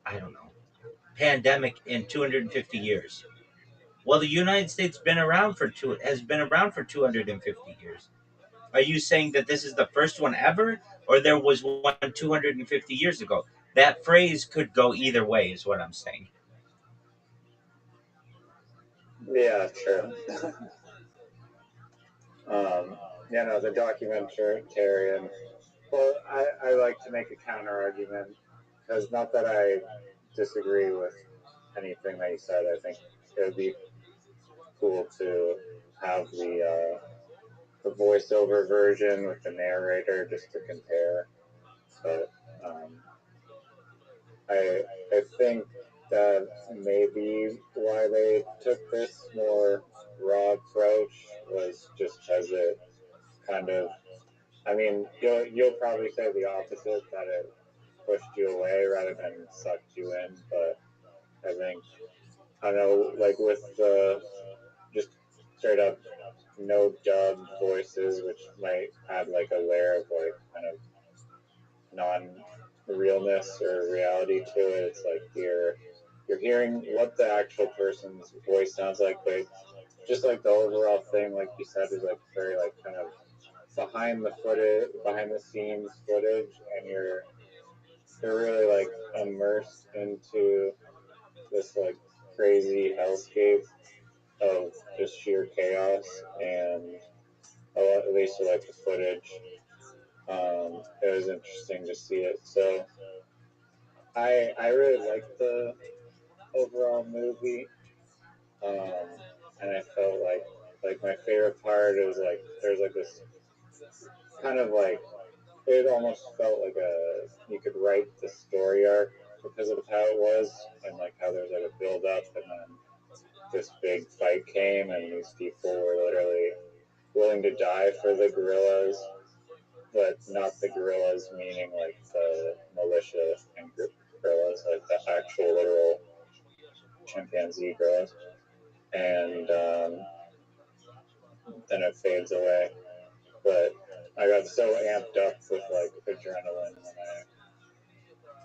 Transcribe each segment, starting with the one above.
I don't know, pandemic in 250 years. Well, the United States has been around for 250 years. Are you saying that this is the first one ever, or there was one 250 years ago? That phrase could go either way, is what I'm saying. Yeah, true. The documentarian. Well, I like to make a counter argument because not that I disagree with anything that you said. I think it would be cool to have the voiceover version with the narrator just to compare. But I I think that maybe why they took this more raw approach was just because it kind of. I mean, you'll probably say the opposite, that it pushed you away rather than sucked you in. But I think I know, like with the just straight up no dubbed voices, which might add like a layer of like kind of non realness or reality to it. It's like you're hearing what the actual person's voice sounds like, but just like the overall thing, like you said, is like very like kind of behind the scenes footage, and you're really like immersed into this like crazy hellscape of just sheer chaos, and at least with like the footage, it was interesting to see it. So I really liked the overall movie, um, and I felt like my favorite part is like there's like this kind of like it almost felt like you could write the story arc because of how it was, and like how there's like a build up, and then this big fight came and these people were literally willing to die for the gorillas, but not the gorillas meaning like the militia and gorillas, like the actual literal chimpanzee gorillas. And then it fades away. But I got so amped up with like adrenaline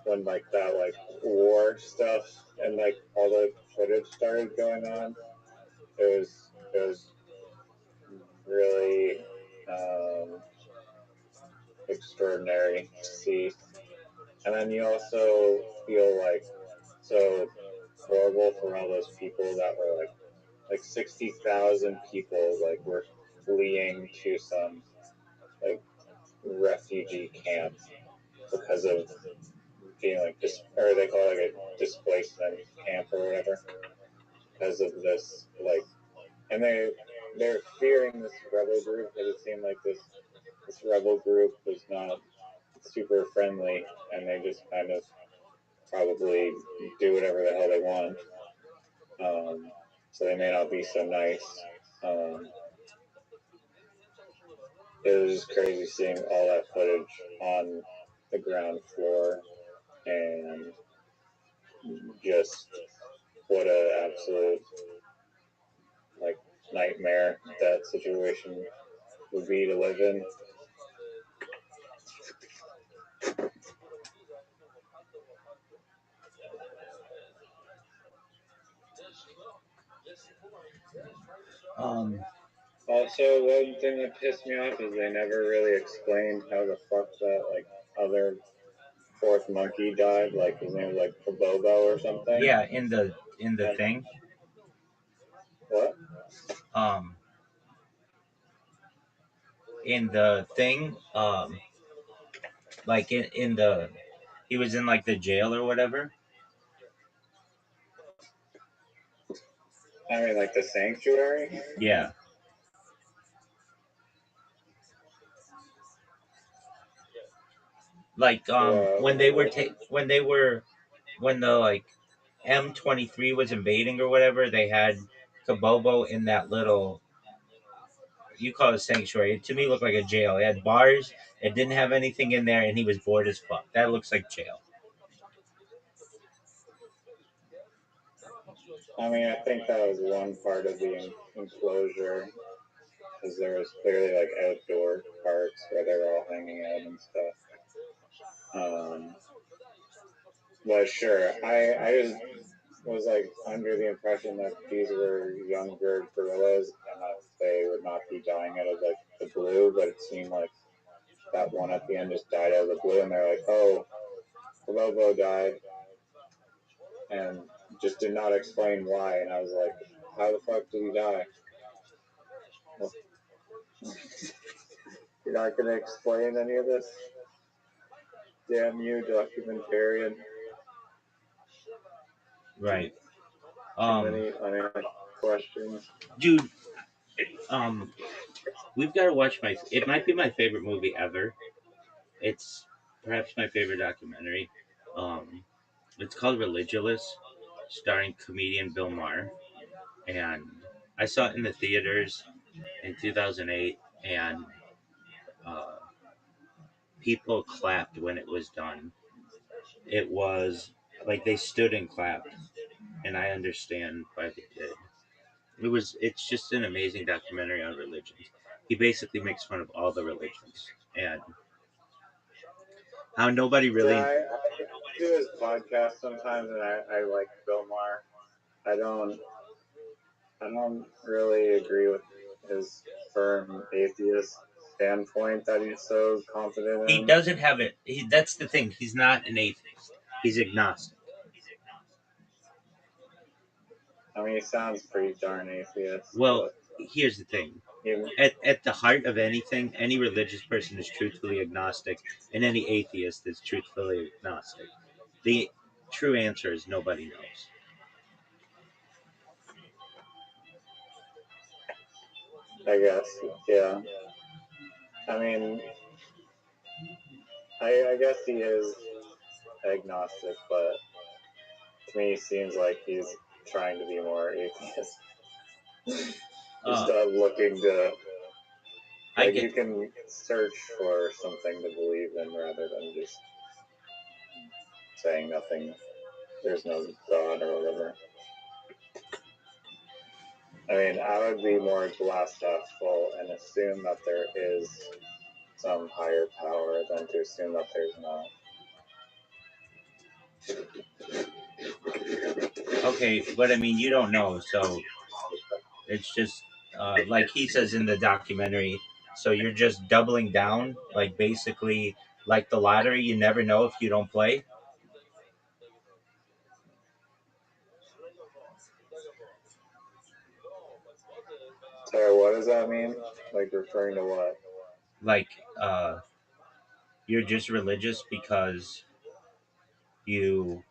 when like that like war stuff and like all the footage started going on. It was really extraordinary to see. And then you also feel like so horrible for all those people that were like 60,000 people like were fleeing to some like refugee camp because of being like or they call it like a displacement camp or whatever, because of this like, and they're fearing this rebel group because it seemed like this rebel group was not super friendly, and they just kind of probably do whatever the hell they want. So they may not be so nice. Um, it was just crazy seeing all that footage on the ground floor, and just what a absolute like nightmare that situation would be to live in. Um, Also, one thing that pissed me off is they never really explained how the fuck that like other fourth monkey died. Like his name was like Kabobo or something. yeah, in the And thing, what? um, in the thing, like in the he was in like the jail or whatever. I mean, like the sanctuary. Yeah, like when they were What? when the like M23 was invading or whatever, they had Kabobo in that little, you call it sanctuary. It, to me, looked like a jail. It had bars. It didn't have anything in there, and he was bored as fuck. That looks like jail. I mean, I think that was one part of the enclosure, because there was clearly like outdoor parts where they were all hanging out and stuff. Um, But sure, I just was like under the impression that these were younger gorillas and that they would not be dying out of like the blue, but it seemed like that one at the end just died out of the blue, and they're like, "Oh, Lobo died," and just did not explain why. And I was like, "How the fuck did he die?" Well, you're not gonna explain any of this? Damn you, documentarian! Right. Too many unasked questions. Dude, we've got to watch my. It might be my favorite movie ever. It's perhaps my favorite documentary. Um, it's called Religulous, starring comedian Bill Maher, and I saw it in the theaters in 2008, and uh, people clapped when it was done. It was like they stood and clapped, and I understand why they did. It's just an amazing documentary on religions. He basically makes fun of all the religions and how nobody Yeah, really. I do his podcast sometimes, and I like Bill Maher. I don't I don't really agree with his firm atheist standpoint that he's so confident He in. doesn't have it. That's the thing. He's not an atheist. He's agnostic. I mean, he sounds pretty darn atheist, Well, but here's the thing. he, At the heart of anything, any religious person is truthfully agnostic, and any atheist is truthfully agnostic. The true answer is nobody knows. I guess, yeah. I mean, I guess he is agnostic, but to me, he seems like he's trying to be more atheist. Just Uh, looking to, I like, get. you can search for something to believe in rather than just saying nothing, there's no God or whatever. I mean, I would be more glass half full and assume that there is some higher power than to assume that there's not. Okay, but I mean, you don't know, so it's just like he says in the documentary. So you're just doubling down, like basically like the lottery. You never know if you don't play. So, what does that mean? Like, referring to what? Like uh, you're just religious because you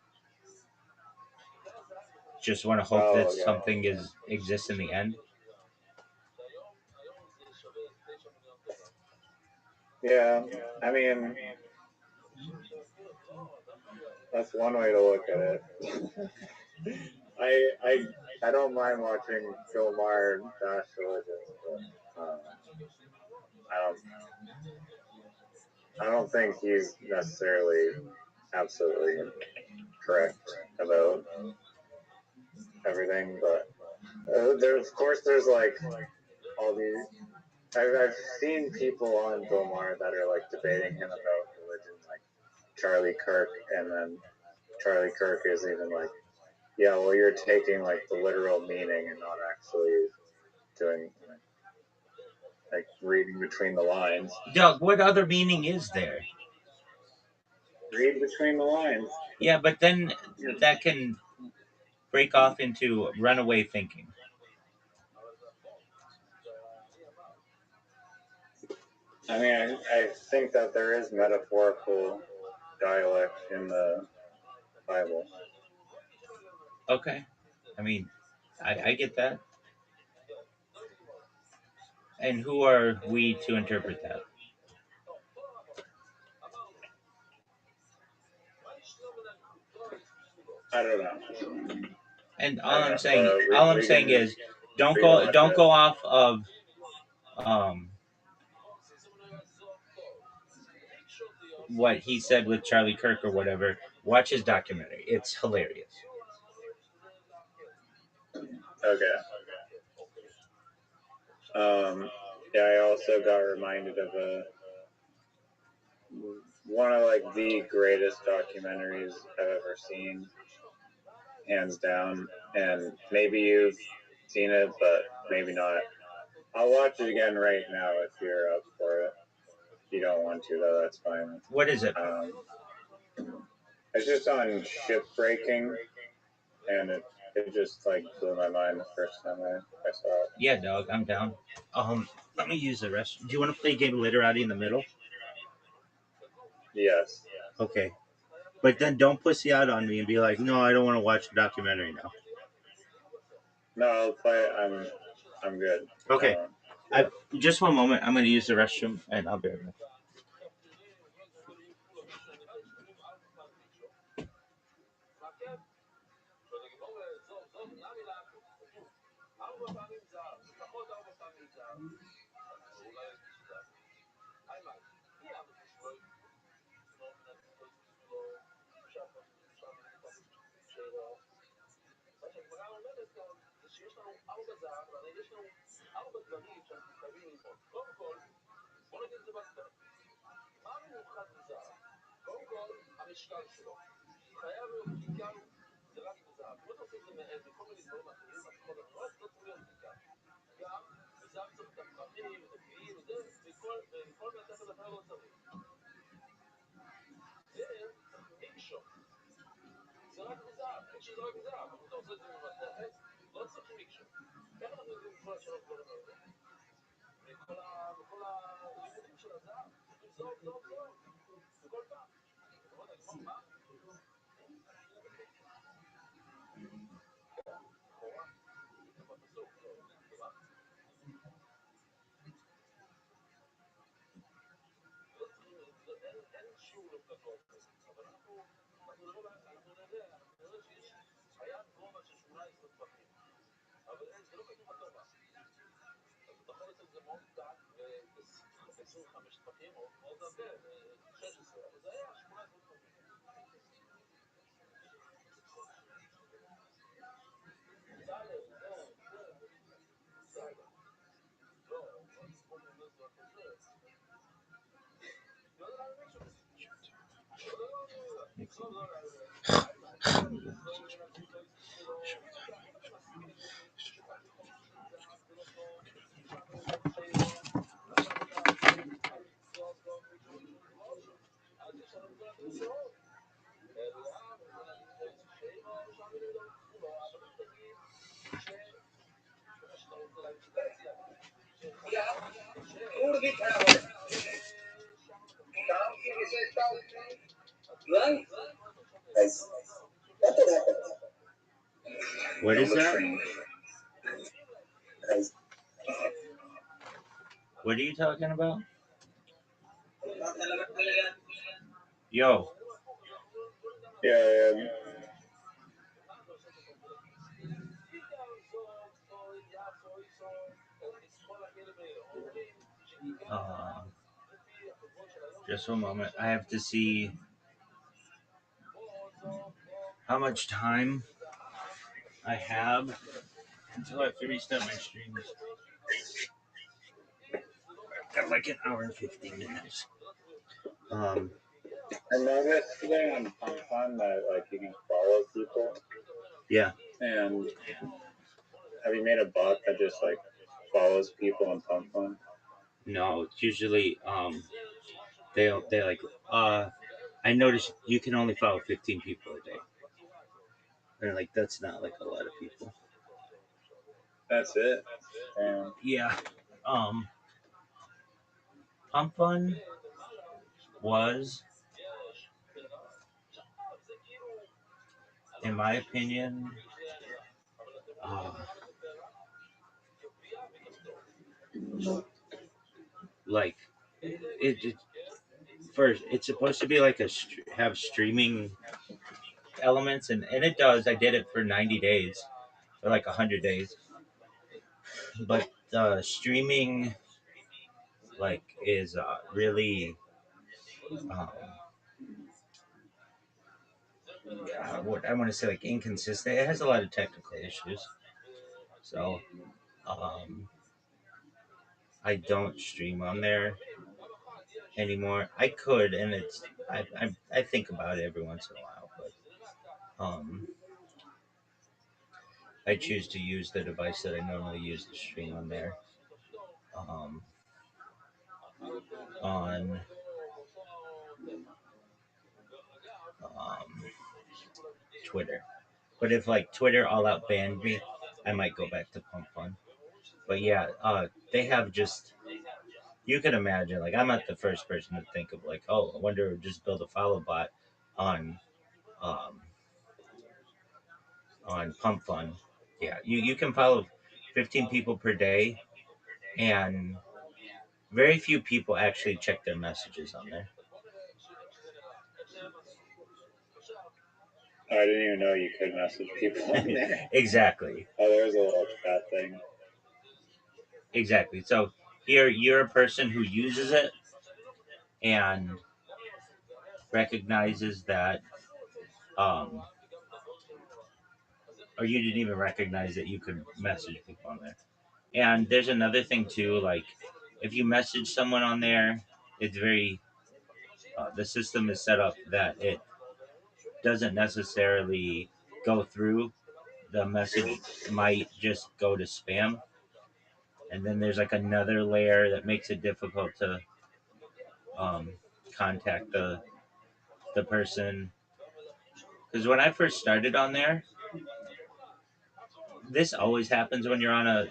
just want to hope that Oh, okay. something is exists in the end. Yeah, I mean, that's one way to look at it. I, I, I don't mind watching Bill Maher bash religions, but I don't, I don't think he's necessarily absolutely correct about everything. But of course, there's like all these. I've seen people on Bill Maher that are like debating him about religion, like Charlie Kirk, and then Charlie Kirk is even like, yeah, well, you're taking like the literal meaning and not actually doing like reading between the lines. Doug, what other meaning is there? Read between the lines. Yeah, but then that can break off into runaway thinking. I mean, I think that there is metaphorical dialect in the Bible. Okay, I mean, I get that. And who are we to interpret that? I don't know. And I don't know. all I'm We can saying just is, read a bunch don't of. go off of um, what he said with Charlie Kirk or whatever. Watch his documentary. It's hilarious. Okay. Yeah, I also got reminded of a one of like the greatest documentaries I've ever seen, hands down. And maybe you've seen it, but maybe not. I'll watch it again right now if you're up for it. If you don't want to, though, that's fine. What is it? It's just on shipbreaking, and it just like blew my mind the first time I saw it. Yeah, dog, I'm down. Let me use the rest. Do you want to play a game of literati in the middle? Yes. Okay. But then don't pussy out on me and be like, no, I don't want to watch the documentary now. No, I'll play. I'm good. Okay. Just one moment. I'm going to use the restroom and I'll be right back. What is that? What are you talking about? Yo. Yeah, yeah. Uh, just one moment. I have to see how much time I have until I have to restart my streams. Got like an hour and 15 minutes. I noticed today on Pump that like you can follow people. Yeah. And have you made a bot that just like follows people on Pump? No, it's usually they like I noticed you can only follow 15 people a day. And like that's not like a lot of people. That's it. Yeah. Pump Fun was, in my opinion, uh, like it first it's supposed to be like have streaming elements and it does. I did it for 90 days or like 100 days, but streaming like is really um, what I want to say like inconsistent. It has a lot of technical issues, so I don't stream on there. anymore. I could, and I think about it every once in a while, but I choose to use the device that I normally use to stream on there. Um, on um, Twitter. But if like Twitter all out banned me, I might go back to Pump Fun. But yeah, they have just you can imagine like I'm not the first person to think of like, oh, I wonder if just build a follow bot on um, on Pump Fun. Yeah, you can follow 15 people per day, and very few people actually check their messages on there. Oh, I didn't even know you could message people on there. Exactly. Oh, there's a little chat thing. Exactly. So here you're a person who uses it and recognizes that, um, or you didn't even recognize that you could message people on there. And there's another thing too, like if you message someone on there, it's very the system is set up that it doesn't necessarily go through. The message might just go to spam, and then there's like another layer that makes it difficult to um, contact the person. Because when I first started on there, this always happens when you're on a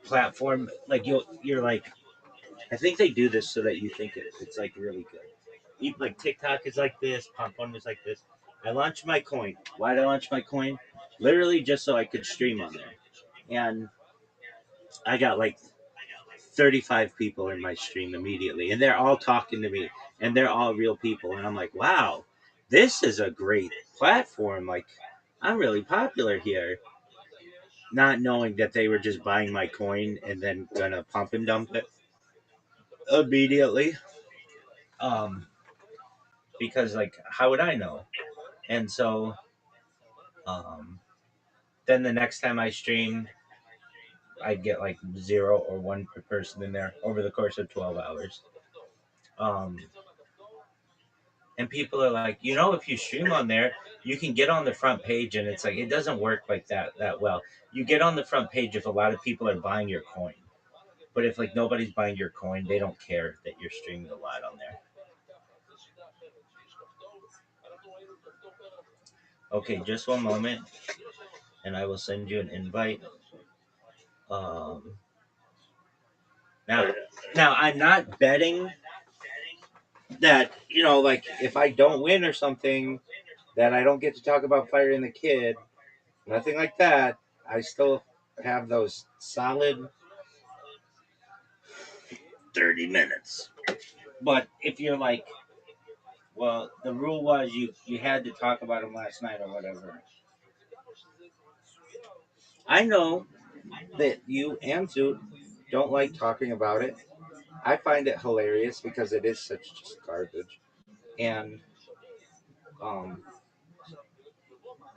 platform. Like you're like, I think they do this so that you think it's like really good. Like TikTok is like this, Pump One is like this. I launched my coin. Why did I launch my coin? Literally just so I could stream on there. And I got like 35 people in my stream immediately, and they're all talking to me, and they're all real people. And I'm like, wow, this is a great platform. Like, I'm really popular here. Not knowing that they were just buying my coin and then gonna pump and dump it immediately. Um, because like, how would I know? And so, um, then the next time I streamed, I'd get like zero or one per person in there over the course of 12 hours. Um, and people are like, if you stream on there, you can get on the front page, and it's like it doesn't work like that well. You get on the front page if a lot of people are buying your coin, but if like nobody's buying your coin, they don't care that you're streaming a lot on there. Okay, just one moment, and I will send you an invite. Um, now, now I'm not betting that like if I don't win or something, that I don't get to talk about firing the kid. Nothing like that. I still have those solid 30 minutes. But if you're like, well, the rule was you had to talk about him last night or whatever. I know that you and Zoot don't like talking about it. I find it hilarious because it is such just garbage. And um,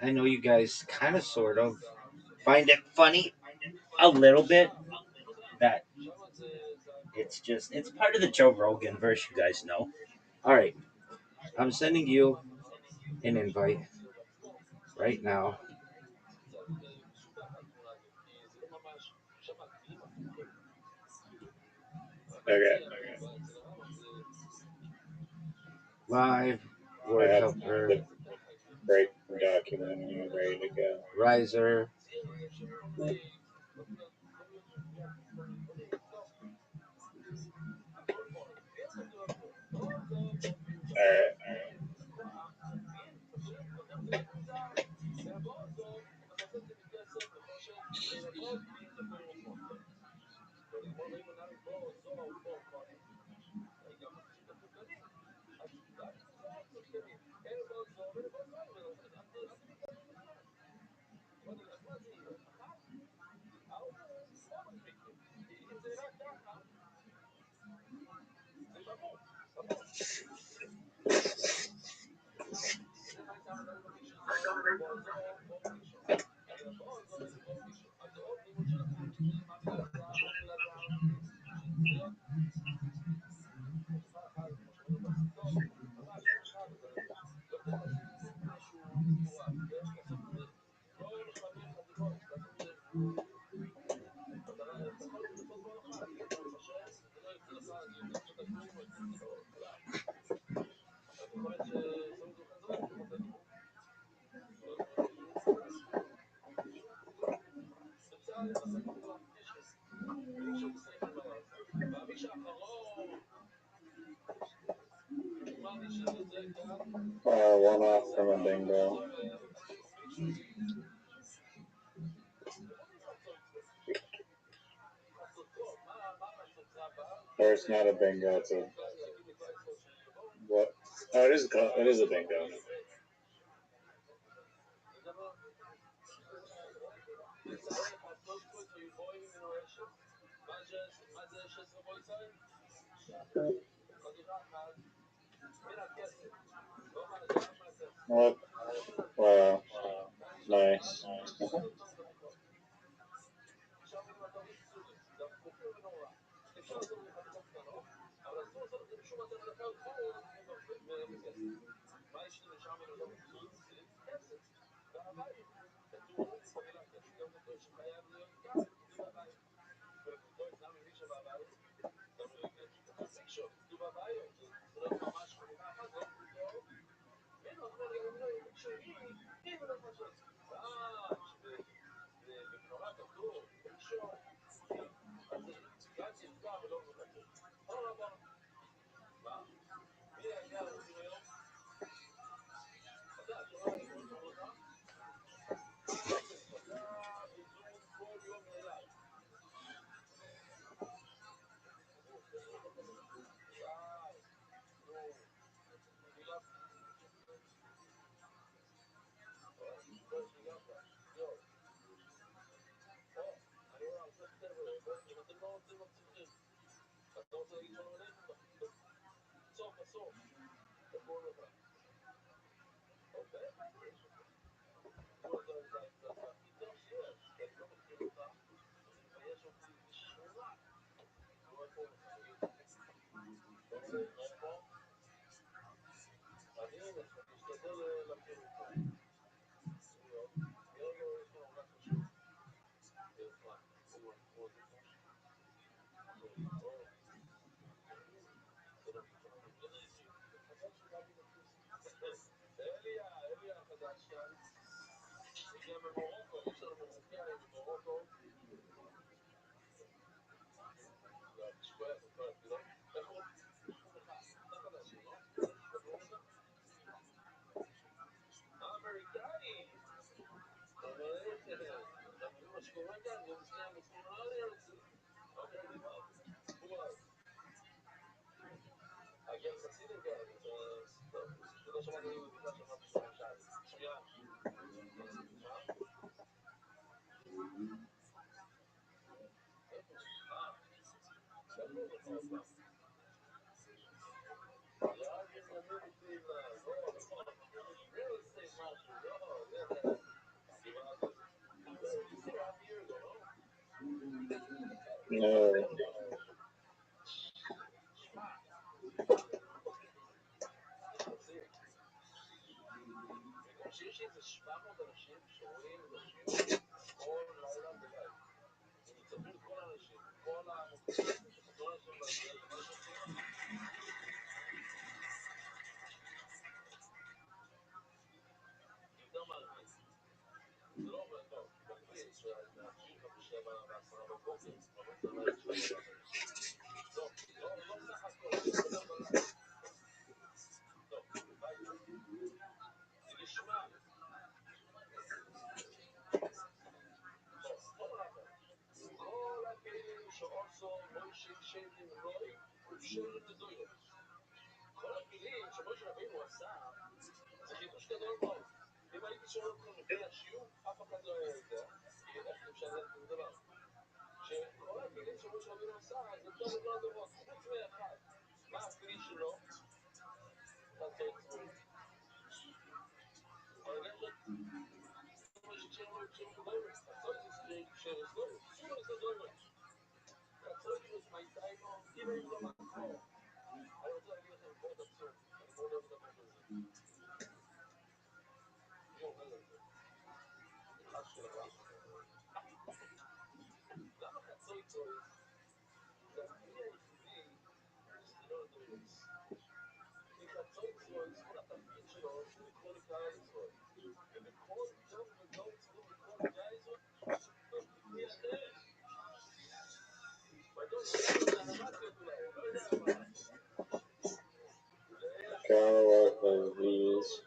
I know you guys kind of sort of find it funny a little bit that it's part of the Joe Rogan verse, you guys know. All right, I'm sending you an invite right now. Okay. Live I word have helper the break document ready to go. riser. Alright. a bingo. Or it's not a bingo. It's a what? Oh, it is. It is a bingo. What? Wow. Nice. No. Carl of these.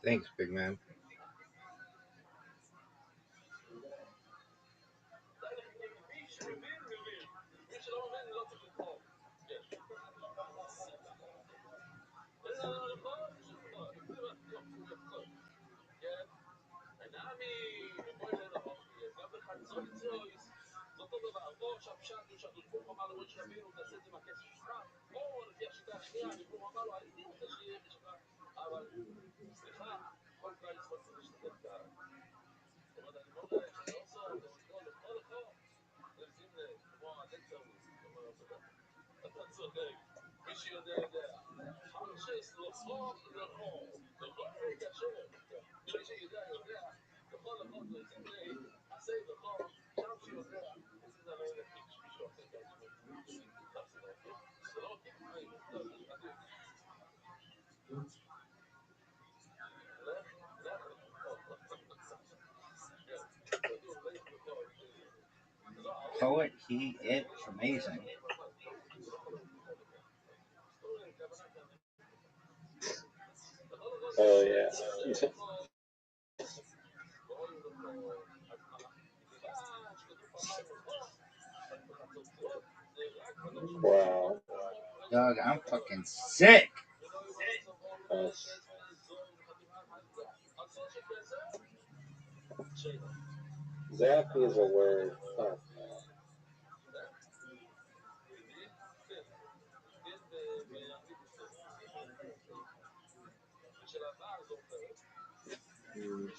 Thanks, big man. Poet, it's amazing. Oh yeah. Wow. Dog, I'm fucking sick. That's, Zappy is a word. Fuck. Mm.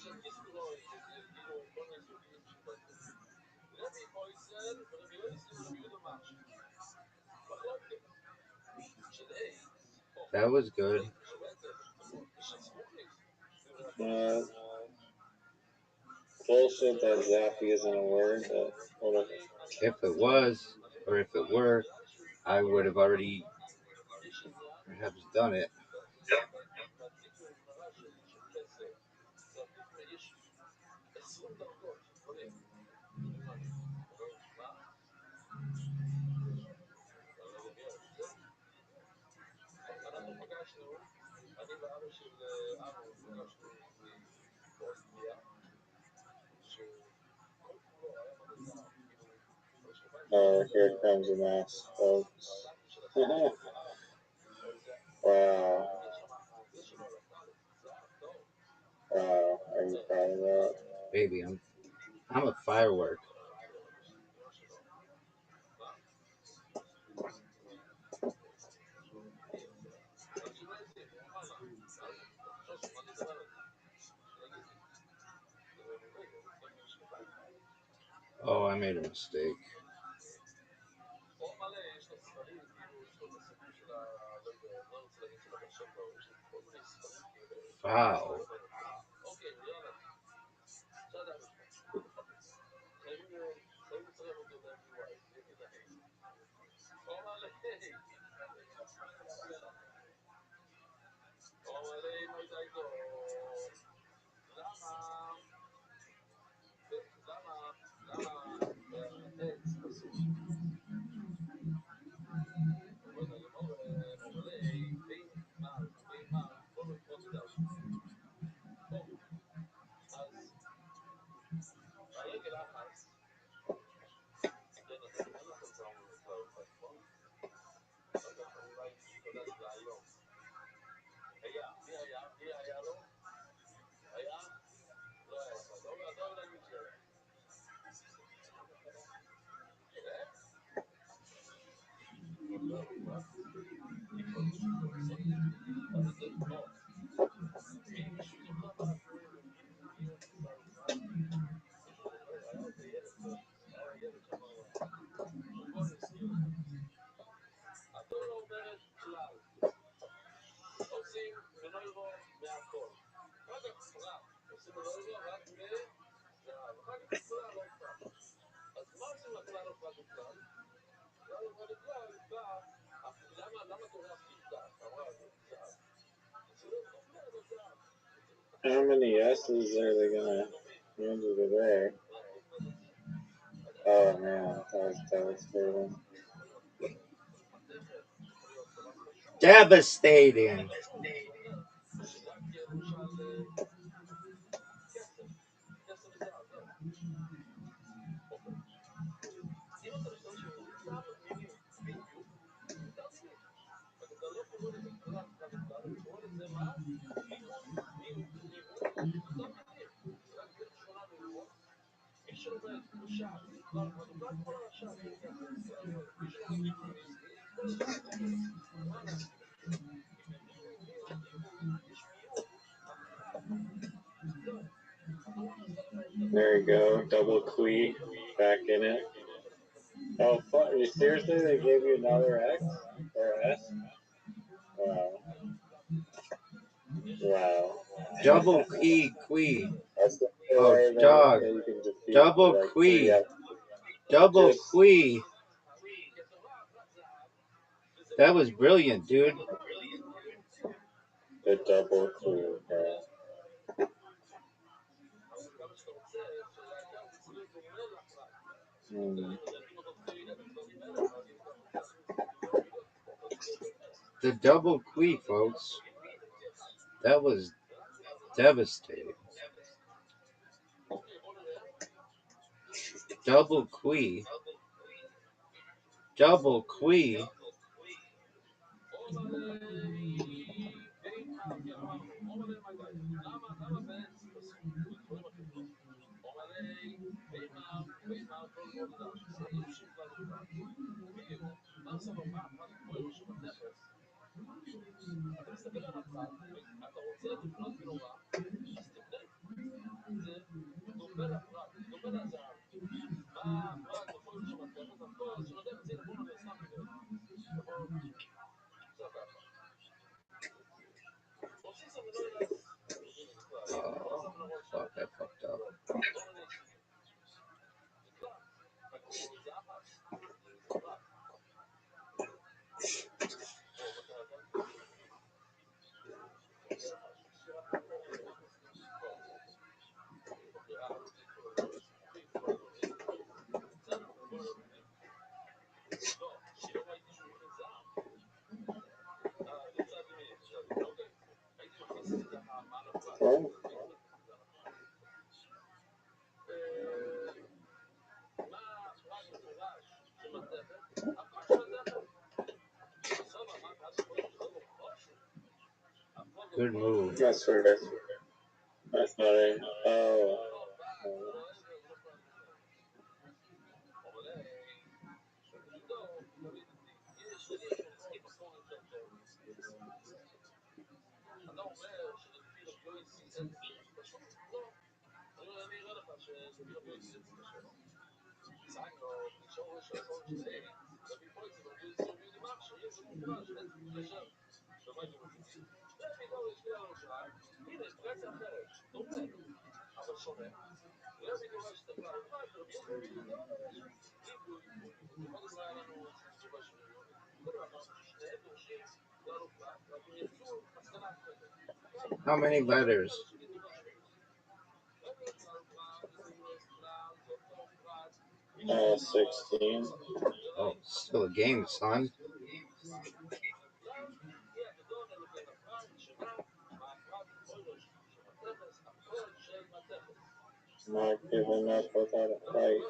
That was good. Bullshit that Zappy isn't a word, but whatever. If it was. Or if it were, I would have already perhaps done it. Oh, here comes a mess, folks. Wow. Wow. Are you proud of that? Baby, I'm a firework. Oh, I made a mistake. Wow. How many S's are they gonna handle today? Oh man, that was devastating. Devastating. There you go, double Quee back in it. Oh, seriously? They gave you another X or S? Wow. Wow. Double quee. That's the only Oh, way dog. that you can defeat Double like three quee. X. Double Just quee. That was brilliant, dude. the double Quee. Yeah. Hmm. The double quee, folks. That was devastating. Double quee. Double quee. Oh, fuck, I fucked up. Good move. That's weird. That's funny. Oh. How many letters? 16. Oh, still a game, son. Not giving up without a fight.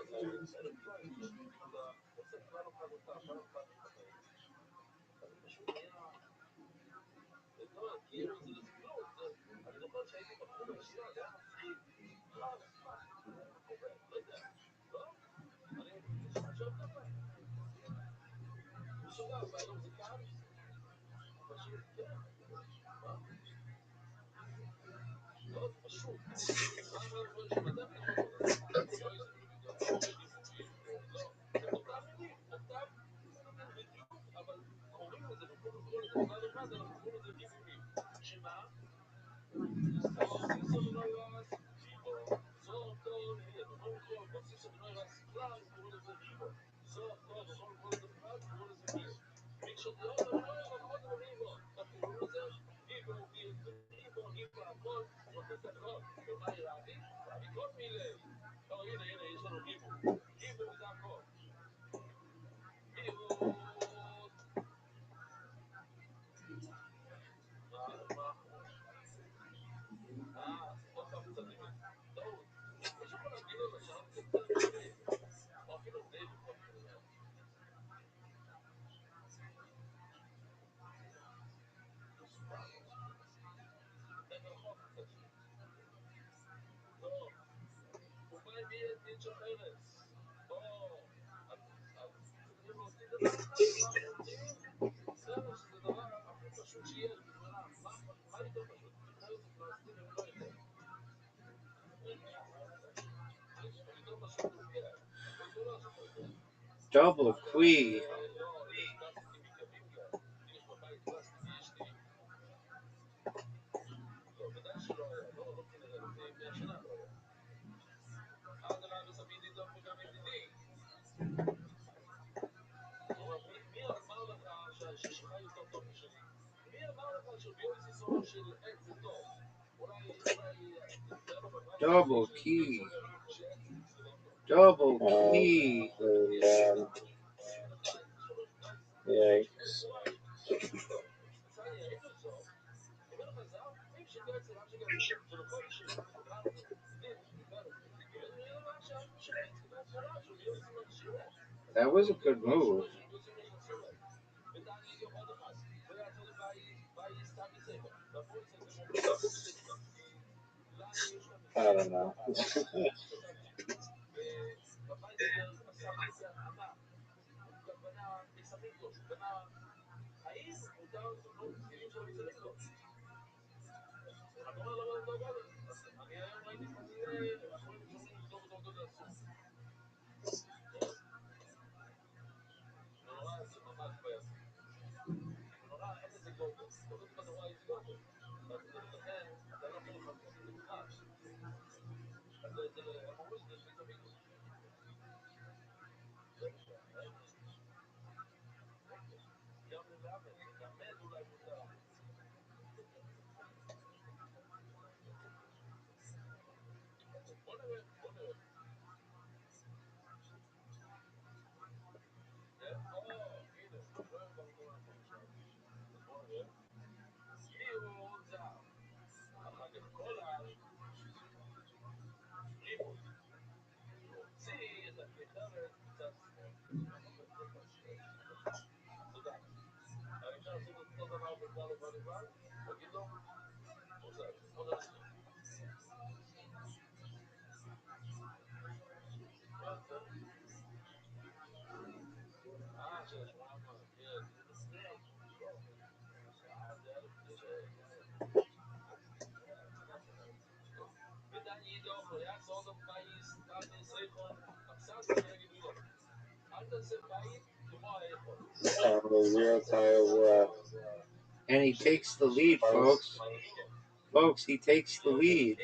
Double queen. Double key. Double key. And, yikes. That was a good move. I don't know. Zero tiles left. And he takes the lead, folks. Folks, he takes the lead.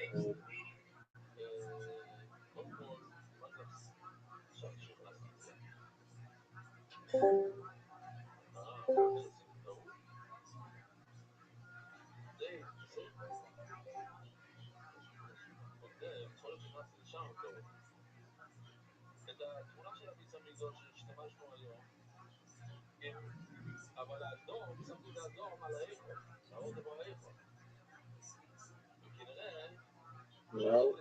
No,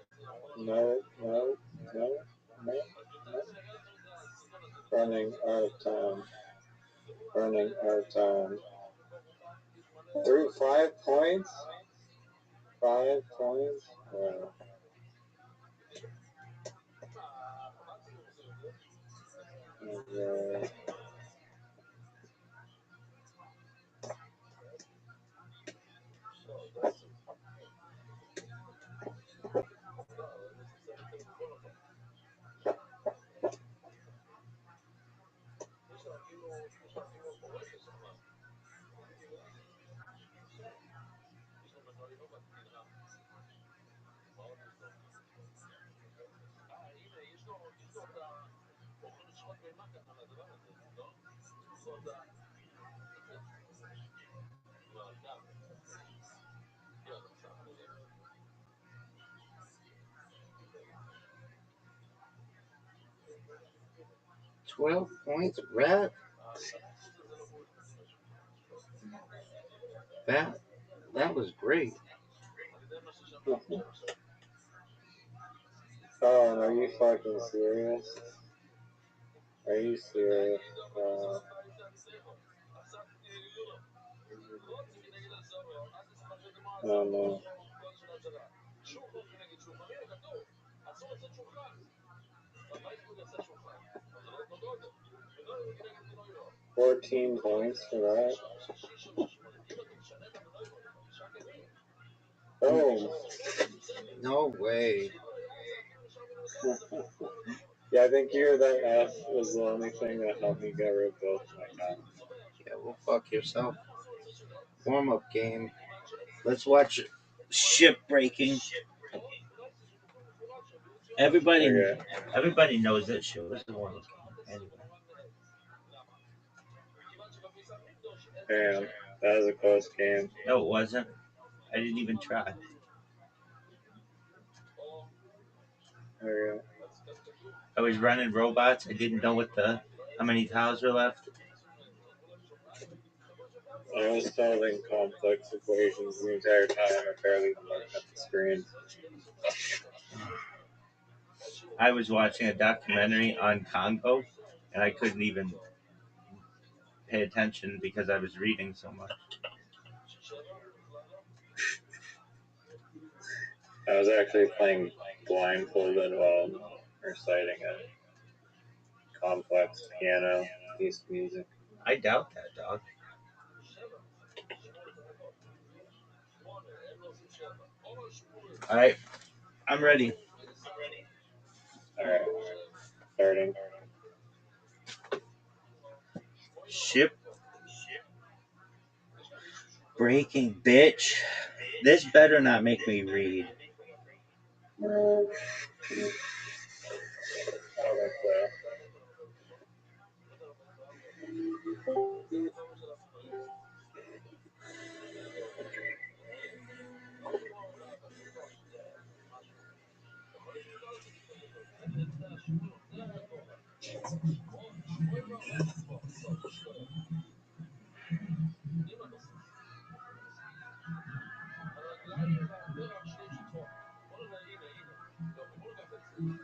no, no, no, no, no. Running out of time. Running out of time. Through 5 points? 5 points? Wow. Okay. $12 points, Rat. That was great. Oh, are you fucking serious? Are you serious? Oh no. 14 points for that. Boom. No way. Yeah, I think here that F was the only thing that helped me get rid of both my comments. Yeah, well, fuck yourself. Warm up game. Let's watch ship breaking. Everybody knows that shit was a warm up game. Anyway. Damn, that was a close game. No, it wasn't. I didn't even try. There we go. I was running robots. I didn't know how many tiles were left. I was solving complex equations the entire time. I barely even looked at the screen. I was watching a documentary on Congo, and I couldn't even pay attention because I was reading so much. I was actually playing blindfolded while reciting a complex piano piece of music. I doubt that, dog. All right, I'm ready. Alright, starting. Ship breaking, bitch. This better not make me read. I don't think so.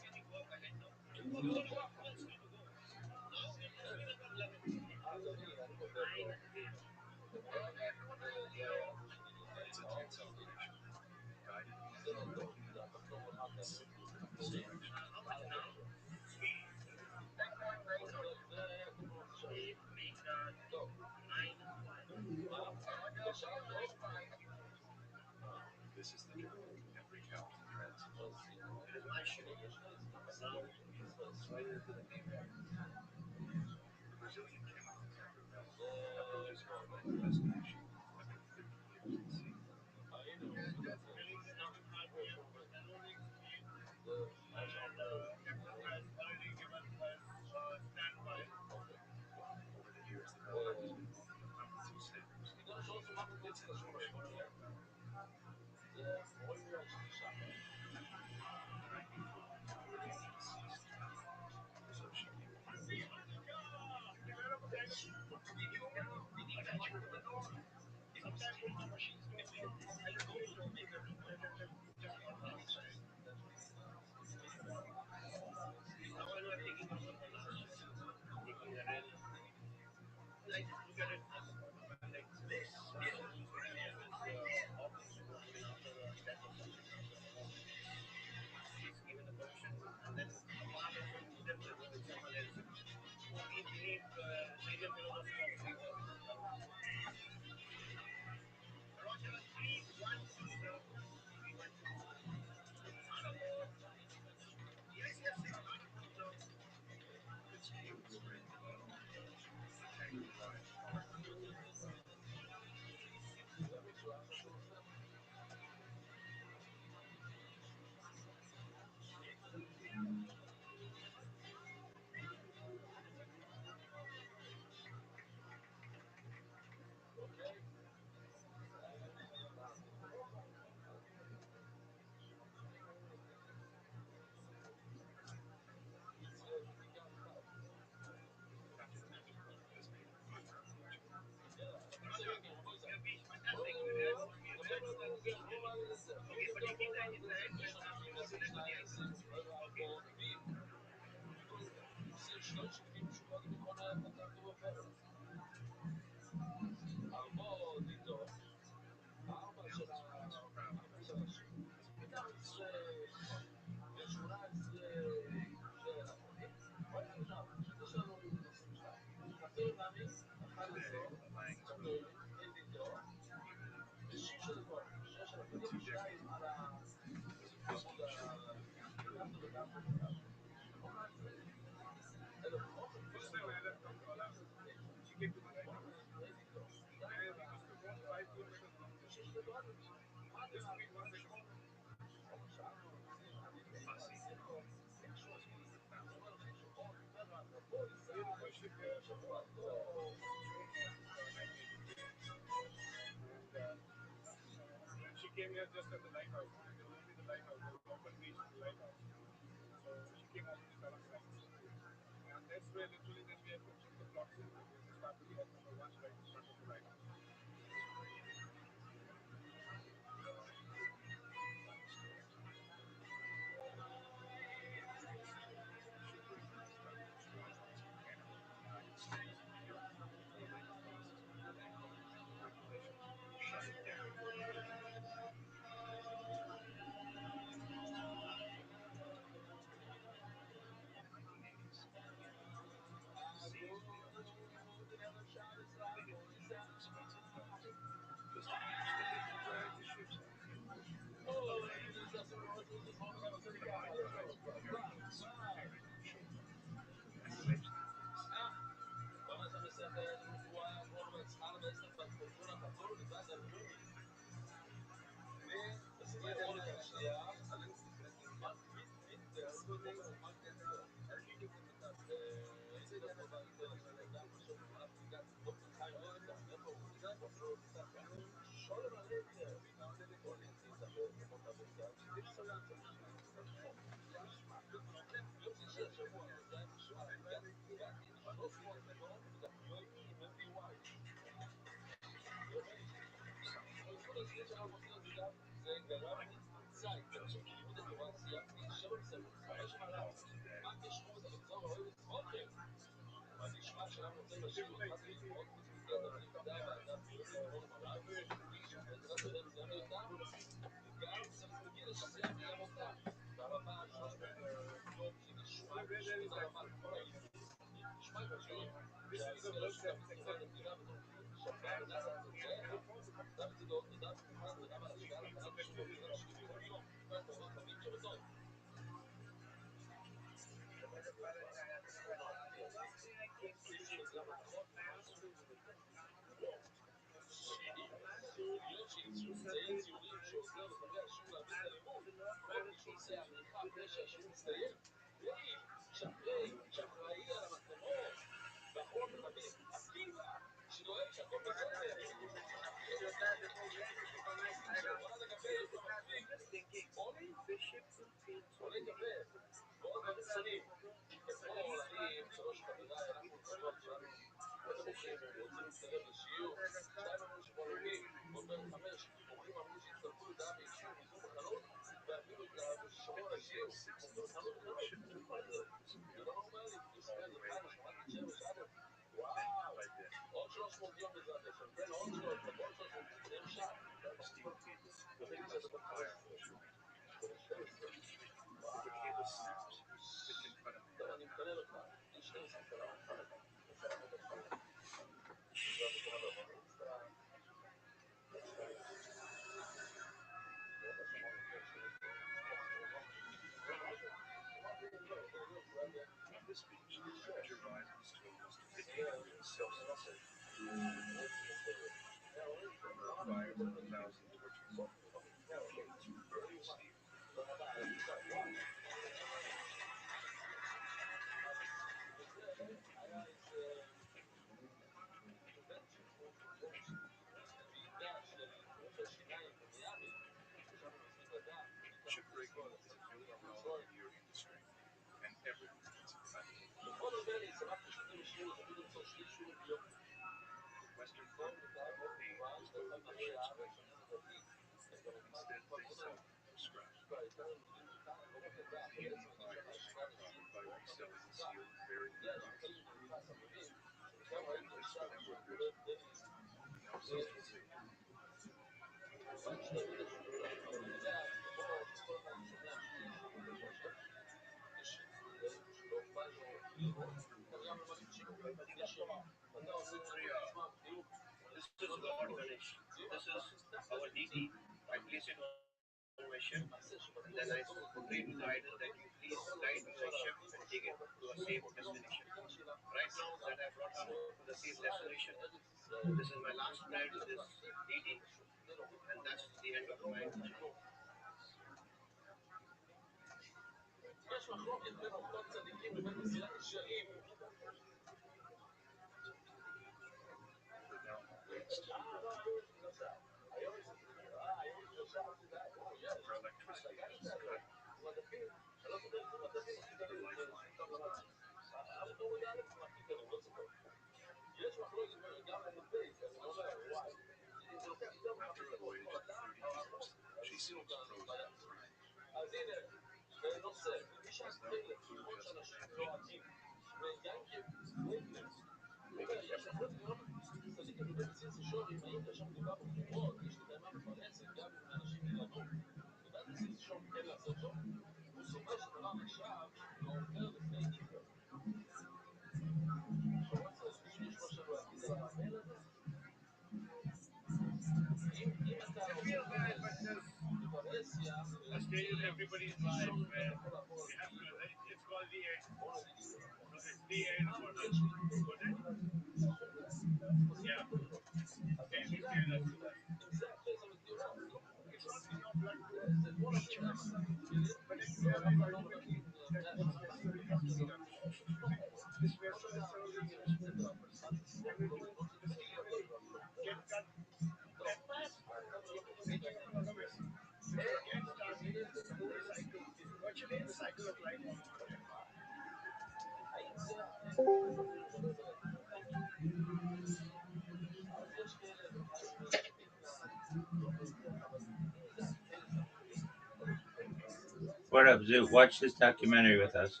What up, Zoo? Watch this documentary with us.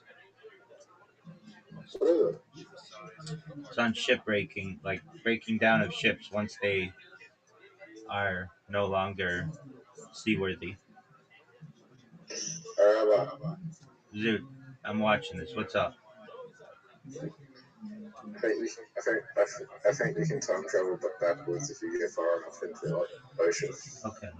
What is it? It's on shipbreaking, like breaking down of ships once they are no longer seaworthy. Rabbi, Zoo, I'm watching this. What's up? I think we can time travel backwards if you get far enough into the ocean. Okay.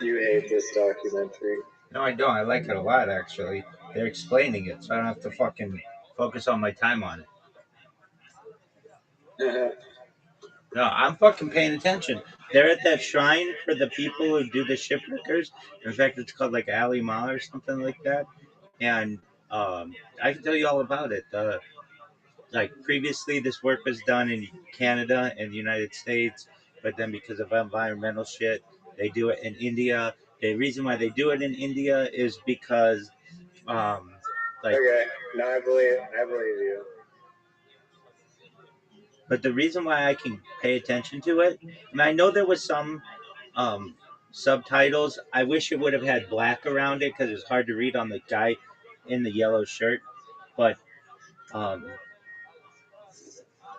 You hate this documentary. No, I don't. I like it a lot, actually. They're explaining it, so I don't have to fucking focus all my time on it. No, I'm fucking paying attention. They're at that shrine for the people who do the shipwreckers. In fact, it's called like Ali Ma or something like that. And I can tell you all about it. Like previously, this work was done in Canada and the United States, but then because of environmental shit, they do it in India. The reason why they do it in India is because, um, like, Okay, no, I believe you. But the reason why I can pay attention to it, and I know there was some um, subtitles. I wish it would have had black around it because it's hard to read on the guy in the yellow shirt. But um,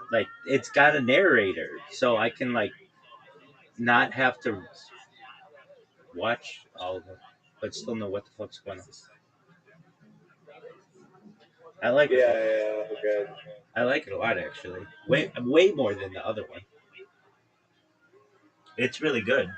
like it's got a narrator, so I can like not have to watch all of it, but still know what the fuck's going on. I like it. Yeah, yeah, okay. I like it a lot actually. Way more than the other one. It's really good.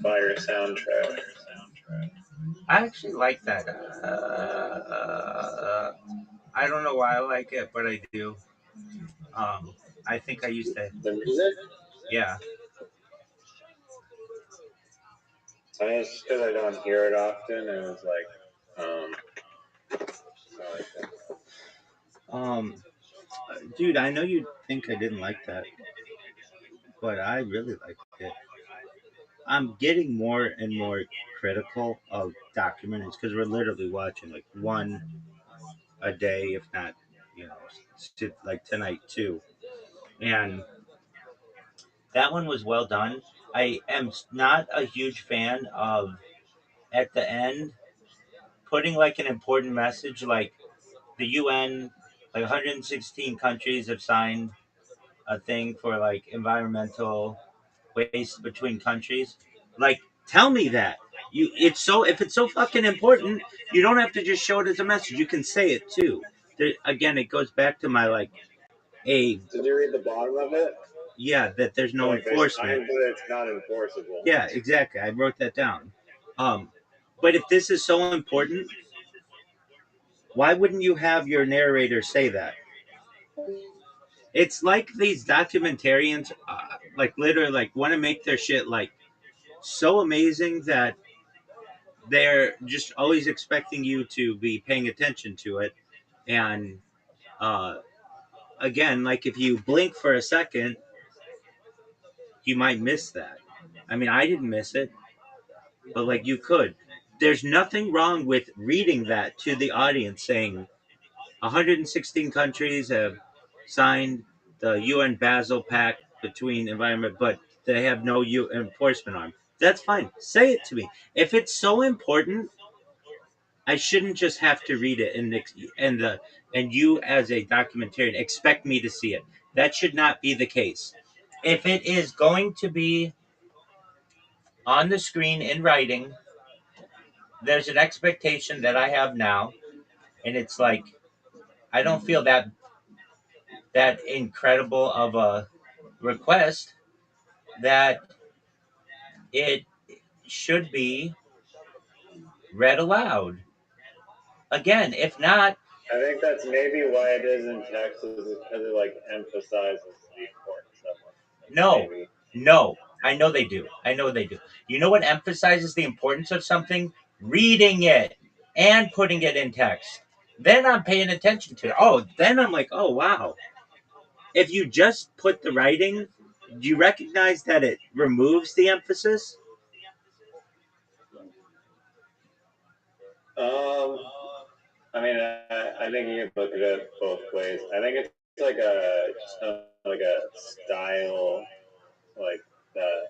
Fire soundtrack. I actually like that. like it, but I do. Um, I think I used to. The music? Yeah. I mean, it's just because I don't hear it often, and it's I like that. Dude, I know you think I didn't like that, but I really liked it. I'm getting more and more critical of documentaries because we're literally watching like one a day, if not, you know, like tonight too. And that one was well done. I am not a huge fan of at the end putting like an important message like the UN, like 116 countries have signed a thing for like environmental waste between countries. Like, tell me that. It's so if it's so fucking important, you don't have to just show it as a message. You can say it too. Again, it goes back to my like a Did you read the bottom of it? yeah that there's So no like they enforcement. signed, but it's not enforceable. Yeah, exactly. I wrote that down. Um, but if this is so important, why wouldn't you have your narrator say that? It's like these documentarians, like literally, like want to make their shit like so amazing that they're just always expecting you to be paying attention to it. And uh, again, like if you blink for a second, you might miss that. I mean, I didn't miss it, but like you could. There's nothing wrong with reading that to the audience saying 116 countries have signed the UN Basel Pact between environment, but they have no enforcement arm. That's fine. Say it to me. If it's so important, I shouldn't just have to read it and you as a documentarian expect me to see it. That should not be the case. If it is going to be on the screen in writing, there's an expectation that I have now, and it's like I don't feel that incredible of a request that it should be read aloud. Again, if not, I think that's maybe why it is in text is because it like emphasizes the importance of it. no, Maybe. no. I know they do. I know they do. You know what emphasizes the importance of something? Reading it and putting it in text. Then I'm paying attention to it. Oh, then I'm like, oh, wow. If you just put the writing, do you recognize that it removes the emphasis? Um, I mean, I think you can look at it both ways. I think it's like like a style like that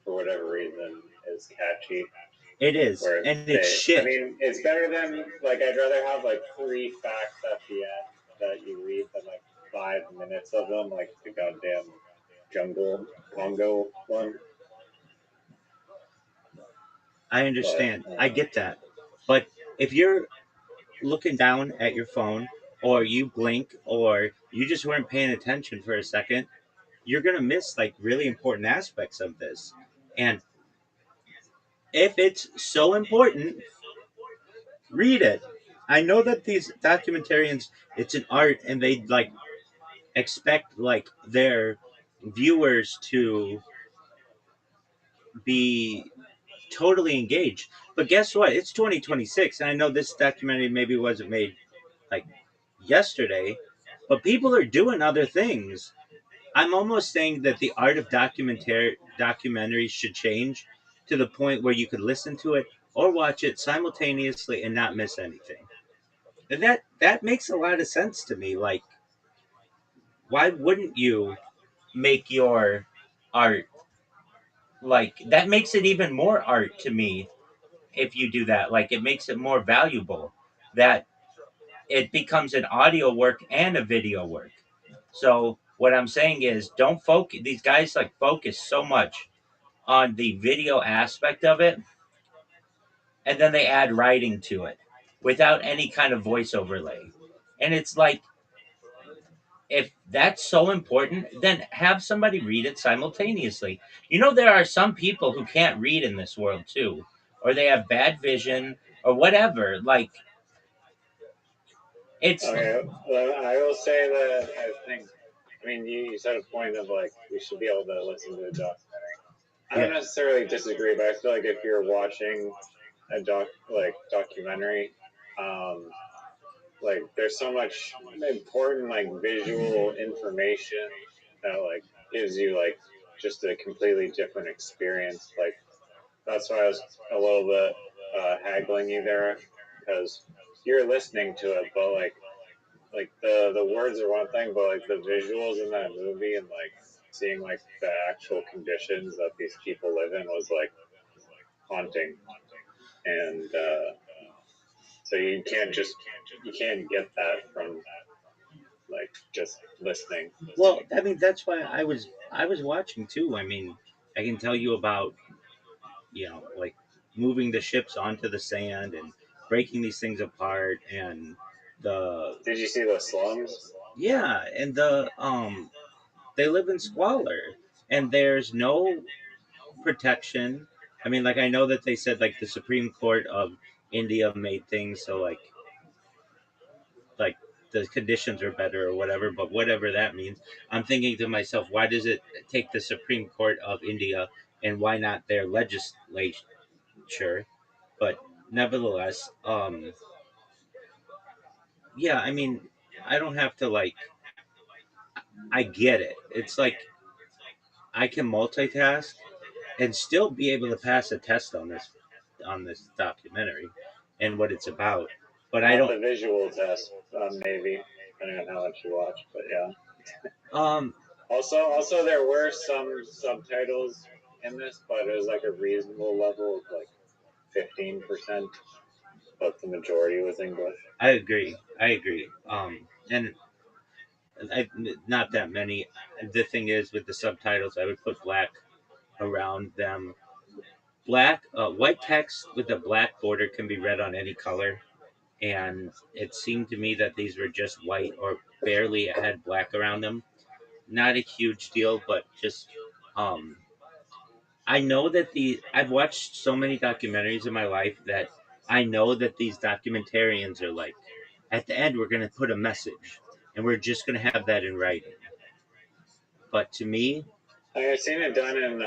for whatever reason is catchy. It is. Where And it's I shit. mean, it's better than like I'd rather have like 3 facts at the end that you read than like 5 minutes of them, like the goddamn jungle Congo one. I But understand. I get that. But if you're looking down at your phone or you blink or you just weren't paying attention for a second, you're going to miss like really important aspects of this. And if it's so important, read it. I know that these documentarians, it's an art and they like expect like their viewers to be totally engaged. But guess what? It's 2026 and I know this documentary maybe wasn't made like yesterday, but people are doing other things. I'm almost saying that the art of documentaries should change to the point where you could listen to it or watch it simultaneously and not miss anything. And that makes a lot of sense to me. Like, why wouldn't you make your art like that? Makes it even more art to me if you do that. Like, it makes it more valuable that it becomes an audio work and a video work. So what I'm saying is, don't focus. These guys like focus so much on the video aspect of it, and then they add writing to it without any kind of voice overlay. And it's like, if that's so important, then have somebody read it simultaneously. You know, there are some people who can't read in this world too, or they have bad vision or whatever. Like, It's Okay, well, I will say that I think. I mean, you said a point of like we should be able to listen to a documentary. I don't yeah, necessarily disagree, but I feel like if you're watching a documentary, um, like there's so much important like visual information that like gives you like just a completely different experience. Like that's why I was a little bit haggling you there because you're listening to it, but like the words are one thing, but like the visuals in that movie and like seeing like the actual conditions that these people live in was like haunting. And so you can't get that from like just listening. well, I mean, that's why I was watching too. I mean, I can tell you about, like moving the ships onto the sand and breaking these things apart, and the Did you see the slums? yeah, and they live in squalor, and there's no protection. I mean, like, I know that they said like the Supreme Court of India made things so like the conditions are better or whatever, but whatever that means, I'm thinking to myself, why does it take the Supreme Court of India, and why not their legislature? But nevertheless, yeah, I mean, I don't have to like, I get it. It's like I can multitask and still be able to pass a test on this documentary and what it's about. But I Not don't. the visual test, maybe depending on how much you watch. But yeah. Um, Also, there were some subtitles in this, but it was like a reasonable level of like 15%, but the majority was English. I agree. I agree. And not that many. The thing is, with the subtitles, I would put black around them. White text with a black border can be read on any color, and it seemed to me that these were just white or barely had black around them. Not a huge deal, but just um, I know that I've watched so many documentaries in my life that I know that these documentarians are like, at the end we're gonna put a message, and we're just gonna have that in writing. But to me, I've seen it done in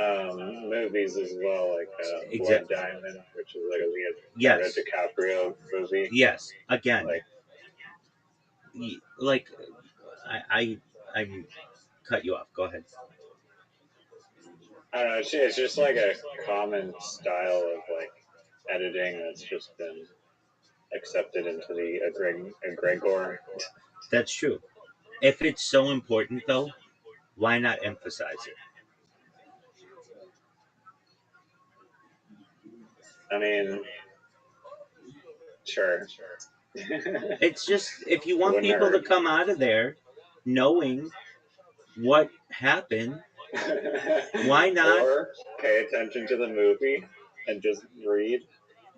movies as well, like Blood exactly, Diamond, which is like a Leonardo yes, DiCaprio movie. yes. Again, Like like I cut you off. Go ahead. I don't know, it's just like a common style of like editing that's just been accepted into the egregore. That's true. If it's so important though, why not emphasize it? I mean, sure. It's just, if you want Wouldn't people to hurt. come out of there knowing what happened, why not? Or pay attention to the movie and just read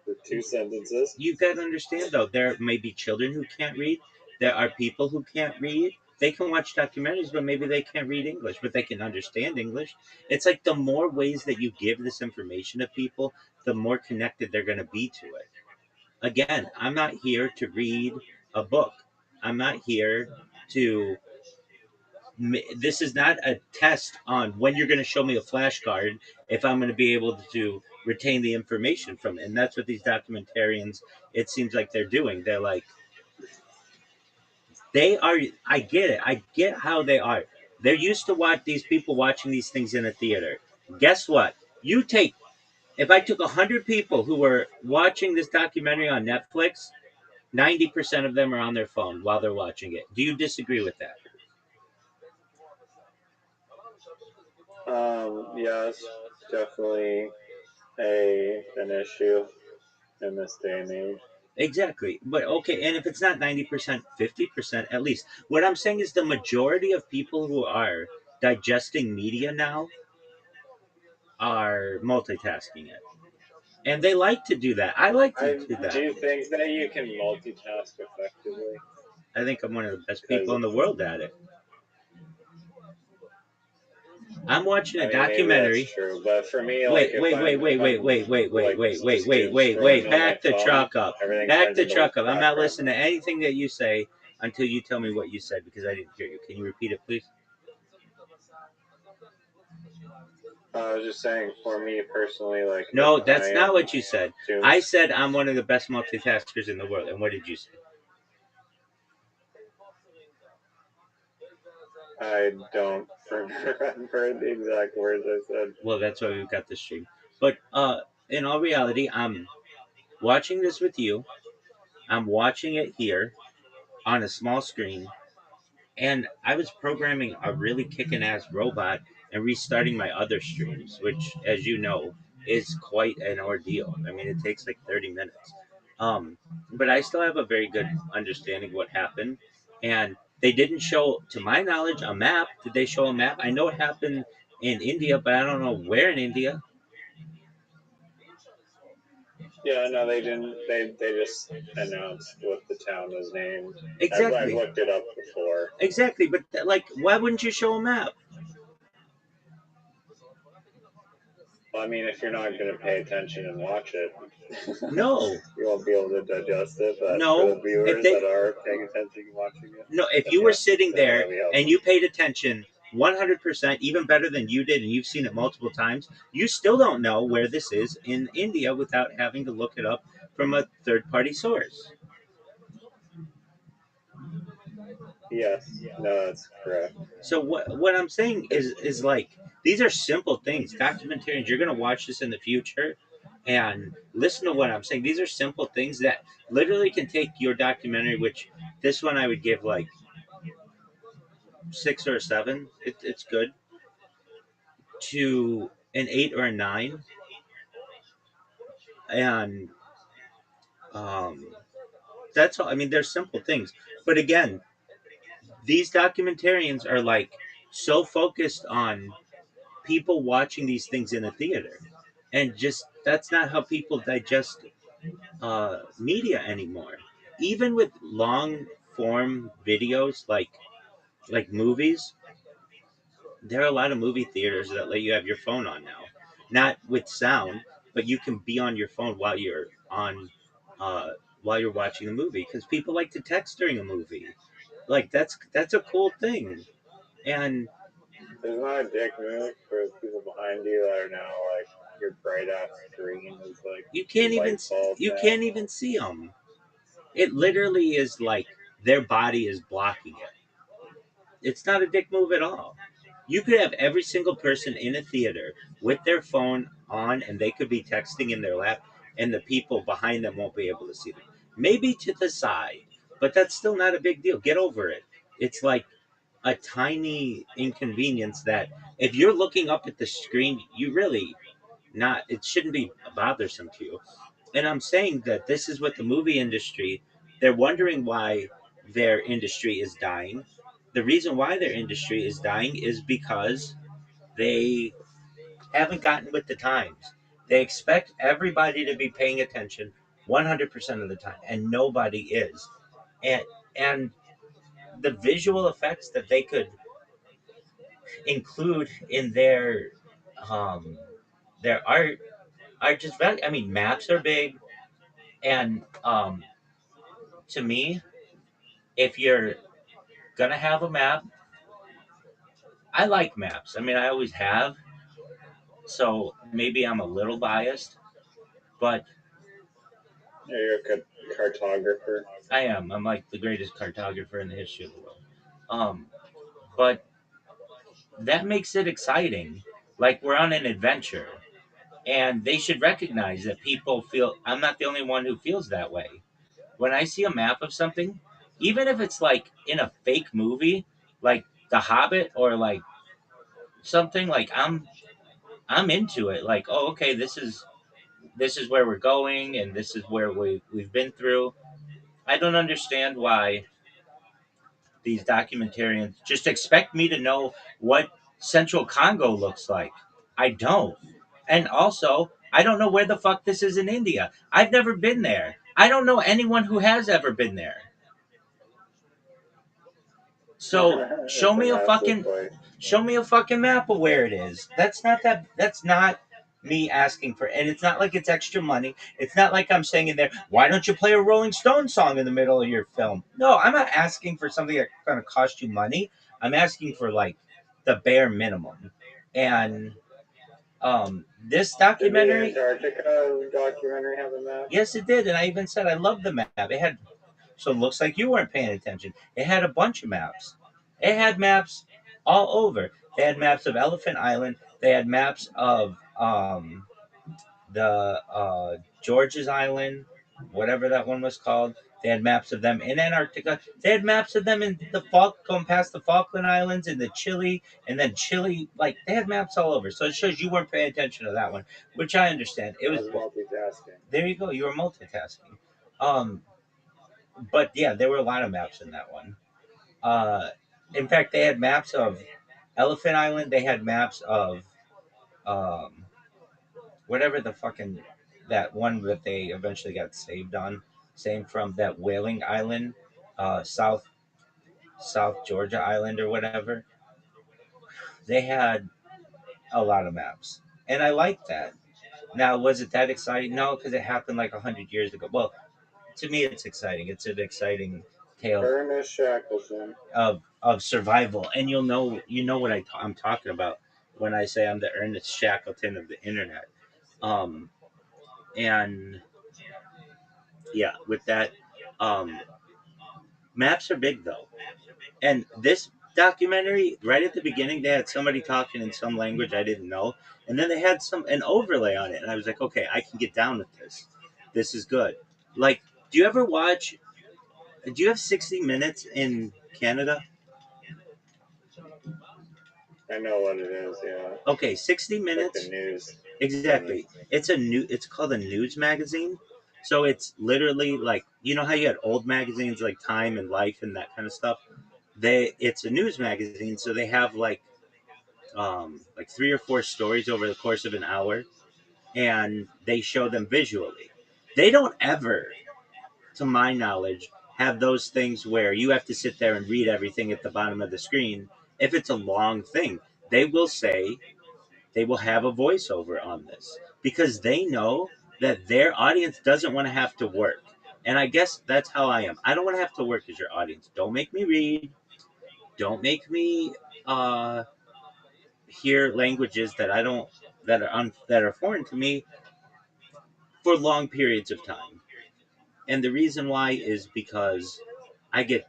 the two sentences. You've got to understand though, there may be children who can't read. There are people who can't read. They can watch documentaries, but maybe they can't read English, but they can understand English. It's like the more ways that you give this information to people, the more connected they're going to be to it. Again, I'm not here to read a book. I'm not here to. This is not a test on when you're going to show me a flashcard if I'm going to be able to retain the information from it. And that's what these documentarians, it seems like they're doing. They're like, they are. I get it. I get how they are. They're used to watch these people watching these things in a theater. Guess what? You take If I took 100 people who were watching this documentary on Netflix, 90% of them are on their phone while they're watching it. Do you disagree with that? Yes, definitely a an issue in this day and age. Exactly. But okay, and if it's not 90%, 50% at least. What I'm saying is the majority of people who are digesting media now are multitasking it. And they like to do that. I like to I do do that. you think that you can multitask effectively? I think I'm one of the best people Because in the world at it. I'm watching a I mean, maybe that's documentary. true, but for me, like Wait, wait, wait, if wait, wait, I'm wait, wait, wait, like wait, wait, just wait, doing wait, wait, scrolling wait. on my Back the phone, truck up. everything Back turns the into like truck up. I'm not background listening to noise. anything that you say. until you tell me what you said because I didn't hear you. Can you repeat it, please? I was just saying, for me personally, like if No, I that's not am what you said. to, I said I'm one of the best multitaskers in the world. And what did you say? I don't remember the exact words I said. Well, that's why we've got this stream. But in all reality, I'm watching this with you. I'm watching it here on a small screen, and I was programming a really kicking ass robot and restarting my other streams, which, as you know, is quite an ordeal. I mean, it takes like 30 minutes. Um, but I still have a very good understanding of what happened. And they didn't show, to my knowledge, a map. Did they show a map? I know it happened in India, but I don't know where in India. Yeah, no, they didn't. They just announced what the town was named. I've Exactly. looked it up before. Exactly. But, like, why wouldn't you show a map? Well, I mean, if you're not going to pay attention and watch it, No. you won't be able to digest it. But for No. the If viewers they, that are paying attention and watching it, no, if then you were yeah, sitting then there that'll be and helpful. you paid attention 100%, even better than you did, and you've seen it multiple times, you still don't know where this is in India without having to look it up from a third party source. Yes, no, that's correct. So what I'm saying is like these are simple things. Documentarians, you're gonna watch this in the future and listen to what I'm saying. These are simple things that literally can take your documentary, which this one I would give like 6 or 7. It's good to an 8 or a 9, and um, that's all. I mean, they're simple things, but again, these documentarians are like so focused on people watching these things in a theater, and just that's not how people digest media anymore. Even with long form videos like movies, there are a lot of movie theaters that let you have your phone on now, not with sound, but you can be on your phone uh, while you're watching the movie because people like to text during a movie. Like that's a cool thing, and There's not a dick move for people behind you that are now like your bright ass screen is like you can't even light bulb you now. can't even see them. It literally is like their body is blocking it. It's not a dick move at all. You could have every single person in a theater with their phone on and they could be texting in their lap, and the people behind them won't be able to see them. Maybe to the side, but that's still not a big deal. Get over it. It's like a tiny inconvenience that if you're looking up at the screen, you really not, it shouldn't be bothersome to you. And I'm saying that this is what the movie industry, they're wondering why their industry is dying. The reason why their industry is dying is because they haven't gotten with the times. They expect everybody to be paying attention 100% of the time, and nobody is. And the visual effects that they could include in um, their art are just value. I mean, maps are big, and to me, if you're gonna have a map, I like maps. I mean, I always have, so maybe I'm a little biased, but Yeah, you're a cartographer. I am. I'm like the greatest cartographer in the history of the world. Um, but that makes it exciting. Like we're on an adventure, and they should recognize that people feel. I'm not the only one who feels that way. When I see a map of something, even if it's like in a fake movie, like The Hobbit or like something, like I'm into it. Like, oh, okay, this is where we're going, and this is where we've been through. I don't understand why these documentarians just expect me to know what Central Congo looks like. I don't. And also, I don't know where the fuck this is in India. I've never been there. I don't know anyone who has ever been there. So It's a massive place. show me a fucking map of where it is. That's not me asking for, and it's not like it's extra money. It's not like I'm saying in there, why don't you play a Rolling Stone song in the middle of your film? No, I'm not asking for something that's going to cost you money. I'm asking for like the bare minimum. And this Did the documentary, Antarctica documentary have a map? yes, it did, and I even said I love the map. It had, so it looks like you weren't paying attention. It had a bunch of maps. It had maps all over. They had maps of Elephant Island. They had maps of the George's Island, whatever that one was called. They had maps of them in Antarctica. They had maps of them in the going past the Falkland Islands and the Chile, and then Chile. Like they had maps all over. So it shows you weren't paying attention to that one, which I understand. It I was was multitasking. there. You go. You were multitasking. Um, but yeah, there were a lot of maps in that one. Uh, in fact, they had maps of Elephant Island. They had maps of um, whatever the fucking that one that they eventually got saved on. Same from that whaling island, South Georgia Island or whatever. They had a lot of maps, and I liked that. Now, was it that exciting? No, because it happened like 100 years ago. Well, to me, it's exciting. It's an exciting tale Ernest Shackleton. of survival, and you know what I'm talking about when I say I'm the Ernest Shackleton of the internet. Um, and yeah, with that, um, maps are big though, and this documentary right at the beginning they had somebody talking in some language I didn't know, and then they had an overlay on it, and I was like, okay, I can get down with this. This is good. Like, do you ever watch? Do you have 60 Minutes in Canada? I know what it is. Yeah, Okay, 60 it's like the Minutes. news thingy. Exactly. It's called a news magazine. So it's literally like, you know how you had old magazines like Time and Life and that kind of stuff? It's a news magazine, so they have like 3 or 4 stories over the course of an hour, and they show them visually. They don't ever, to my knowledge, have those things where you have to sit there and read everything at the bottom of the screen. If it's a long thing, they will say they will have a voiceover on this because they know that their audience doesn't want to have to work. And I guess that's how I am. I don't want to have to work as your audience. Don't make me read. Don't make me uh, hear languages that I don't that are foreign to me for long periods of time. And the reason why is because I get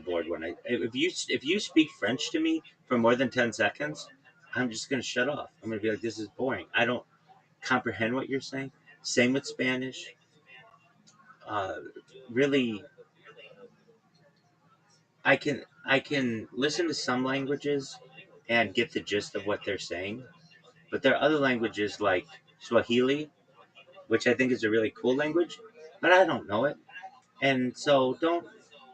bored when I if you speak French to me for more than 10 seconds, I'm just gonna shut off. I'm gonna be like, this is boring. I don't comprehend what you're saying. Same with Spanish. Uh, really, I can listen to some languages and get the gist of what they're saying, but there are other languages like Swahili, which I think is a really cool language, but I don't know it, and so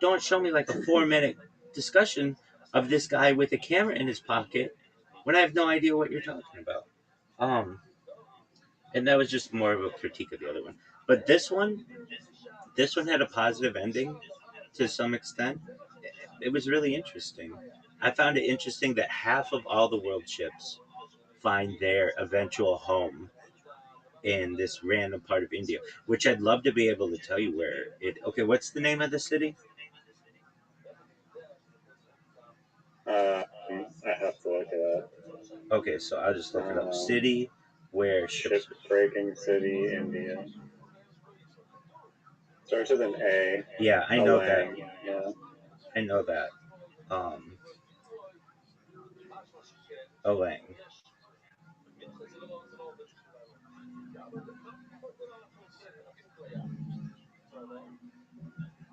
don't show me like a 4 minute discussion of this guy with a camera in his pocket when I have no idea what you're talking about. Um, and that was just more of a critique of the other one. But this one had a positive ending to some extent. It was really interesting. I found it interesting that half of all the world ships find their eventual home in this random part of India, which I'd love to be able to tell you where it. Okay, what's the name of the city? I have to look it up. Okay, so I'll just look it up. City where ships. Shipbreaking City, India. Starts with an A. Yeah, I know that. Alang. Yeah. I know that. Um, Alang.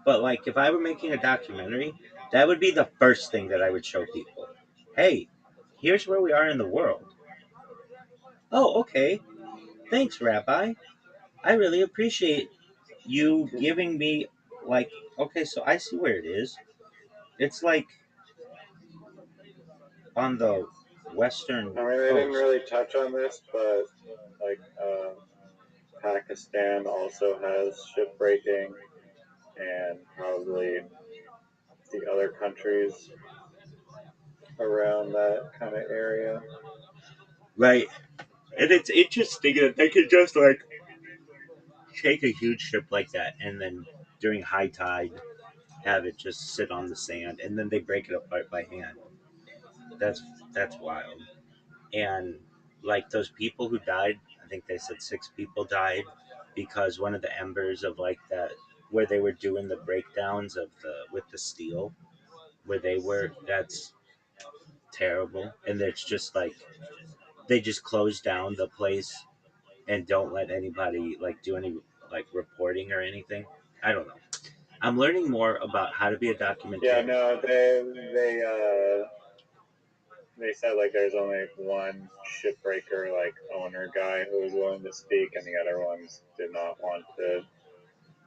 But like, if I were making a documentary, that would be the first thing that I would show people. Hey, here's where we are in the world. Oh, okay. Thanks, Rabbi. I really appreciate you giving me like. Okay, so I see where it is. It's like on the western I mean, they didn't coast. really touch on this, but like Pakistan also has shipbreaking, and probably the other countries around that kind of area. Right. And it's interesting that they could just like take a huge ship like that and then during high tide have it just sit on the sand and then they break it apart by hand. That's that's wild. And like those people who died, I think they said 6 people died because one of the embers of like that where they were doing the breakdowns of the with the steel where they were, that's terrible. And it's just like they just close down the place and don't let anybody like do any like reporting or anything. I don't know. I'm learning more about how to be a Yeah, documentarian. no, they said like there's only one shipbreaker like owner guy who was willing to speak, and the other ones did not want to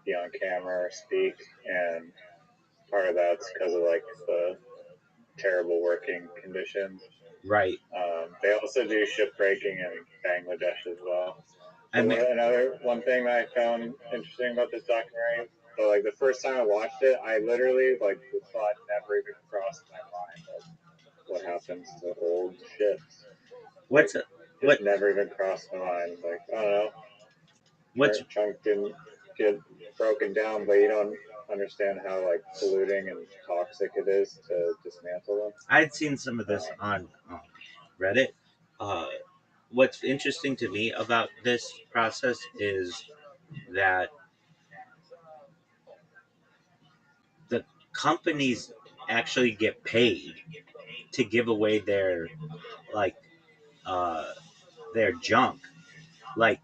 be on camera or speak, and part of that's because of like the terrible working conditions. Right. They also do shipbreaking in Bangladesh as well. I But mean, another one thing that I found interesting about this documentary, so like the first time I watched it, I literally like the thought never even crossed my mind of what happens to old ships. Like what's just what never even crossed my mind. Like I don't know, what's certain chunk didn't get broken down, but you don't understand how like polluting and toxic it is to dismantle I'd seen some of them. this on Reddit. Uh, what's interesting to me about this process is that the companies actually get paid to give away like uh, their junk. Like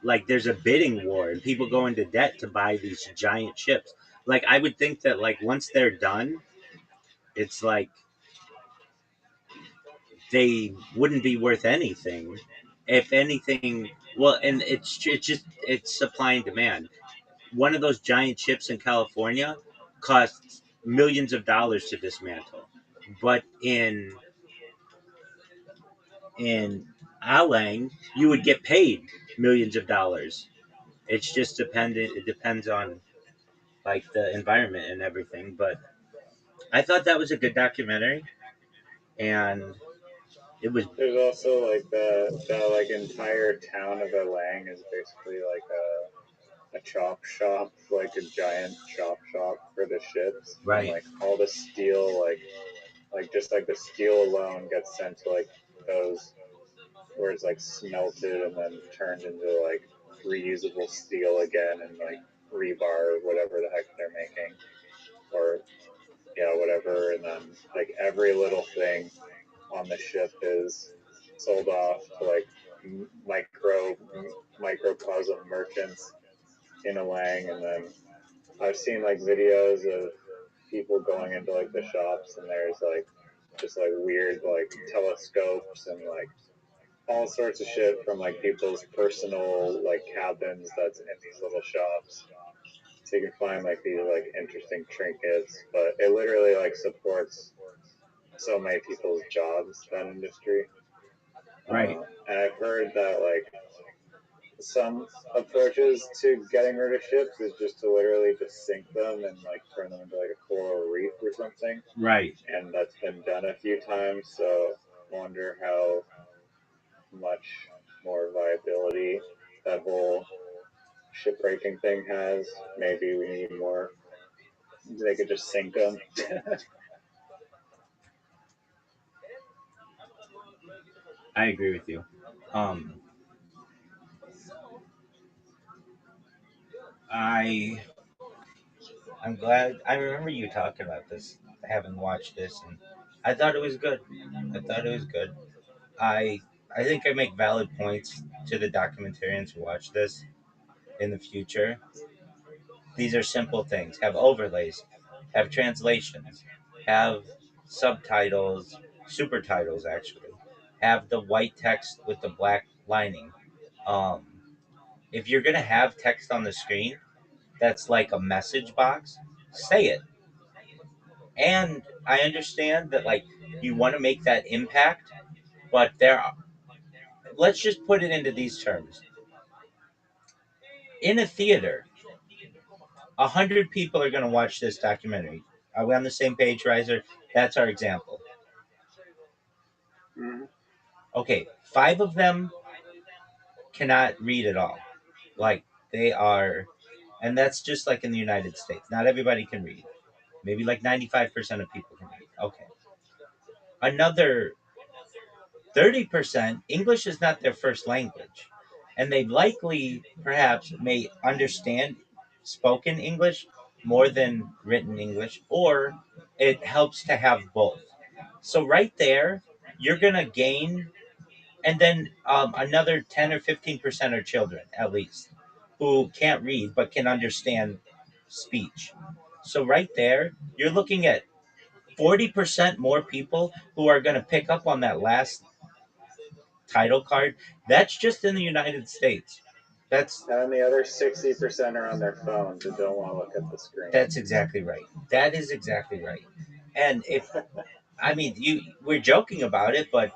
like there's a bidding war and people go into debt to buy these giant ships. Like I would think that like once they're done, it's like they wouldn't be worth anything. If anything, well, and it's just it's supply and demand. One of those giant ships in California costs millions of dollars to dismantle, but in Alang, you would get paid millions of dollars. It's just dependent. It depends on like the environment and everything. But I thought that was a good documentary, and it was There's also like the like entire town of Elang is basically like a chop shop, like a giant chop shop for the ships, and right, like all the steel, like just like the steel alone gets sent to like those where it's like smelted and then turned into like reusable steel again and like rebar or whatever the heck they're making, or yeah, whatever, and then like every little thing on the ship is sold off to like microcosm merchants in Alang, and then I've seen like videos of people going into like the shops, and there's like just like weird like telescopes and like all sorts of shit from like people's personal like cabins that's in these little shops. So you can find like these like interesting trinkets, but it literally like supports so many people's jobs, that industry. right, And I've heard that like some approaches to getting rid of ships is just to literally just sink them and like turn them into like a coral reef or something. right. And that's been done a few times. So I wonder how much more viability that whole shipbreaking thing has. Maybe we need more. They could just sink them. I agree with you. Um, I I'm glad. I remember you talking about this, having watched this, and I thought it was good. I thought it was good. I I think I make valid points to the documentarians who watch this in the future. These are simple things. Have overlays, have translations, have subtitles, super titles actually. Have the white text with the black lining. Um, if you're gonna have text on the screen that's like a message box, say it. And I understand that like you want to make that impact, but let's just put it into these terms. In a theater, 100 people are going to watch this documentary. Are we on the same page, Riser? That's our example. Mhm. Okay, five of them cannot read at all. Like they are, and that's just like in the United States. Not everybody can read. Maybe like 95% of people can read. Okay. Another 30% English is not their first language. And they likely, perhaps, may understand spoken English more than written English, or it helps to have both. So, right there, you're going to gain, and then another 10 or 15% are children, at least, who can't read but can understand speech. So, right there, you're looking at 40% more people who are going to pick up on that last title card. That's just in the United States. That's And then the other 60% are on their phones and don't want to look at the screen. that's exactly right. That is exactly right. And if I mean you, we're joking about it, but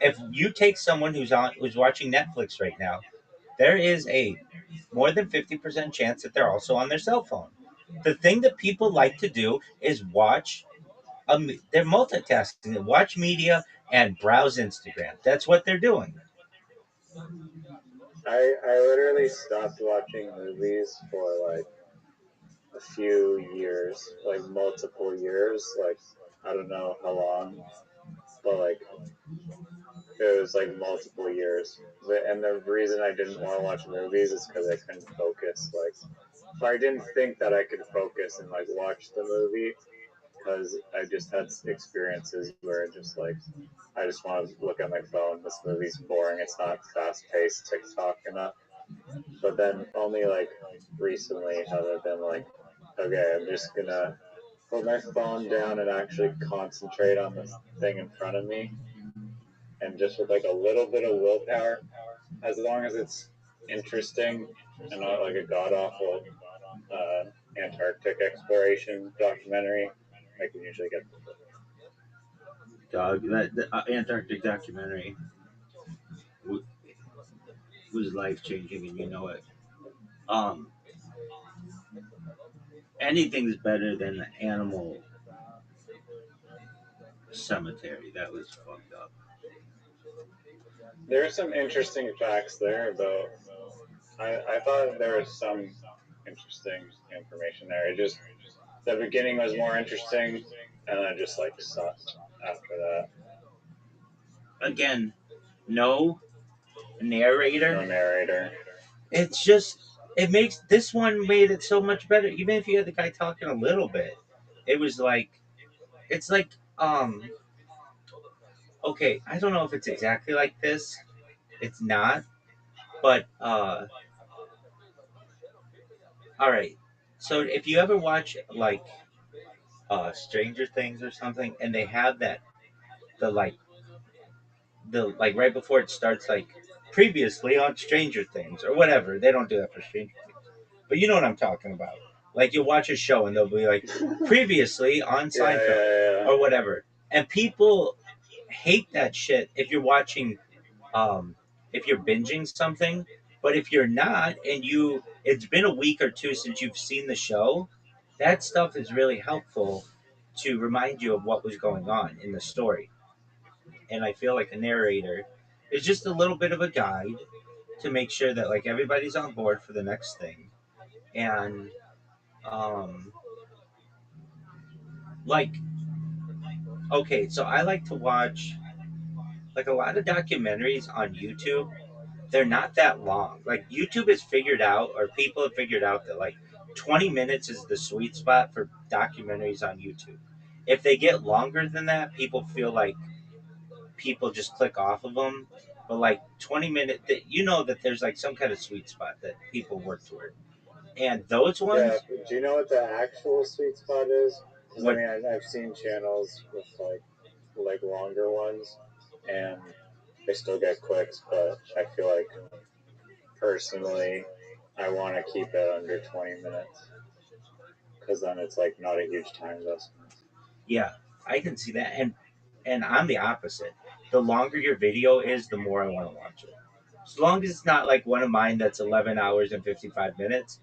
if you take someone who's watching Netflix right now, there is a more than 50% chance that they're also on their cell phone. The thing that people like to do is watch. They're multitasking. They watch media and browse Instagram. That's what they're doing. I literally stopped watching movies for like a few years, like multiple years, like I don't know how long, but like it was like multiple years. And the reason I didn't want to watch movies is because I couldn't focus. Like, or I didn't think that I could focus and like watch the movie because I just had experiences where it just like I just want to look at my phone. This movie's boring. It's not fast paced TikTok enough. But then only like recently have I been like, okay, I'm just gonna put my phone down and actually concentrate on the thing in front of me, and just with like a little bit of willpower, as long as it's interesting and not like a god awful uh, Antarctic exploration documentary, I can usually get through it. Dog, that the Antarctic documentary w- was life changing, and you know it. Um, Anything's better than the animal cemetery. That was fucked up. There are some interesting facts there, though. I thought there was some interesting information there. It just the beginning was more interesting, and then just like sucked after that. Again, no No narrator. narrator. It's just it makes this one made it so much better. Even if you had the guy talking a little bit, it was like it's like okay, I don't know if it's exactly like this. It's not, but all right. So if you ever watch like Stranger Things or something, and they have that the like right before it starts, like previously on Stranger Things or whatever. They don't do that for Stranger Things, but you know what I'm talking about. Like you'll watch a show and they'll be like previously on Yeah, Seinfeld yeah, yeah. or whatever, and people hate that shit if you're watching if you're binging something. But if you're not, and it's been a week or two since you've seen the show, that stuff is really helpful to remind you of what was going on in the story. And I feel like a narrator is just a little bit of a guide to make sure that like everybody's on board for the next thing. And um, like okay, so I like to watch like a lot of documentaries on YouTube. They're not that long. Like YouTube has figured out, or people have figured out that like 20 minutes is the sweet spot for documentaries on YouTube. If they get longer than that, people feel like people just click off of them. But like 20 minute, that you know that there's like some kind of sweet spot that people work toward, and those Yeah, ones, do you know what the actual sweet spot is? Because I what, mean, I've seen channels with like longer ones, and they still get clicks, but I feel like personally, I want to keep it under 20 minutes because then it's like not a huge time investment. yeah, I can see that, and I'm the opposite. The longer your video is, the more I want to watch it. As long as it's not like one of mine that's 11 hours and 55 minutes.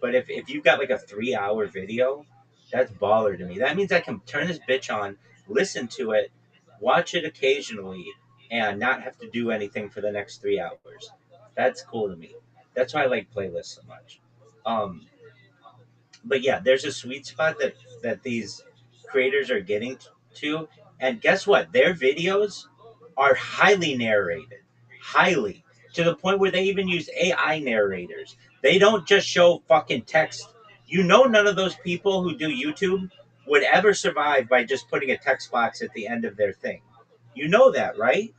But if you've got like a 3 hour video, that's baller to me. That means I can turn this bitch on, listen to it, watch it occasionally, and not have to do anything for the next 3 hours. That's cool to me. That's why I like playlists so much. Um, but yeah, there's a sweet spot that these creators are getting to, and guess what? Their videos are highly narrated, highly to the point where they even use AI narrators. They don't just show fucking text. You know, none of those people who do YouTube would ever survive by just putting a text box at the end of their thing. You know that, right?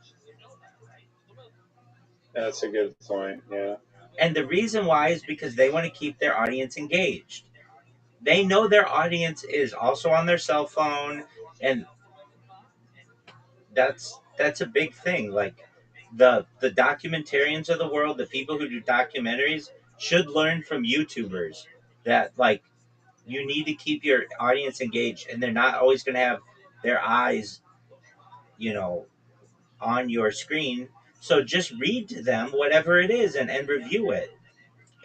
That's a good point. Yeah. And the reason why is because they want to keep their audience engaged. They know their audience is also on their cell phone, and that's a big thing. Like the documentarians of the world, the people who do documentaries should learn from YouTubers that like you need to keep your audience engaged, and they're not always going to have their eyes, you know, on your screen. So just read to them whatever it is and review it.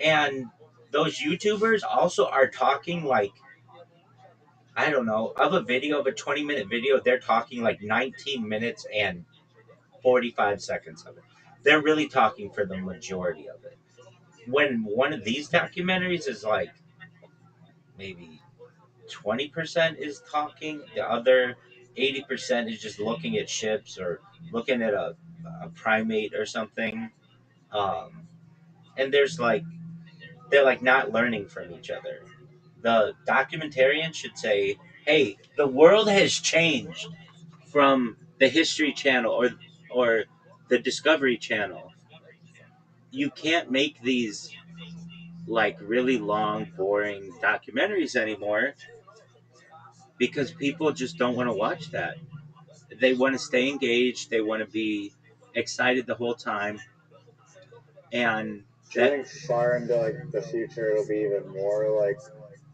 And those YouTubers also are talking like, I don't know, of a video, of a 20-minute video, they're talking like 19 minutes and 45 seconds of it. They're really talking for the majority of it. When one of these documentaries is like maybe 20% is talking, the other 80% is just looking at ships or looking at a primate or something. Um, and they're like not learning from each other. The documentarian should say, "Hey, the world has changed from the History Channel or the Discovery Channel. You can't make these like really long, boring documentaries anymore because people just don't want to watch that. They want to stay engaged. They want to be excited the whole time, and Do you that think far into like the future it'll be even more like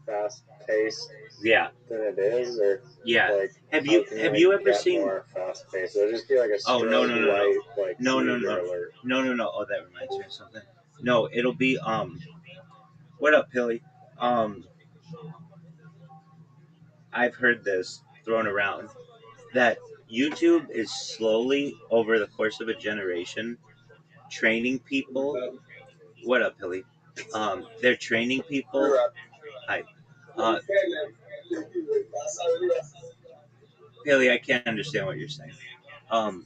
fast paced yeah, than it is, or yeah. like Have how you can you have make you ever that seen? more fast paced? It'll just be like a Oh no strobe no no no light like no no seizure no alert. no. Oh, that reminds me of something. No, it'll be What up, Pilly? Um, I've heard this thrown around that YouTube is slowly over the course of a generation training people. What up, Pilly? They're training people. Hi, uh, Pilly. I can't understand what you're saying. Um,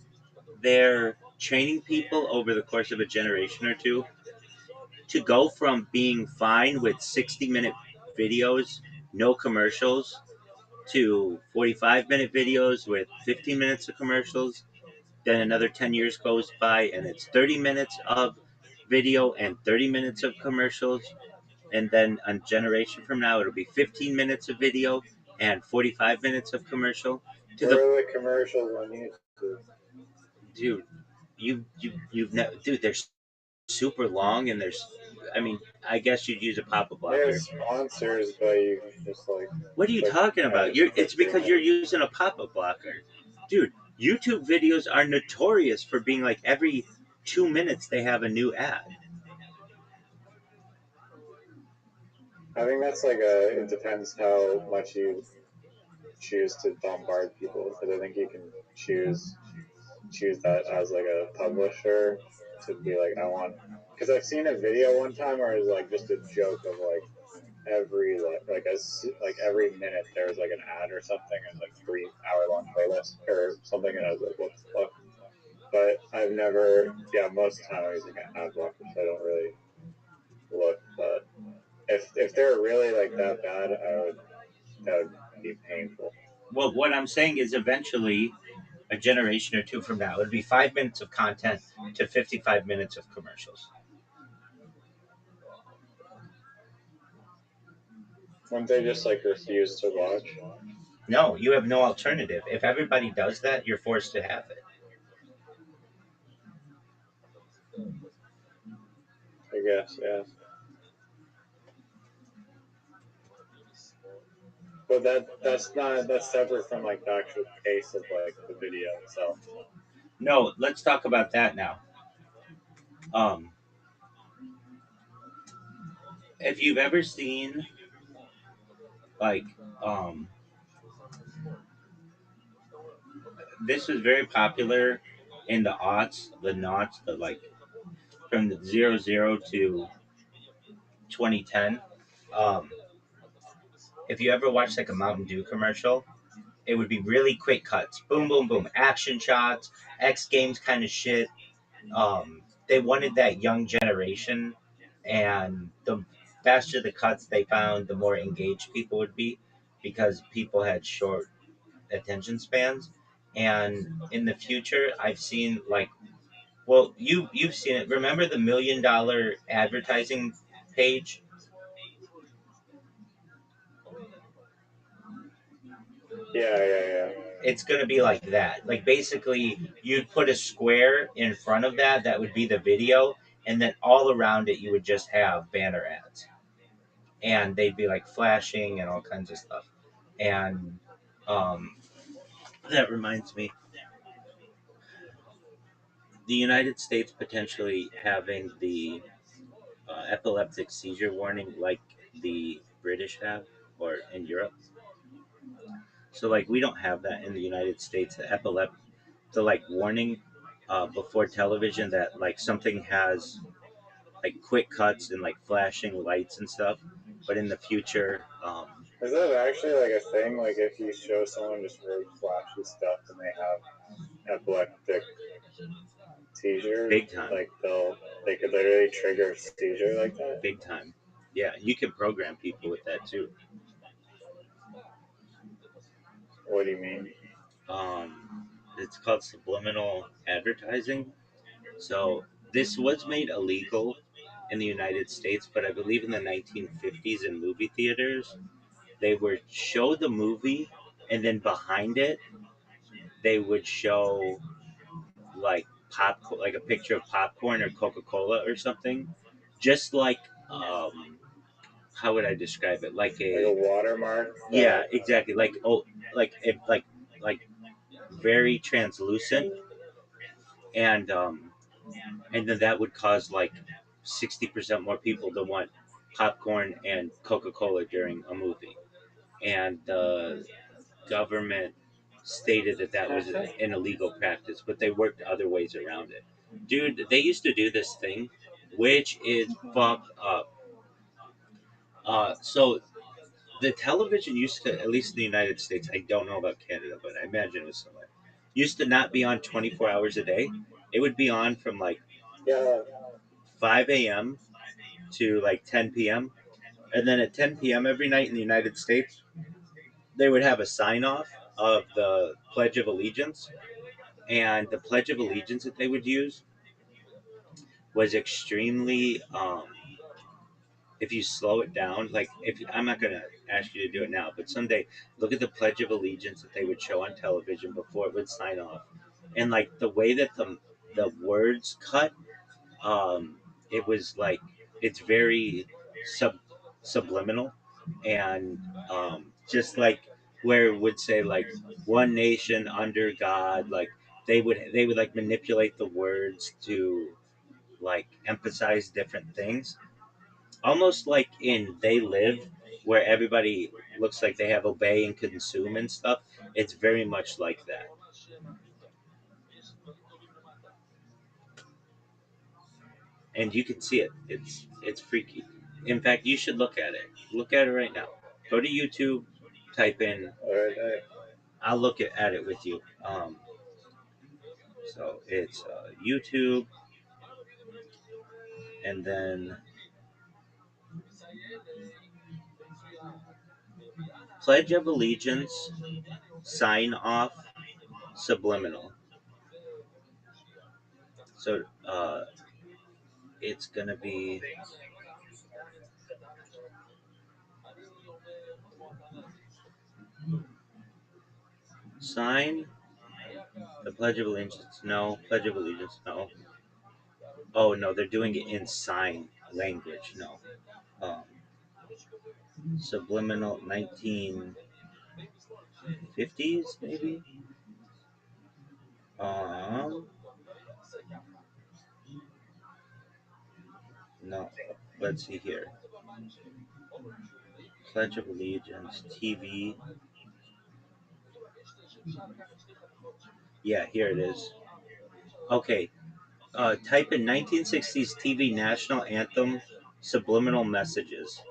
they're training people over the course of a generation or two to go from being fine with 60-minute videos, no commercials, to 45-minute videos with 15 minutes of commercials. Then another 10 years goes by and it's 30 minutes of video and 30 minutes of commercials. And then a generation from now, it'll be 15 minutes of video and 45 minutes of commercial. To the Where are the commercials on YouTube? dude, you've never, dude, they're super long and there's, I mean, I guess you'd use a pop-up They have blocker. sponsors, but you just like What are you click talking about? ads It's quickly because you're enough. using a pop-up blocker, dude. YouTube videos are notorious for being like every 2 minutes they have a new ad. I think that's like a. It depends how much you choose to bombard people, because I think you can choose that as like a publisher to be like I want. Because I've seen a video one time where it was like just a joke of like every like every minute there was like an ad or something and like 3 hour long playlist or something, and I was like, what the fuck? But I've never, yeah, most of the time I'm using an ad blocker, so I don't really look. But if they're really like that bad, that would be painful. Well, what I'm saying is eventually, a generation or two from now, it'd be 5 minutes of content to 55 minutes of commercials. Wouldn't they just like refuse to watch? No, you have no alternative. If everybody does that, you're forced to have it. I guess, yeah. But that's separate from like the actual pace of like the video itself. No, let's talk about that now. Um, if you've ever seen like this was very popular in the aughts, the knots, the like from the 00 to 2010. Um, if you ever watch like a Mountain Dew commercial, it would be really quick cuts, boom, boom, boom, action shots, X Games kind of shit. They wanted that young generation, and the faster the cuts they found, the more engaged people would be, because people had short attention spans. And in the future, I've seen like, well, you've seen it. Remember the $1 million advertising page? Yeah, yeah, yeah. It's going to be like that. Like basically, you'd put a square in front of that. That would be the video, and then all around it, you would just have banner ads, and they'd be like flashing and all kinds of stuff. And um, that reminds me, the United States potentially having the epileptic seizure warning like the British have, or in Europe. So like we don't have that in the United States. The like warning before television that like something has like quick cuts and like flashing lights and stuff. But in the future, Is that actually like a thing? Like if you show someone just really flashy stuff and they have epileptic seizure, big time, like they could literally trigger a seizure like that? big time. Yeah, you can program people with that too. What do you mean? It's called subliminal advertising. So this was made illegal in the United States, but I believe in the 1950s in movie theaters, they would show the movie, and then behind it, they would show like popcorn, like a picture of popcorn or Coca Cola or something, just like how would I describe it? Like Like a a, watermark yeah, that exactly, like oh, like if like very translucent, and and then that would cause like 60% more people to want popcorn and Coca Cola during a movie, and the government stated that that was an illegal practice, but they worked other ways around it. Dude, they used to do this thing, which is fucked up. So the television used to, at least in the United States, I don't know about Canada, but I imagine it was somewhere, used to not be on 24 hours a day. It would be on from like yeah. 5 a.m. to like 10 p.m. And then at 10 p.m. every night in the United States, they would have a sign off of the Pledge of Allegiance. And the Pledge of Allegiance that they would use was extremely, if you slow it down, like if I'm not going to ask you to do it now, but someday look at the Pledge of Allegiance that they would show on television before it would sign off. And like the way that the words cut, um, it was like it's very sub subliminal, and just like where it would say like one nation under God, like they would like manipulate the words to like emphasize different things, almost like in They Live, where everybody looks like they have obey and consume and stuff. It's very much like that, and you can see it. It's freaky. In fact, you should look at it. Look at it right now. Go to YouTube, type in. Alright, I'll look at it with you. So it's YouTube, and then Pledge of Allegiance, sign off, subliminal. So it's gonna be sign the Pledge of Allegiance. No, Pledge of Allegiance. No. Oh no, they're doing it in sign language. No. Um, subliminal 1950s maybe. Um, no. Let's see here. Pledge of Allegiance, TV. Yeah, here it is. Okay. Type in 1960s TV national anthem subliminal messages.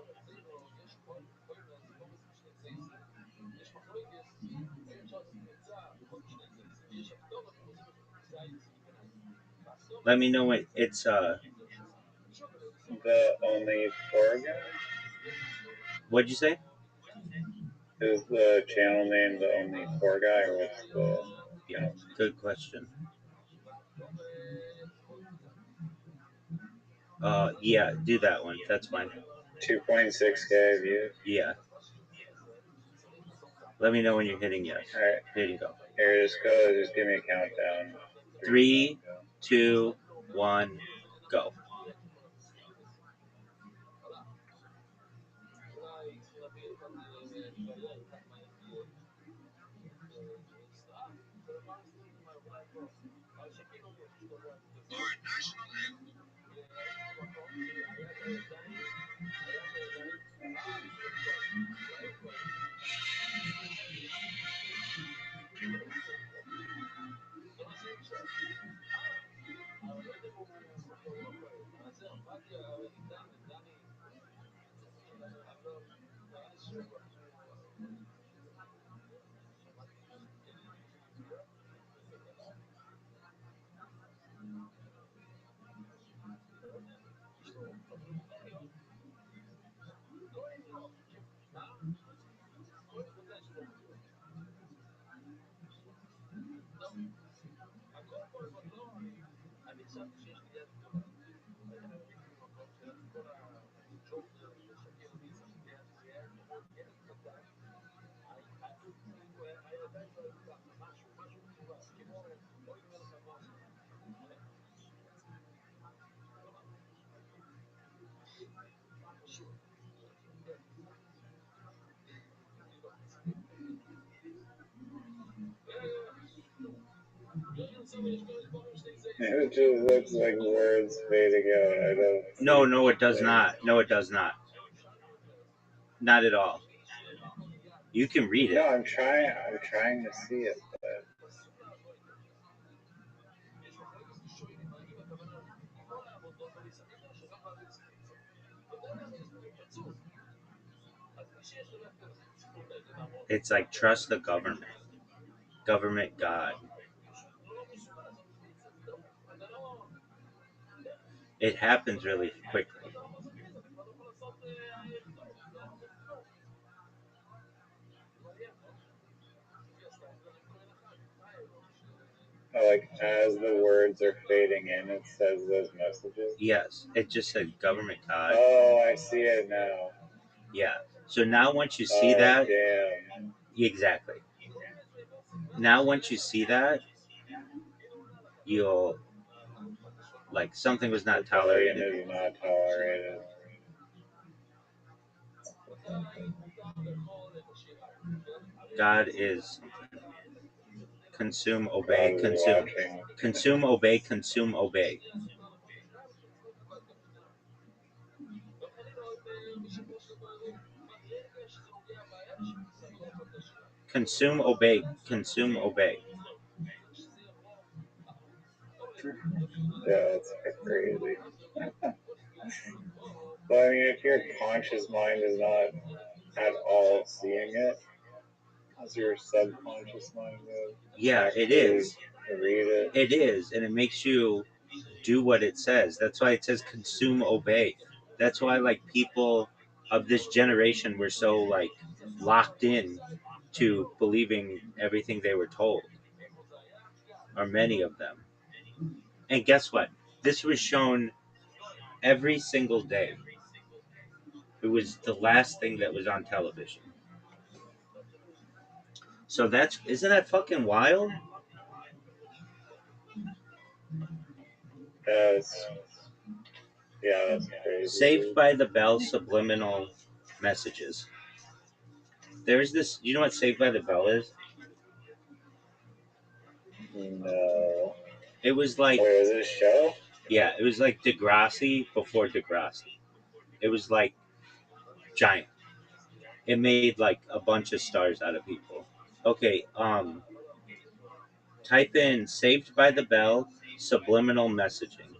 Let me know when it's The only poor guy? What'd you say? Is the channel name the only poor guy, or what's the Yeah, channel? good question. Yeah, do that one. That's fine. 2.6K views. Yeah. Let me know when you're hitting yes. All right, There you go. here, just go. Just give me a countdown. 3, 2, 1, go. It just looks like words fading out. I don't. No, it does not. No, it does not. Not at all. You can read No, it. I'm trying. I'm trying to see it, but It's like trust the government. Government God. It happens really quickly. like as the words are fading in, it says those messages. Yes, it just said government God. Oh, I see it now. Yeah. So now once you see Oh, that, damn. exactly. Now once you see that, you'll like something was not Rebellion tolerated. is not tolerated. God is consume, God obey, is consume. watching. Consume, obey, consume, obey. Consume, obey, consume, obey. Yeah, that's crazy. But I mean, if your conscious mind is not at all seeing it, how's your subconscious mind going Yeah, to it actually is. read it? It is, and it makes you do what it says. That's why it says consume, obey. That's why like people of this generation were so like locked in to believing everything they were told, or many of them. And guess what? This was shown every single day. It was the last thing that was on television. So that's isn't that fucking wild? That's yeah, that's crazy, Saved dude. by the Bell subliminal messages. There's this. You know what Saved by the Bell is? No. It was like, Wait, is it a show? yeah, it was like Degrassi before Degrassi. It was like giant. It made like a bunch of stars out of people. Okay, type in Saved by the Bell Subliminal messaging.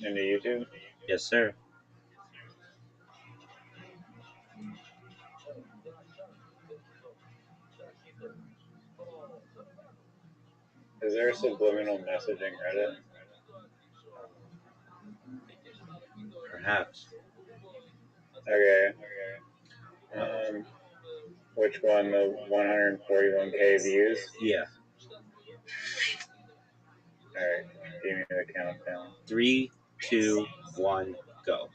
into YouTube? Yes, sir. Is there a subliminal messaging Reddit? Perhaps. Okay. Which one? The 141K views? Yeah. Alright, give me the countdown. 3, 2, 1, go.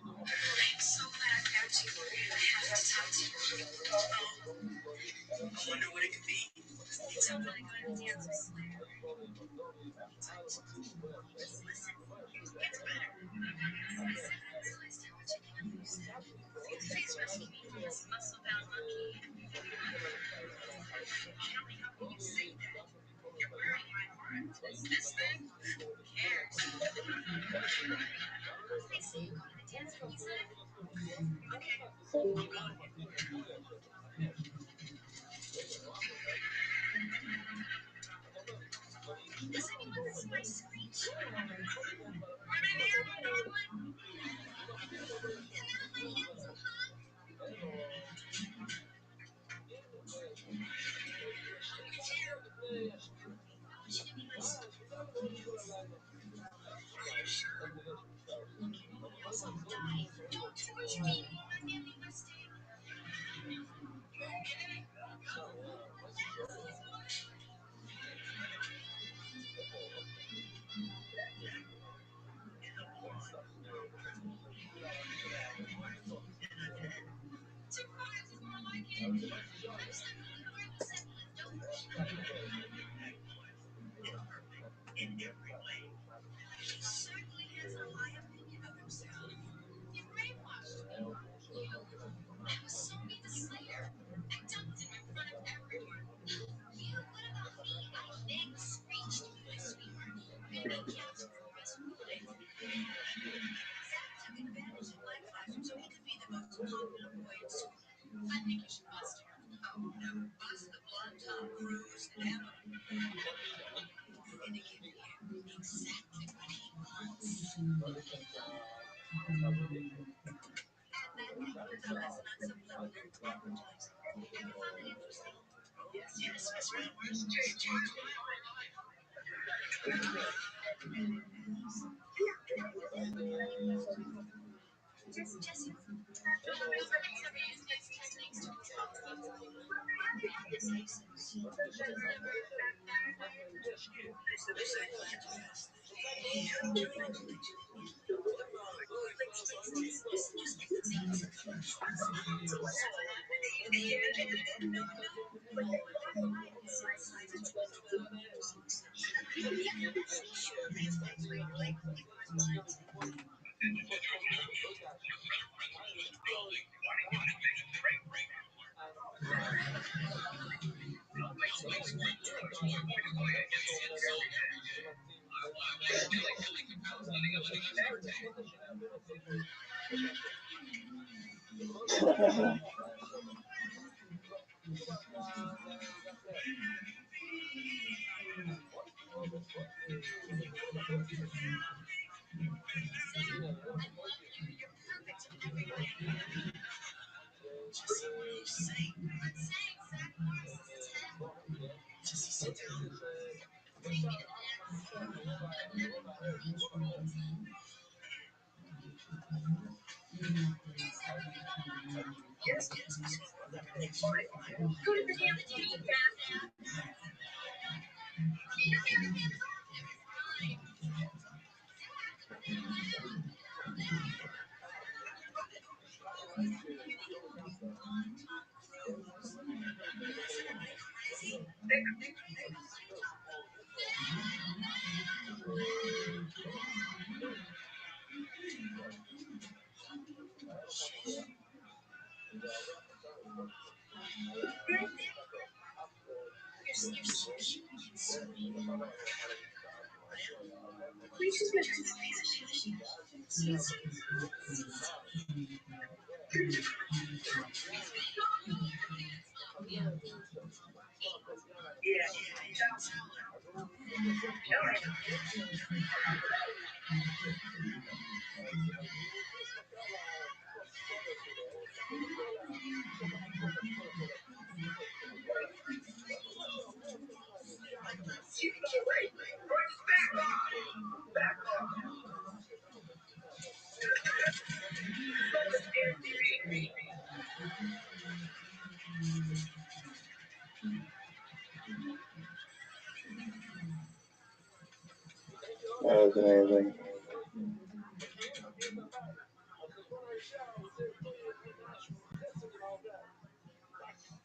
That was amazing.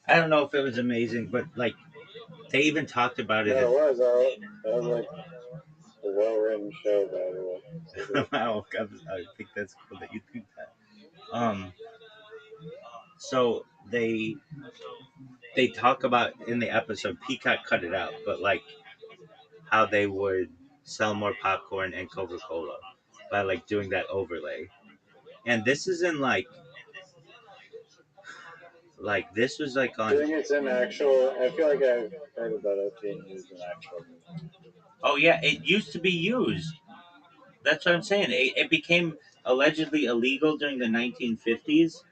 I don't know if it was amazing, but like they even talked about No, it. it was. That was like a well-written show, by the way. So good. Wow, I think that's cool that you think that. So they talk about in the episode. Peacock cut it out, but like how they would sell more popcorn and Coca Cola by like doing that overlay. And this is in like this was like Do you on. think it's an actual? I feel like I've heard about it being used in actual movie. Oh yeah, it used to be used. That's what I'm saying. It became allegedly illegal during the 1950s,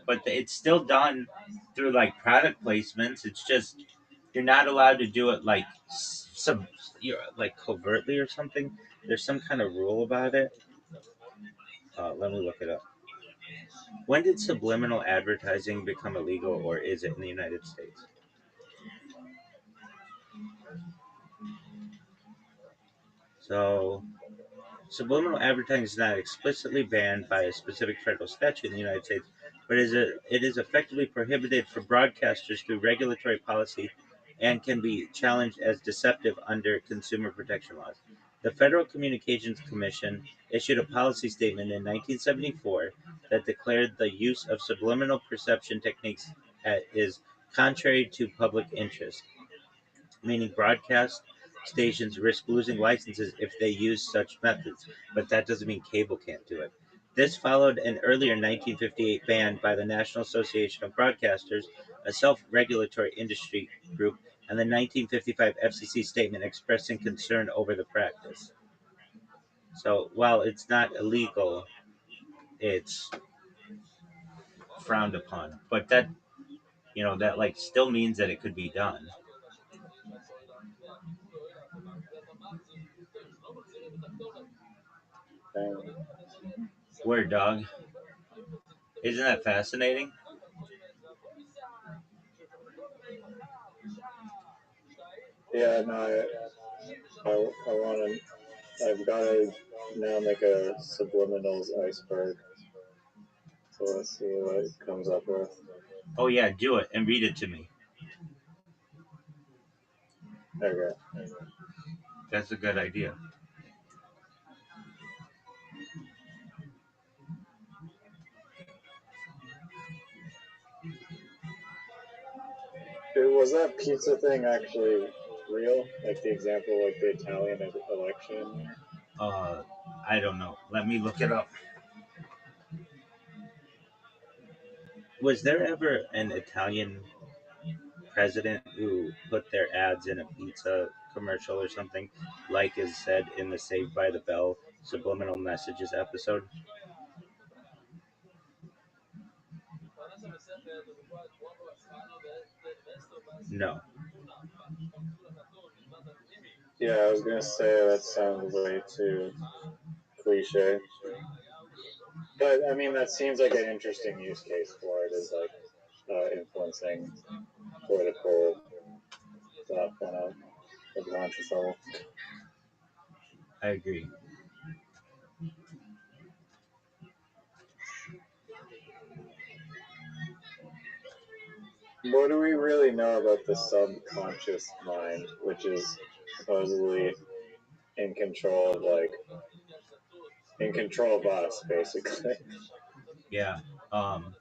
but it's still done through like product placements. It's just you're not allowed to do it like some you're like covertly or something. There's some kind of rule about it. Let me look it up. When did subliminal advertising become illegal, or is it in the United States? So, subliminal advertising is not explicitly banned by a specific federal statute in the United States, but it is effectively prohibited for broadcasters through regulatory policy and can be challenged as deceptive under consumer protection laws. The Federal Communications Commission issued a policy statement in 1974 that declared the use of subliminal perception techniques is contrary to public interest, meaning broadcast stations risk losing licenses if they use such methods, but that doesn't mean cable can't do it. This followed an earlier 1958 ban by the National Association of Broadcasters, a self regulatory industry group, and the 1955 FCC statement expressing concern over the practice. So while it's not illegal, it's frowned upon. But that, that like still means that it could be done. Dang. Word dog. Isn't that fascinating? Yeah, no, I want to. I've got to now make a subliminals iceberg. So let's see what it comes up with. Oh yeah, do it and read it to me. Okay. That's a good idea. Dude, was that pizza thing actually real? Like the example, like the Italian election in there? Uh, I don't know. Let me look it up. Was there ever an Italian president who put their ads in a pizza commercial or something, like is said in the Saved by the Bell subliminal messages episode? No. Yeah, I was gonna say that sounds way too cliche. But I mean, that seems like an interesting use case for it, is like influencing political stuff on a conscious level. I agree. What do we really know about the subconscious mind, which is supposedly in control of in control of us, basically? Yeah. Um,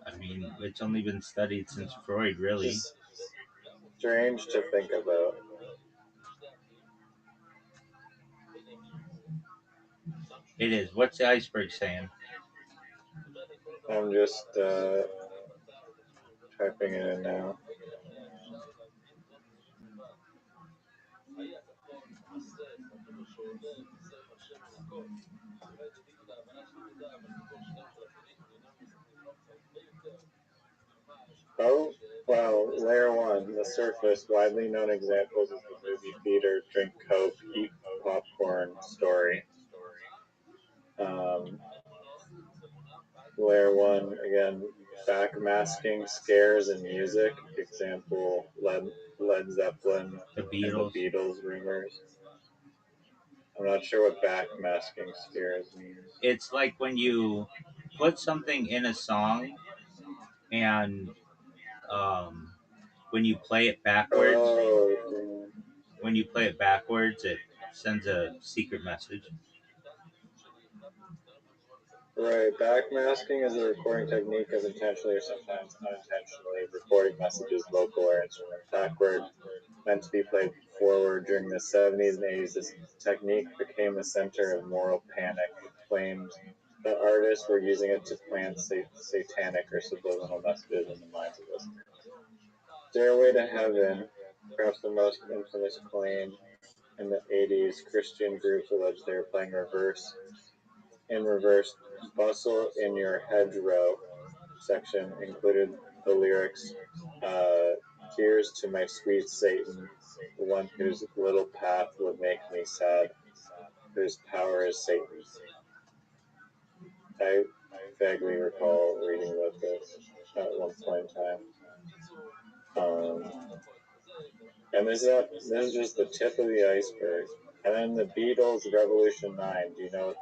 I mean, it's only been studied since Freud, really. Just strange to think about. It is. What's the iceberg saying? I'm just typing it in now. Oh, well, layer one, the surface, widely known examples is the movie theater, drink Coke, eat popcorn story. Um, layer one, again, backmasking scares in music, example, Led Zeppelin The and the Beatles. Beatles rumors. I'm not sure what backmasking scares means. It's like when you put something in a song and um, when you play it backwards, Oh, damn. it sends a secret message. Right. Backmasking is a recording technique of intentionally or sometimes unintentionally recording messages, vocal or instrument, backward, meant to be played forward. During the 70s and 80s, this technique became the center of moral panic. It claimed that artists were using it to plant satanic or subliminal messages in the minds of listeners. Stairway to Heaven, perhaps the most infamous claim in the 80s, Christian groups alleged they were playing reverse. Bustle in Your Hedgerow section included the lyrics, Tears to my sweet Satan, the one whose little path would make me sad, whose power is Satan's. I vaguely recall reading about this at one point in time. And this is just the tip of the iceberg. And then the Beatles Revolution 9. Do you know what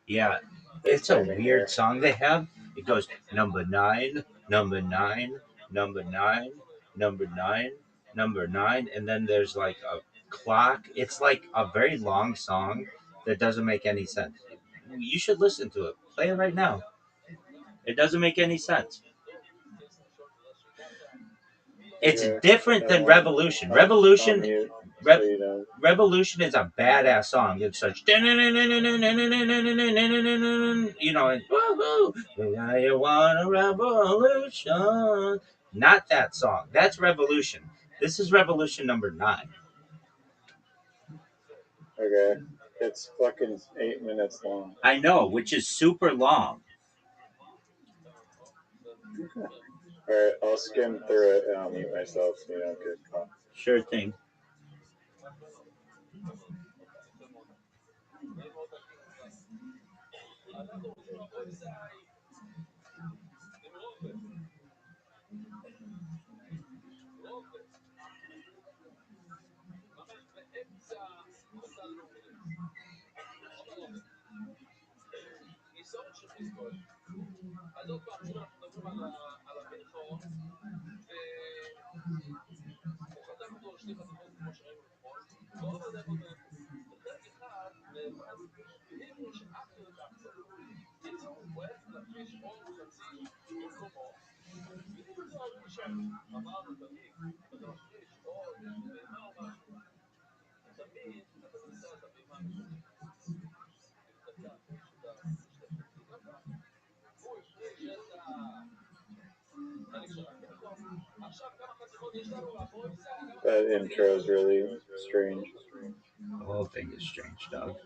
Yeah, they're it's a claiming weird here? song they have. It goes number nine, number nine, number nine, number nine, number nine, and then there's like a clock. It's like a very long song that doesn't make any sense. You should listen to it. Play it right now. It doesn't make any sense. It's Okay, different I than won't. Revolution. I'll Revolution, mute so Re- you don't. Revolution is a badass song. It's such, you know, and woohoo, you want a revolution. Not that song. That's Revolution. This is Revolution number nine. Okay, it's fucking 8 minutes long. I know, which is super long. All right, I'll skim through it and I'll mute myself so you don't get caught. Sure thing. That intro is really strange. The whole thing is strange, dog.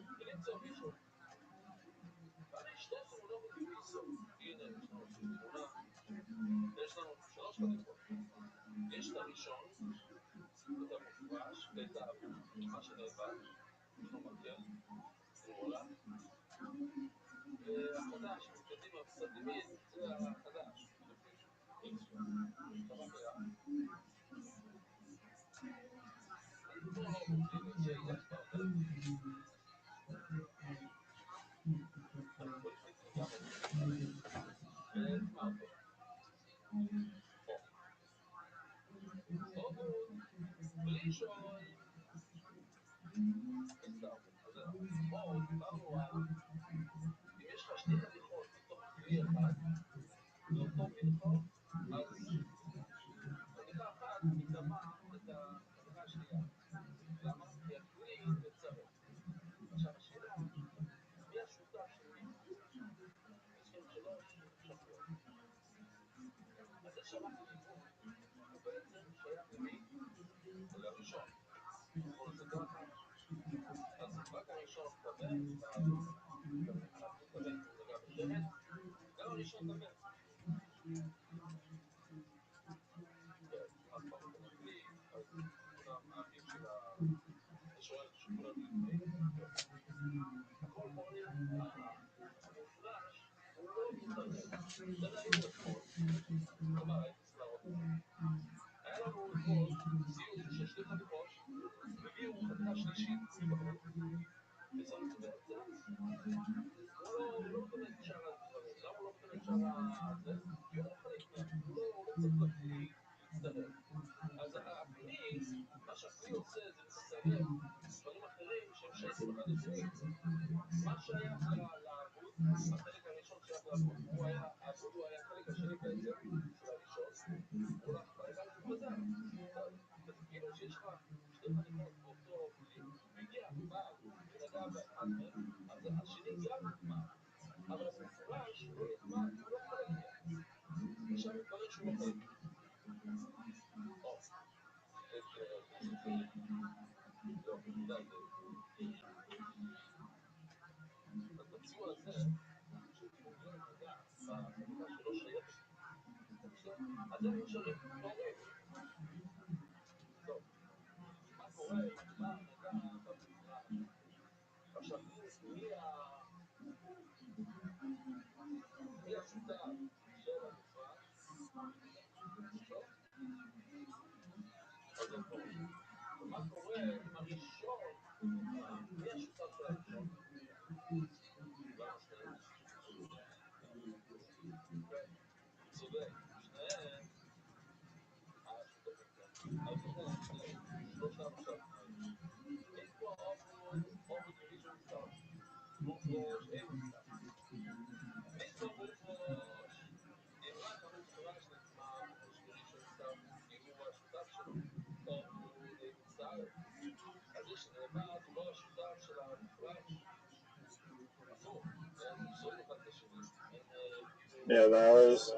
Yeah, that was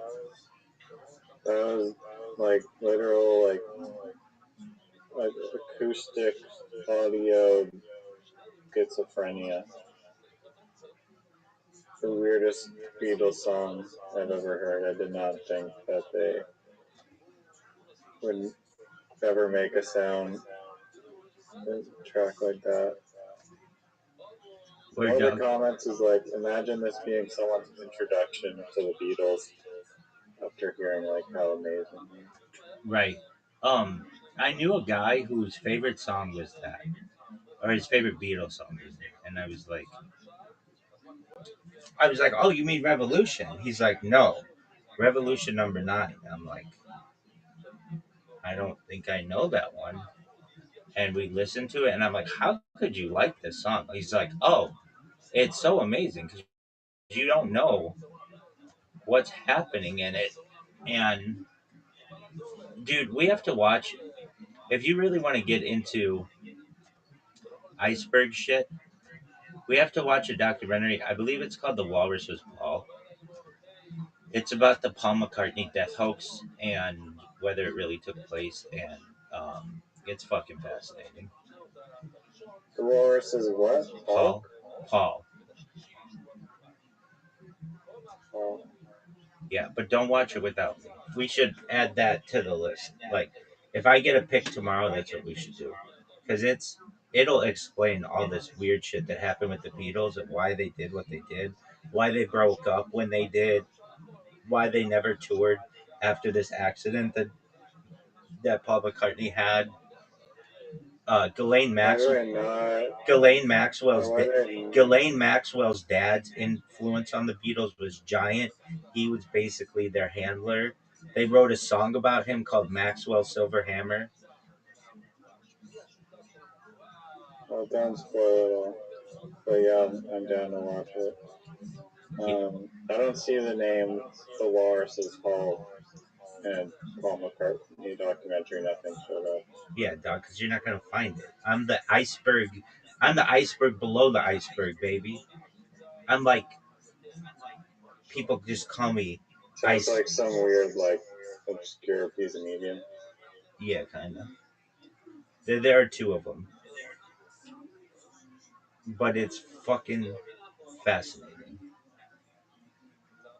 like literal like acoustic audio schizophrenia. The weirdest Beatles song I've ever heard. I did not think that they would ever make a track like that. Where One of the Doug? comments is like, imagine this being someone's introduction to the Beatles after hearing like how amazing they are. Right. I knew a guy whose favorite song was that, or his favorite Beatles song was it, and I was like, oh, you mean Revolution? He's like, no, Revolution number 9. I'm like, I don't think I know that one. And we listened to it, and I'm like, how could you like this song? He's like, oh, it's so amazing because you don't know what's happening in it. And dude, we have to watch. If you really want to get into iceberg shit, we have to watch a documentary. I believe it's called The Walrus Was Paul. It's about the Paul McCartney death hoax and whether it really took place, and it's fucking fascinating. The Walrus is what? Paul? Paul, Paul, Paul. yeah, but don't watch it without me. We should add that to the list. Like, if I get a pick tomorrow, that's what we should do, because it'll explain all this weird shit that happened with the Beatles and why they did what they did, why they broke up when they did, why they never toured after this accident that Paul McCartney had. Ghislaine Why Max do I not? Ghislaine Maxwell's Why do Ghislaine Maxwell's dad's influence on the Beatles was giant. He was basically their handler. They wrote a song about him called Maxwell Silver Hammer. Well, don't spoil it all. But yeah, I'm down to watch it. He- I don't see the name The Walrus is Paul and Paul McCartney documentary. Nothing showed up. yeah, dog, because you're not gonna find it. I'm the iceberg. I'm the iceberg below the iceberg, baby. I'm like people just call me Sounds ice. like some weird, like, obscure piece of medium. Yeah, kind of. There are two of them. but it's fucking fascinating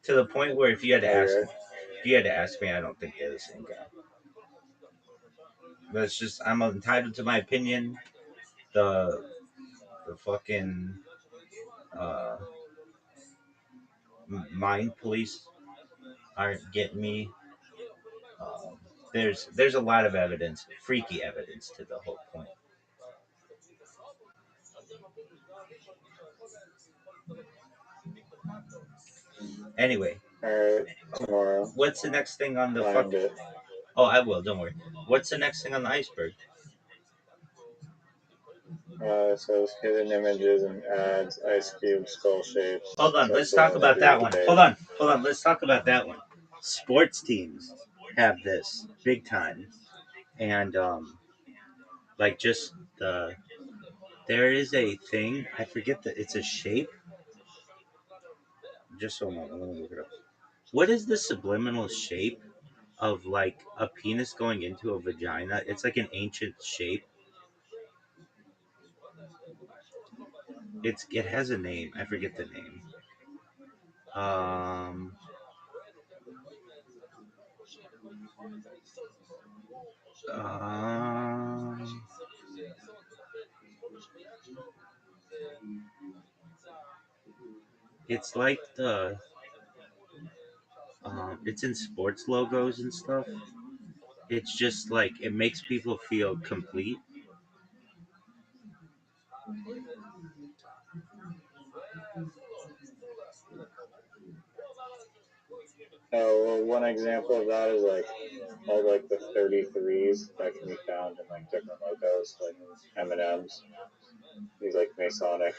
to the point where Okay. if you had to ask me, I don't think they're the same guy. That's just I'm entitled to my opinion. The the fucking uh, mind police aren't getting me. Um, there's a lot of evidence, freaky evidence to the whole point. Anyway, All right. Tomorrow. what's the next thing on the fuck? Find it. Oh, I will. Don't worry. What's the next thing on the iceberg? It says hidden images and ads, ice cube, skull shapes. Hold on. Let's Social talk about imagery that one. debate. Hold on. Let's talk about that one. Sports teams have this big time, and like just the there is a thing. I forget that it's a shape. Just so long. Let me look it up. What is the subliminal shape of like a penis going into a vagina? It's like an ancient shape. It has a name. I forget the name. Um, um, it's like the it's in sports logos and stuff. It's just like it makes people feel complete. Oh, well, one example of that is like all like the 33s that can be found in like different logos, like M&M's. These like Masonic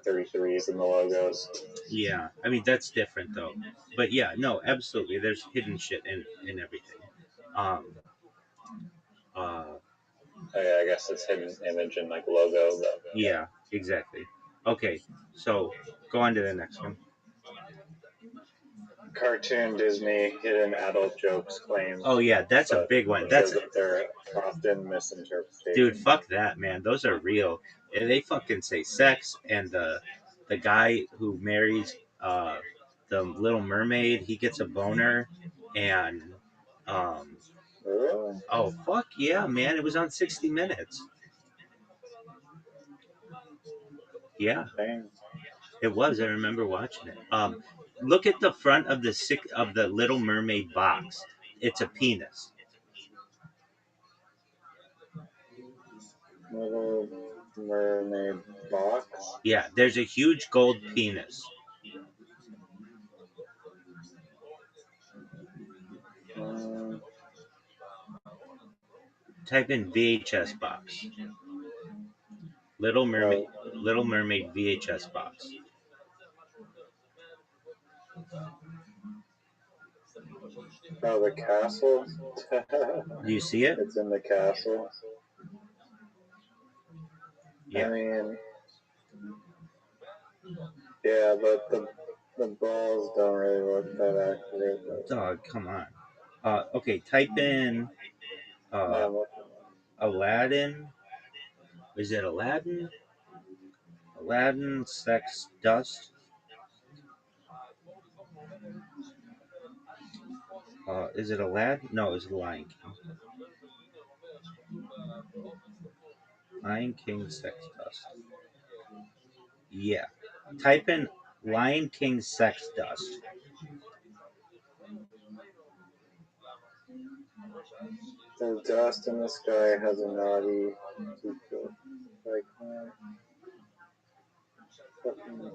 33s in the logos. Yeah, I mean that's different though. But yeah, no, absolutely. There's hidden shit in everything. Um, uh, Oh, yeah, I guess it's hidden image and like logo, but yeah. yeah, exactly. Okay, so go on to the next one. Cartoon Disney hidden adult jokes claims, Oh yeah, that's a but big one. says that they're often Dude, misinterpretations. fuck that, man. Those are real. And they fucking say sex, and the guy who marries the Little Mermaid, he gets a boner, and um, Really? oh fuck yeah, man! It was on 60 Minutes. Yeah, Dang. it was. I remember watching it. Look at the front of the Little Mermaid box. It's a penis. Little Mermaid box. Yeah, there's a huge gold penis. Um, Type in VHS box. Little Mermaid, oh, Little Mermaid VHS box. oh, the castle. Do you see it? It's in the castle. I Yeah. mean, yeah, but the balls don't really look that accurate. But Dog, come on. Okay, type in uh, I'm looking. Aladdin. Is it Aladdin? Aladdin sex dust. Is it Aladdin? No, it's Lion King. Lion King sex dust. Yeah. Type in Lion King sex dust. The dust in the sky has a naughty secret. Like, fucking.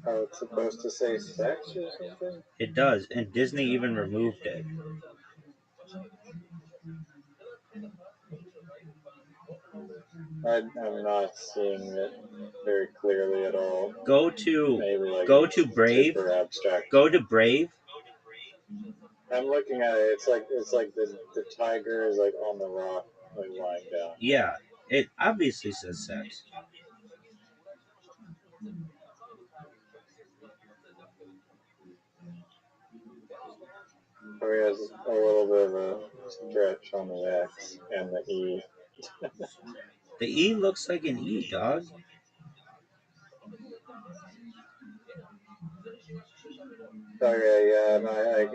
Oh, it's supposed to say sex or something? It does, and Disney even removed it. I'm not seeing it very clearly at all. Go to Maybe like go it's to Brave. super abstract. Go to Brave. I'm looking at it. It's like the tiger is like on the rock, like lying down. Yeah, it obviously says sex. Oh, he has a little bit of a stretch on the X and the E. The E looks like an E, dog. Okay, yeah, no, I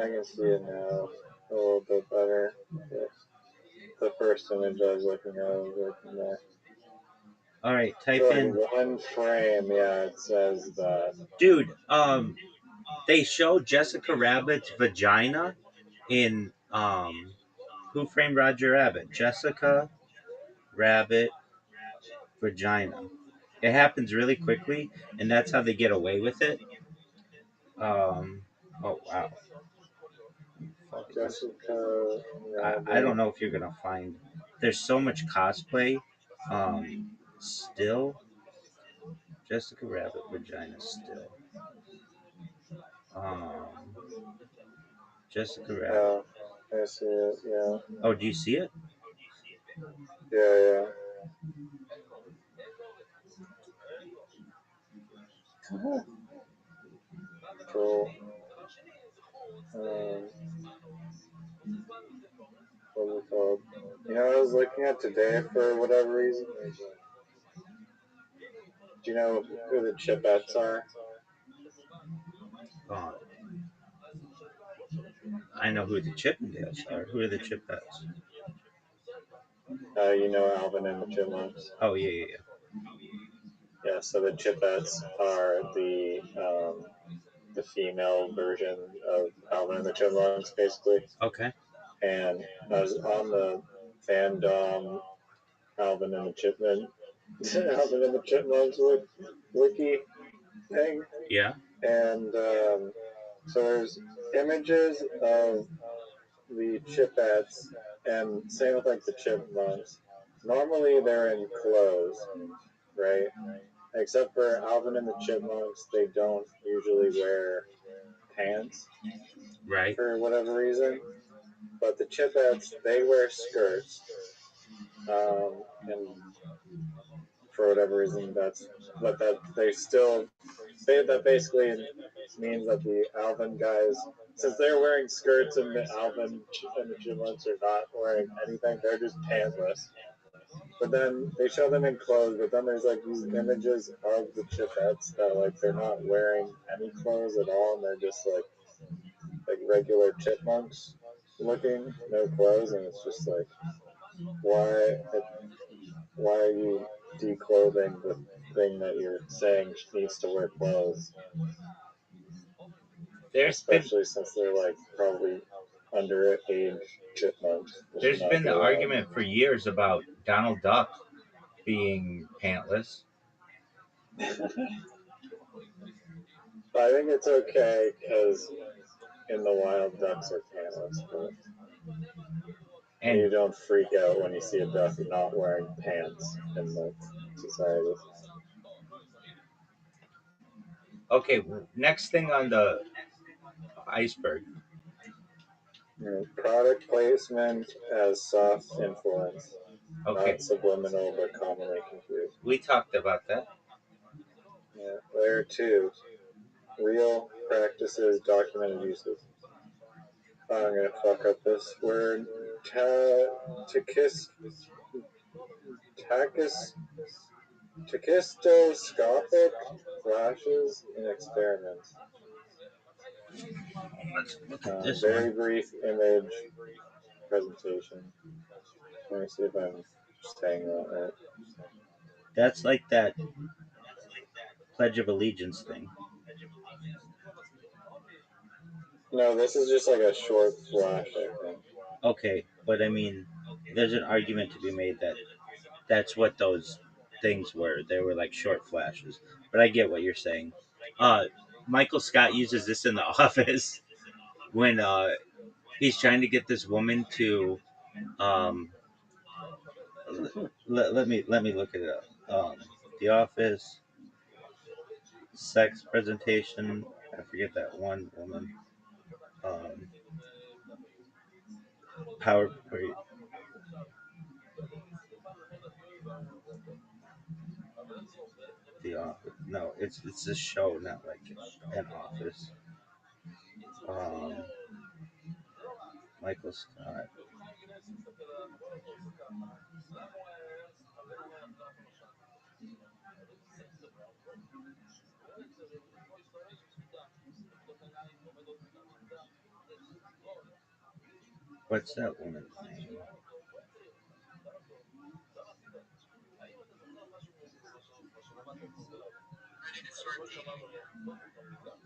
can see it now a little bit better. The first image I was looking at was looking there. All right, type So in, like one frame, yeah, it says that. dude. They show Jessica Rabbit's vagina in Who Framed Roger Rabbit. Jessica Rabbit vagina. It happens really quickly, and that's how they get away with it. Um, oh wow. Fuck this. Jessica I don't Rabbit. know if you're gonna find. There's so much cosplay. Still Jessica Rabbit vagina still. Um, Jessica Rabbit. Yeah, I see it. Yeah, Oh, do you see it? yeah, yeah. Troll. Um, what's it called? You know, I was looking at today for whatever reason. Do you know who the Chipettes are? Uh, I know who the Chippendales are. Who are the Chipettes? You know Alvin and the Chipmunks. Oh yeah, yeah, Yeah, so the Chipettes are the female version of Alvin and the Chipmunks, basically. yeah. Okay. And I was on the fandom Alvin and the Chipmunk, Alvin and the Chipmunks wiki thing, Yeah. and so there's images of the Chipettes, and same with like the Chipmunks. Normally they're in clothes, right? Except for Alvin and the Chipmunks, they don't usually wear pants Right. for whatever reason. But the Chipettes, they wear skirts, and for whatever reason, that they still that basically means that the Alvin guys, since they're wearing skirts and the Alvin and the Chipmunks are not wearing anything, they're just pantless. But then they show them in clothes, but then there's like these images of the Chipettes that like they're not wearing any clothes at all, and they're just like regular chipmunks looking, no clothes, and it's just like why why are you declothing the thing that you're saying needs to wear clothes, There's been especially since they're like probably underage chipmunks. They should there's not been be the allowed. argument for years about Donald Duck being pantless, I think it's okay because in the wild ducks are pantless, but and you don't freak out when you see a duck not wearing pants in the society. okay. Next thing on the iceberg. Product placement as soft influence, Okay, not subliminal but commonly confused. we talked about that. Yeah. Layer 2, real practices, documented uses. I'm going to fuck up this word. Takis, takis, Tachistoscopic flashes in experiments. Let's look at this Very one. brief image presentation. Let me see if I'm saying that right. That's like that Pledge of Allegiance thing. No, this is just like a short flash, I think. Okay, but I mean, there's an argument to be made that that's what those things were. They were like short flashes. But I get what you're saying. Uh, Michael Scott uses this in The Office when he's trying to get this woman to um, let me look it up. The Office sex presentation. I forget that one woman. Um, PowerPoint. The Office. No, it's a show, not like an office. Um, Michael Scott. What's that woman's name?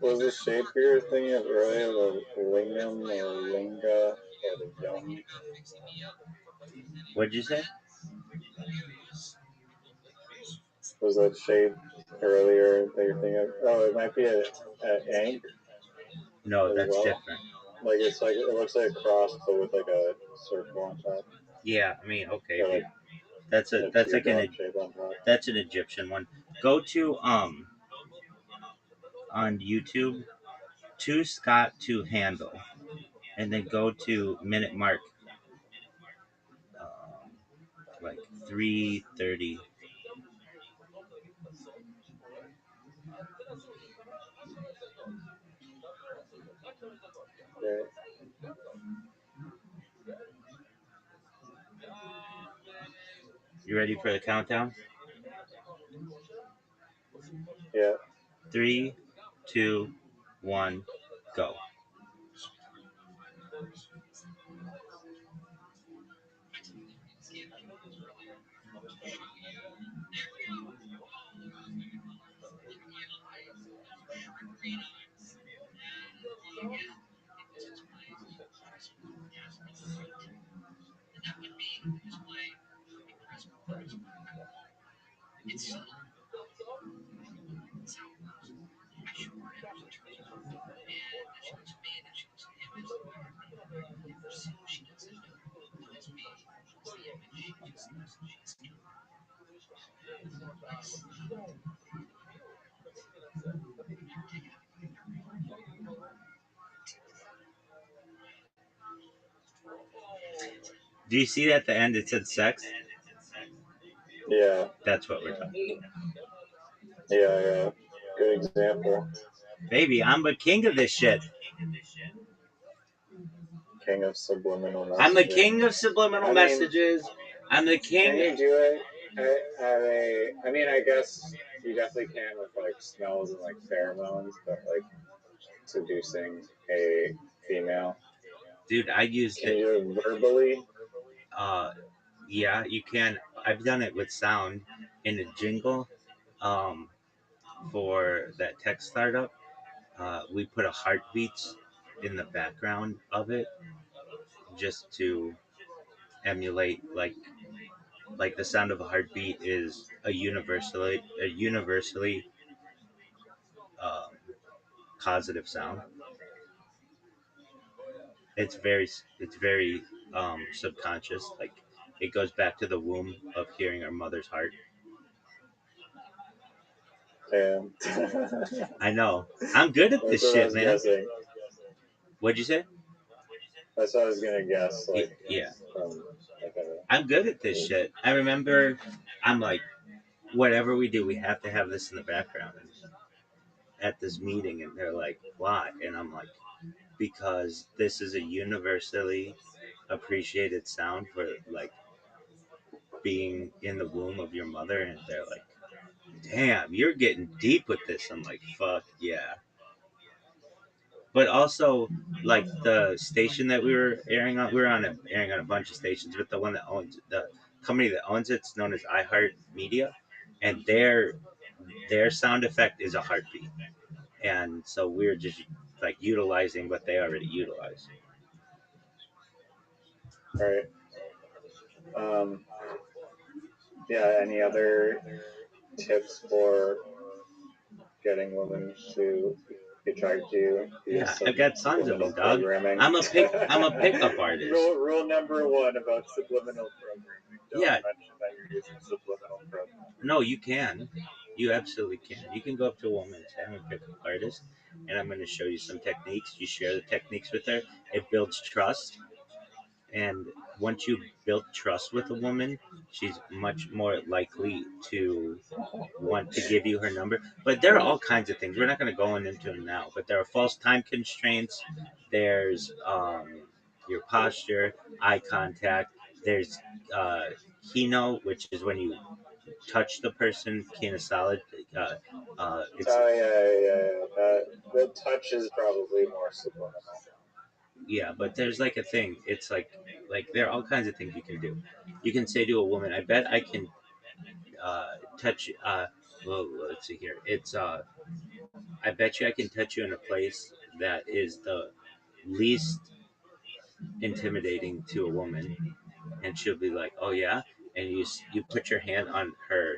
Was the shape you were thinking of earlier the lingam or linga or the yum? What'd you say? Was that shape earlier that you're thinking of? Oh, it might be a ankh No, as that's well. different. Like it's like it looks like a cross, but with like a circle on top, Yeah, I mean, okay, or if you like a that's like teardrop shape on top. that's an Egyptian one. Go to on YouTube to Scott to handle, and then go to minute mark um, like 3:30. Right? You ready for the countdown? Yeah. 3, 2, 1, go. Do you see at the end it said sex? Yeah. That's what we're talking about. Yeah. Yeah. Good example. Baby, I'm the king of this shit. King of subliminal I'm the messaging. king of subliminal I mean, messages. I'm the can king. you do it at a? I mean, I guess you definitely can with like smells and like pheromones, but like seducing a female. Dude, I used Can it. you do it verbally? Uh, yeah, you can. I've done it with sound in a jingle. Um, for that tech startup, we put a heartbeats in the background of it just to emulate like the sound of a heartbeat is a universally um, causative sound. It's very subconscious. Like it goes back to the womb of hearing our mother's heart. And I know. I'm good at that's this what I shit, was man. guessing. What'd you say? That's what I was gonna guess. Like Yeah, from like a. I'm good at this shit. I remember. I'm like, whatever we do, we have to have this in the background at this meeting, and they're like, why? And I'm like, because this is a universally appreciated sound for like being in the womb of your mother, and they're like, damn, you're getting deep with this. I'm like, fuck yeah. But also, like the station that we were airing on, we were airing on a bunch of stations, but the one that owns the company that owns it's known as iHeart Media, and their sound effect is a heartbeat, and so we're just like utilizing what they already utilize. Right. Yeah. Any other tips for getting women to be attracted to you via Yeah, I've got tons of subliminal them, dog. programming? I'm a pickup artist. Rule number one about subliminal programming: don't Yeah, mention that you're using subliminal programming. no, you can. You absolutely can. You can go up to a woman and say, I'm a pickup artist, and I'm going to show you some techniques. You share the techniques with her. It builds trust. And once you build trust with a woman, she's much more likely to want to give you her number. But there are all kinds of things. We're not going to go into them now, but there are false time constraints. There's your posture, eye contact. There's uh, kino, which is when you touch the person, solid. Uh, it's Oh yeah. The touch is probably more subliminal. Yeah, but there's like a thing. It's like there are all kinds of things you can do. You can say to a woman, "I bet I can touch." Well, let's see here. It's I bet you I can touch you in a place that is the least intimidating to a woman, and she'll be like, "Oh yeah," and you put your hand on her.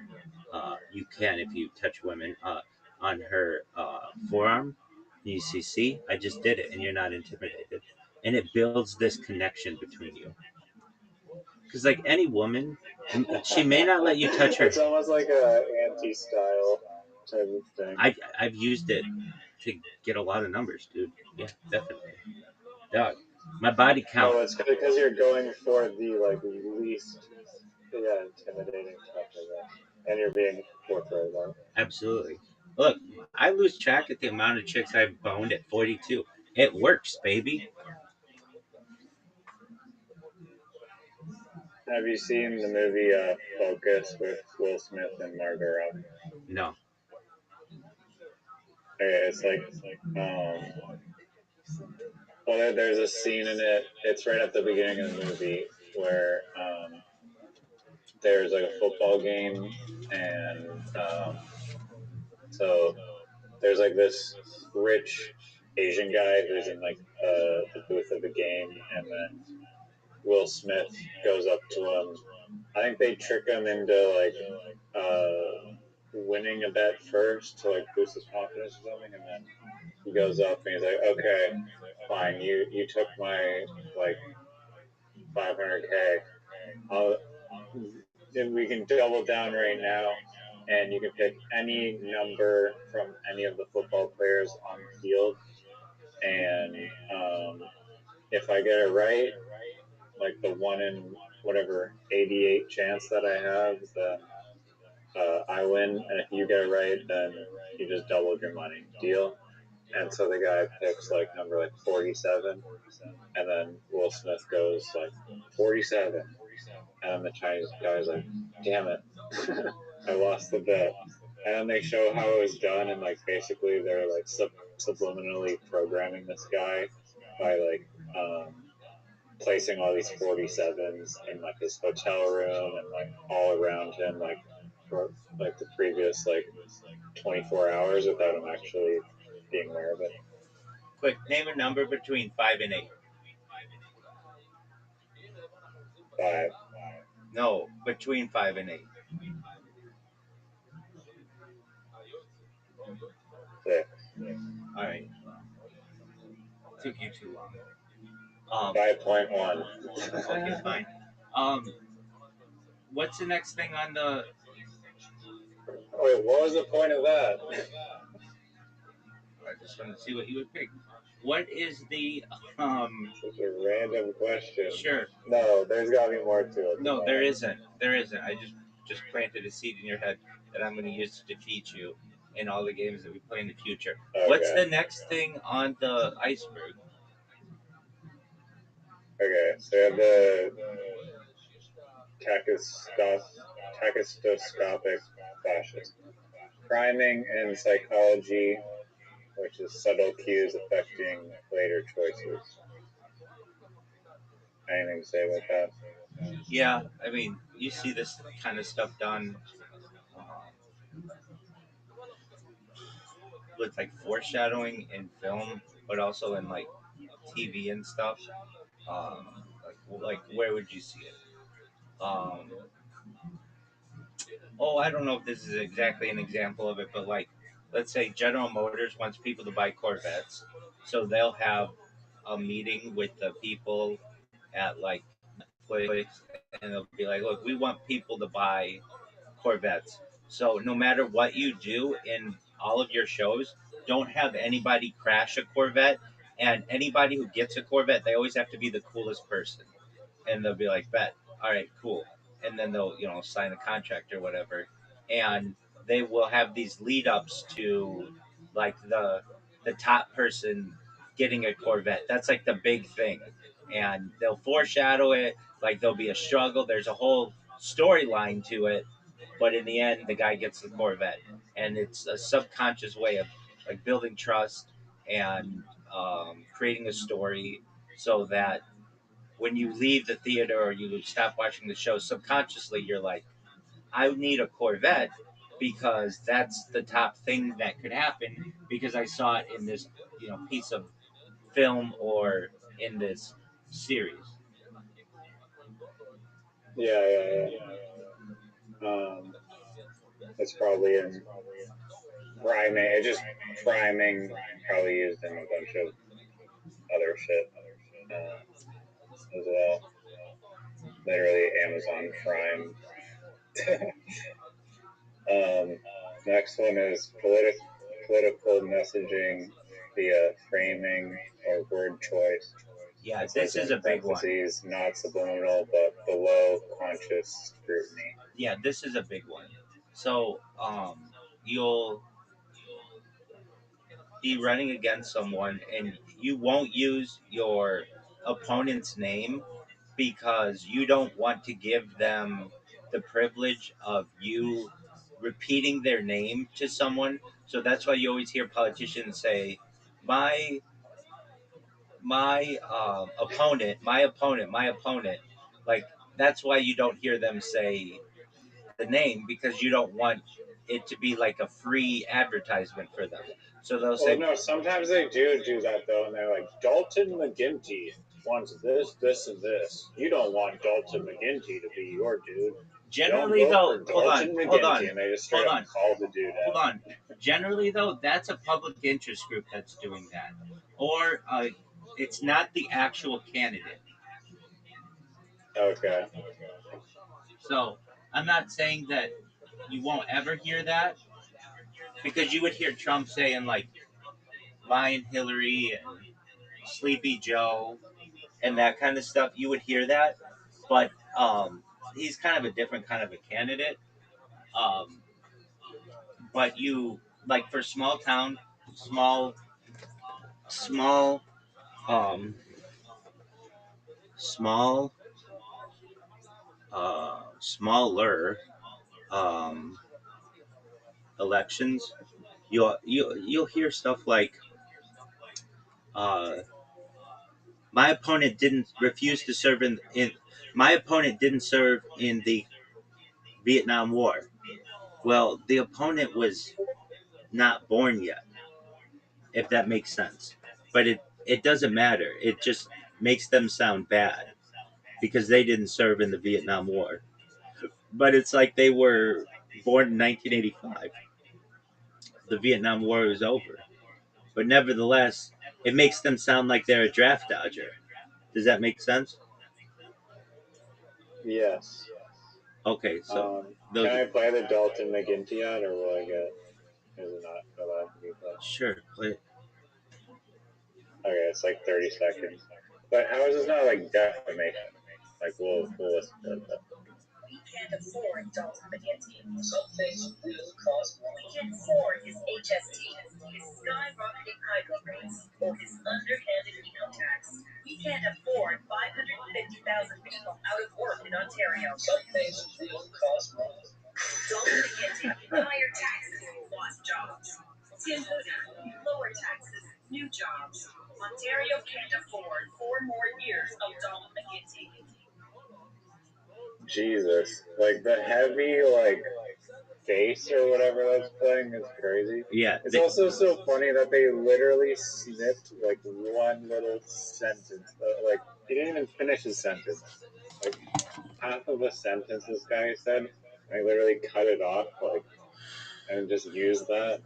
You can if you touch women on her forearm. And you see, I just did it, and you're not intimidated, and it builds this connection between you. Because like any woman, she may not let you touch her. It's almost like a anti-style type of thing. I've used it to get a lot of numbers, dude. Yeah, definitely. Dog, my body count. No, it's because you're going for the like least, yeah, intimidating touch, I guess, and you're being forthright about it. Absolutely. Look, I lose track at the amount of chicks I've boned at 42. It works, baby. Have you seen the movie Focus with Will Smith and Margot Robbie? No. Okay, it's like, well, there's a scene in it. It's right at the beginning of the movie where there's like a football game, and so there's like this rich Asian guy who's in like the booth of the game, and then Will Smith goes up to him. I think they trick him into like winning a bet first to like boost his confidence or something, and then he goes up and he's like, "Okay, fine, you took my like 500K. I'll we can double down right now, and you can pick any number from any of the football players on the field, and if I get it right, like the one in whatever 88 chance that I have, then I win, and if you get it right, then you just doubled your money. Deal?" And so the guy picks like number like 47, and then Will Smith goes like 47, and the Chinese guy's like, "Damn it, I lost the bet." And then they show how it was done, and like basically they're like subliminally programming this guy by like placing all these 47s in like his hotel room and like all around him, like for like the previous like 24 hours without him actually being aware of it. Quick, name a number between 5 and 8. Five, No, between 5 and 8. six, All right. Took you too long. Um, 5.1. okay, fine. Um, what's the next thing on the. Wait, what was the point of that? I just want to see what you would pick. What is the. Um, Such a random question. sure. No, there's got to be more to it. No, there isn't. There isn't. I just planted a seed in your head that I'm going to use to defeat you in all the games that we play in the future. Okay. What's the next thing on the iceberg? Okay, so you have the tachystoscopic fascist. Priming and psychology, which is subtle cues affecting later choices. Anything to say about that? Yeah, I mean, you see this kind of stuff done um, with like foreshadowing in film, but also in like TV and stuff. Like where would you see it? I don't know if this is exactly an example of it, but like, let's say General Motors wants people to buy Corvettes, so they'll have a meeting with the people at like Netflix, and they'll be like, "Look, we want people to buy Corvettes. So no matter what you do in all of your shows, don't have anybody crash a Corvette, and anybody who gets a Corvette, they always have to be the coolest person." And they'll be like, "Bet, all right, cool." And then they'll sign a contract or whatever, and they will have these lead ups to like the top person getting a Corvette. That's like the big thing, and they'll foreshadow it. Like there'll be a struggle. There's a whole storyline to it, but in the end, the guy gets the Corvette, and it's a subconscious way of like building trust and creating a story. so that when you leave the theater or you stop watching the show, subconsciously you're like, I need a Corvette because that's the top thing that could happen because I saw it in this piece of film or in this series. Yeah, yeah, yeah. It's probably in priming. It's just priming, probably used in a bunch of other shit as well. Literally Amazon Prime. um, Next one is political messaging via framing or word choice. Yeah, It this says is in a big one. parentheses, not subliminal, but below conscious scrutiny. Yeah, this is a big one. So you'll be running against someone and you won't use your opponent's name because you don't want to give them the privilege of you repeating their name to someone. So that's why you always hear politicians say, "My my opponent." Like that's why you don't hear them say the name because you don't want it to be like a free advertisement for them. So they'll Well, say, no, sometimes they do that though, and they're like, Dalton McGuinty wants this, this, and this. You don't want Dalton McGuinty to be your dude. Don't generally vote though, for Dalton McGuinty, and they just straight hold up on, call the dude hold out. on. Generally though, that's a public interest group that's doing that, or it's not the actual candidate. Okay. So I'm not saying that you won't ever hear that because you would hear Trump saying like Lion Hillary and Sleepy Joe and that kind of stuff. You would hear that, but he's kind of a different kind of a candidate. Um, but you like for small, small, um, small, smaller um, elections, you'll hear stuff like, uh, "My opponent didn't refuse to serve in my opponent didn't serve in the Vietnam War." Well, the opponent was not born yet, if that makes sense. But it doesn't matter. It just makes them sound bad because they didn't serve in the Vietnam War. But it's like they were born in 1985. The Vietnam War was over. But nevertheless, it makes them sound like they're a draft dodger. Does that make sense? Yes. Okay, so Can those are I play the Dalton McGuinty ad, or will I get? Is it not allowed to be played? sure. But Okay, it's like 30 seconds. But how is this not like defamation? Like we'll listen to it. We can't afford Dalton McGuinty. Some things will cost more. We can't afford his HST, his skyrocketing hydro rates, or his underhanded income tax. We can't afford 550,000 people out of work in Ontario. Some things will cost more. Dalton McGuinty, higher taxes, lost jobs. Tim Huda, lower taxes, new jobs. Ontario can't afford 4 more years of Dalton McGuinty. Jesus, like the heavy bass or whatever that's playing is crazy. yeah, It's also so funny that they literally snipped like one little sentence. Like he didn't even finish his sentence. Like half of a sentence this guy said. I literally cut it off and just used that.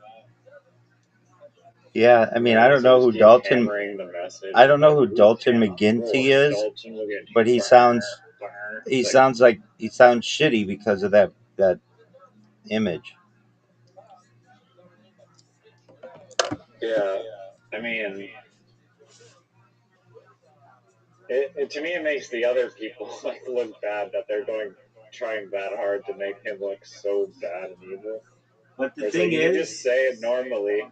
yeah. I And mean, then I don't know just who keep Dalton. hammering the message. I don't know Like who we Dalton can't McGuinty afford is, Dalton McGuinty. but he Like sounds like he sounds shitty because of that image. yeah, I mean, to me it makes the other people like look bad that they're going trying that hard to make him look so bad and evil. But the Where it's like thing you can is, just say it normally.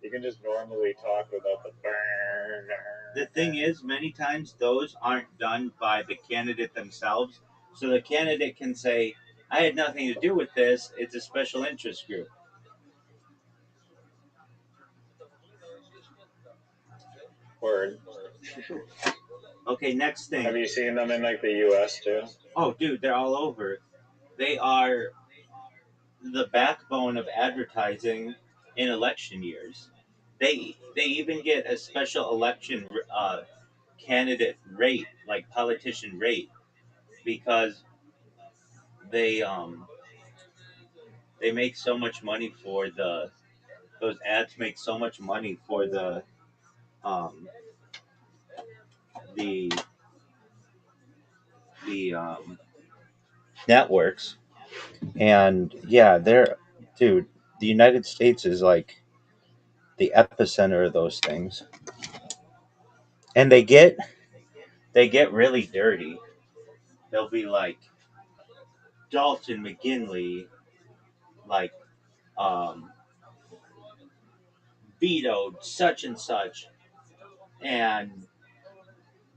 You can just normally talk without the burn. many times those aren't done by the candidate themselves. So the candidate can say, "I had nothing to do with this. It's a special interest group." Word. Okay, next Have thing. you seen them in like the U.S. too? Oh, dude, they're all over. They are the backbone of advertising in election years. They even get a special election candidate rate, like politician rate, because they um they make so much money for the those ads make so much money for um the the networks. And yeah, they're dude, the United States is like the epicenter of those things. And they get really dirty. They'll be like Dalton McGinley, like um vetoed such and such, and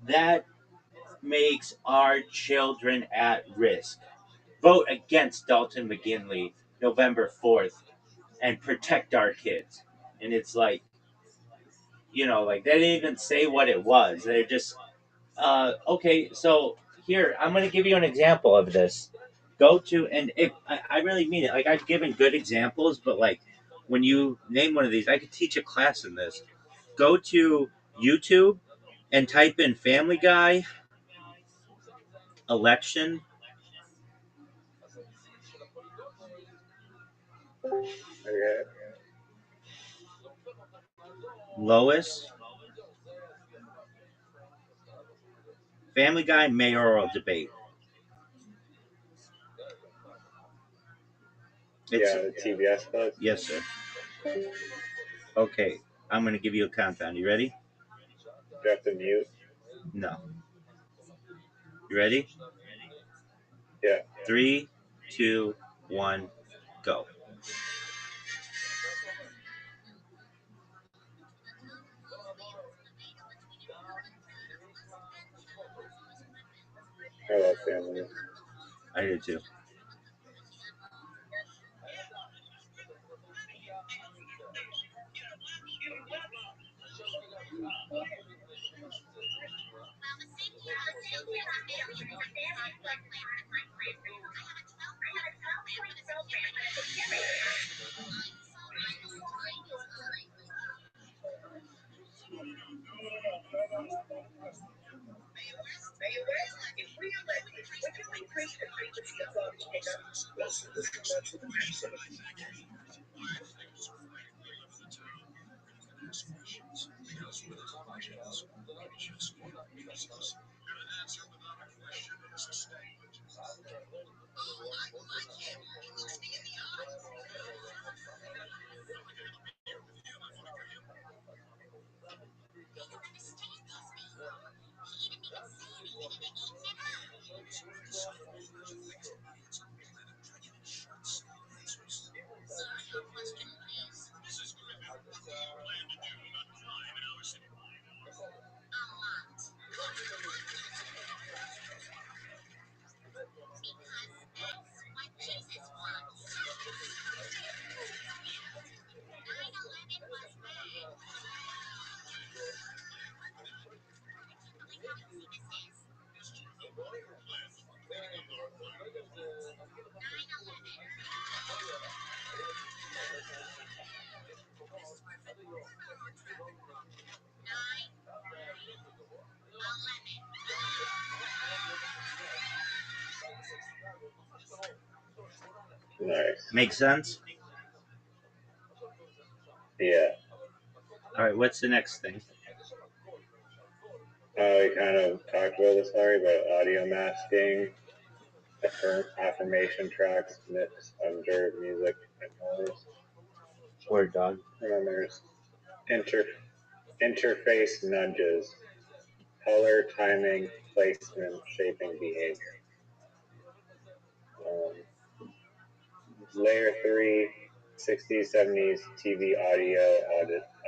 that makes our children at risk. Vote against Dalton McGinley November 4th and protect our kids. And it's like, like they didn't even say what it was. They're just, okay, so here, I'm going to give you an example of this. Go to, and if I really mean it, like I've given good examples, but like when you name one of these, I could teach a class in this. Go to YouTube and type in Family Guy election Okay. Lois Family Guy mayoral debate. It's Yeah, the TBS clip. yes, sir. Okay, I'm gonna give you a countdown. You ready? You have to mute. No. You ready? Yeah. 3, 2, 1, go. I love family. I do too. Nice. Make sense? Yeah. All right, what's the next thing? We kind of talked about this already, but audio masking, affirmation tracks, mix under music and noise. Word dog. And then there's interface nudges, color, timing, placement, shaping behavior. Layer 3, 60s, 70s TV audio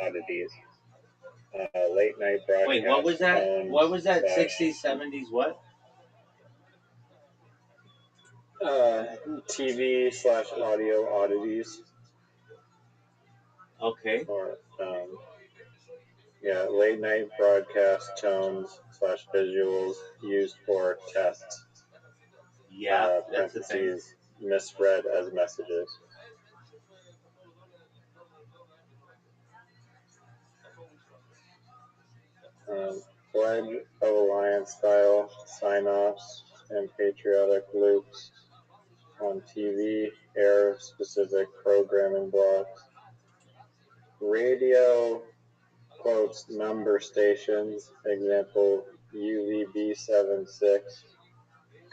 oddities. Late night Wait, what was broadcast that? What tones was that? slash 60s, 70s, what? uh, TV slash audio oddities, Okay. or late night broadcast tones images/visuals used for tests Yeah, that's the thing. parentheses misread as messages. Pledge of Alliance style sign-offs and patriotic loops on TV, air specific programming blocks. Radio quotes number stations, example UVB76,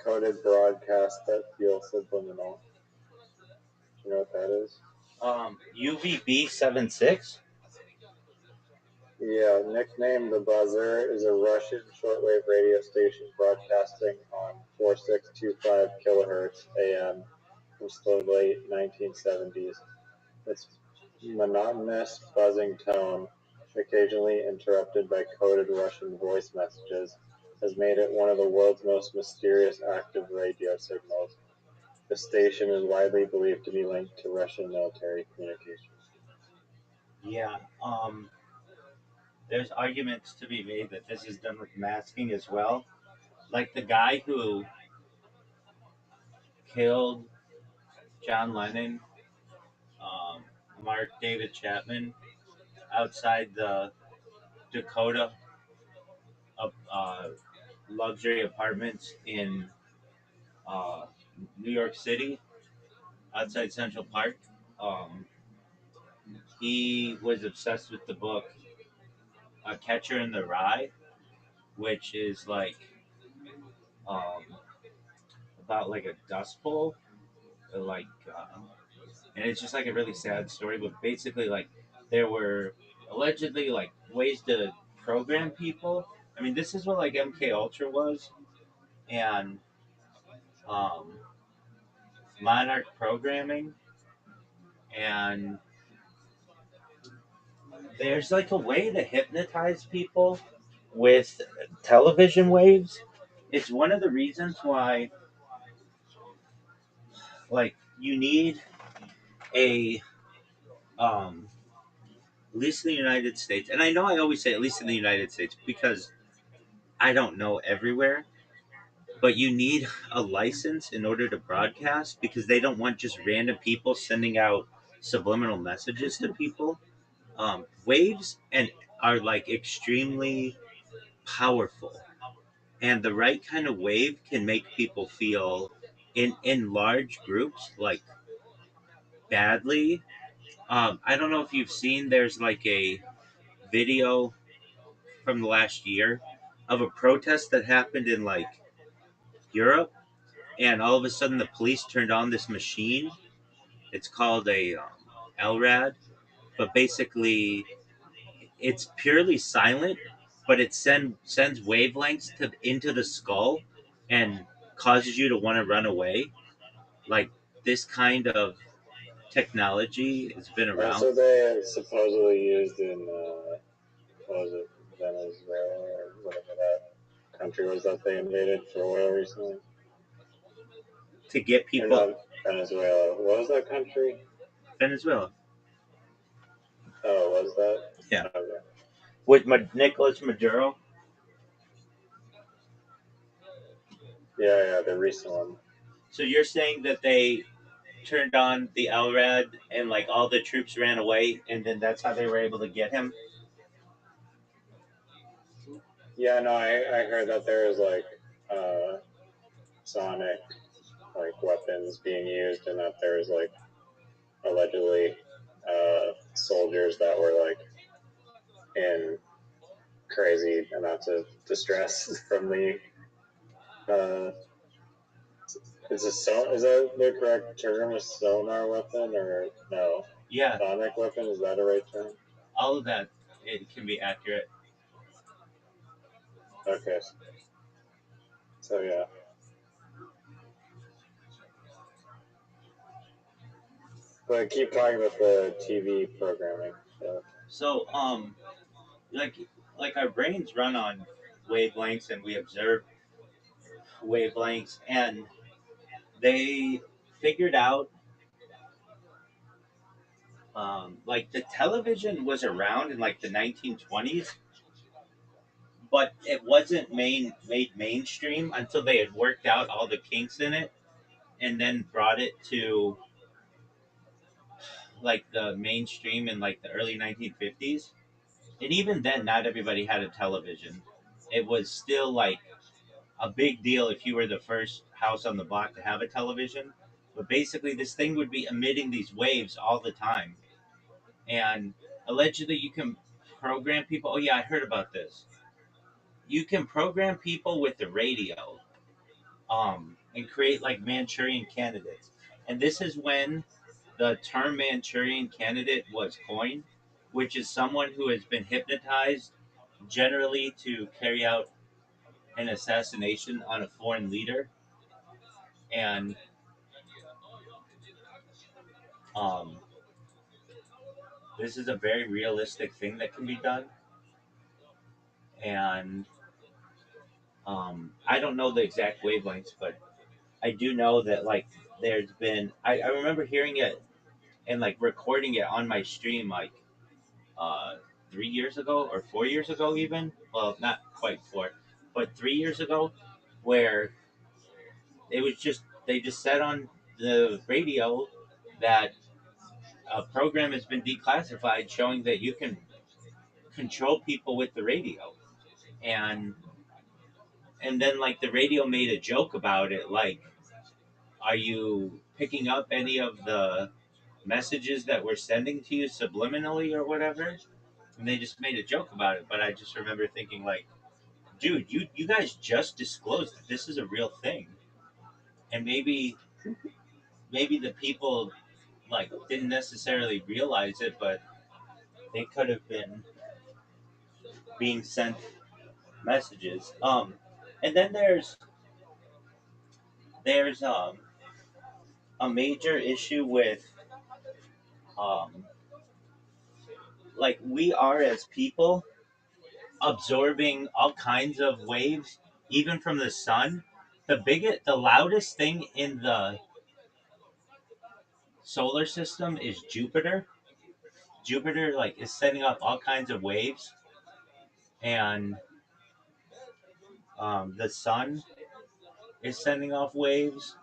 coded broadcasts that feel subliminal. Do you know what that is? UVB 76. Yeah, nicknamed the Buzzer, is a Russian shortwave radio station broadcasting on 4625 kilohertz AM since the late 1970s. Its monotonous buzzing tone, occasionally interrupted by coded Russian voice messages, has made it one of the world's most mysterious active radio signals. The station is widely believed to be linked to Russian military communications. Yeah. There's arguments to be made that this is done with masking as well. Like the guy who killed John Lennon, um, Mark David Chapman, outside the Dakota luxury apartments in uh, New York City, outside Central Park. Um, he was obsessed with the book A Catcher in the Rye, which is like um, about like a dust bowl, like, and it's just like a really sad story. But basically, like there were allegedly like ways to program people. I mean, this is what like MK Ultra was, and um, Monarch programming, and there's like a way to hypnotize people with television waves. It's one of the reasons why, like, you need a at least in the United States, and I know I always say at least in the United States because I don't know everywhere, but you need a license in order to broadcast because they don't want just random people sending out subliminal messages to people. Waves and are like extremely powerful, and the right kind of wave can make people feel in large groups like badly. I don't know if you've seen. There's like a video from the last year of a protest that happened in like Europe, and all of a sudden the police turned on this machine. It's called a LRAD, but basically it's purely silent, but it sends wavelengths into the skull and causes you to want to run away. Like this kind of technology has been That's around. what they supposedly used in, what was it, Venezuela or whatever that country was that they invaded for oil recently? To get Or people. not Venezuela. What was that country? Venezuela. Oh, was that? Yeah. Okay. With Nicolas Maduro. Yeah, the recent one. So you're saying that they turned on the LRAD and like all the troops ran away, and then that's how they were able to get him? Yeah, no, I heard that there was like sonic like weapons being used, and that there was like allegedly soldiers that were like in crazy amounts of distress from the uh, is that the correct term? A sonar weapon or no? Yeah, Sonic weapon, is that a right term? all of that, it can be accurate. Okay, so yeah. But keep talking about the TV programming. So like our brains run on wavelengths, and we observe wavelengths, and they figured out like the television was around in like the 1920s, but it wasn't made mainstream until they had worked out all the kinks in it, and then brought it to like the mainstream in like the early 1950s. And even then, not everybody had a television. It was still like a big deal if you were the first house on the block to have a television. But basically, this thing would be emitting these waves all the time, and allegedly, you can program people. Oh yeah, I heard about this. You can program people with the radio, and create like Manchurian candidates. And this is when the term Manchurian candidate was coined, which is someone who has been hypnotized generally to carry out an assassination on a foreign leader. And um, this is a very realistic thing that can be done. And I don't know the exact wavelengths, but I do know that like there's been I remember hearing it and like recording it on my stream like uh 3 years ago or 4 years ago even. Well, not quite four, but 3 years ago, where it was just they just said on the radio that a program has been declassified showing that you can control people with the radio. And then like the radio made a joke about it, like, are you picking up any of the messages that we're sending to you subliminally or whatever? And they just made a joke about it. But I just remember thinking like, dude, you guys just disclosed that this is a real thing. And maybe the people like didn't necessarily realize it, but they could have been being sent messages. And then there's a major issue with um like we are as people absorbing all kinds of waves, even from the sun. The loudest thing in the solar system is Jupiter. Jupiter like is setting up all kinds of waves, and the sun is sending off waves,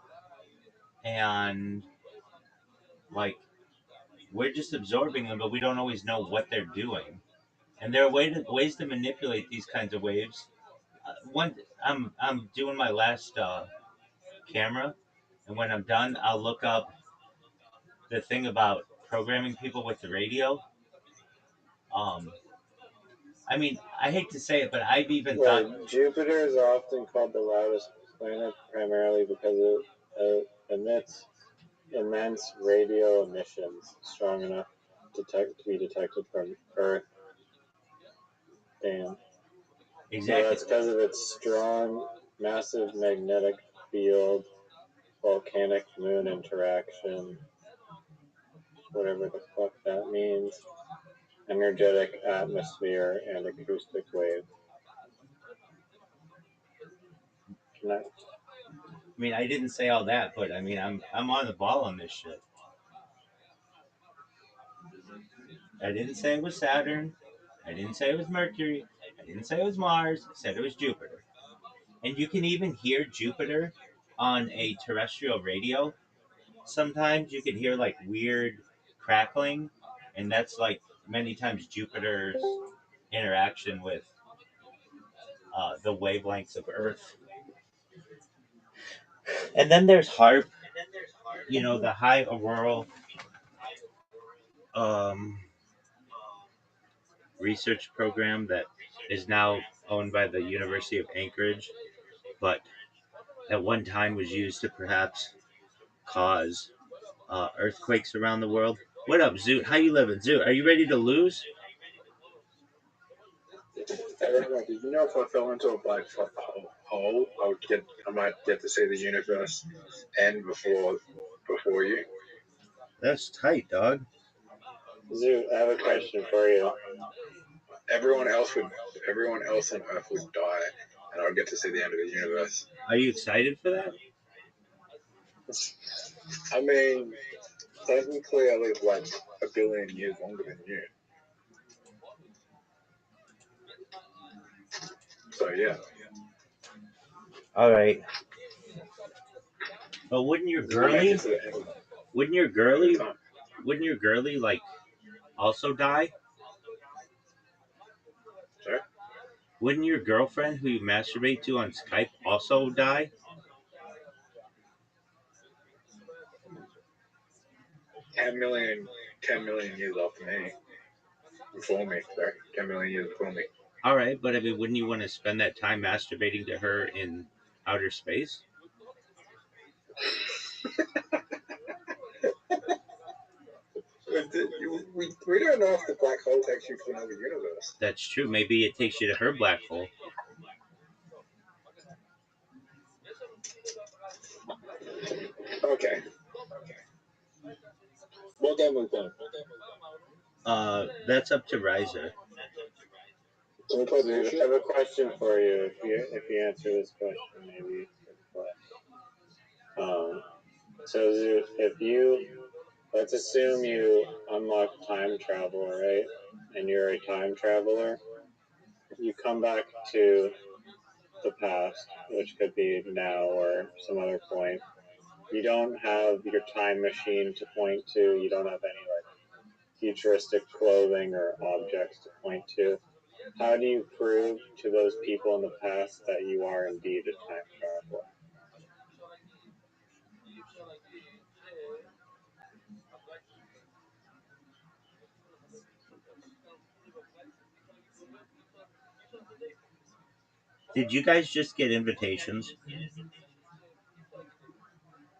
and like we're just absorbing them, but we don't always know what they're doing. And there are ways to manipulate these kinds of waves. One, I'm doing my last camera, and when I'm done, I'll look up the thing about programming people with the radio. Um, I mean, I hate to say it, but I've even thought. Right. Jupiter is often called the loudest planet primarily because it emits immense radio emissions strong enough to be detected from Earth. Damn. So Exactly. that's because of its strong, massive magnetic field, volcanic moon interaction, whatever the fuck that means, energetic atmosphere, and acoustic waves. Can I, I mean, I didn't say all that, but I mean, I'm on the ball on this shit. I didn't say it was Saturn. I didn't say it was Mercury. I didn't say it was Mars. I said it was Jupiter. And you can even hear Jupiter on a terrestrial radio. Sometimes you can hear like weird crackling, and that's like many times Jupiter's interaction with the wavelengths of Earth. And then there's HARP, the high auroral um, research program that is now owned by the University of Anchorage, but at one time was used to perhaps cause earthquakes around the world. What up, Zoot? How you living, Zoot? Are you ready to lose? Did you know if I fell into a black hole, I might get to see the universe end before you? That's tight, dog. Zoo, I have a question for you. Everyone else on Earth would die, and I would get to see the end of the universe. Are you excited for that? I mean, technically, I live like a billion years longer than you. So yeah. All right. But wouldn't your girly like also die? Sorry? Wouldn't your girlfriend who you masturbate to on Skype also die? 10 million years after me. Before me, sorry. 10 million years before me. All right, but I mean, wouldn't you want to spend that time masturbating to her in outer space? We don't know if the black hole takes you to another universe. That's true. Maybe it takes you to her black hole. Okay. What game we playing? That's up to Riser. Can we play I bullshit? have a question for you. If you answer this question, maybe. So let's assume you unlock time travel, right? And you're a time traveler. You come back to the past, which could be now or some other point. You don't have your time machine to point to. You don't have any like futuristic clothing or objects to point to. How do you prove to those people in the past that you are indeed a time traveler? Did you guys just get invitations?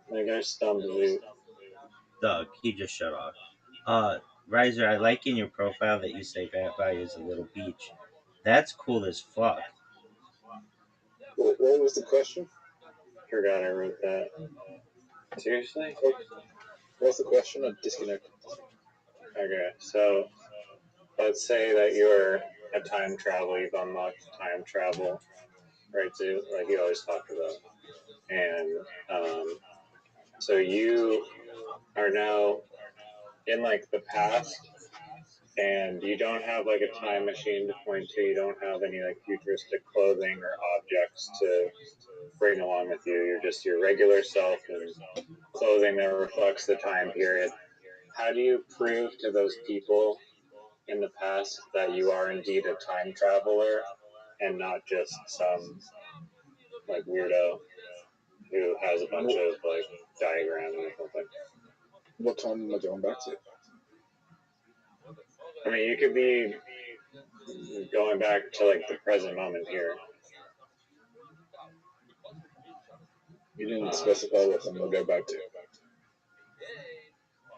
I think I stumbled you. Doug, he just shut off. Riser, I like in your profile that you say Vampire is a little beach. That's cool as fuck. What was the question? Forgot I wrote that. Seriously? What's the question? I disconnected. Okay, so let's say that you're a time traveler, you've unlocked time travel, right? So, like you always talk about. And so you are now in like the past, and you don't have like a time machine to point to, you don't have any like futuristic clothing or objects to bring along with you. You're just your regular self and clothing that reflects the time period. How do you prove to those people in the past that you are indeed a time traveler and not just some like weirdo who has a bunch of like diagrams or something? What time am I going back to? I mean, you could be going back to like the present moment here. You didn't specify what time I'll go back to.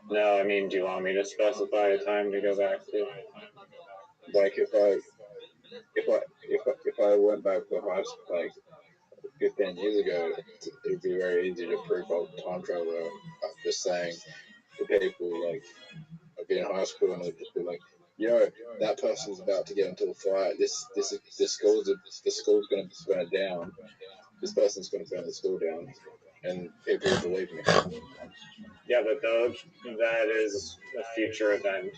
No, I mean, do you want me to specify a time to go back to? Like if I went back to high school like 15 years ago, it'd be very easy to prove I was a time traveler. I'm just saying to people like I'd be in high school and it'd just be like, yo, that person's about to get into a fight. This school's going to burn down. This person's going to burn the school down, and people will believe me. Yeah, but that is a future event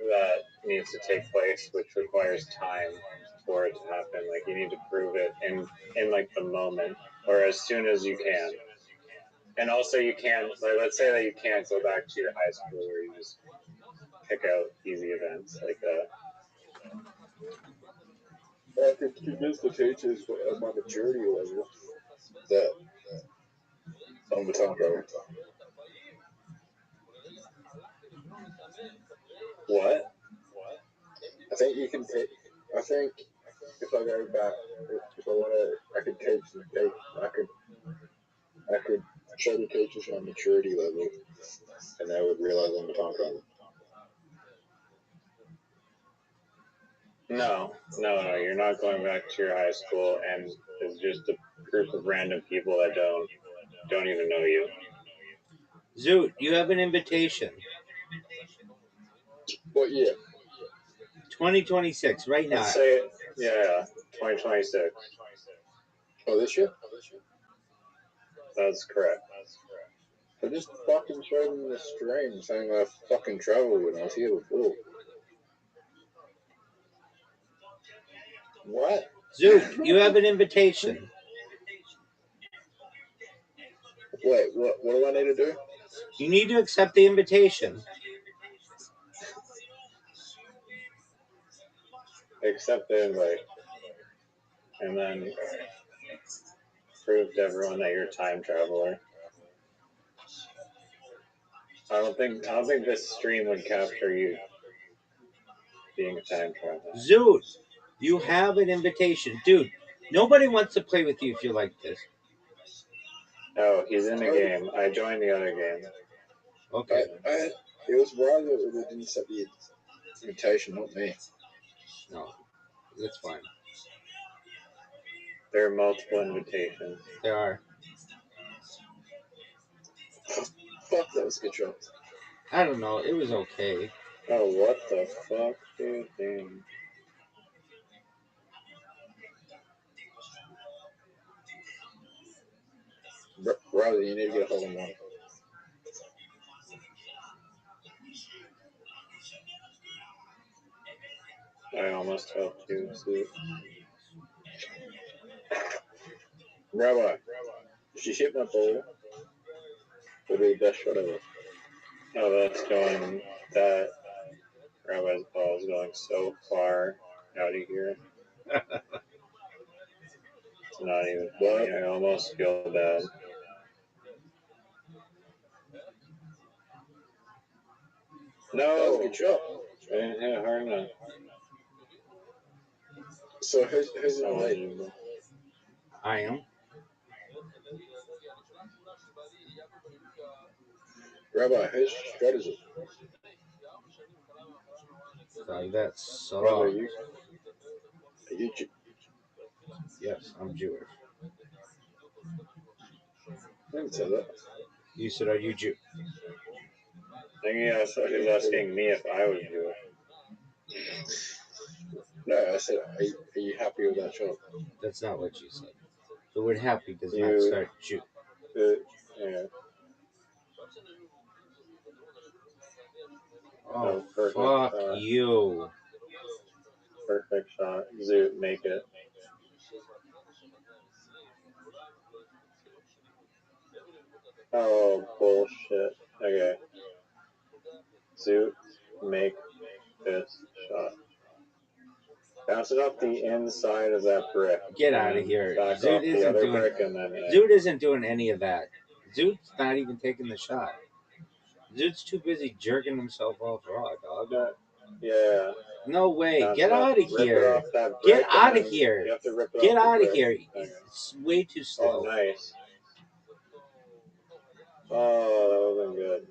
that needs to take place, which requires time for it to happen. Like you need to prove it in like the moment or as soon as you can. And also you can't like let's say that you can't go back to your high school where you just pick out easy events like that. I could convince the teachers at my maturity level that I'm a time traveler. What? I think you can take. I think if I go back, if I want to, I could teach them. I could show the teachers my maturity level, and they would realize I'm a time traveler. No, you're not going back to your high school, and it's just a group of random people that don't even know you. Zoot, you have an invitation. What year? 2026, right now. Let's say, yeah, 2026. Oh, this year? That's correct. I just fucking showed them the stream saying I fucking traveled when I was here before. What? Zoot, you have an invitation. Wait, what do I need to do? You need to accept the invitation. Accept the invite, and then prove to everyone that you're a time traveler. I don't think this stream would capture you being a time traveler. Zoot, you have an invitation. Dude, nobody wants to play with you if you're like this. Oh, he's in the game. I joined the other game. Okay. It was Riley that didn't set the invitation, not me. No, that's fine. There are multiple invitations. There are. Fuck, that was a good shot. I don't know. It was okay. Oh, what the fuck, dude? Damn. Riley, you need to get a hold of one. I almost helped you, see. Rabbi, if she hit my ball, it'll be the best shot ever. Oh, that's going. That Rabbi's ball is going so far out of here. It's not even funny. I almost feel bad. That was a No! good shot. I didn't hit it hard enough. So who's in the Oh, lead? I am. Rabbi, whose shot is it? That's Rabbi, you. Are you Yes, I'm Jewish. I didn't say that. You said, are you Jew? I thought he was asking me if I was Jewish. No, I said, are you happy with that shot? That's not what you said. The word happy does not You- start Jew. Yeah. Oh, perfect fuck shot. you. Perfect shot. Zoot, make it. Oh, bullshit. Okay. Zoot, make this shot. Bounce it off the inside of that brick. Get and out of then here. Back Zoot off the isn't other doing brick and then Zoot isn't doing any of that. Zoot's not even taking the shot. Zoot's too busy jerking himself off raw, dog. Yeah. No way. Bounce Get it off, out of rip it here. off that Get brick, and out of then here. You have to rip it Get off the out of brick. here. Okay. It's way too slow. Oh, nice. Oh, that wasn't good.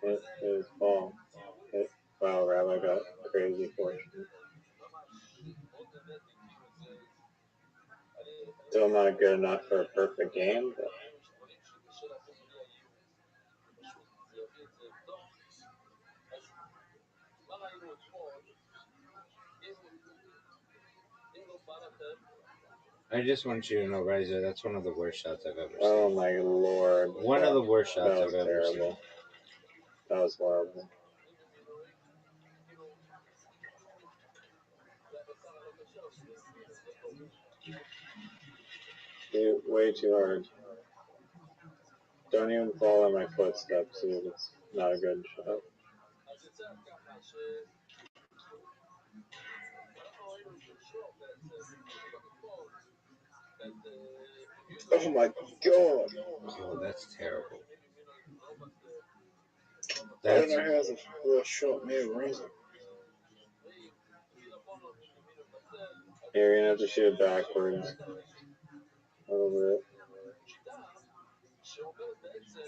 Hit his ball. Hit. Wow, Rabbi got crazy fortunate. Still not good enough for a perfect game, but I just want you to know, Riza, that's one of the worst shots I've ever seen. oh my lord. One of the worst shots That I've was ever terrible. seen. That was horrible. Dude, way too hard. Don't even follow my footsteps, dude. It's not a good shot. Oh my god! Oh, that's terrible. I don't know how's the worst shot me or Razor. You're gonna have to shoot it backwards. A little bit.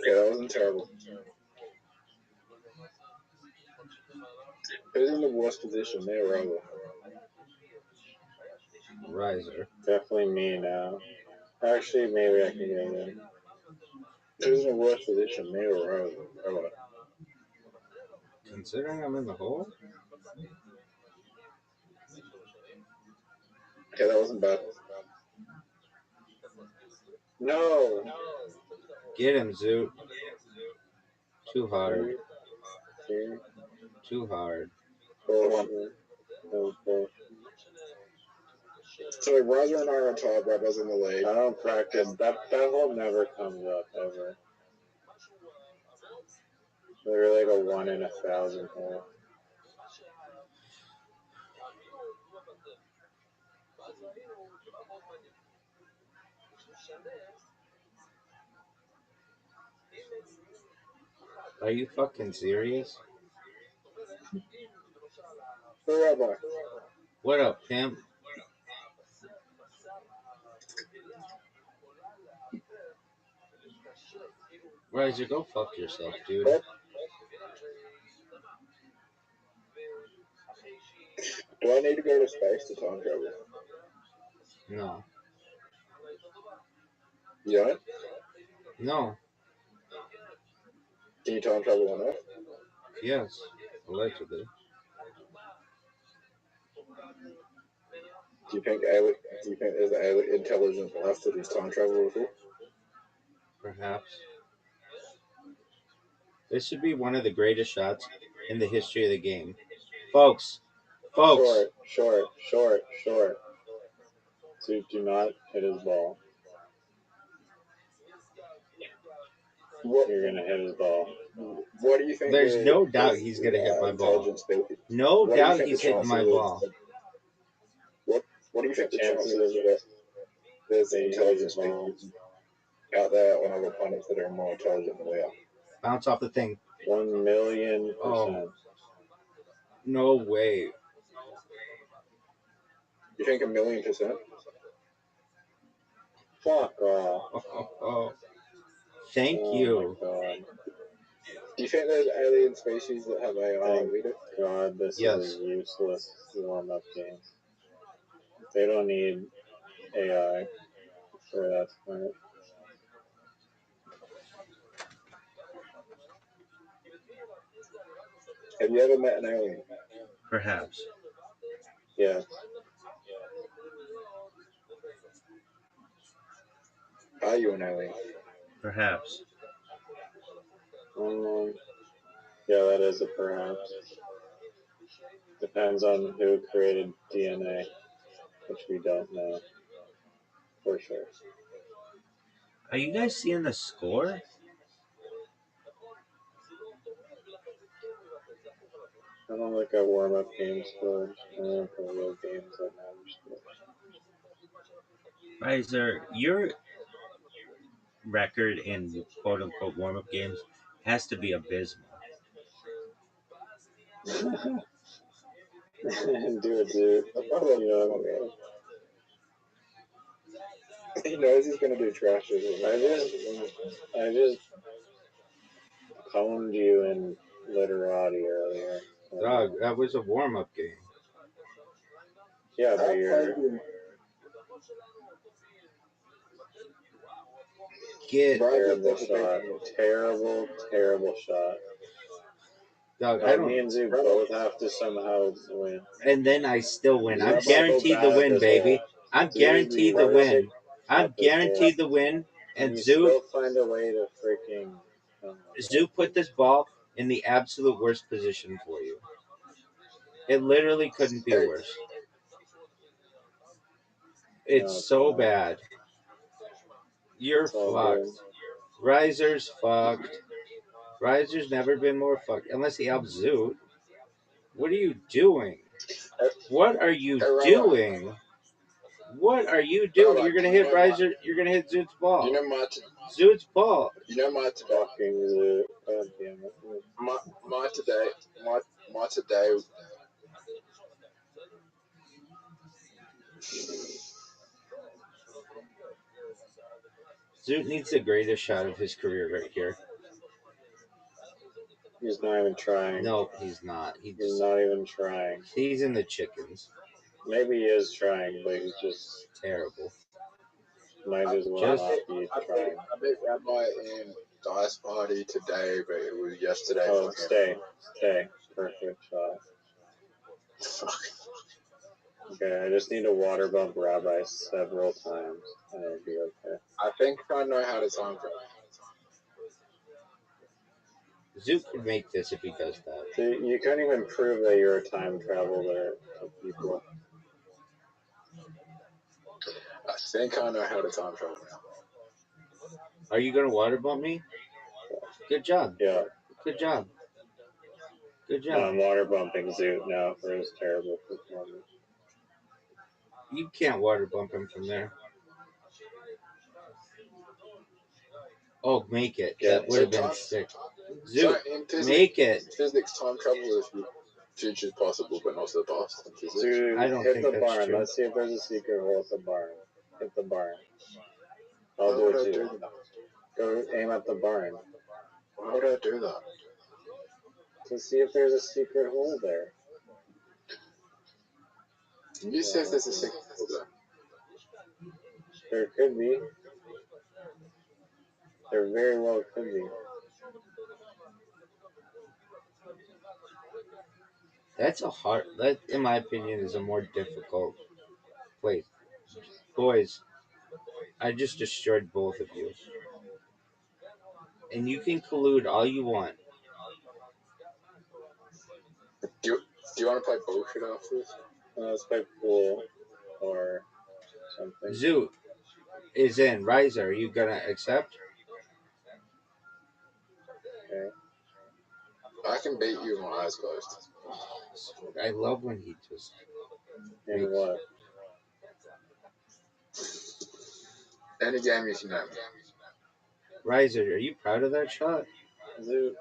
Yeah, that wasn't terrible. Who's in the worst position, me or Razor? Riser. Definitely me now. Actually, maybe I can get in. Who's in the worst position, me or Razor? Rabbi. Considering I'm in the hole? Okay, that wasn't bad. No! Get him, Zoot. Too hard. here. Too hard. Bullshit. No bullshit. So like Roger and I are top rappers in the league. I don't practice. That hole never comes up ever. Literally like a 1 in 1,000 hole. Are you fucking serious? So Rabbi, What up, pimp? Riser, go fuck yourself, dude. do I need to go to space to time travel? No. You don't? No. Can you time travel on Earth? Yes. Allegedly. Do you think there's alien intelligence left that is time travel before? Perhaps. This should be one of the greatest shots in the history of the game. Folks. Short. So do not hit his ball. You're gonna hit his ball. What do you think? There's no doubt he's gonna hit my ball. No doubt he's hitting my ball. What do you think the chances is that there's intelligence species out there on other planets that are more intelligent than we are? Bounce off the thing. 1,000,000%. Oh. No way. You think 1,000,000%? Fuck off. Oh. Thank you. Oh my god. Do you think there's alien species that have AI? Thank We do. God, this Yes. is a useless warm-up game. They don't need AI for that point. Have you ever met an alien? Perhaps. Yeah. Are you an alien? Perhaps. Yeah, that is a perhaps. Depends on who created DNA, which we don't know for sure. Are you guys seeing the score? I don't look at warm-up game scores. I don't look at real games that matter scores. Riser, your record in quote-unquote warm-up games has to be abysmal. Dude. He knows he's gonna do trash. I just pwned you in literati earlier. Dog, that was a warm-up game. Yeah, but you're Get terrible shot. Dog, I That don't. means you both have to somehow win. And then I still win. I'm Rabbi, guaranteed the win, baby. I'm guaranteed the win. I'm guaranteed the win. And you Zoo still find a way to freaking. Zoo put this ball in the absolute worst position for you. It literally couldn't be worse. It's so bad. You're fucked. Riser's fucked. Riser's never been more fucked. Unless he helps Zoo. What are you doing? What are you doing? What are you doing? You're gonna hit Riser. You're gonna hit Zoot's ball. You know Zoot's ball. You know my fucking Zoo. God damn it. My today. Zoot needs the greatest shot of his career right here. He's not even trying. No, he's not. He's not even trying. He's in the chickens. Maybe he is trying, but he's just terrible. Might as well not be trying. I beat Rabbi in Dice Party today, but it was yesterday. Oh, stay. Perfect shot. Fuck. Okay, I just need to water bump Rabbi several times, and it'll be okay. I think I know how to time travel. Zoot could make this if he does that. So you couldn't even prove that you're a time traveler to people. I think I know how to time travel now. Are you gonna water bump me? Good job. Yeah. Good job. Good No, job. I'm water bumping Zoot now for his terrible performance. You can't water bump him from there. Oh, make it. Yeah. That would have been Time- sick. So Zoot, in physics, make it. physics, time travel is future is possible, but not the past. In physics. Zoot, I don't hit think the that's barn. true. Let's see if there's a secret hole at the barn. Hit the barn. Why I'll do would it I too. do that? Go aim at the barn Why would I do that? to see if there's a secret hole there. You said there's a secret hole there. There could be. There very well could be. That's a hard. That, in my opinion, is a more difficult place. Boys, I just destroyed both of you. And you can collude all you want. Do you want to play bullshit after this? Let's play pool or something. Zoot is in. Riser, are you gonna accept? Okay. I can beat you with my eyes closed. I love when he just. In Makes- what? Any game you can name. Riser, are you proud of that shot? Zoot.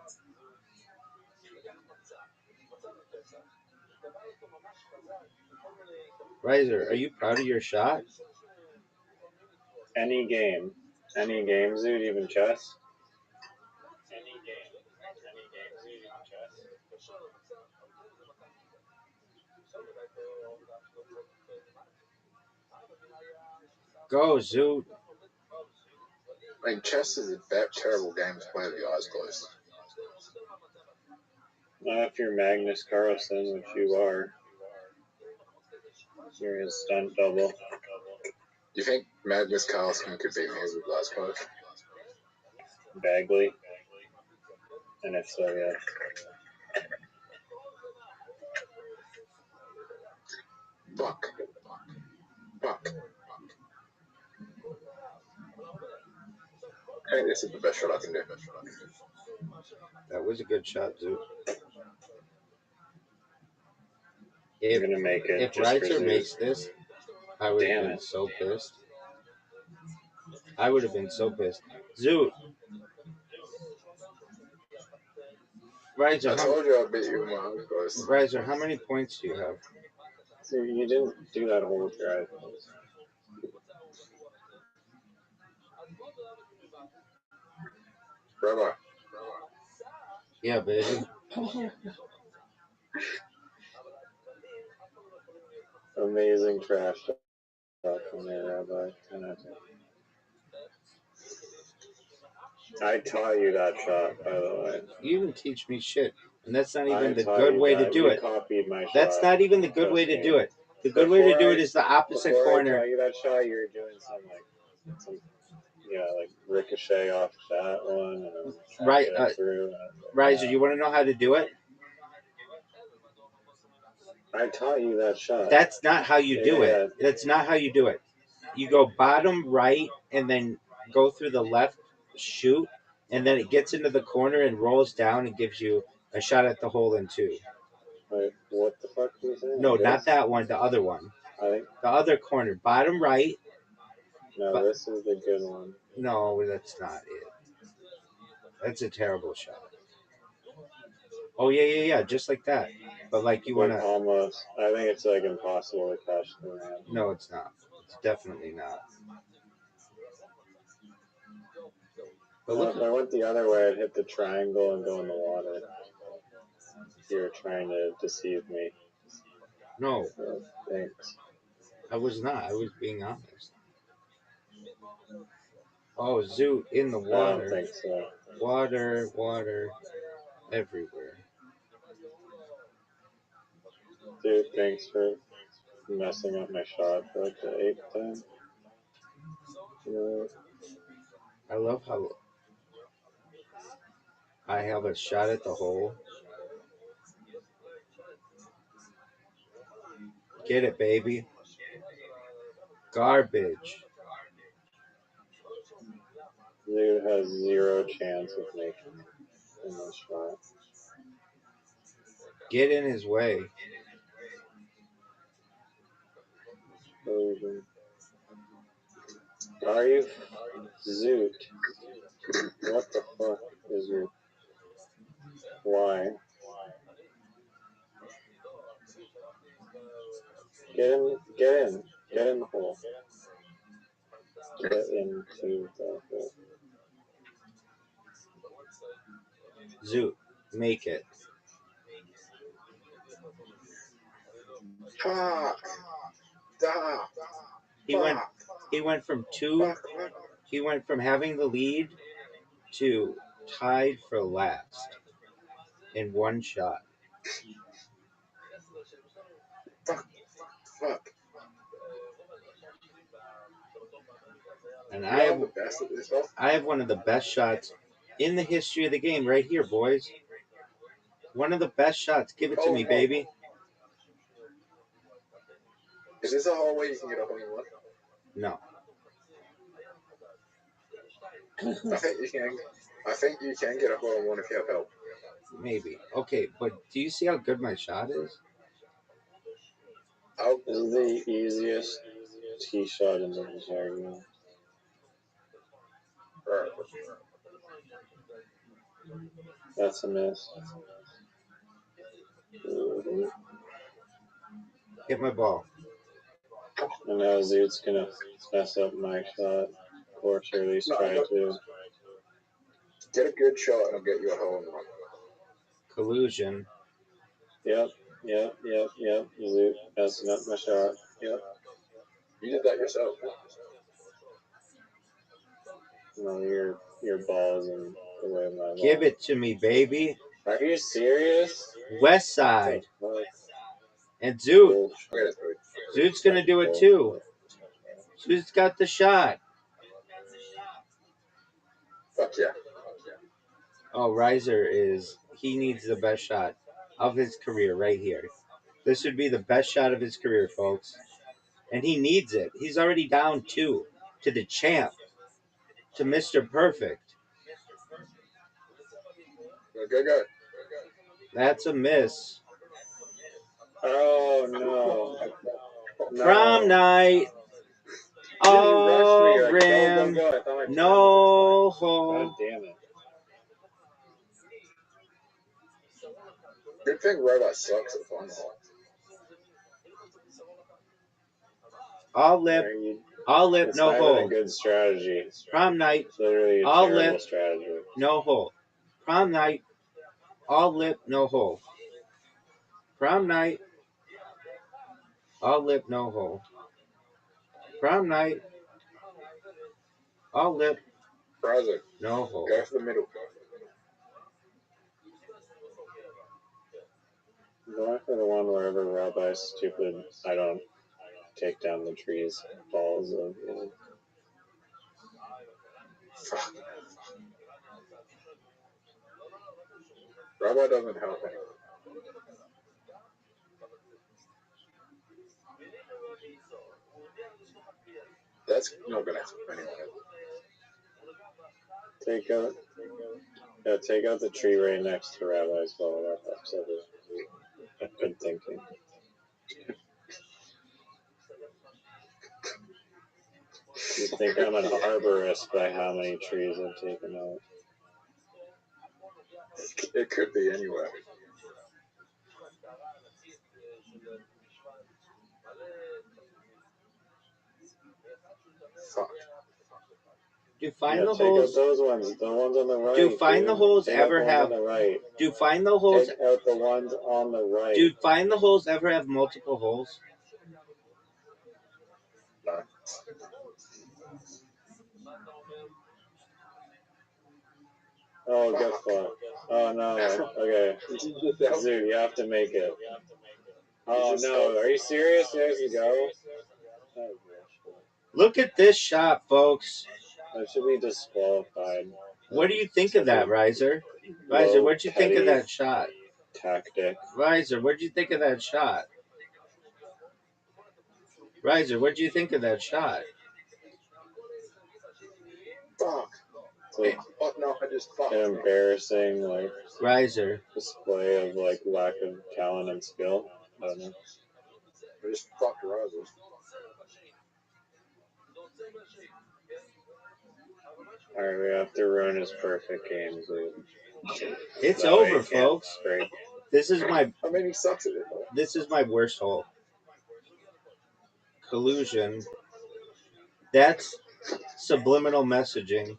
Riser, are you proud of your shot? Any game. Any game, Zoot, even chess. Go, Zoot. I mean, chess is a terrible game to play with your eyes closed. Not if you're Magnus Carlsen, which you are. You're his stunt double. Do you think Magnus Carlsen could beat me with eyes closed? Bagley. And if so, yes. Fuck. Fuck. I think this is the best shot I can do. That was a good shot, Zoot. You're gonna make it. If just for Riser Zoot. makes this, I would have Damn been it. so pissed. I would have been so pissed. Zoot. Riser, I told you I'd beat you with my eyes closed. Riser, how many points do you have? See, you didn't do that whole with your eyes closed. Rabbi. Yeah, baby. Amazing trash talk from there, Rabbi. 10 out of 10. I taught you that shot, by the way. You didn't teach me shit. And that's not I even the taught good you way that. to do You it. copied my shot. That's not even the good way to Trust do me. it. The good way to Before do I- it is the opposite Before I corner. taught you that shot, you were doing some like ricochet off that one. And Right, get through. Riser, you want to know how to do it? I taught you that shot. That's not how you do Yeah. it. That's not how you do it. You go bottom right and then go through the left shoot, and then it gets into the corner and rolls down and gives you a shot at the hole in two. Like, what the fuck are you saying? No, This? not that one. The other one. I think The other corner. Bottom right. no. But- This is the good one. No, that's not it. That's a terrible shot. Oh yeah. Just like that. But like you Like, wanna. almost. I think it's like impossible to catch the ramp. No, it's not. It's definitely not. But No, look. if I went the other way, I'd hit the triangle and go in the water. You're trying to deceive me. No, So, thanks. I was not. I was being honest. Oh, Zoot in the I don't water. think so. Water everywhere. Dude, thanks for messing up my shot for like the 8th time. You know, I love how I have a shot at the hole. Get it, baby. Garbage. Dude has zero chance of making in this shot. Get in his way. Collusion. Are you Zoot? What the fuck is your why? Get in the hole. Get into the hole. Zoot, make it. Fuck. Stop. He went from two. He went from having the lead to tied for last in one shot. Fuck. And You know I'm the best at this, huh? I have one of the best shots in the history of the game right here, boys. One of the best shots. Give it to me, baby. Is this a hole where you can get a hole in one? No. I think you can get a hole in one if you have help. Maybe. Okay, but do you see how good my shot is? This is the easiest tee shot in the entire game. That's a miss. Hit my ball. And now Zoot's gonna mess up my shot. Or at least try to. Get a good shot and I'll get you a hole in one. Collusion. Yep. Zoot messing up my shot. Yep. You did that yourself. No, your ball is in the way of my ball. Give it to me, baby. Are you serious? West side. And Zoot. Zoot's going to do it too. Zoot's got the shot. Fuck yeah. Oh, Riser he needs the best shot of his career right here. This would be the best shot of his career, folks. And he needs it. He's already down 2 to the champ, to Mr. Perfect. Go. That's a miss. Oh, no. Prom night. Oh, rim. Go. No hole. God damn it. Good thing Rabbi sucks at fun hole. All lip, it's no not hole. even a good strategy. Prom night, It's literally a all terrible lip, strategy. no hole. Prom night, all lip, no hole. Prom night, all lip, no hole. Prom night, all lip, no hole. Go for the middle. Going for the one wherever Rabbi's stupid, I don't take down the trees, balls of, Rabbi doesn't help anyone. That's not gonna help anyone. Take out the tree right next to Rabbi's ball. That helps everyone. Good thinking. You think I'm an arborist by how many trees I've taken out. It could be anywhere. Fuck. Do find the take holes? Out those ones. The ones on the right. Do find the holes take ever have? On the right. Do find the holes? Take out the ones on the right. Do find the holes ever have multiple holes? No. Oh, good fuck. Oh no. Okay. Zoo, you have to make it. Oh no. Are you serious? There's you go. Look at this shot, folks. That should be disqualified. What do you think of that, Riser? Riser, Low what'd you think of petty that shot? tactic. Riser, what'd you think of that shot? Riser, what'd you think of that shot? Fuck. It's like Oh no, I just fucked. an embarrassing like Riser, display of like lack of talent and skill. I don't know. I just fucked Rogers. Alright, we have to ruin his perfect game, dude. it's That way over, he can't folks. break. This is my I mean, he sucks at it. this is my worst hole. Collusion. That's subliminal messaging.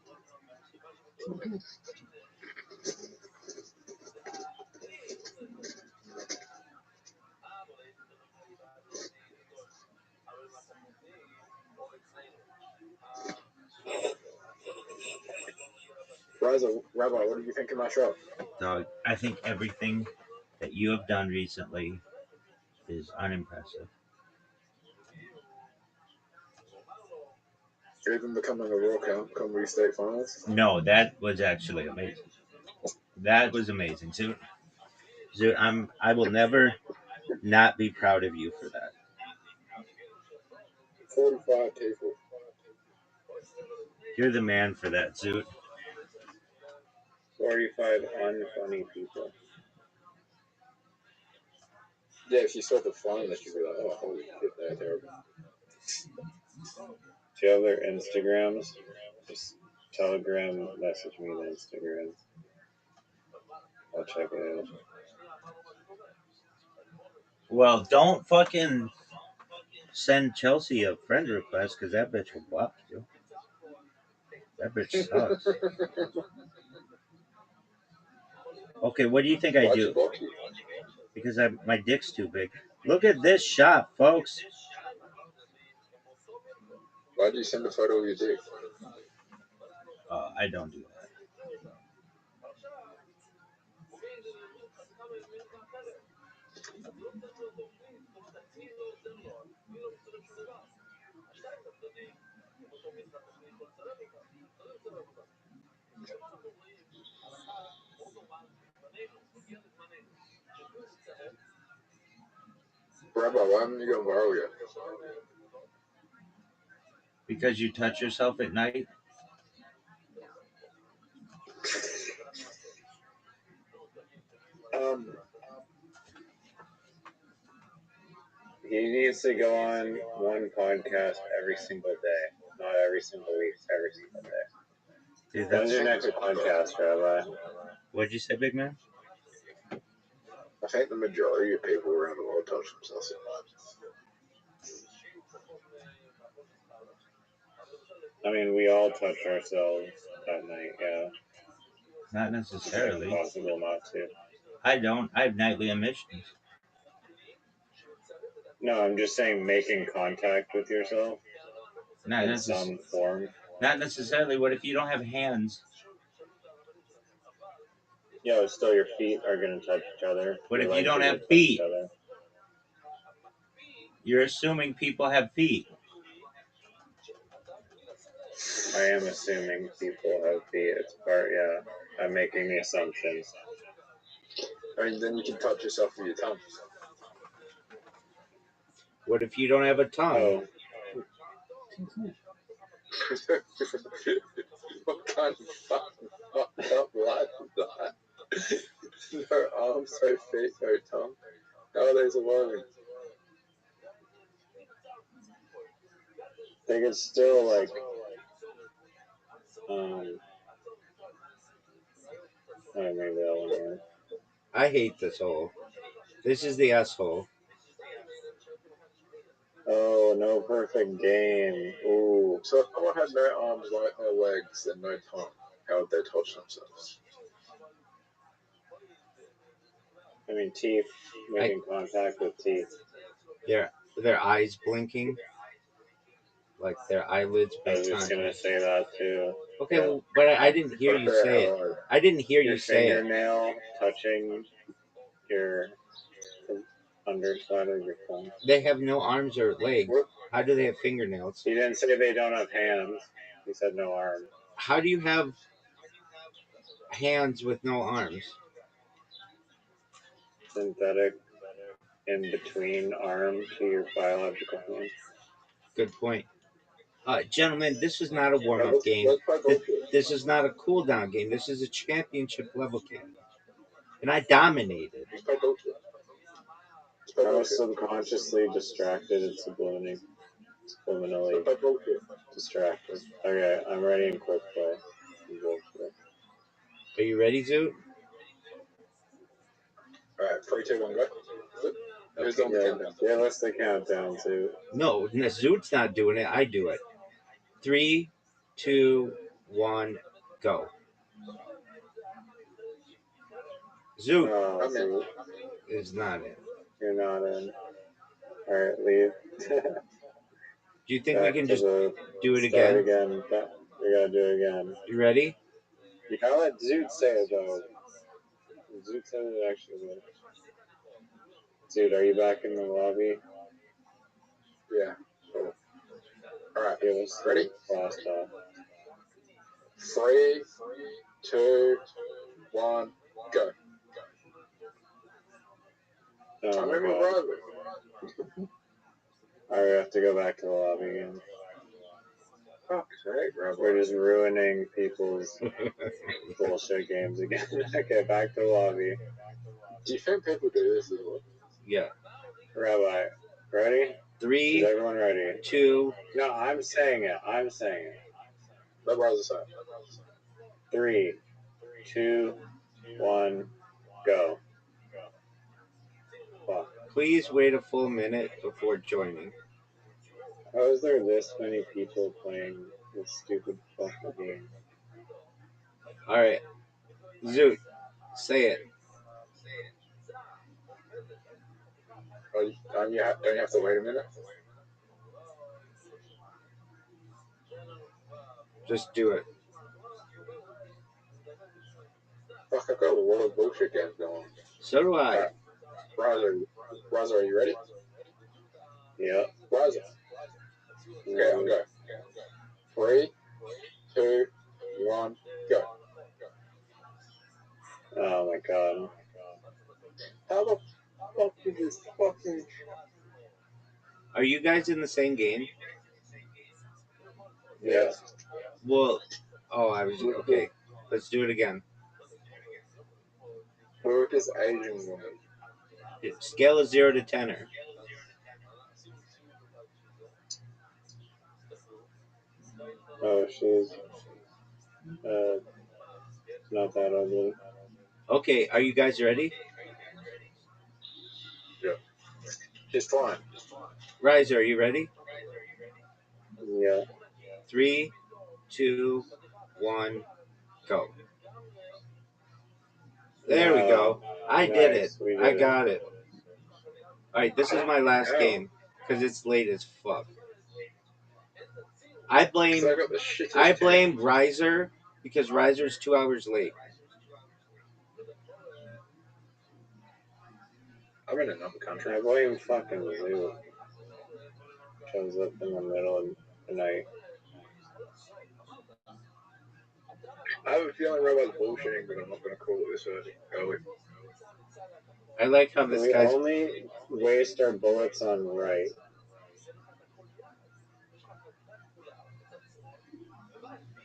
Rabbi, what did you think of my shot? Dog, I think everything that you have done recently is unimpressive. Even becoming a World Cup State Finals. No, that was actually amazing. That was amazing. Zoot, I will never not be proud of you for that. 45 people. You're the man for that, Zoot. 45 unfunny people. Yeah, if you saw the finals, you'd be like, oh, holy shit, they're terrible. Do you have their Instagrams? Just Telegram message me the Instagram. I'll check it out. Well, don't fucking send Chelsea a friend request because that bitch will block you. That bitch sucks. Okay, what do you think I Why'd you do? block you? Because my dick's too big. Look at this shot, folks. Why'd you send a photo of your dick? I don't do that. Rabbi, why haven't you gone viral yet? Because you touch yourself at night. He needs to go on one podcast every single day, not every single week, every single day. Dude, When's your next podcast, Rabbi? What'd you say, big man? I think the majority of people around the world touch themselves I mean, we all touch ourselves at night, yeah. Not It's necessarily. impossible not to. I don't. I have nightly emissions. No, I'm just saying making contact with yourself Not, in some form. not necessarily. What if you don't have hands? Yeah, still your feet are going to touch each other. What Your if you legs don't are have gonna touch feet? each other. You're assuming people have feet. I am assuming people have feet. It's part, yeah. I'm making the assumption. I mean, then you can touch yourself with your tongue. What if you don't have a tongue? Oh, What kind of fucking fucked up life is that? No arms, no feet, no tongue. How are they surviving? they could still, like, oh, maybe that one work. I hate this hole. This is the S-hole. Oh, no perfect game. Ooh. So if someone had no arms, no legs, and no tongue, how would they touch themselves? I mean, teeth, making contact with teeth. Their eyes blinking, like their eyelids I make was just going to contact. say that too. Okay, Yeah. well, but I didn't hear you say it. I didn't hear Your you say it. fingernail touching your underside of your thumb. They have no arms or legs. What? How do they have fingernails? He didn't say they don't have hands. He said no arms. How do you have hands with no arms. Synthetic in between arm to your biological hand. Good point. Gentlemen, this is not a warm up Let's game. play bullshit. This is not a cool down game. This is a championship level game. And I dominated. Let's play bullshit. Let's play I was bullshit. subconsciously distracted and subliminally Let's play bullshit. distracted. Okay, I'm ready in quick play. Bullshit. Are you ready, Zoot? Alright, 3, 2, 1, go. Who's Okay. on the Yeah, countdown? give us the countdown too. No, Zoot's not doing it. I do it. 3, 2, 1, go. Zoot Oh, I'm in. is not in. you're not in. Alright, leave. Do you think we can just do it start again? again. We gotta do it again. You ready? You gotta let Zoot say it though. Zoot said it actually works. Zoot, are you back in the lobby? Yeah. Cool. Alright, Give us ready? Last off. 3, 2, 1, go. Oh I'm my in my god. brother. Alright, we have to go back to the lobby again. Fuck's sake, Rabbi. We're just ruining people's bullshit games again. Okay, back to the lobby. Do you think people do this as well? Yeah. Rabbi, ready? Is 3, everyone ready? 2. No, I'm saying it. Let brother say. 3, 2, 1, go. Fuck. Please wait a full minute before joining. How is there this many people playing this stupid fucking game? All right, Zoot, say it. Oh, don't you have to wait a minute? Just do it. Fuck, I've got a lot of bullshit games going. So do I. Right. Raza, are you ready? Yeah. Raza. Okay, I'll go. 3, 2, 1, go. Oh my god. How the fuck is this fucking... Are you guys in the same game? Yeah. Well, I was okay. Let's do it again. Who is this Asian woman? Scale is 0 to 10. Oh, she's not that ugly. Okay, are you guys ready? Yeah. She's fine. Riser, are you ready? Yeah. 3, 2, 1, go. There we go. I did it. We did I got it. All right, this is my last Ow. game because it's late as fuck. I blame 'Cause I got the shittest team. Riser because Riser is 2 hours late. I'm in another country. I blame fucking Zoo. Shows up in the middle of the night. I have a feeling Rabbi's bullshitting, but I'm not going to call it this early. I like how this We guy's. only waste our bullets on right.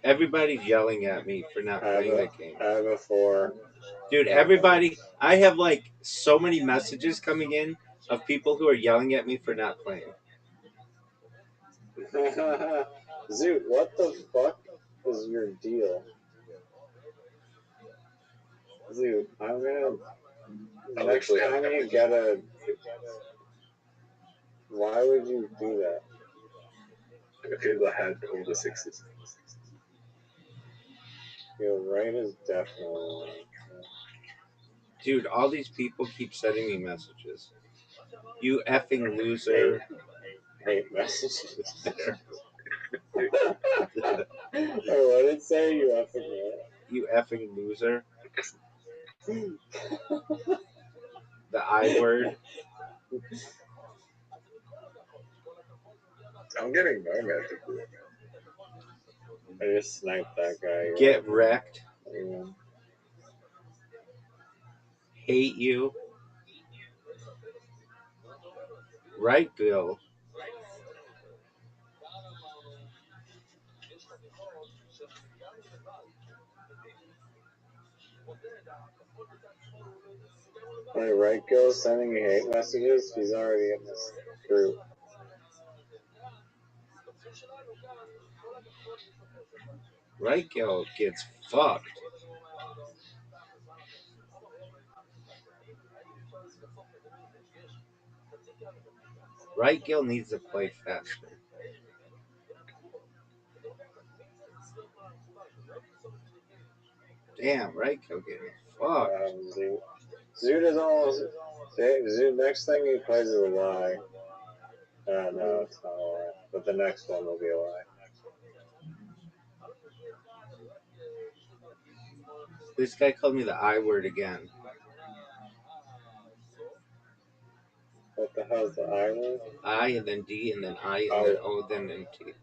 Everybody's yelling at me for not playing that game. I have a 4. Dude, everybody, I have like so many messages coming in of people who are yelling at me for not playing. Zoot, what the fuck is your deal? Zoot, I'm gonna. I'm actually next time you get a. Why would you do that? Because I had all the 6s. Your right is definitely. Dude, all these people keep sending me messages. You effing loser. Hate messages. What did it say? You effing what? You effing loser. The I word. I'm getting no messages. I just sniped that guy. Get wrecked. Yeah. hate you. Right, Bill? Wait, right, Gil sending you hate messages? He's already in this group. Right, Gil gets fucked. Right, Gil needs to play faster. Damn, right, Gil getting fucked. Zoot is almost. Zoot, next thing he plays is a lie. No, it's not a lie. But the next one will be a lie. This guy called me the I word again. What the hell's the I word? I and then D and then I and then O then MT.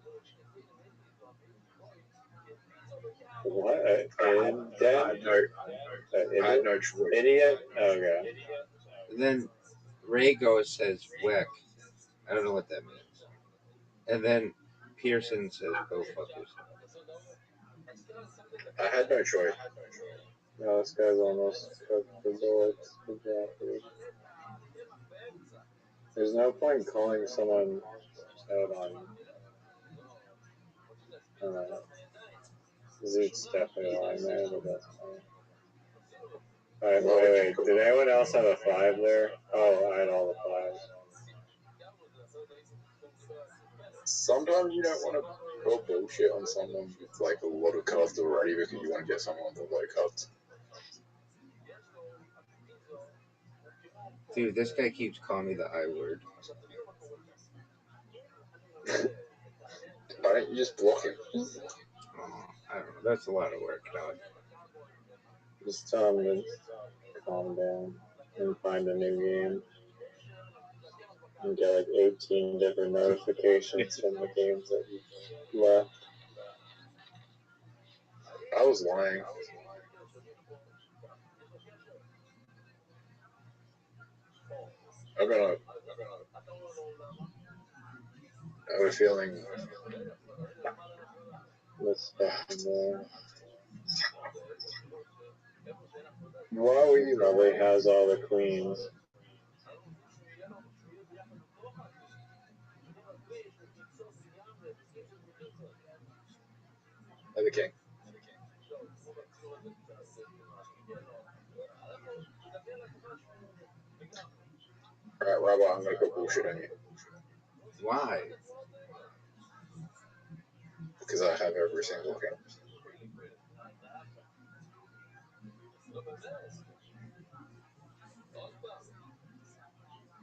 What? I had no choice. Idiot? Okay. And then Ray goes says Wick. I don't know what that means. And then Pearson says go fuck yourself. I had no choice. No, this guy's almost cooked the bullets. Good job, dude. There's no point calling someone out on. Zoot's definitely lying there, but that's fine. Alright, wait. Did anyone else have a 5 there? Oh, I had all the 5s. Sometimes you don't want to call bullshit on someone with like a lot of cards already because you want to get someone with a lot of cards. Dude, this guy keeps calling me the I word. Why don't you just block him? Oh, I don't know. That's a lot of work, dog. Just tell him to calm down and find a new game. And get like 18 different notifications from the games that you left. I was lying. I have a feeling. This fucking there. Why were you Probably has all the queens. the king? Alright, Rabbi, I'm gonna put bullshit on you Why? because I have every single king.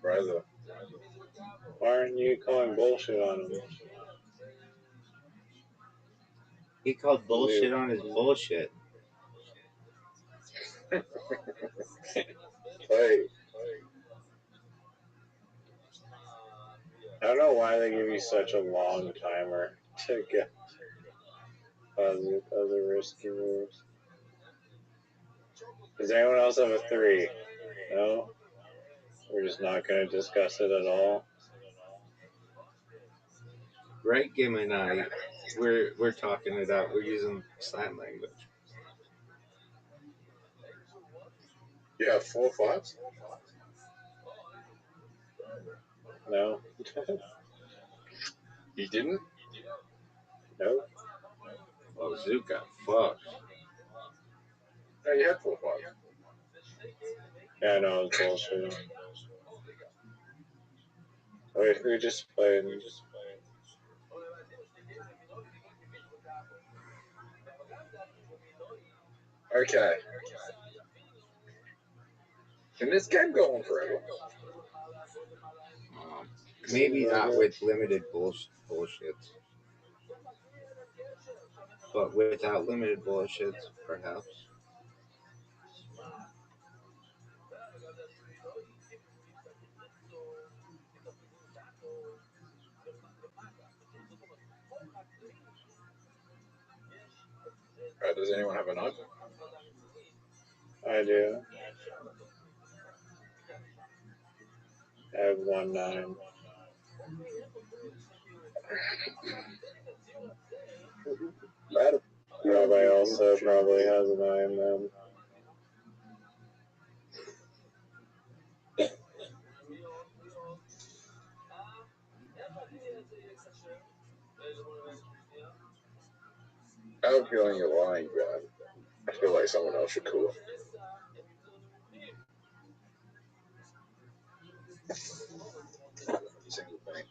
Brother. Why aren't you calling bullshit on him? He called bullshit on his bullshit. Hey. I don't know why they give you such a long timer to get other risky moves. Does anyone else have a 3? No? We're just not going to discuss it at all. Right, Gim and I, we're talking it out. We're using sign language. You have 4 5s? No? You didn't? Nope. Oh, Zoot got fucked. No, you had 4 5s. Yeah, no, it's bullshit. We just played. Okay. Can this game go on forever? Maybe not with limited bullshits. But without limited bullshits, perhaps. Does anyone have a knife? I do. I have 1-9. Rabbi also probably has a 9 then. I have a feeling you're lying, Brad. I feel like someone else should call. Every single thing.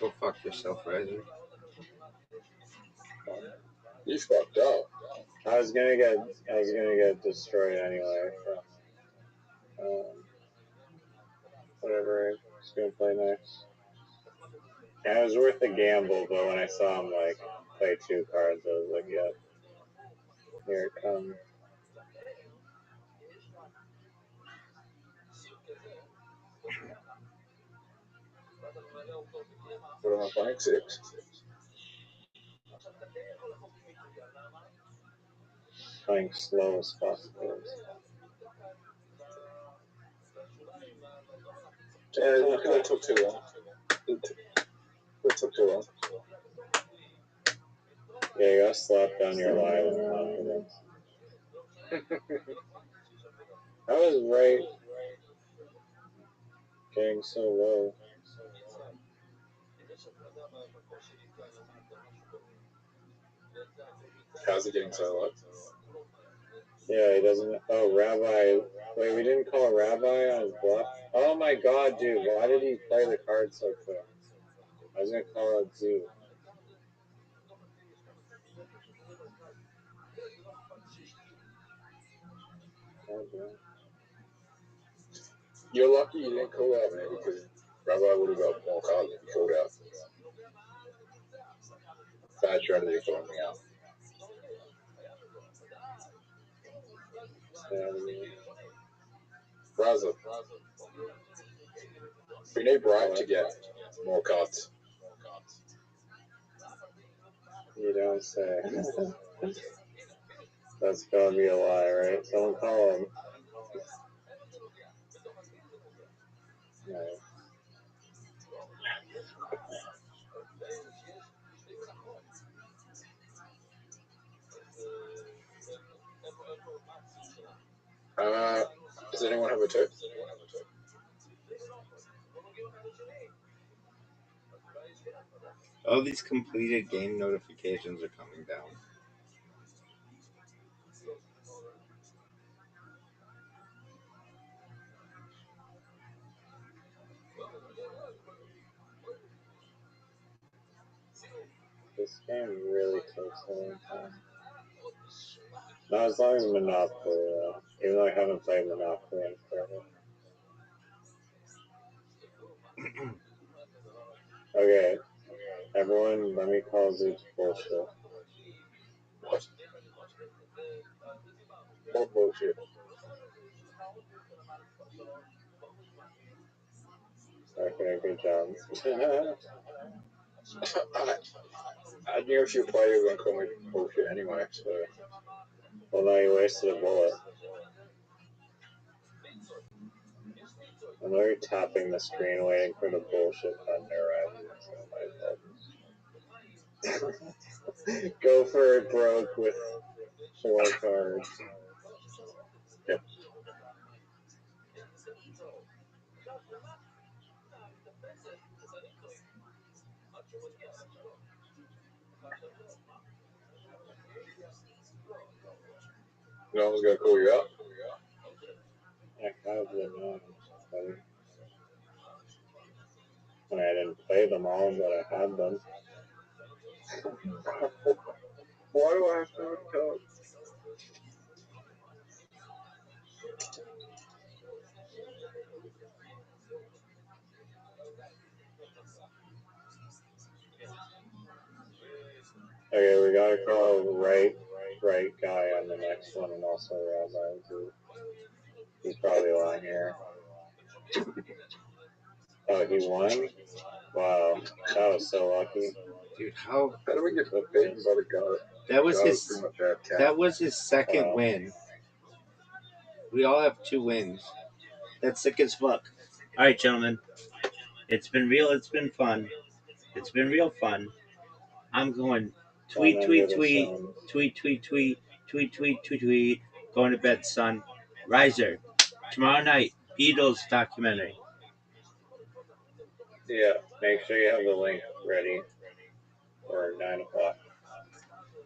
Go fuck yourself, Razor. You fucked up. I was gonna get destroyed anyway from whatever I was gonna play next. And it was worth the gamble, but when I saw him like play 2 cards, I was like, yep, here it comes. What am I playing? 6? Playing slow as possible. It took too long. It took too long. Yeah, you gotta slap down your lie with confidence. I was right. Getting so low. How's it getting so low? Yeah, he doesn't. Oh, Rabbi. Wait, we didn't call Rabbi on his bluff? Oh my god, dude. Why did he play the card so quick? I was gonna call out Zoo. You're lucky you didn't call out, man, because Rabbi would have got more cards if you called out. Bad strategy calling me out. Raza. We need Bright to get more cards. You don't say. That's gotta be a lie, right? Someone call him. No. Does anyone have a 2? All these completed game notifications are coming down. This game really takes a long time. Not as long as Monopoly, though. Even though I haven't played Monopoly in forever. Okay. Everyone, let me call Zoot's bullshit. What? What bullshit? Okay, good job. I knew if you play, you were going to call me bullshit anyway, so. Well, now you wasted a bullet. I'm already tapping the screen waiting for the bullshit button to arrive. Go for it, broke with 4 cards. Yep. No one's going to call you out? I have the names, buddy. I mean, I didn't play them all, but I had them. Why do I have to have cards? Okay, we gotta call right guy on the next one, and also Rabbi, who he's probably lying here. Oh, he won? Wow, that was so lucky. Dude, how do we get beaten by the guy? that was his pretty much our that was his second Wow. win. We all have 2 wins. That's sick as fuck. All right, gentlemen. It's been real. It's been fun. It's been real fun. I'm going Fun tweet, under tweet, the tweet, sun. tweet, tweet, tweet, tweet, tweet, tweet, tweet. Going to bed, son. Riser. Tomorrow night, Beatles documentary. Yeah, make sure you have the link ready for 9 o'clock.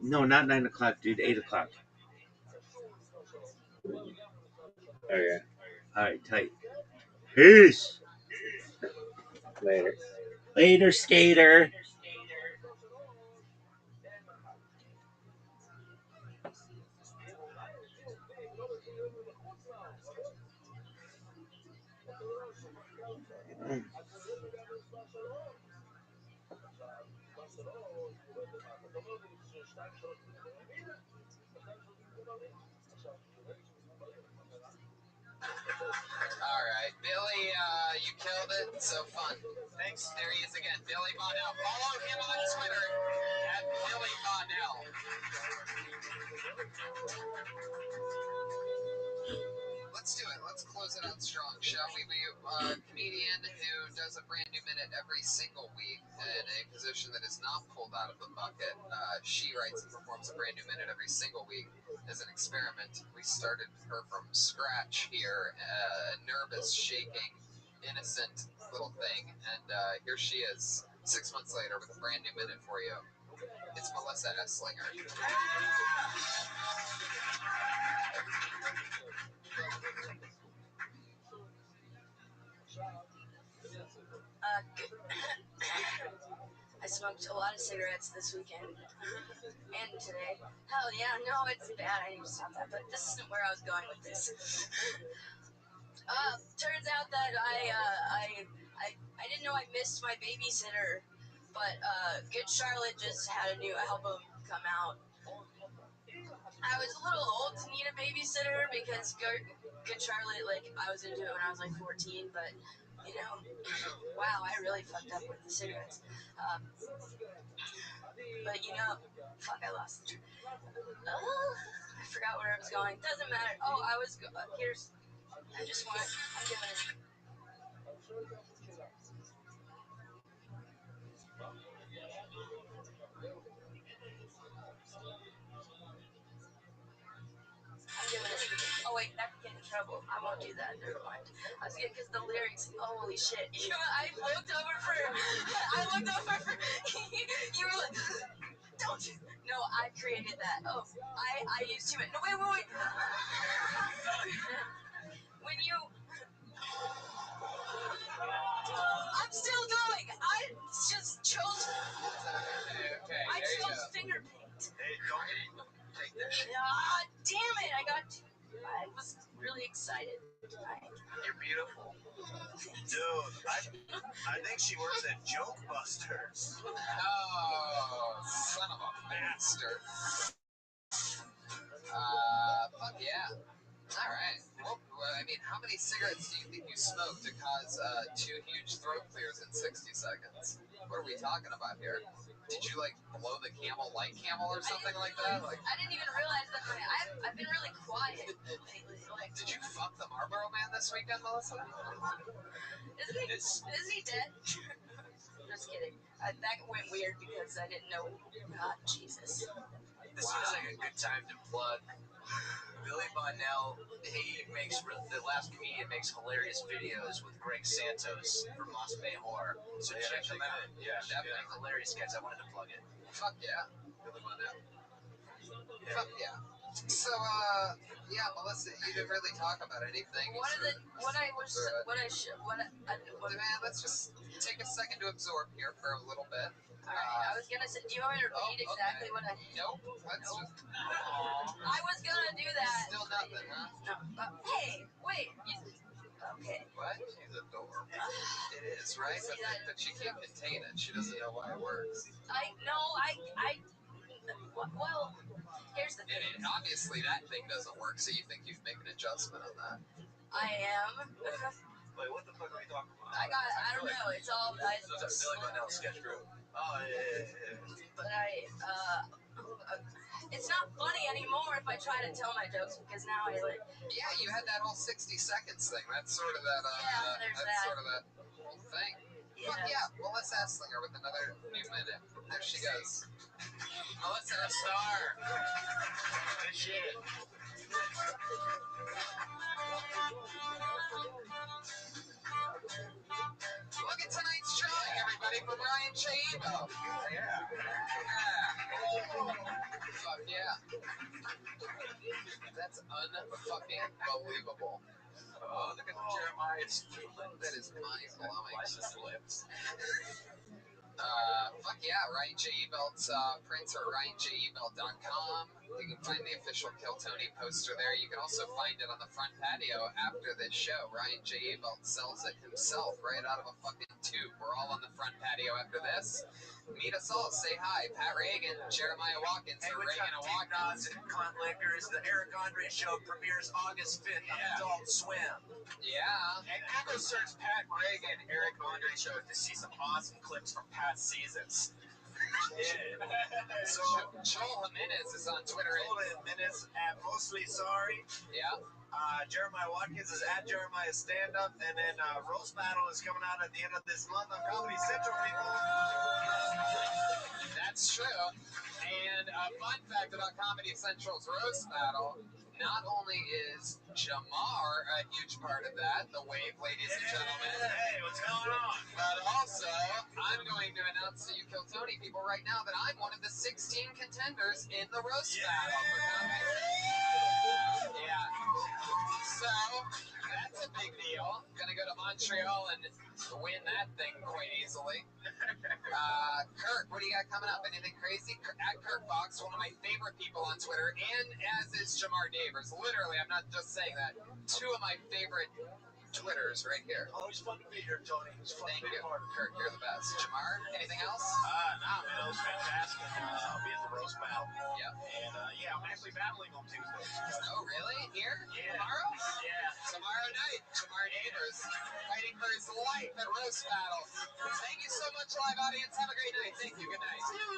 No, not 9 o'clock, dude. 8 o'clock. Okay, All right, tight. Peace. later. Later, skater. All right, Billy, you killed it. So fun. Thanks. There he is again, Billy Bonnell. Follow him on Twitter at Billy Bonnell. Let's do it. Let's close it out strong, shall we? We a comedian who does a brand new minute every single week in a position that is not pulled out of the bucket. She writes and performs a brand new minute every single week as an experiment. We started her from scratch here, nervous, shaking, innocent little thing, and here she is 6 months later with a brand new minute for you. It's Melissa Esslinger. I smoked a lot of cigarettes this weekend and today. Hell yeah, no, it's bad. I need to stop that. But this isn't where I was going with this. Turns out that I didn't know I missed my babysitter, but Good Charlotte just had a new album come out. I was a little old to need a babysitter because Good Charlotte, like, I was into it when I was like 14, but you know, wow, I really fucked up with the cigarettes. But you know, fuck, I lost the train. I forgot where I was going. Doesn't matter. Oh, I was here's. I just want. I'm giving it. I'm giving it. Oh wait, that could get in trouble. I won't do that. Never mind. I was getting because the lyrics. Holy shit! You know, I looked over for. I looked over for. You were like, don't. No, I created that. Oh, I used to it. No, wait. When you. I'm still going. I just chose. Okay, I there you chose go. finger paint. Hey, don't take that shit. Ah, damn it! I was really excited tonight. You're beautiful. Dude, I think she works at Joke Busters. Oh, son of a bastard. Fuck yeah. All right. Well, I mean, how many cigarettes do you think you smoked to cause 2 huge throat clears in 60 seconds? What are we talking about here? Did you like blow the camel like camel or something like that? Like, I didn't even realize that I've been really quiet lately. Like, did you fuck the Marlboro Man this weekend, Melissa? is he dead? Just kidding. That went weird because I didn't know. God, Jesus. This feels like a good time to plug Billy Bonnell. He makes the last comedian makes hilarious videos with Greg Santos from Moss Bay Horror. So check them out. Yeah, definitely hilarious sketch. I wanted to plug it. Fuck yeah, Billy Bonnell. Yeah. Fuck yeah. So yeah, Melissa, you didn't really talk about anything. Man, let's just take a second to absorb here for a little bit. Alright, I was gonna say, do you want me to read exactly what I... Nope. Let's just... I was gonna do that. Still nothing, huh? No, hey, wait. Okay. What? She's adorable. It is, right? But she can't contain it. She doesn't know why it works. Well, here's the thing. And obviously that thing doesn't work, so you think you'd make an adjustment on that. I am. Wait, what the fuck are we talking about? I don't know. It's all... So it's a Billy Bonnell sketch group. Oh, yeah. But it's not funny anymore if I try to tell my jokes because now I like. Yeah, you had that whole 60 seconds thing. That's sort of that. Sort of that whole thing. Yeah. Fuck yeah, Melissa Esslinger with another new minute. There she goes. Melissa, a star. Good shit. Look at tonight's drawing, everybody, from Ryan Chaibo. Yeah. Fuck yeah. That's unfucking believable. Oh, look at Jeremiah's feeling. That is mind-blowing. Lips. Fuck yeah, Ryan J. Ebelt's prints are RyanJEbelt.com. You can find the official Kill Tony poster there. You can also find it on the front patio after this show. Ryan J. Ebelt sells it himself right out of a fucking tube. We're all on the front patio after this. Meet us all. Say hi. Pat Reagan, Jeremiah Watkins, or Reagan and Watkins. And Cunt Liquors. The Eric Andre Show premieres August 5th on Adult Swim. Yeah. And go search Pat Reagan, Eric Andre Show to see some awesome clips from past seasons. Yeah. So Joel Jimenez is on Twitter. Joel Jimenez at Mostly Sorry. Yeah. Jeremiah Watkins is at Jeremiah Stand Up, and then Roast Battle is coming out at the end of this month on Comedy Central, people. That's true. And a fun fact about Comedy Central's Roast Battle, not only is Jamar a huge part of that, the wave, ladies and gentlemen. Hey, what's going on? But also, I'm going to announce to you Kill Tony people right now that I'm one of the 16 contenders in the Roast Battle for Comedy. Yeah. So, that's a big deal. Gonna go to Montreal and win that thing quite easily. Kirk, what do you got coming up? Anything crazy? At Kirk Fox, one of my favorite people on Twitter, and as is Jamar Neighbors. Literally, I'm not just saying that. Two of my favorite Twitters right here. Always fun to be here, Tony. Thank you, Kirk. You're the best. Jamar, anything else? Nah, man, it was fantastic. I'll be at the Roast Battle. Yeah. And, yeah, I'm actually battling on Tuesday. Oh, really? Here? Yeah. Tomorrow? Yeah. Tomorrow night, Jamar Neighbors fighting for his life at Roast Battle. Thank you so much, live audience. Have a great night. Thank you. Good night. Coming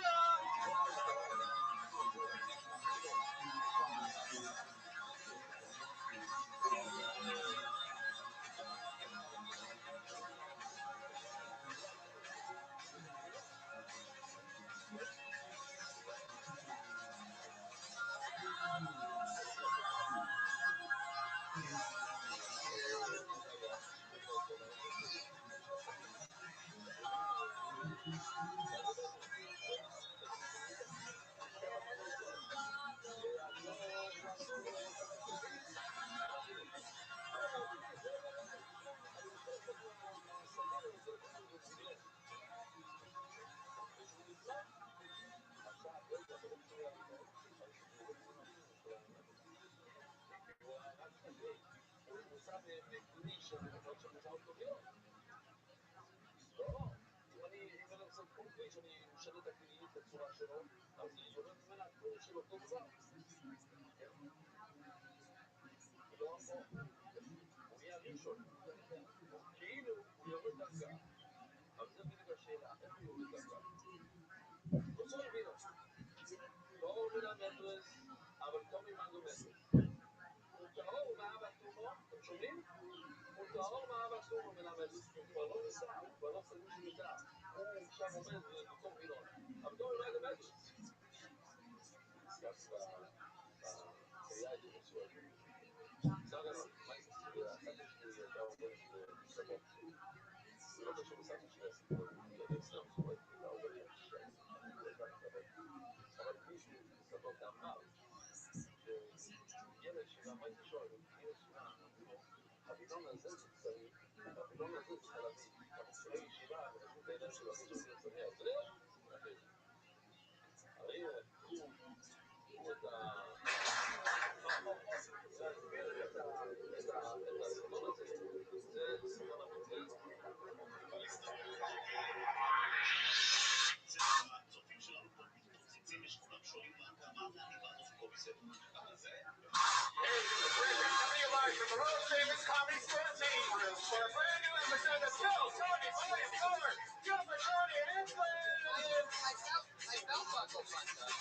live from the world's famous comedy store meeting room for a brand new episode of Joe, Tony, Volume 4. Joe, Tony, and England. My belt buckle's undone.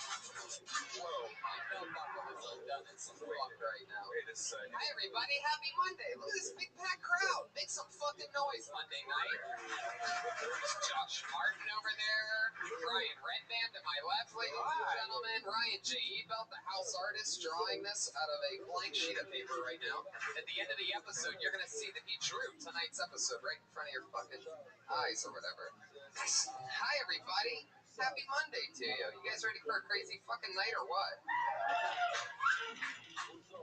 Whoa, my belt buckle is undone. It's fucked right now. Wait a second. Hi everybody, happy Monday. Look at this big packed crowd. Make some fucking noise Monday night. There's Josh Martin over there. Brian Redband to my left, ladies and gentlemen. Ryan J. Ebelt, the house artist, drawing this out of a blank sheet of paper right now. At the end of the episode, you're gonna see that he drew tonight's episode right in front of your fucking eyes or whatever. Hi everybody. Happy Monday to you. You guys ready for a crazy fucking night or what?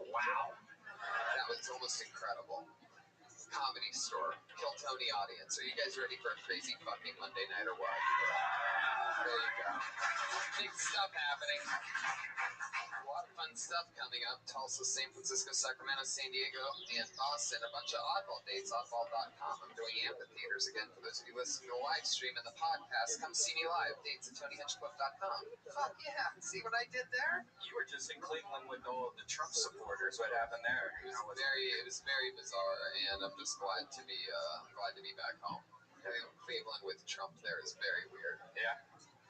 Wow. That was almost incredible. Comedy store. Kill Tony audience. Are you guys ready for a crazy fucking Monday night or what? There you go. Big stuff happening. A lot of fun stuff coming up. Tulsa, San Francisco, Sacramento, San Diego, and Austin. A bunch of oddball dates, oddball.com. I'm doing amphitheaters again for those of you listening to the live stream and the podcast. Come see me live. Dates at TonyHinchcliffe.com. Fuck yeah. See what I did there? You were just in Cleveland with all of the Trump supporters. What happened there? It was very bizarre, and I'm just glad to be back home. Cleveland with Trump there is very weird. Yeah.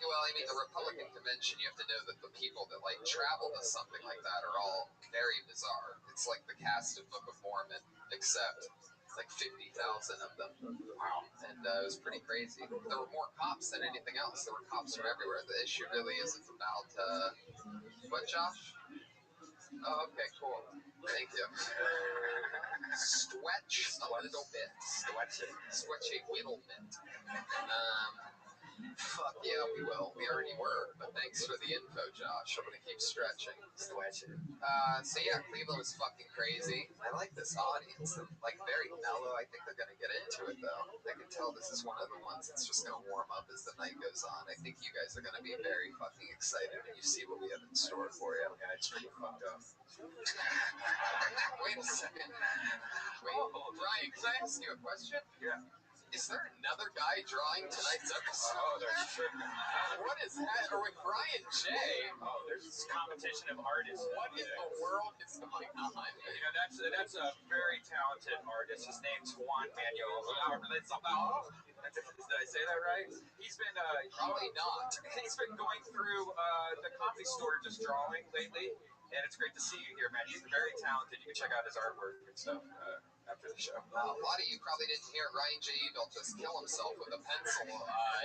Well, I mean, the Republican convention, you have to know that the people that, like, travel to something like that are all very bizarre. It's like the cast of Book of Mormon, except, like, 50,000 of them. Wow. And it was pretty crazy. There were more cops than anything else. There were cops from everywhere. The issue really isn't about, what, Josh? Oh, okay, cool. Thank you. Stretch a little bit. Stretch a little bit. Fuck yeah, we will. We already were, but thanks for the info, Josh. I'm gonna keep stretching. So yeah, Cleveland was fucking crazy. I like this audience. They're like very mellow. I think they're gonna get into it though. I can tell this is one of the ones that's just gonna warm up as the night goes on. I think you guys are gonna be very fucking excited when you see what we have in store for you. Yeah, it's pretty fucked up. Wait a second. Wait, Brian, can I ask you a question? Yeah. Is there another guy drawing tonight's episode? Oh, there's sure. What is that? Or with Brian J. Oh, there's this competition of artists. What in the world is going on? You know, that's a very talented artist. His name's Juan Manuel. Did I say that right? He's been Probably not. He's been going through the comedy store just drawing lately, and it's great to see you here, man. He's very talented. You can check out his artwork and stuff after the show. A lot of you probably didn't hear Ryan J. Ebelt just kill himself with a pencil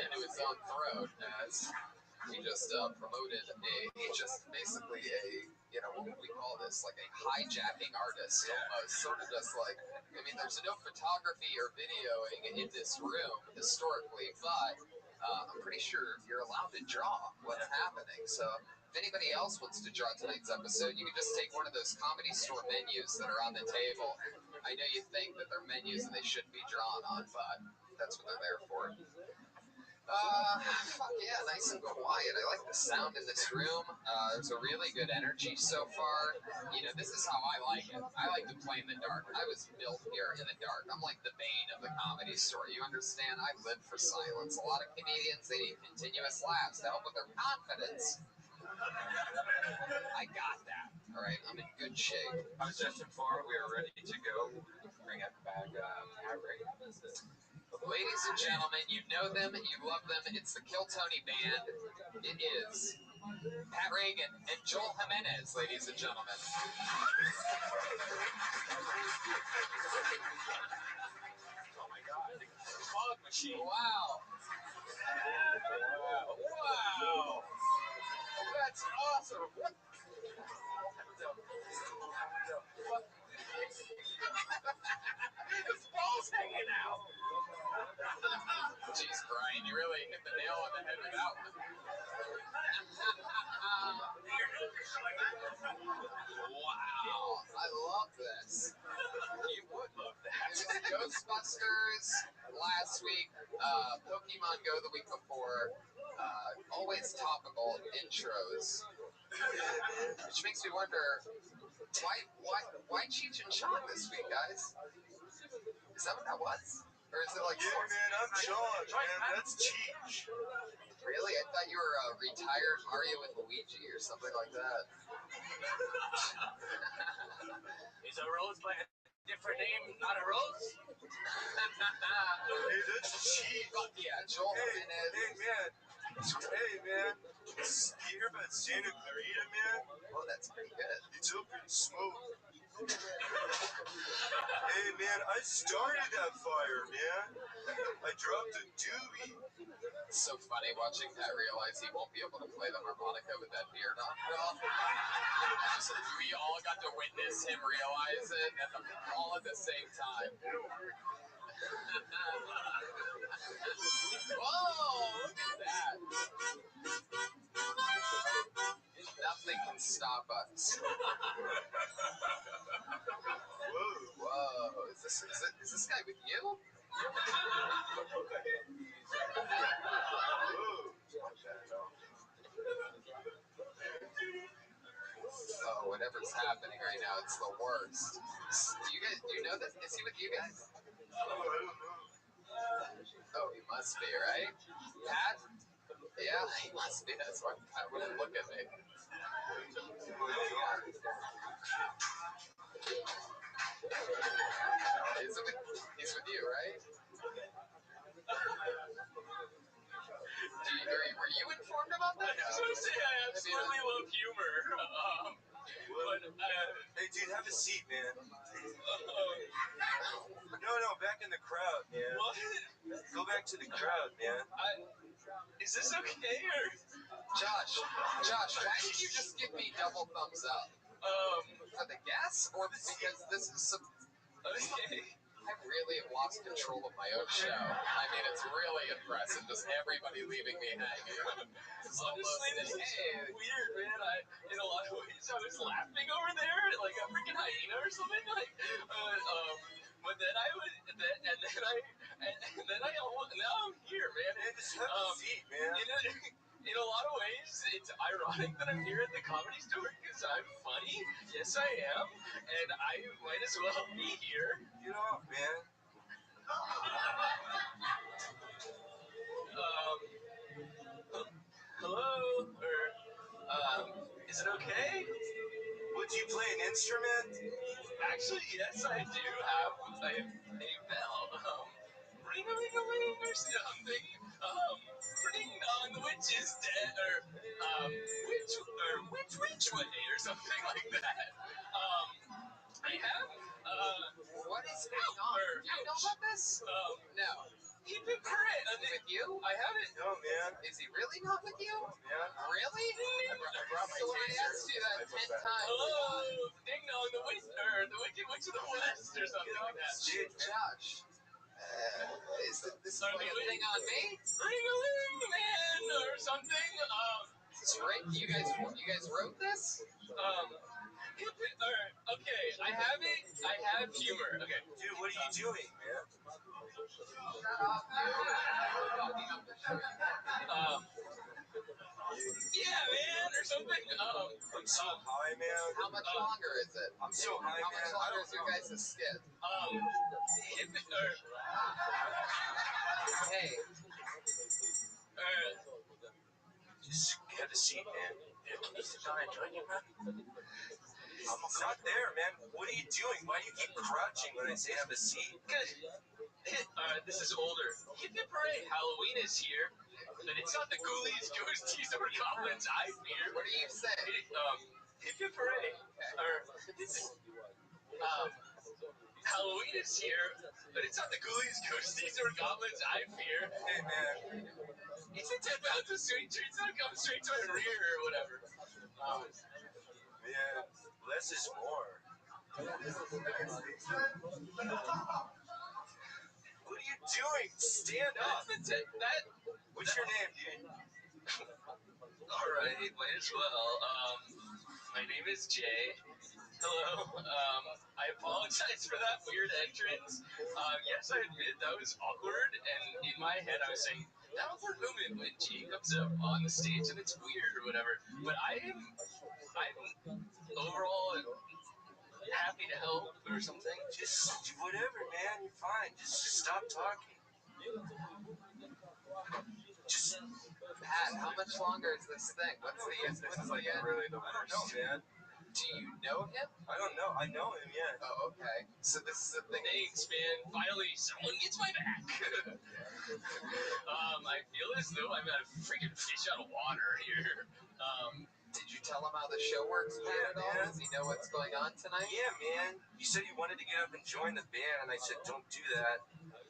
into his own throat as he just promoted basically what would we call this? Like a hijacking artist almost. Sort of just like, I mean, there's no photography or videoing in this room historically, but I'm pretty sure you're allowed to draw what's happening. So if anybody else wants to draw tonight's episode, you can just take one of those comedy store menus that are on the table. I know you think that they're menus that they shouldn't be drawn on, but that's what they're there for. Fuck yeah, nice and quiet. I like the sound in this room. There's a really good energy so far. You know, this is how I like it. I like to play in the dark. I was built here in the dark. I'm like the bane of the comedy store. You understand? I live for silence. A lot of comedians, they need continuous laughs to help with their confidence. I got that. All right, I'm in good shape. I was just informed we are ready to go. Bring it back, Pat Reagan. Ladies and gentlemen, you know them, you love them. It's the Kill Tony Band. It is Pat Reagan and Joel Jimenez, ladies and gentlemen. Oh my God, the fog machine. Wow. Wow. That's awesome. What? His ball's hanging out. Jeez, Brian, you really hit the nail on the head with that one. Wow, I love this. You would love that. It was Ghostbusters last week, Pokemon Go the week before. Always topical intros, which makes me wonder why Cheech and Chong this week, guys? Is that what that was? Or is it like? Yeah, man, I'm Sean. Man, that's Cheech. Really? I thought you were retired Mario and Luigi or something like that. He's a rosebud. Different name, not a rose. Hey, that's cheap. Yeah, Joel Jimenez. Hey, man. You hear about Santa Clarita, man? Oh, that's pretty good. It's up in smoke. Hey, man, I started that fire, man. I dropped a doobie. It's so funny watching Pat realize he won't be able to play the harmonica with that beard on. We all got to witness him realize it all at the same time. Whoa, look at that. Nothing can stop us. Whoa. Is this guy with you? Oh, whatever's happening right now, it's the worst. Do you know this? Is he with you guys? Oh, he must be, right? Pat? Yeah, he must be. That's why Pat wouldn't look at me. He's with you, right? Were you informed about that? I just want to say I absolutely love humor. Hey, dude, have a seat, man. No, back in the crowd, man. What? Go back to the crowd, man. Is this okay or? Josh, why did you just give me double thumbs up? For the guess or because this is some... Okay. I really have lost control of my own show. I mean, it's really impressive. Just everybody leaving me hanging. Honestly, this is weird, man. In a lot of ways, I was laughing over there like a freaking hyena or something. But then I was, and then I almost, now I'm here, man. Just have a seat, man. In a lot of ways, it's ironic that I'm here at the Comedy Store because I'm funny. Yes, I am, and I might as well be here. Get off, man. Hello? Is it okay? Would you play an instrument? Actually, yes, I do have a bell. Ring-a-ling-a-ling or something. Ding dong, the witch is dead, which way, or something like that. I have, What is going on? Do you know about this? No. Hip hip hooray! With you? I have it. No, man. Is he really not with you? Yeah. Really? I brought my taser. I asked you that 10 times. Hello, ding dong, the wicked witch of the west, or something like that. Josh. Is this like a thing on me? Ring-a-ling, man, or something. Is this right? You guys wrote this? Okay, I have humor. Okay. Dude, what are you doing, man? Yeah, man, or something. I'm so high, man. How much longer is it? I'm so high, How man. much longer is your guys' skit? Hey, Just have a seat, man. Dude, can you sit down and join you, man? I'm not there, man. What are you doing? Why do you keep crouching when I say have a seat? Good. This is older. Hip hip hooray! Halloween is here, and it's not the ghoulies, ghosties, or goblins I fear. what do you say? Hip hip hooray! Halloween is here, but it's not the ghoulies, ghosties, or goblins I fear. Hey, man. It's the 10 pounds of sweet treats that come straight to my rear, or whatever. Man, less is more. What are you doing? Stand up. What's your name, dude? Alright, might as well. My name is Jay. Hello. I apologize for that weird entrance. Yes, I admit that was awkward, and in my head I was saying, that awkward moment when Jay comes up on the stage and it's weird or whatever. But I'm overall happy to help or something. Just do whatever, man. You're fine. Just stop talking. Pat, how much longer is this thing? What's the end? Really don't know, man. Do you know him? I don't know. I know him, yeah. Oh, okay. So this is the thing. Thanks, man. Finally, someone gets my back. I feel as though I'm at a freaking fish out of water here. Did you tell him how the show works, Pat, at all? man. Does he know what's going on tonight? Yeah, man. He said he wanted to get up and join the band, and I said, don't do that.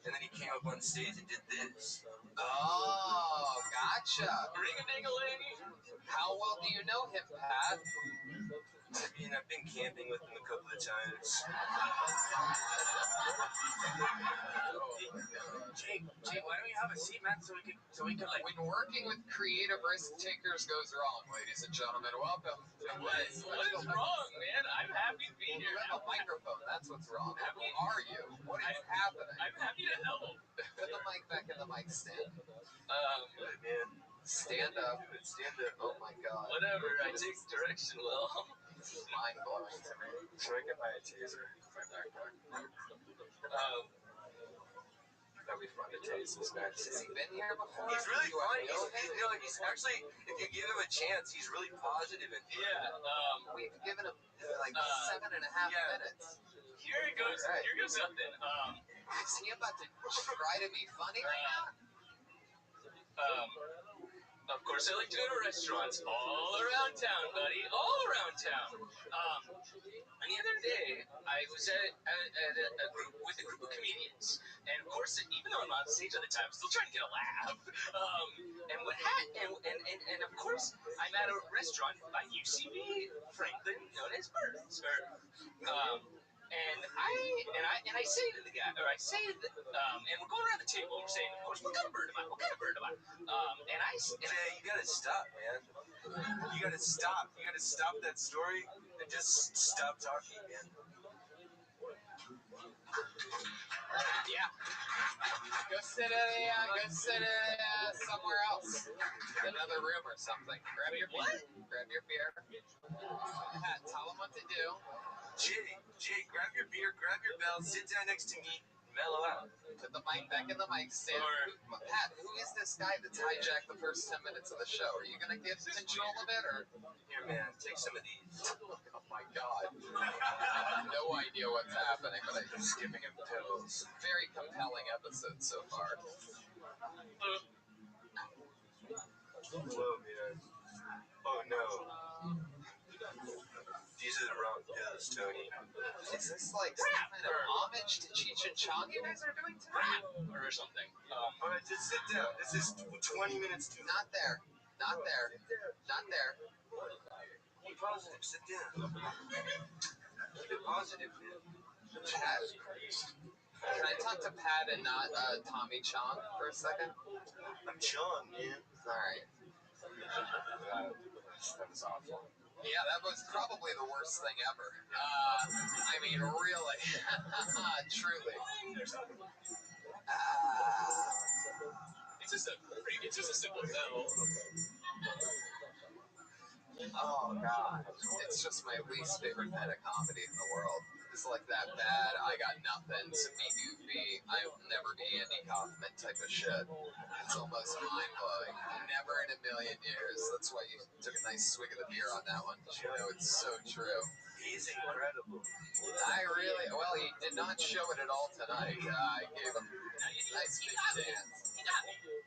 And then he came up on stage and did this. Oh, gotcha. Ring-a-ding-a-ling. How well do you know him, Pat? I mean, I've been camping with him a couple of times. Jake, why don't you have a seat, man, so we can like. When working with creative risk takers goes wrong, ladies and gentlemen, welcome to What is wrong, man? I'm happy to be You here. have a microphone. That's what's wrong. Who are you? What is happening? I'm happy to help. Put the mic back in the mic stand. Good, man. Stand up. Stand up. Oh my god. Whatever, I take direction well. This is mind blowing to me. So I get my taser, my backpack. That'd be fun to tase this guy. Has he been here before? He's really Do I funny. know him? He's actually, if you give him a chance, he's really positive and Yeah, We've given him like 7.5 yeah. minutes. here it goes. Alright. Here goes something. Is he about to try to be funny right now? Of course, I like to go to restaurants all around town, buddy. All around town. And the other day, I was at a group with a group of comedians, and of course, even though I'm on stage all the time, I'm still trying to get a laugh. And of course, I'm at a restaurant by UCB, Franklin, known as Burns. And I say to the guy, or I say, and we're going around the table, and we're saying, of course, what kind of bird am I? What kind of bird am I? Jay, you gotta stop, man. You gotta stop. You gotta stop that story and just stop talking, man. Yeah. Go sit somewhere else. Another room or something. Grab your beer. Grab your beer. Pat, tell him what to do. Jay, grab your beer, grab your bell, sit down next to me, mellow out. Put the mic back in the mic stand. Pat, who is this guy that's hijacked the first 10 minutes of the show? Are you gonna get control of it, or? Here, man, take some of these. Oh my god. I have no idea what's happening, but I'm Skipping of pills. very compelling episode so far. Whoa, man. Oh, no. These are the wrong pills, Tony. Is this like some kind of homage to Cheech and Chong you guys are doing tonight? Or something. All right, just sit down. This is 20 minutes too. Not there. Not there. Not there. Be positive. Sit down. Keep it positive, man. Pat. Can I talk to Pat and not Tommy Chong for a second? I'm Chong, man. Alright. That was awful. Yeah, that was probably the worst thing ever. I mean, really. Truly. It's just a simple tell. Oh god, it's just my least favorite meta comedy in the world. It's like that bad, I got nothing, to be goofy, I'll never be Andy Kaufman type of shit. It's almost mind blowing. Never in a million years. That's why you took a nice swig of the beer on that one. You know, it's so true. He's incredible. Well, he did not show it at all tonight. I gave him a nice big chance.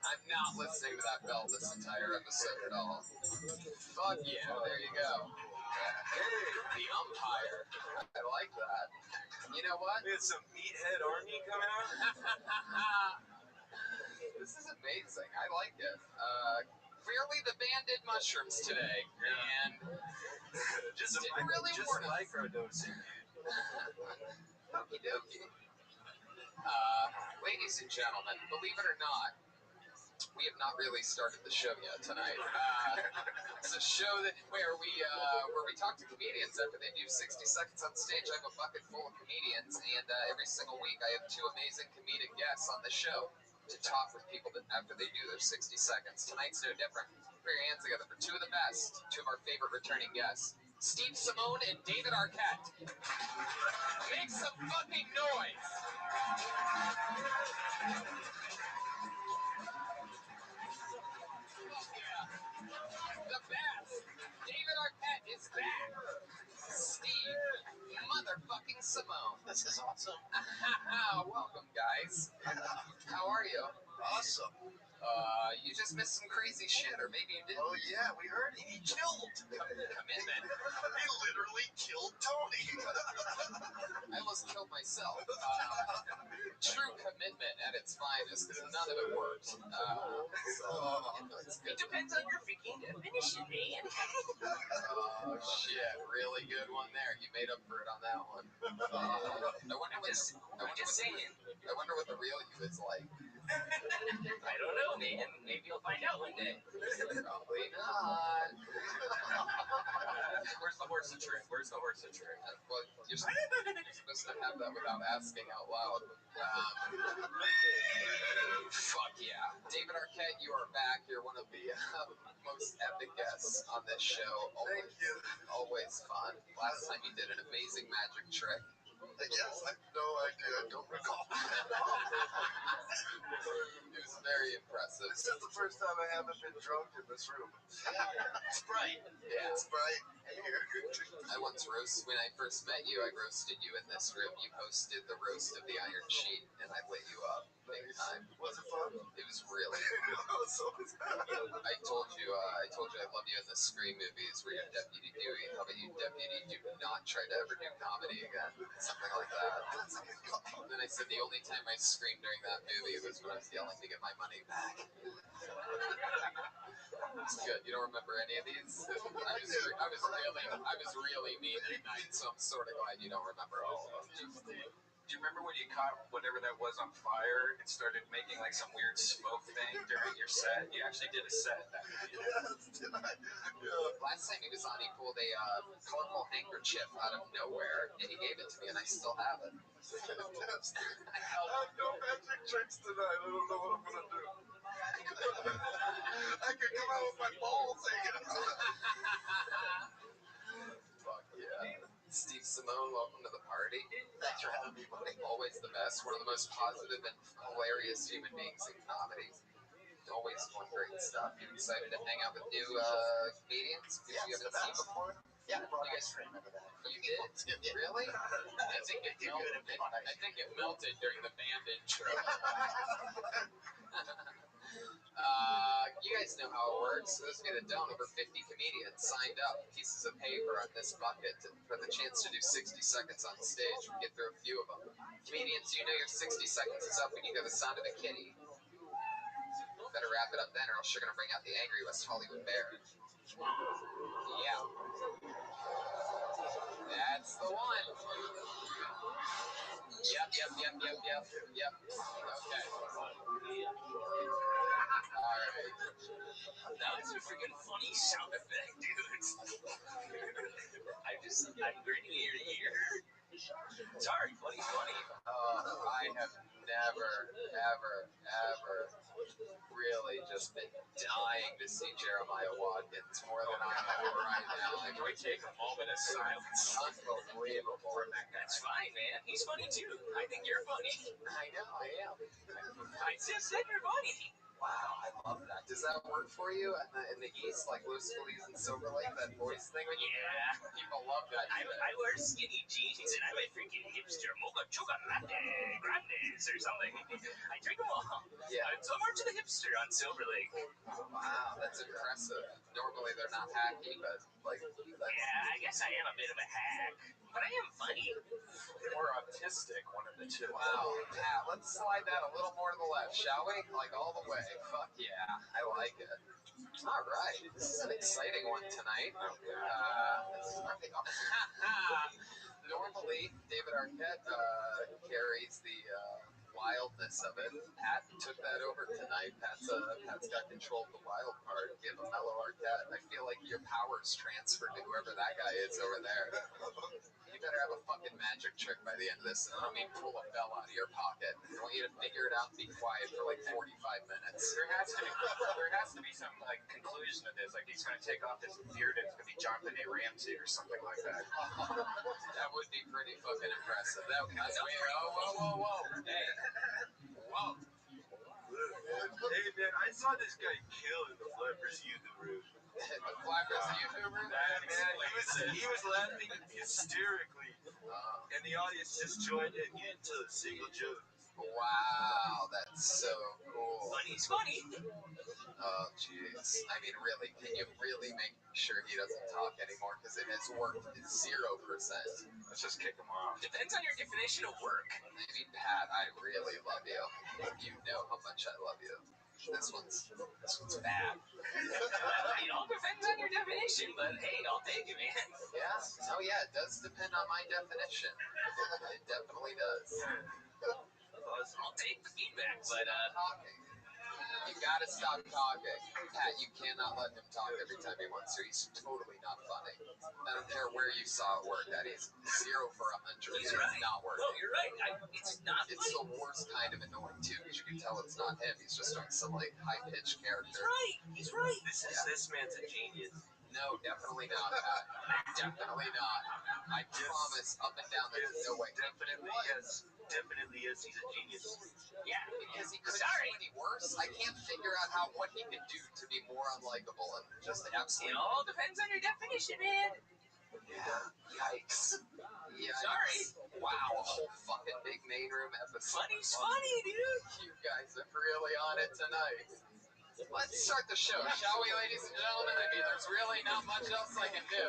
I'm not listening to that bell this entire episode at all. Fuck yeah, there you go. The umpire. I like that. You know what? We had some meathead army coming out. This is amazing. I like it. Clearly the band did mushrooms today. And just didn't really just warn us. microdosing, dude. Okie dokie. Ladies and gentlemen, believe it or not, we have not really started the show yet tonight. It's a show where we talk to comedians after they do 60 seconds on stage. I have a bucket full of comedians, and every single week I have two amazing comedic guests on the show to talk with people after they do their 60 seconds. Tonight's no different. Put your hands together for two of the best, two of our favorite returning guests, Steve Simone and David Arquette. Make some fucking noise! The best! David Arquette is back! Welcome, guys. How are you? Awesome. You just missed some crazy shit, or maybe you didn't. Oh yeah, we heard it. He killed. Commitment. He literally killed Tony. I almost killed myself. True commitment at its finest, because none of it worked. It's good. It depends on your freaking definition, man. Oh shit, really good one there. You made up for it on that one. I wonder what the real you is like. I don't know, man. Maybe you'll find out one day. Probably not. Where's the horse of trick? Where's the horse of trick? Well, you're supposed to have that without asking out loud. Fuck yeah. David Arquette, you are back. You're one of the most epic guests on this show. Thank you. Always fun. Last time you did an amazing magic trick. Yes, I have no idea. I don't recall. It was very impressive. This is the first time I haven't been drunk in this room. Sprite. Yeah. It's bright in here. When I first met you, I roasted you in this room. You hosted the roast of the Iron Sheet, and I lit you up big time. Was it fun? It was really. So was that. I told you I love you in the Scream movies where you're Deputy Dewey. How about you, Deputy, do not try to ever do comedy again? Something like that. That's a good call. And then I said the only time I screamed during that movie was when I was yelling to get my money back. It's good. You don't remember any of these? I was really mean that night, so I'm sort of glad you don't remember all of them. Do you remember when you caught whatever that was on fire and started making like some weird smoke thing during your set? You actually did a set that night. Yes, did I? Yeah. Last time he was on, he pulled a colorful handkerchief out of nowhere, and he gave it to me, and I still have it. Fantastic. I have no magic tricks tonight. I don't know what I'm going to do. I could come out with my balls hanging out. Fuck yeah. Steve Simone, welcome to the party. Thanks for having me, buddy. Always the best. One of the most positive and hilarious human beings in comedy. Always doing great stuff. You excited to hang out with new comedians? Yeah, You it's haven't the seen best. before? Yeah, I brought You ice guys- cream into that. You did? Really? I think it melted. I think it melted during the band intro. You guys know how it works. Those of you that don't, over 50 comedians signed up, pieces of paper on this bucket for the chance to do 60 seconds on stage. We get through a few of them. Comedians, you know your 60 seconds is up when you hear the sound of a kitty. Better wrap it up then, or else you're going to bring out the angry West Hollywood Bear. Yeah. That's the one. Yep. Okay. Alright. That was a freaking funny sound effect, dude. I'm grinning ear to ear. Sorry, funny. I have never, ever really just been dying to see Jeremiah Watkins more than I am right now. Can we take a moment of silence? Unbelievable. That's fine, man. He's funny too. I think you're funny. I know, I am. I just said you're funny. Wow, I love that. Does that work for you in the East, like Los Feliz and Silver Lake, that voice thing? Yeah. People love that. I wear skinny jeans and I'm a freaking hipster mocha chocolate grandes or something. I drink them all. Yeah. I'm so much of the hipster on Silver Lake. Wow, that's impressive. Normally they're not hacky, but like that's Yeah, I guess I am a bit of a hack. But I am funny. or autistic, one of the two. Wow. Pat, let's slide that a little more to the left, shall we? Like all the way. Fuck yeah, I like it. All right, this is an exciting one tonight. Normally, David Arquette carries the wildness of it. Pat took that over tonight. Pat's got control of the wild part. Give a mellow Arquette. I feel like your power's transferred to whoever that guy is over there. You better have a fucking magic trick by the end of this. And I don't mean pull a bell out of your pocket. I want you to figure it out and be quiet for like 45 minutes. There has to be some like conclusion to this. Like he's gonna take off his beard and it's gonna be Jonathan A. Ramsey or something like that. That would be pretty fucking impressive. Whoa. Hey. Whoa. Hey, man, I saw this guy kill in the Flappers YouTube room. The Flappers YouTuber? Man, he was laughing hysterically. and the audience just joined in to a single joke. Wow, that's so cool. Funny's funny. Oh, jeez. I mean, really, can you really make sure he doesn't talk anymore? Because it has worked 0%. Let's just kick him off. Depends on your definition of work. I mean, Pat, I really love you. You know how much I love you. This one's bad. It all depends on your definition, but hey, I'll take it, man. Yeah? Oh, yeah, it does depend on my definition. It definitely does. I'll take the feedback, but Talking. You gotta stop talking. Pat, you cannot let him talk every time he wants to. He's totally not funny. I don't care where you saw it work. That is 0 for 100. he's It's right. not working. No, you're right. It's not It's funny. the worst kind of annoying too, because you can tell it's not him. He's just doing some like high-pitched He's character. right. He's right. This man's a genius. No, definitely not, Pat. Definitely not. I promise, up and down, there's no way. Definitely yes. Definitely yes. He's a genius. Yeah. Because he couldn't do any worse. I can't figure out what he could do to be more unlikable and just It absolutely. all depends on your definition, man. Yeah. Yikes. Yikes. Sorry. Wow, a whole fucking big main room episode. Funny's funny, dude. You guys are really on it tonight. Let's start the show, shall we, ladies and gentlemen? I mean, there's really not much else I can do.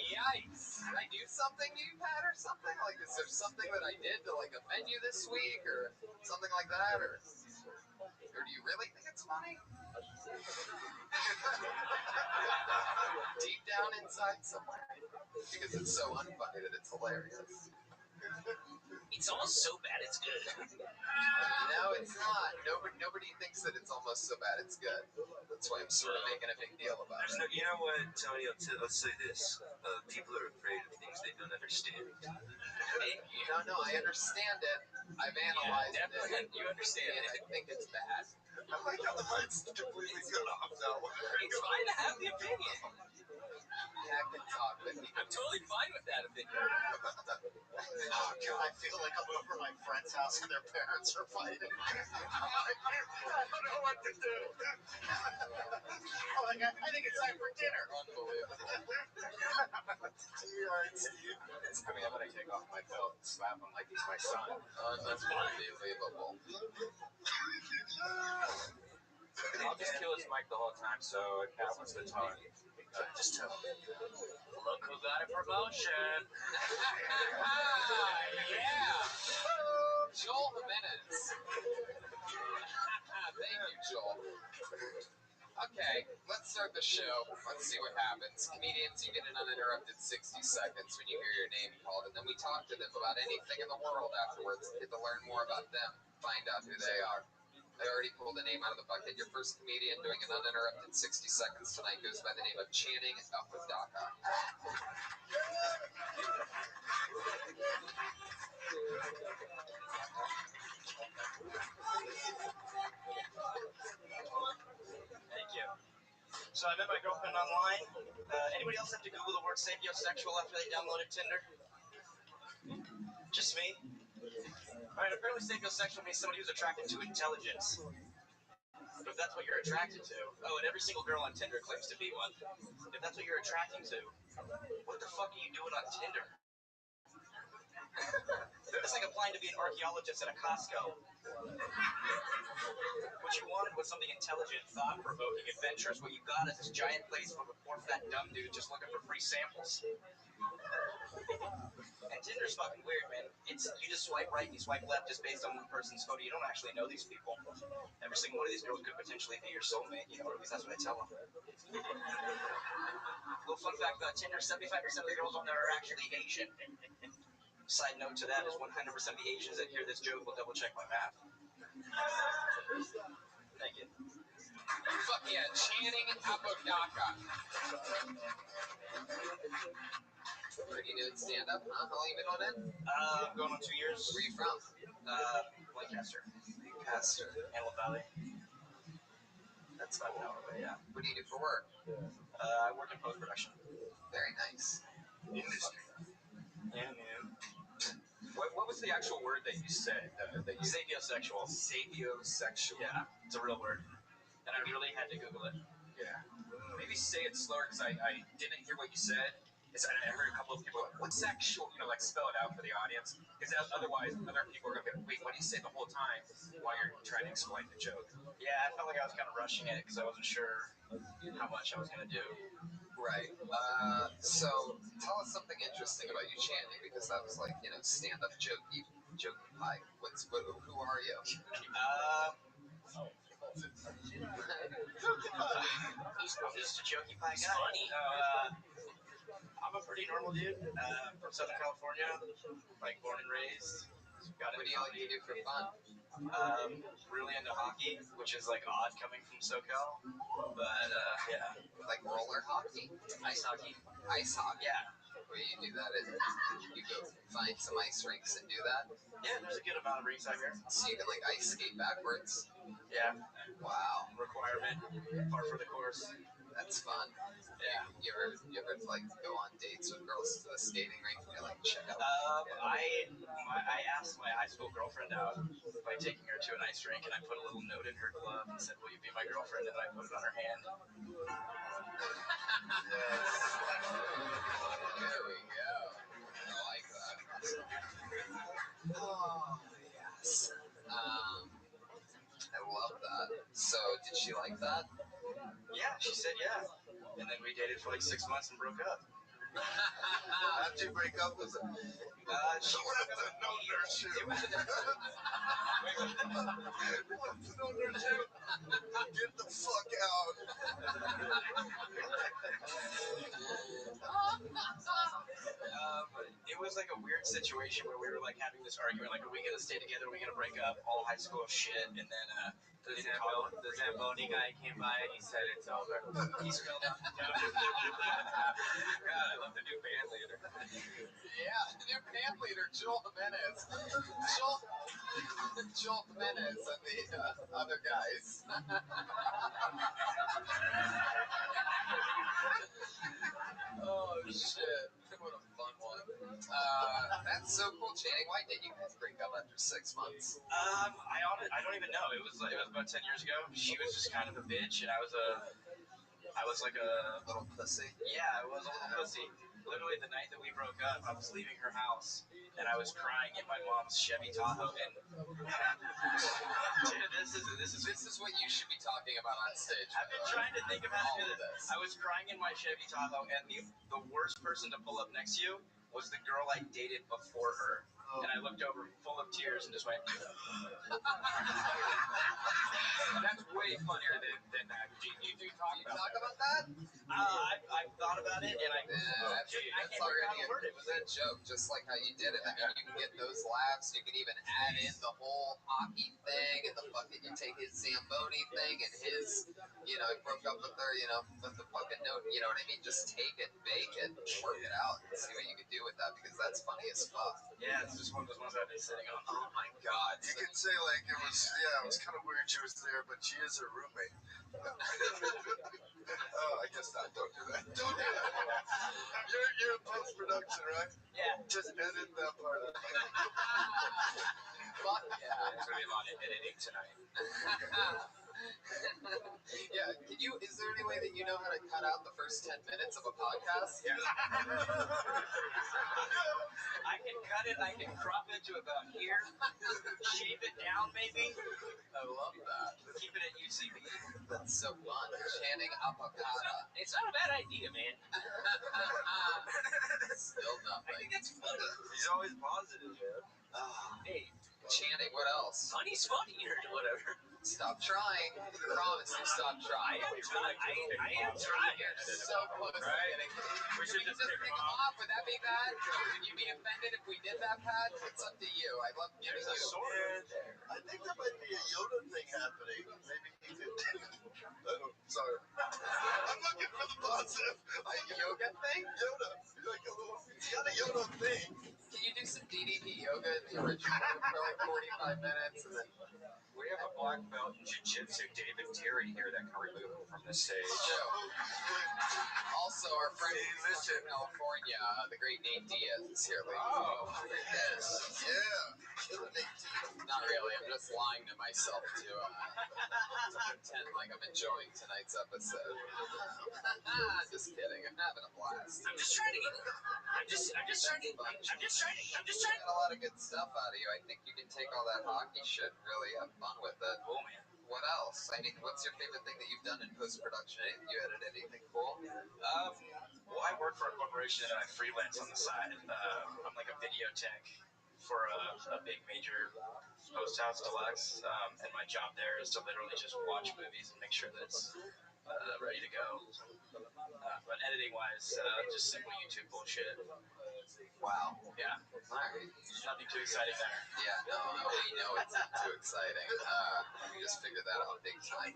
Yikes. Did I do something to you, Pat, or something? Like, is there something that I did to, like, offend you this week, or something like that, or do you really think it's funny? Deep down inside somewhere. Because it's so unfunny that it's hilarious. It's almost so bad it's good. No, it's not. Nobody thinks that it's almost so bad it's good. That's why I'm sort of making a big deal about it. You know what, Tony? I'll say this. People are afraid of things they don't understand. No, I understand it. I've analyzed it. You understand And it. I think it's bad. I like how the lights completely cut off now. It's fine to have the opinion. Pat can talk, but I'm totally fine with that opinion. Oh, God, I feel like I'm over my friend's house and their parents are fighting. I don't know what to do. I think it's time for dinner. unbelievable. I mean, I'm going to take off my belt and slap him like he's my son. Unbelievable. I'll just kill his mic the whole time, so if Pat wants to talk, just tell him. Look who got a promotion. Yeah. Joel Jimenez. Thank you, Joel. Okay, let's start the show. Let's see what happens. Comedians, you get an uninterrupted 60 seconds when you hear your name called, and then we talk to them about anything in the world afterwards. Get to learn more about them, find out who they are. I already pulled a name out of the bucket. Your first comedian doing an uninterrupted 60 seconds tonight goes by the name of Channing Apodaca. Thank you. So I met my girlfriend online. Anybody else have to Google the word sapiosexual after they downloaded Tinder? Just me? Alright, apparently sapiosexual means somebody who's attracted to intelligence. But if that's what you're attracted to, and every single girl on Tinder claims to be one. If that's what you're attracting to, what the fuck are you doing on Tinder? It's like applying to be an archaeologist at a Costco. What you wanted was something intelligent, thought-provoking, adventurous. What you got is this giant place full of poor, fat, dumb dude just looking for free samples. And Tinder's fucking weird, man. You just swipe right and you swipe left just based on one person's photo. You don't actually know these people. Every single one of these girls could potentially be your soulmate, or at least that's what I tell them. Little fun fact about Tinder, 75% of the girls on there are actually Asian. Side note to that is 100% of the Asians that hear this joke will double check my math. Thank you. Fuck yeah, Channing Apodaca. Pretty new stand-up, huh? How long you been on it? Going on 2 years. Where you from? Lancaster. Pastor. Antelope Valley. That's about an hour away, yeah. What do you do for work? I work in post-production. Very nice. Industry. Yeah, man. What was the actual word that you said? That you Sapiosexual. Sapiosexual. Yeah, it's a real word. And I really had to Google it. Yeah. Maybe say it slower because I didn't hear what you said. I heard a couple of people like, what's sexual? Like spell it out for the audience. Because otherwise, other people are going to be, wait, what do you say the whole time while you're trying to explain the joke? Yeah, I felt like I was kind of rushing it because I wasn't sure how much I was going to do. Right. So tell us something interesting about you chanting, because that was like, stand-up jokey pie. Who are you? Just a jokey pie guy. Funny. I'm a pretty normal dude from Southern California, like born and raised. What do you like to do for fun? Really into hockey, which is like odd coming from SoCal, but yeah. Like roller hockey? Ice hockey. Ice hockey? Yeah. Where you do that is you go find some ice rinks and do that? Yeah, there's a good amount of rinks out here. So you can like ice skate backwards? Yeah. Wow. Requirement, par for the course. That's fun. Yeah. You ever like go on dates with girls to the skating rink and you're like, check out? I asked my high school girlfriend out by taking her to an ice rink, and I put a little note in her glove and said, "Will you be my girlfriend?" And I put it on her hand. There we go. I like that. Oh yes. I love that. So did she like that? Yeah, she said yeah. And then we dated for like 6 months and broke up. How'd you break up with her? She went to no nurture. It was no nurture. Get the fuck out. It was like a weird situation where we were like having this argument, like, are we gonna stay together? Are we gonna break up? All high school shit, and then the Zamboni guy came by and he said it's over. He spelled out. God, I love the new band leader. Yeah, the new band leader, Joel Jimenez. Joel Jimenez and the other guys. Oh shit! What a fun one. That's so cool, Channing. Why did you guys break up after 6 months? I don't even know. It was about 10 years ago. She was just kind of a bitch, and I was like a Little pussy. Yeah, I was a little pussy. Literally, the night that we broke up, I was leaving her house, and I was crying in my mom's Chevy Tahoe. And dude, This is what you should be talking about on stage. I've been trying to think of how to do this. I was crying in my Chevy Tahoe, and the worst person to pull up next to you was the girl I dated before her. And I looked over full of tears and just went. That's way funnier than that. Do you talk about that? I've thought about it, and that's already a good joke, just like how you did it. I mean, you can get those laughs. You can even add in the whole hockey thing and the fucking, you take his Zamboni thing and his, I broke up with her, with the fucking note, you know what I mean? Just take it, bake it, work it out, and see what you can do with that, because that's funny as fuck. Yeah, it's just one of those ones I've been sitting on. Oh my god. You could say like it was kind of weird she was there, but she is her roommate. Oh, I guess not. Don't do that. Don't do that. You're in post production, right? Yeah. Just edit that part out. Fuck yeah. There's gonna be a lot of editing tonight. Yeah, is there any way that you know how to cut out the first 10 minutes of a podcast? Yeah. I can cut it, I can crop it to about here, shave it down maybe. I love that. Keep it at UCB. That's so fun. Channing avocado. It's not a bad idea, man. Still nothing. I think that's funny. He's always positive, man. Hey, Channing, what else? funny's funny or whatever. Stop trying. I promise you, stop trying. I am trying. You're so close to getting. We should just pick them off. Would that be bad? Would you be offended if we did that, Pat? It's up to you. I love giving you. I think there might be a Yoda thing happening. Maybe he could. Sorry. I'm looking for the positive. A yoga thing? Yoda. He's got a Yoda thing. Can you do some DDP yoga in the original for like 45 minutes and then? We have a black belt in jiu-jitsu, David Terry here, that can remove him from the stage. Also, our friend from California, the great Nate Diaz, is here. Oh, yes. Yeah. Not really. I'm just lying to myself to pretend like I'm enjoying tonight's episode. Just kidding. I'm having a blast. I'm just trying to get. I'm just trying to. Got a lot of good stuff out of you. I think you can take all that hockey shit and really have fun with it. Oh man. What else? I mean, what's your favorite thing that you've done in post-production? You edit anything cool? Well, I work for a corporation and I freelance on the side. I'm like a video tech for a big major post house deluxe, and my job there is to literally just watch movies and make sure that it's ready to go. But editing wise, just simple YouTube bullshit. Wow. Yeah. All right. Nothing too exciting there. Yeah, no, we know it's not too exciting. We just figured that out big time.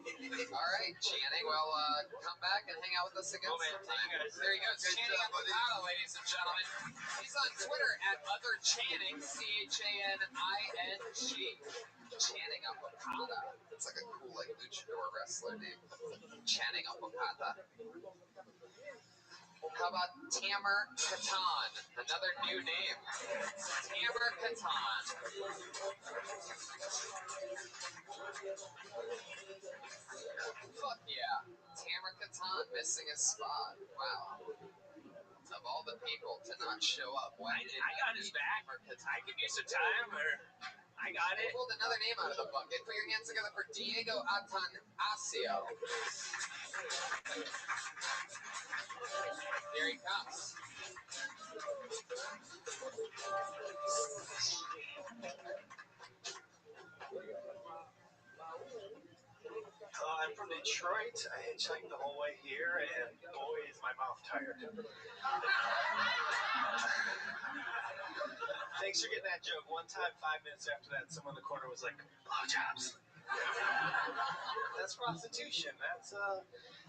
All right, Channing, well, come back and hang out with us again sometime. There he goes, Channing Avocado, ladies and gentlemen. He's on Twitter at @OtherChanning, CHANING. Channing Avocado. That's like a cool, like, luchador wrestler name. Channing Avocado. How about Tamer Katan? Another new name. Tamer Katan. Fuck yeah. Tamer Katan missing his spot. Wow. Of all the people to not show up, why did I got his back. I could use some time, or I got it. Pulled another name out of the bucket. Put your hands together for Diego Atanasio. Here he comes. I'm from Detroit. I hitchhiked the whole way here, and boy, is my mouth tired. Thanks for getting that joke. One time, 5 minutes after that, someone in the corner was like, blowjobs. That's prostitution. That's,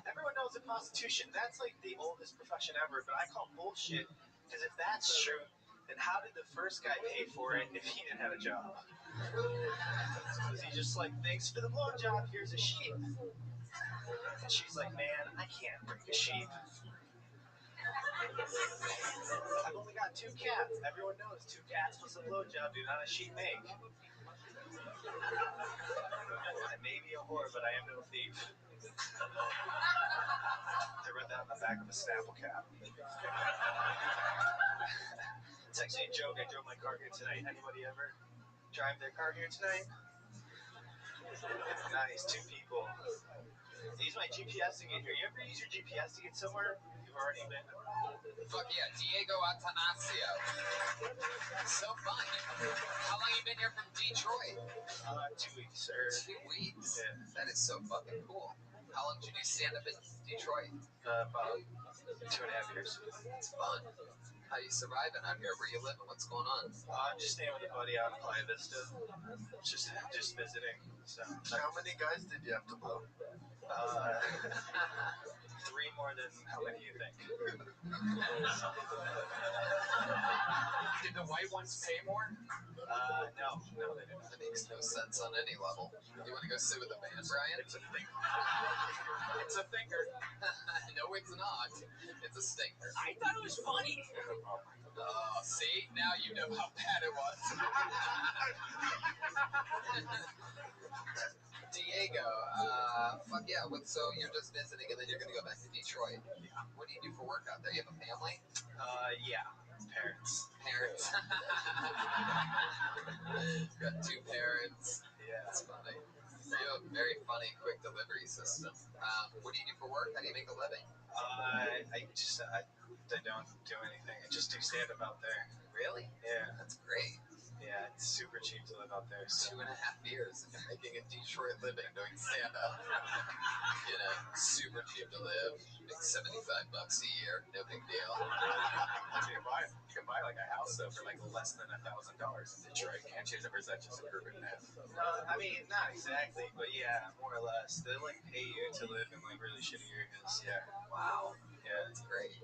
everyone knows that prostitution. That's like the oldest profession ever, but I call bullshit, because if that's true, then how did the first guy pay for it if he didn't have a job? Was he just like, thanks for the blowjob, here's a sheep? And she's like, man, I can't bring a sheep. I've only got 2 cats. Everyone knows 2 cats plus a blowjob do not a sheep make. I may be a whore, but I am no thief. I read that on the back of a Snapple cap. It's actually a joke. I drove my car here tonight. Anybody ever drive their car here tonight? Nice, 2 people. I use my GPS to get here. You ever use your GPS to get somewhere you've already been? Fuck yeah, Diego Atanasio. So fun. How long you been here from Detroit? 2 weeks, sir. 2 weeks? Yeah. That is so fucking cool. How long did you do stand-up in Detroit? About 2.5 years. It's fun. How you surviving out here? Where you living? What's going on? I'm just staying with a buddy out in Playa Vista. Just visiting. So. How many guys did you have to blow? 3 more than how many you think. Did the white ones pay more? No, they didn't. That makes no sense on any level. You want to go sit with the band, Brian? It's a thing. It's a thinker. No, it's not. It's a stinker. I thought it was funny. Oh, see? Now you know how bad it was. Diego, fuck yeah. So you're just visiting and then you're going to go back to Detroit. Yeah. What do you do for work out there? You have a family? Yeah. Parents. Parents. Got 2 parents. Yeah. That's funny. You have a very funny quick delivery system. What do you do for work? How do you make a living? I don't do anything. I just do stand-up out there. Really? Yeah. That's great. Yeah, it's super cheap to live out there. So. 2.5 years and you're making a Detroit living doing stand-up. You know, super cheap to live. Make $75 a year. No big deal. You can buy like a house though for like less than $1,000 in Detroit, can't you? Or is that just a urban myth? I mean, not exactly, but yeah, more or less. They like pay you to live in like really shitty areas. Yeah. Wow. Yeah. That's great.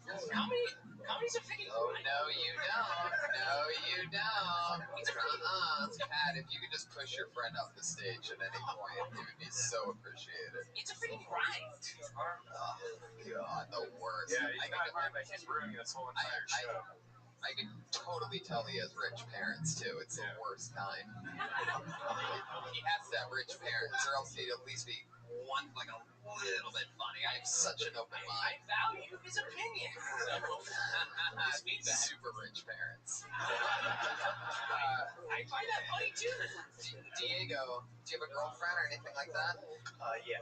Comedy's a freaking Oh, no, you don't. No, you don't. Pat, if you could just push your friend off the stage at any point, it would be so appreciated. It's a freaking grind. Oh, God, the worst. Yeah, he's not hard, but he's ruining this whole entire show. I can totally tell he has rich parents too. It's the worst kind. He has to have rich parents, or else he'd at least be like a little bit funny. I have such an open mind. I value his opinion. Super rich parents. I find that funny too. Diego, do you have a girlfriend or anything like that? Yeah.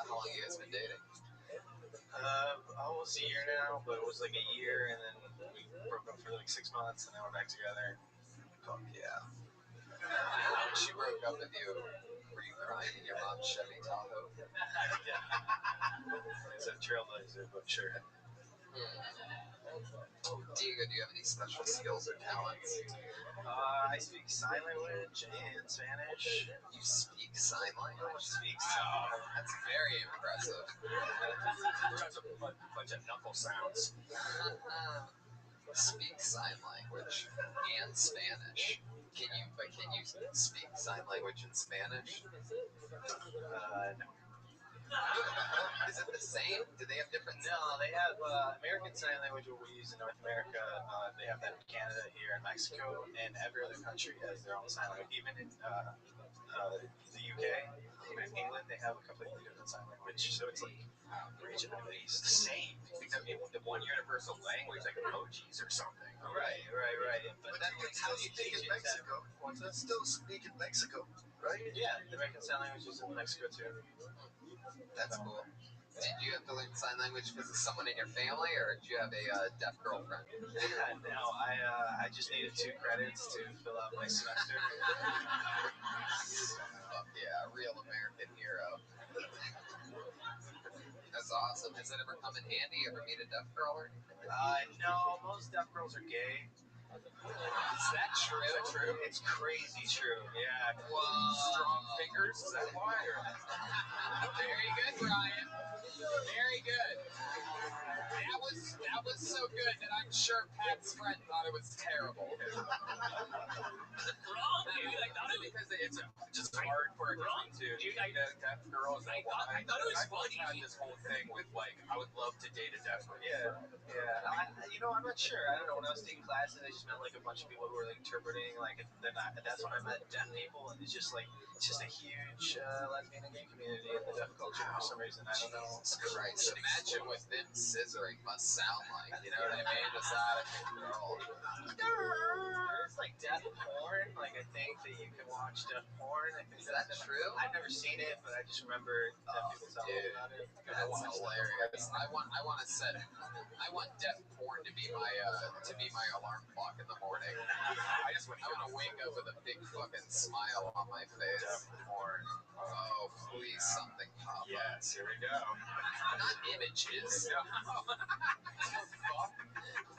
How long you guys been dating? Almost a year now, but it was like a year, and then we broke up for like 6 months, and then we're back together. Fuck yeah. When she broke up with you, were you crying in your mom's Chevy Tahoe? Yeah. It's a trailblazer, but sure. Diego, do you have any special skills or talents? I speak sign language and Spanish. You speak sign language? Wow. That's very impressive. Does a bunch of knuckle sounds. Speak sign language and Spanish. Can you speak sign language in Spanish? No. Is it the same? Do they have different? No, they have American Sign Language, what we use in North America. They have that in Canada, here in Mexico, and every other country has their own sign language. Even in the UK, even in England, they have a completely different sign language. So it's like regional based. The same. Except the one universal language, like emojis or something. Right. But then you still speak in Mexico. Still speak in Mexico, right? Yeah, the American Sign Language is in Mexico too. That's cool. Did you have to learn sign language because of someone in your family, or did you have a deaf girlfriend? No, I just needed 2 credits to fill out my semester. Fuck yeah, a real American hero. That's awesome. Has it ever come in handy? You ever meet a deaf girl or anything? No, most deaf girls are gay. Is that true? Is that true? It's crazy true. Yeah. Whoa. Strong fingers? Is that why? Or? Very good, Brian. Very good. That was so good that I'm sure Pat's friend thought it was terrible. Wrong, dude. I thought it because it's just hard for a guy to deaf girls. I thought it was funny. I had this whole thing with like, I would love to date a deaf girl. Yeah. I'm not sure. I don't know. When I was taking classes, I just met like a bunch of people who were like interpreting. Like, and then that's when I met deaf people, and it's just a huge lesbian and gay community in the deaf culture for some reason. I don't know. Jesus Christ! Imagine what them scissoring must sound like. You know what I mean? Just out of control. There's like deaf porn. Like, I think that you can watch deaf porn. I think Is that true? I've never seen it, but I just remember deaf people telling me about it. That's hilarious. I want deaf porn to be my alarm clock in the morning. I want to wake up with a big fucking smile on my face. Deaf porn. Oh, please, something pop up. Yes, here we go. Not images.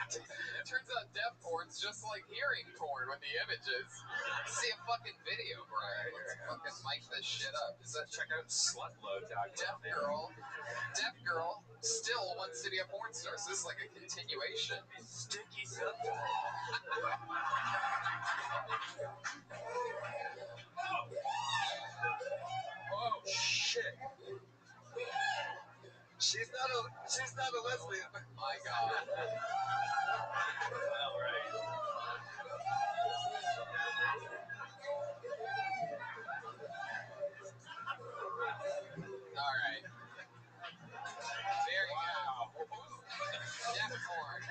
It turns out deaf porn's just like hearing porn with the images. See a fucking video, Brian. Let's fucking mic this shit up. Check out slutload.com. Deaf girl still wants to be a porn star. So this is like a continuation. Sticky subject. Oh shit! She's not a lesbian. My God. All right. All right. Very good. Deaf porn.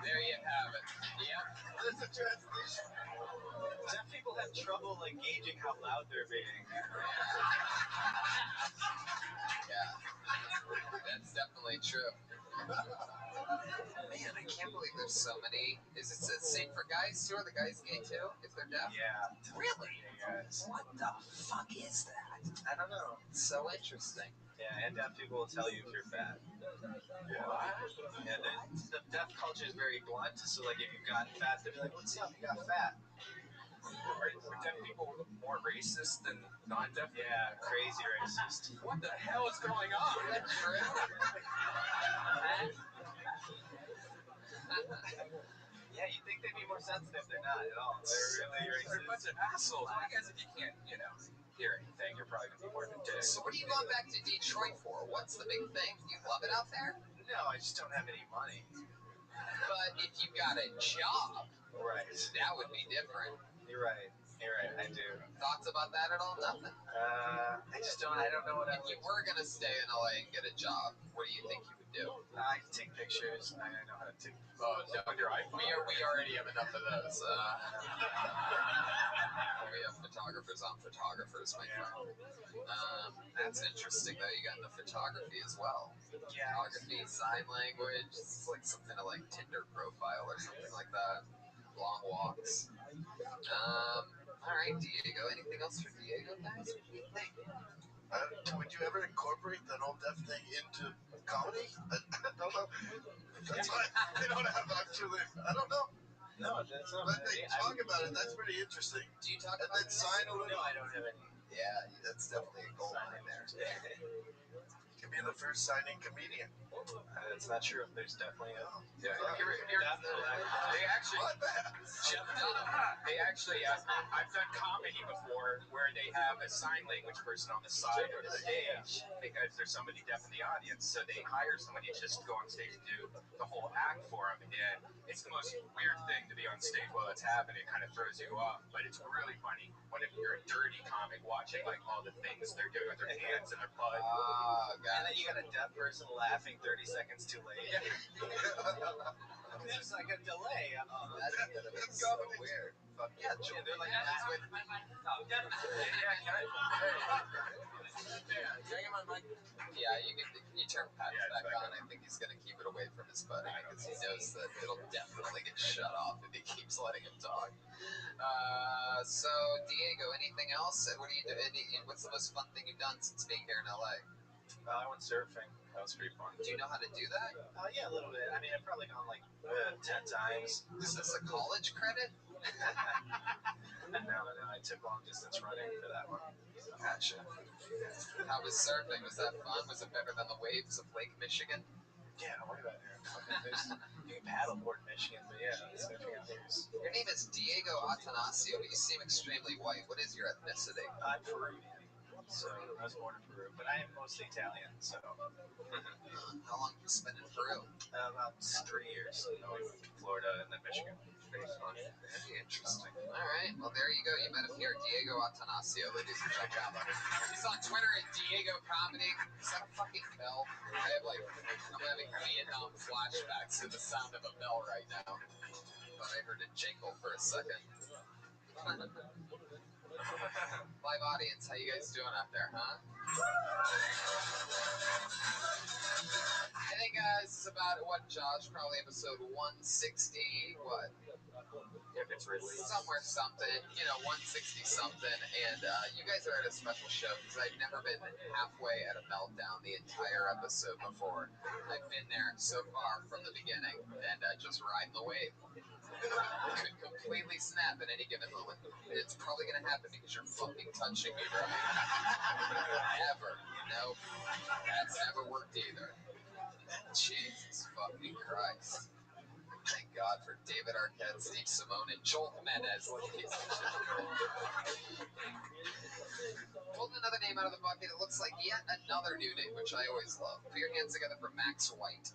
There you have it. Yep. That's a translation. Deaf people have trouble like gauging how loud they're being. Yeah. That's definitely true. Man, I can't believe there's so many. Is it the same for guys too? Are the guys gay too? If they're deaf? Yeah. Really? Yes. What the fuck is that? I don't know. It's so interesting. Yeah, and deaf people will tell you if you're fat. What? Yeah, the deaf culture is very blunt. So like, if you've got fat, they'll be like, "What's up? You got fat." Are deaf people more racist than non-deaf? Yeah, crazy racist. What the hell is going on? Is that true? Yeah, you'd think they'd be more sensitive. They're not at all. They're really They're a racist. bunch of assholes. I guess if you can't, hear anything, you're probably gonna be more than a dick. So what are you going back to Detroit for? What's the big thing? Do you love it out there? No, I just don't have any money. But if you got a job, Right. that would be different. You're right. I do. Thoughts about that at all? Nothing. I don't know what If you were gonna stay in LA and get a job, what do you think you would do? I can take pictures. I know how to take. Oh no, we already have enough of those. We have photographers on photographers, my friend. That's interesting though. You got into photography as well. Yeah. Photography, sign language. It's like some kind of like Tinder profile or something like that. Long walks. All right, Diego. Anything else for Diego, guys? What do you think? Would you ever incorporate that whole deaf thing into comedy? I don't know. That's why they don't have actually. I don't know. No, that's not. But they talk about it. That's pretty interesting. Do you talk And about then sign a No, little. I don't have any. Yeah, that's definitely a gold line there. You can be the first signing comedian. That's not true. There's definitely a. Yeah, They actually, Not bad. Jeff Dunham, they actually, I've done comedy before where they have a sign language person on the side of the stage because there's somebody deaf in the audience. So they hire somebody just to go on stage and do the whole act for them. And it's the most weird thing to be on stage while it's happening. It kind of throws you off, but it's really funny when if you're a dirty comic watching like all the things they're doing with their hands and their butt. And then you got a deaf person laughing 30 seconds too late. There's like a delay. That's so weird. But yeah, they're like yeah, you turn Pat's back on. I think he's gonna keep it away from his buddy because he knows that it'll definitely get shut off if he keeps letting him talk. So Diego, anything else? What do you do? What's the most fun thing you've done since being here in LA? I went surfing. That was pretty fun. Do you know how to do that? Yeah, a little bit. I mean, I've probably gone like 10 times. Is this a college credit? No, I took long distance running for that one. Gotcha. How was surfing? Was that fun? Was it better than the waves of Lake Michigan? Yeah, don't worry about it. You can paddleboard in Michigan, but yeah, surfing out here is. Your name is Diego Atanasio, but you seem extremely white. What is your ethnicity? I'm Peruvian, so I was born in Peru, but I am mostly Italian. So. How long have you spent in Peru? About 3 years. We moved to Florida and then Michigan. Very fun. Very interesting. All right. Well, there you go. You met him here, Diego Atanasio, ladies and gentlemen. He's on Twitter at Diego Comedy. He's like a fucking bell. I'm having Vietnam flashbacks to the sound of a bell right now. But I heard it jingle for a second. Live audience, how you guys doing out there, huh? I think this is about what, Josh? Probably episode 160. What? If it's released. Somewhere something, 160 something. And you guys are at a special show because I've never been halfway at a meltdown the entire episode before. I've been there so far from the beginning and just riding the wave. Could completely snap at any given moment. It's probably going to happen because you're fucking touching me, bro. Never. Nope. That's never worked either. Jesus fucking Christ. Thank God for David Arquette, Steve Simone, and Joel Jimenez, ladies and gentlemen. Pulled another name out of the bucket. It looks like yet another new name, which I always love. Put your hands together for Max White.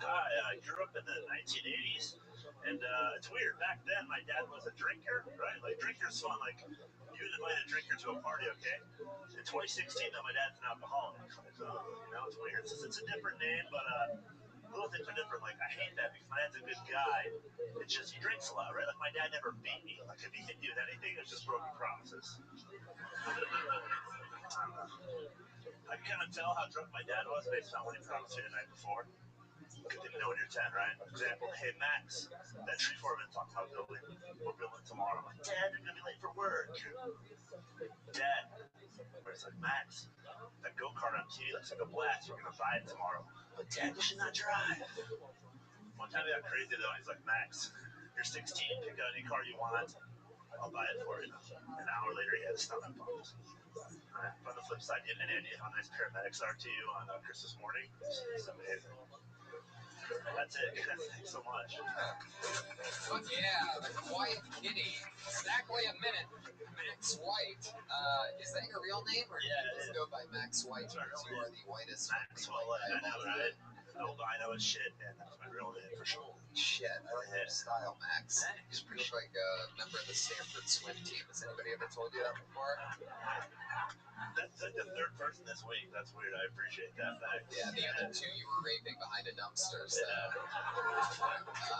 I grew up in the 1980s, and it's weird. Back then, my dad was a drinker, right? Like, drinker's fun. Like, you invite a drinker to a party, okay? In 2016, though, my dad's an alcoholic. So, it's weird. It's a different name, but little things are different. Like, I hate that because my dad's a good guy. It's just, he drinks a lot, right? Like, my dad never beat me. Like, if he hit you with anything, it's just broken promises. I can kind of tell how drunk my dad was based on what he promised me the night before. Good thing to know when you're 10, right? For example, hey, Max, that tree farm I'm talking about building, we're building tomorrow. I'm like, Dad, you're going to be late for work. Dad, where it's like, Max, that go-kart on TV looks like a blast. We're going to buy it tomorrow. But Dad, you should not drive. One time he got crazy, though. He's like, Max, you're 16. Pick out any car you want. I'll buy it for you. An hour later, he had a stomach bump. On the flip side, you have any idea how nice paramedics are to you on Christmas morning? It's amazing. That's it. Thanks so much. Fuck yeah, the Quiet Kitty. Exactly a minute. Max White. Is that your real name, or do you just go by Max White because you are the whitest Maxwell, white guy I of all know, time? right? I know it's shit, and that's my real name for sure. Shit, I like your style, Max. Thanks. You look like a member of the Stanford swim team. Has anybody ever told you that before? That's like the third person this week. That's weird. I appreciate that. Thanks. Yeah, the other two you were raping behind a dumpster. So.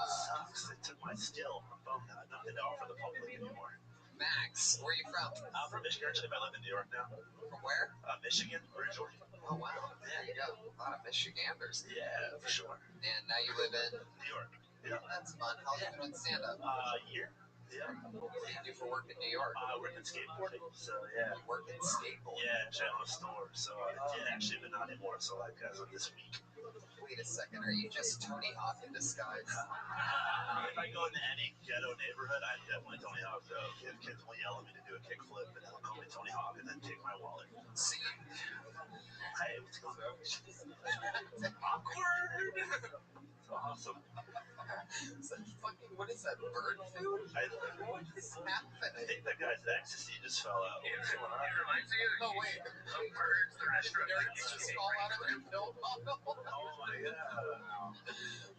Sucks. They took my skill. I'm bummed. I have nothing to offer the public anymore. Max, where are you from? I'm from Michigan. Actually, I live in New York now. From where? Michigan, originally. Oh, wow. There you go. A lot of Michiganders. Yeah, for sure. And now you live in? New York. Yeah. That's fun. How long have you been doing stand-up? A year. Yeah. What do you do for work in New York? I work in skateboarding, so yeah. You work in skateboarding? Yeah, actually I own a store, so I did actually, but not anymore, so like as of this week. Wait a second, are you just Tony Hawk in disguise? If I go into any ghetto neighborhood, I'm definitely Tony Hawk, though. Kids will yell at me to do a kickflip, and they'll call me Tony Hawk and then take my wallet. See? Hey, what's going on? Awkward! It's awesome. Is that fucking, what is that, bird food? What is happening? I think that guy's ecstasy just fell out. It reminds me Oh, wait. of Birds, the restaurant. Nerds just fall out of their pill bottle? Oh my god.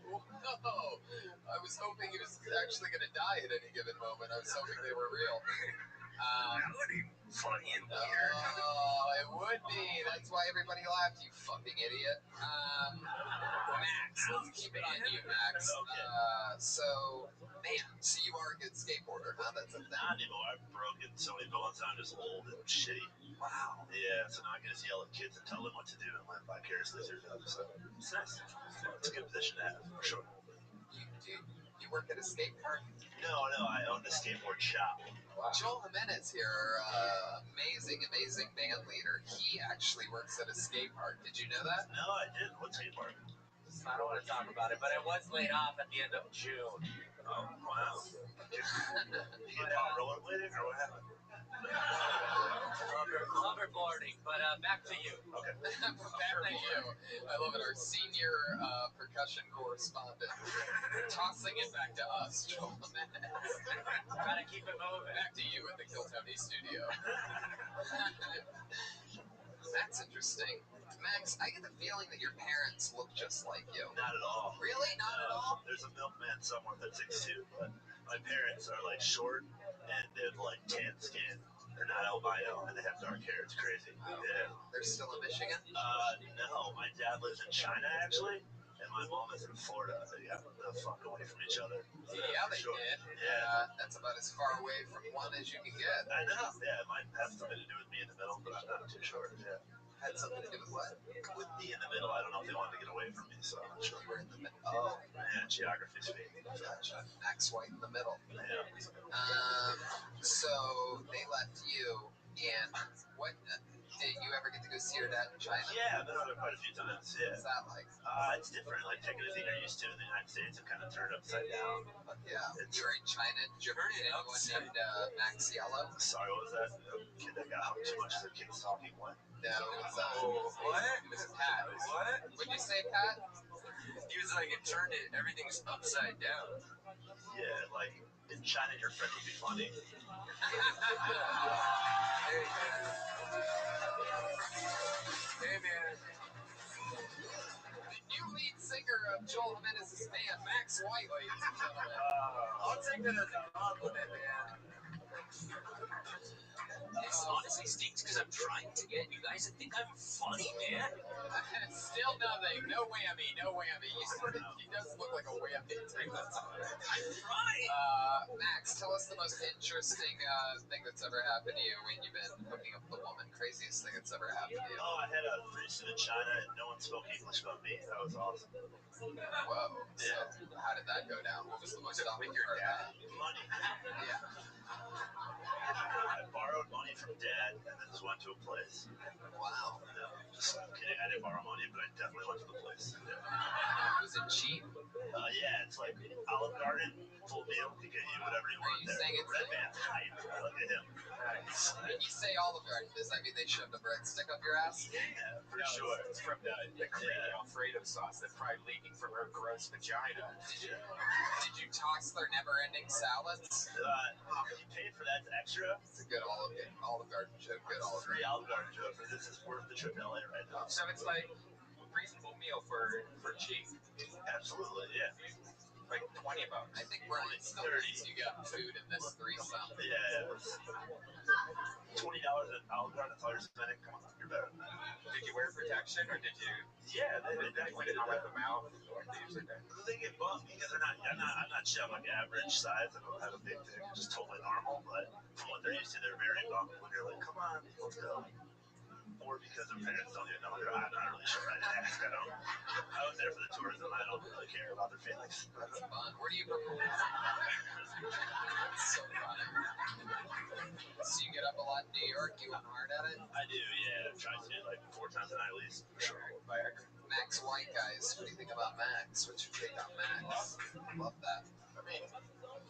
Whoa. I was hoping he was actually going to die at any given moment. I was hoping they were real. That would be funny and weird. Oh, it would be. That's why everybody laughed, you fucking idiot. Max, let's keep it on you, Max. So you are a good skateboarder, huh? That's a thing. Not anymore. I've broken so many bones. I'm just old and shitty. Wow. Yeah, so now I can just yell at kids and tell them what to do and live vicariously through them. So it's nice. It's a good position to have, for sure. You work at a skate park? No, I own a skateboard shop. Wow. Joel Jimenez here, amazing band leader. He actually works at a skate park. Did you know that? No, I didn't. What skate park? I don't want to talk about it, but I was laid off at the end of June. Oh, wow. You get caught rollerblading or what happened? Hoverboarding, but back to you. Okay. Back to you. I love it. Our senior percussion correspondent tossing it back to us, Joel Jimenez. Gotta keep it moving. Back to you at the Kill Tony studio. That's interesting. Max, I get the feeling that your parents look just like you. Not at all. Really? Not at all? There's a milkman somewhere that's 6'2", but my parents are like short and they have like tan skin. They're not albino and they have dark hair. It's crazy. Oh. Yeah. They're still in Michigan? No. My dad lives in China actually, and my mom is in Florida. They got the fuck away from each other. Yeah, they did. Yeah. That's about as far away from one as you can get. I know. Yeah, it might have something to do with me in the middle, but I'm not too sure. Yeah. Had something to do with what? With me in the middle. I don't know if they wanted to get away from me, so I'm not sure. You were in the middle. Oh. Yeah, geography speaking. Gotcha. Max White in the middle. Yeah. So they left you, and what? Did you ever get to go see your dad in China? Yeah, I've been over there quite a few times. Yeah. What's that like? It's different. Like taking a thing you're used to in the United States and kind of turned upside down. Yeah. You were in China. Did you ever meet anyone named Max Yellow? Sorry, what was that? A kid that got hung too much as a kid's talking. What? No, it was What? It was Pat. What? What'd you say, Pat? He was like, it turned it, everything's upside down. Yeah, like in China, your friend would be funny. Hey, man. The new lead singer of Joel Jimenez's band, Max White, ladies and gentlemen. I'll take that as a compliment, man. This honestly stinks because I'm trying to get you guys to think I'm funny, man. Still nothing. No whammy. He does look like a whammy type. That's all right. I'm trying. Max, tell us the most interesting thing that's ever happened to you when you've been hooking up with a woman. Craziest thing that's ever happened to you. Oh, I had a threesome in China and no one spoke English but me. That was awesome. Whoa. Yeah. So how did that go down? What was the most awkward with your part? dad? Money. Yeah. I borrowed money from dad and then just went to a place. Wow. No, just kidding. I didn't borrow money, but I definitely went to the place. Yeah. Was it cheap? Yeah, it's like Olive Garden, full meal. You get you whatever you want there. Red Man's hype. Look at him. Nice. When you say Olive Garden, does that mean they shoved a breadstick up your ass? Yeah, for sure. It's from the creamy Alfredo sauce that's probably leaking from her gross vagina. Did you toss their never-ending salads? You paid for that extra. It's a good Olive Garden joke. Good Free Olive Garden joke. This is worth the trip to LA right now. So it's like a reasonable meal for cheap. Absolutely, yeah. Like $20. I think Brian still thinks you got food in this threesome. Yeah. $20 at Olive Garden. That's all you're spending. Come on, you're better than that. Did you wear protection or did you? Yeah, they definitely come out the mouth. They get bumped because they're not. I'm not shit. I'm like average size. I don't have a big dick. I'm just totally normal. But from what they're used to, they're very bummed when you're like, come on, let's go. Or because their parents don't even know. I'm not really sure. I didn't ask. I was there for the tourism. I don't really care about their feelings. That's fun. Where do you perform? That's so funny. So you get up a lot in New York? You went hard at it? I do, yeah. I'm trying to do like 4 times a night at least. For sure. Max White, guys. What do you think about Max? What's your take on Max? Love that. I mean,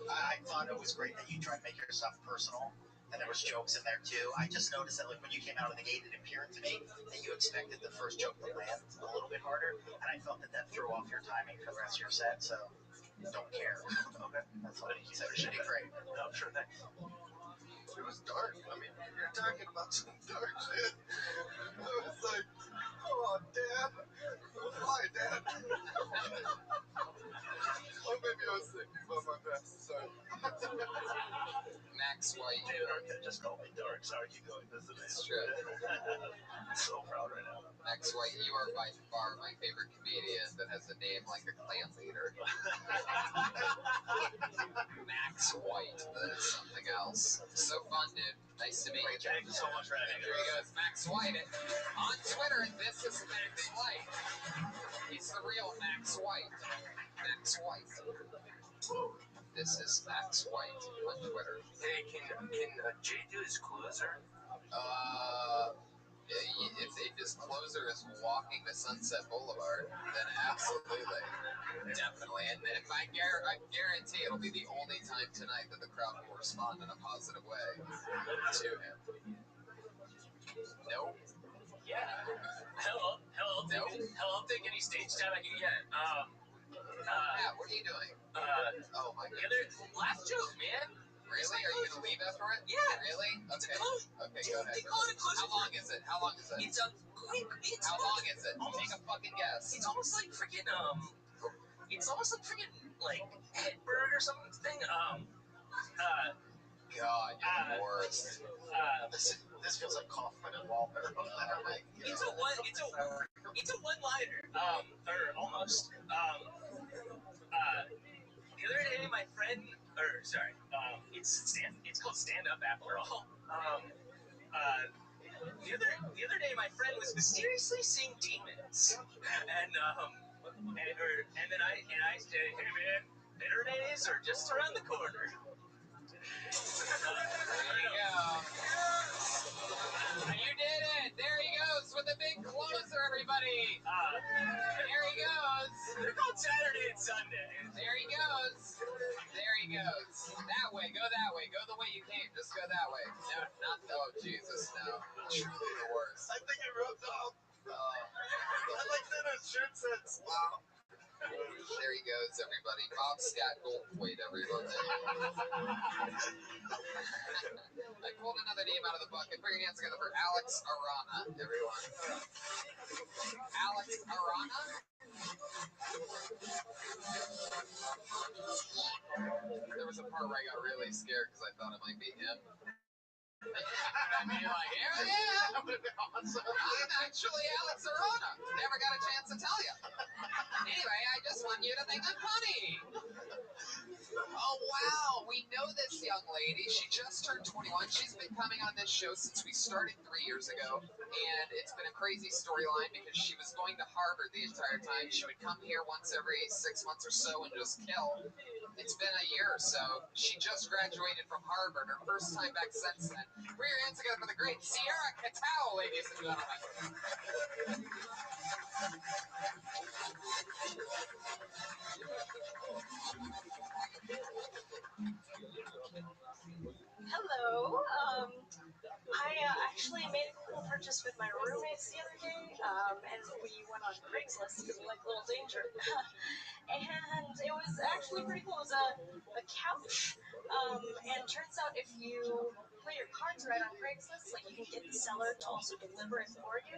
I thought it was great that you tried to make your stuff personal. And there was jokes in there too. I just noticed that like when you came out of the gate, it appeared to me that you expected the first joke to land a little bit harder, and I felt that threw off your timing for the rest of your set. So don't care. Okay, that's all you said. Should be great. No, sure, thanks. It was dark. I mean, you're talking about some dark shit. It was like, oh, Dad. Why, Dad? Oh, maybe I was thinking about my best. Sorry. Max White. David Arquette just called me dark. Sorry, keep going. This is amazing. True. I'm so proud right now. Max White, you are by far my favorite comedian that has a name like a clan leader. Max White, that is something else. So fun, dude. Nice to meet you. Thank you so much for having me. Here he goes, Max White. On Twitter, this is Max White. He's the real Max White. Max White. This is Max White on Twitter. Hey, can Jay do his closer? If his closer is walking to Sunset Boulevard, then absolutely, definitely. And I guarantee it'll be the only time tonight that the crowd will respond in a positive way to him. Nope. Yeah. Hell, I'll take any stage time I can get. Yeah, what are you doing? Oh my goodness. Last joke, man. Really? Are you gonna leave after it? Yeah. Really? Okay. Okay, go ahead. They call it a closer. How long is it? How long is it? It's a quick. How long is it? Take a fucking guess. It's almost like freaking It's almost like freaking like Hedberg or something. God, you're the worst. This feels like Kaufman and Wahlberg. It's a one-liner. Or almost. The other day, my friend, it's called stand up after all. The other day, my friend was mysteriously seeing demons, and then I said, hey man, better days are just around the corner. There you go. You did it. There he goes with the big closer, everybody. There he goes. They're called Saturday and Sunday. There he goes. There he goes. That way. Go that way. Go the way you came. Just go that way. No, not. Oh, Jesus, no. Truly the worst. I think it rubbed off. I like that his shirt says, wow. There he goes, everybody. Bob Scott Goldthwait, everybody. I pulled another name out of the bucket. Put your hands together for Alex Arana, everyone. Alex Arana? There was a part where I got really scared because I thought it might be him. I mean, like, hell yeah! That would have been awesome. I'm actually Alex Arana. Never got a chance to tell you. Anyway, I just want you to think I'm funny. Oh, wow. We know this young lady. She just turned 21. She's been coming on this show since we started 3 years ago. And it's been a crazy storyline because she was going to Harvard the entire time. She would come here once every 6 months or so and just kill. It's been a year or so. She just graduated from Harvard. Her first time back since then. Put your hands together for the great Sierra Cattell, ladies and gentlemen. roommates the other day, and we went on Craigslist because we like Little Danger. And it was actually pretty cool. It was a couch. And turns out if you play your cards right on Craigslist, like you can get the seller to also deliver it for you.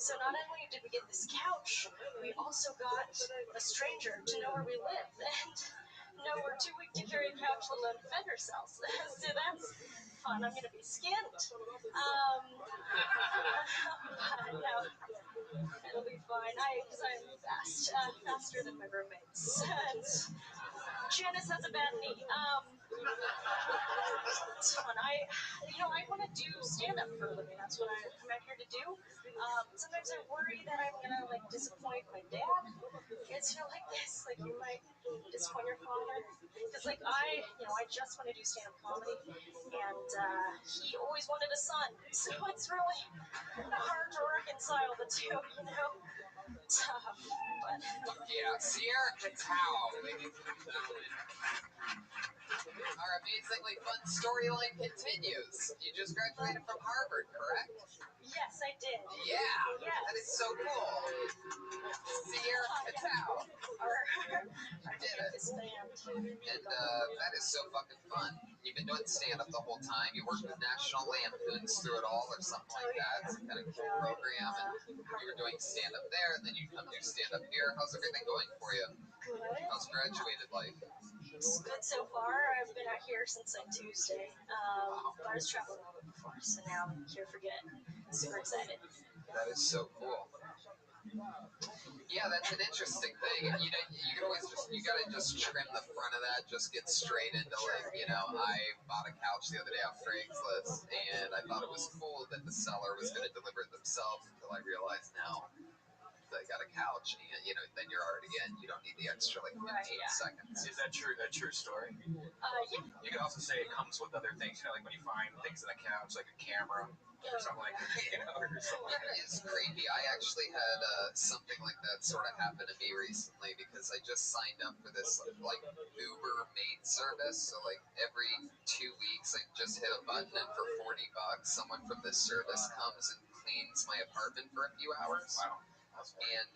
So not only did we get this couch, we also got a stranger to know where we live. And no, we're too weak to carry a couch, let alone defend ourselves. So that's fun. I'm gonna be skinned. But no, it'll be fine. Because I'm fast, faster than my roommates. And Janice has a bad knee. It's fun. I want to do stand up for a living. That's what I come out here to do. Sometimes I worry that I'm gonna like disappoint my dad. It's like this. Like you might disappoint your father. Because I just want to do stand up comedy, and he always wanted a son. So it's really hard to reconcile the two. Tough. But Yeah, Sierra Catao, ladies and gentlemen. Our amazingly fun storyline continues. You just graduated from Harvard, correct? yes, I did. Yeah, Yes. that is so cool. Sierra Catao. Our did it. campus band. And that is so fucking fun. You've been doing stand-up the whole time. You worked with National Lampoons through it all or something like that. Some kind of cool program. And you were doing stand-up there, and then you come do stand-up here. How's everything going for you? Good. How's graduated life? It's good so far. I've been out here since Tuesday. But I was traveling a little bit before, so now I'm here for good. Super excited. That is so cool. Yeah, that's an interesting thing. You can always you gotta just trim the front of that, just get straight into I bought a couch the other day off Craigslist, and I thought it was cool that the seller was gonna deliver it themselves until I realized now they got a couch, and then you're already in. You don't need the extra 15 seconds. Is that true? A true story? Yeah. You can also say it comes with other things, like when you find things in the couch, like a camera or something like that, or something like that. It's creepy. I actually had something like that sort of happen to me recently because I just signed up for this Uber maid service. So every 2 weeks, I just hit a button, and for $40, someone from this service comes and cleans my apartment for a few hours. Wow. And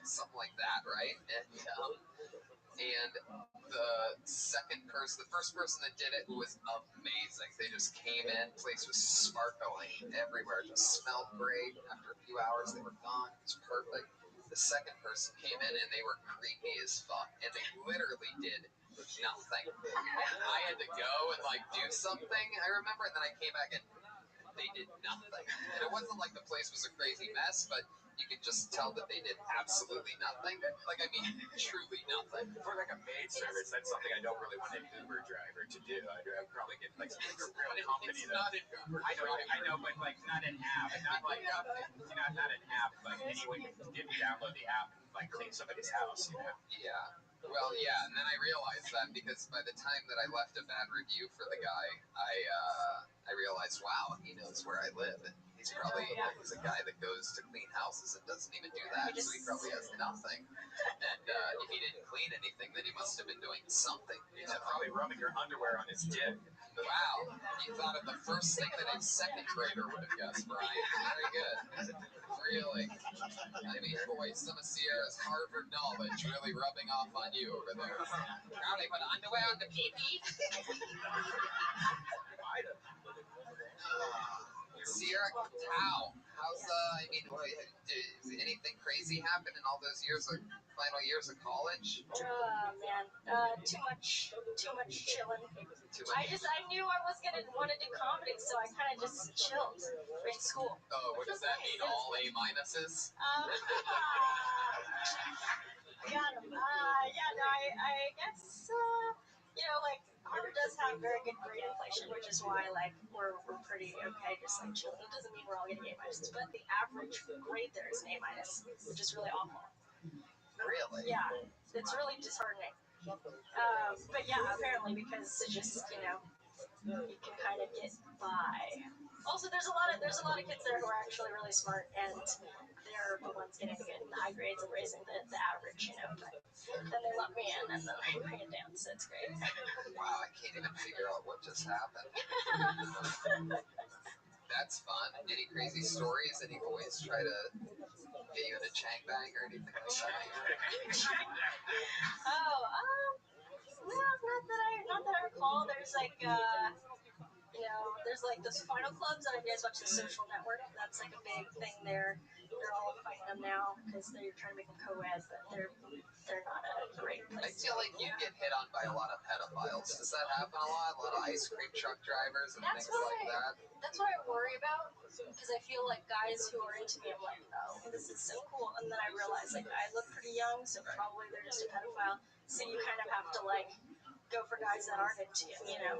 something like that, right? And the first person that did it was amazing. They just came in, place was sparkling everywhere, just smelled great. After a few hours, they were gone. It was perfect. The second person came in, and they were creepy as fuck, and they literally did nothing. And I had to go and do something. I remember, and then I came back and they did nothing. And it wasn't like the place was a crazy mess, but you could just tell that they did absolutely nothing. Truly nothing. For a maid service, that's something I don't really want an Uber driver to do. I'd probably get a real company. It's not an Uber driver. I know, but not an app, not an app. Anyone can download the app and clean somebody's house. Yeah. Well, yeah, and then I realized that because by the time that I left a bad review for the guy, I realized, wow, he knows where I live, and he's probably he's a guy that goes to clean houses and doesn't even do that, so he probably has nothing. And if he didn't clean anything, then he must have been doing something. He's probably rubbing your underwear on his dick. Wow, you thought of the first thing that a second grader would have guessed, Brian. Very good. Really. I mean, boy, some of Sierra's Harvard knowledge really rubbing off on you over there. Now they put underwear on the pee-pee. Sierra Catao, how's did anything crazy happen in all those final years of college? Man, too much chilling. I knew I was gonna want to do comedy, so I kind of just chilled in school. Oh, what does that mean? All A minuses? Got him. I guess Harvard does have very good grade inflation, which is why we're pretty okay, just chilling. It doesn't mean we're all getting A minuses, but the average grade there is an A minus, which is really awful. Really? Yeah, it's really disheartening. But yeah, apparently because it just you can kind of get by. Also, there's a lot of kids there who are actually really smart, and they're the ones getting the high grades and raising the average, But then they let me in, and then I bring it down, so it's great. Wow, I can't even figure out what just happened. That's fun. Any crazy stories? Any boys try to get you into Chang Bang or anything like that? Oh, no, not that I recall. There's like, there's like those final clubs. I don't know if you guys watch The Social Network. That's like a big thing there. They're all fighting them now because they're trying to make them co-ed, but they're not a great I place. feel like you get hit on by a lot of pedophiles. Does that happen a lot? A lot of ice cream truck drivers and That's things like that? That's what I worry about because I feel like guys who are into me, I'm like, oh, this is so cool, and then I realize like I look pretty young, so probably they're just a pedophile. So you kind of have to like go for guys that aren't into you, you know.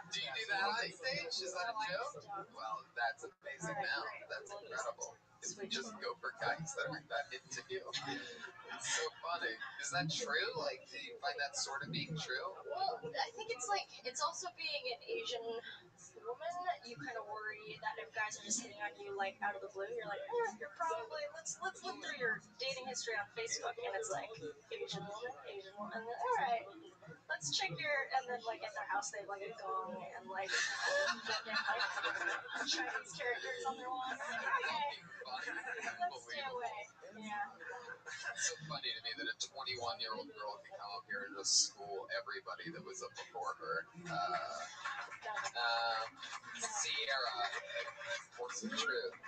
Do you do that on stage? Is that a joke? Well, that's amazing now. That's incredible. Sweet. Just go for guys that aren't that into you. It's so funny. Is that true? Like, do you find that sort of being true? Well, I think it's like it's also being an Asian woman. You kind of worry that if guys are just hitting on you like out of the blue, you're like, you're probably let's look through your dating history on Facebook, and it's like Asian woman, and then, all right, let's check your, and then like at their house they have like a gong and like Chinese characters on their wall. You're like, okay, let's stay away. Yeah. It's so funny to me that a 21-year-old girl can come up here and just school everybody that was up before her. Sierra, Force of Truth.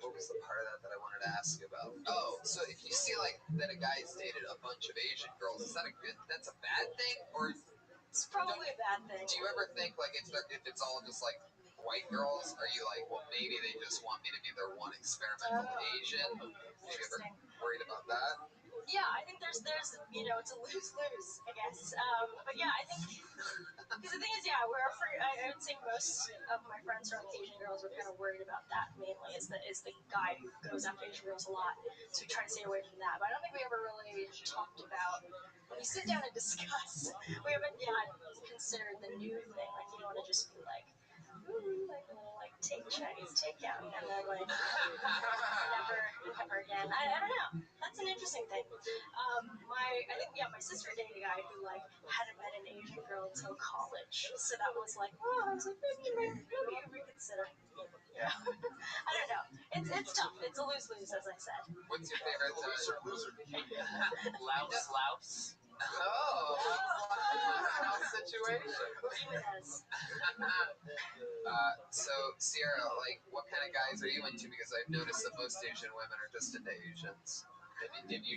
What was the part of that I wanted to ask you about? Oh, so if you see like that a guy's dated a bunch of Asian girls, is that that's a bad thing, or it's probably a bad thing? Do you ever think like if it's all just like white girls, are you like, well, maybe they just want me to be their one experimental Asian? Have you ever worried about that? Yeah, I think there's it's a lose-lose, I guess. But yeah, I think because the thing is, yeah, I would say most of my friends who are Asian girls were kind of worried about that mainly. Is the guy who goes after Asian girls a lot, so we try to stay away from that. But I don't think we ever really talked about when we sit down and discuss. We haven't considered the new thing. Like you don't want to just be like, ooh, like a little like Chinese takeout, and then like never again. I don't know. That's an interesting thing. I think my sister dated a guy who like hadn't met an Asian girl until college, so that was like, oh, I was like, maybe reconsider. Yeah, I don't know. It's tough. It's a lose-lose, as I said. What's your favorite Loser. Louse. Oh, house situation. So Sierra, like, what kind of guys are you into? Because I've noticed that most Asian women are just into Asians. Have you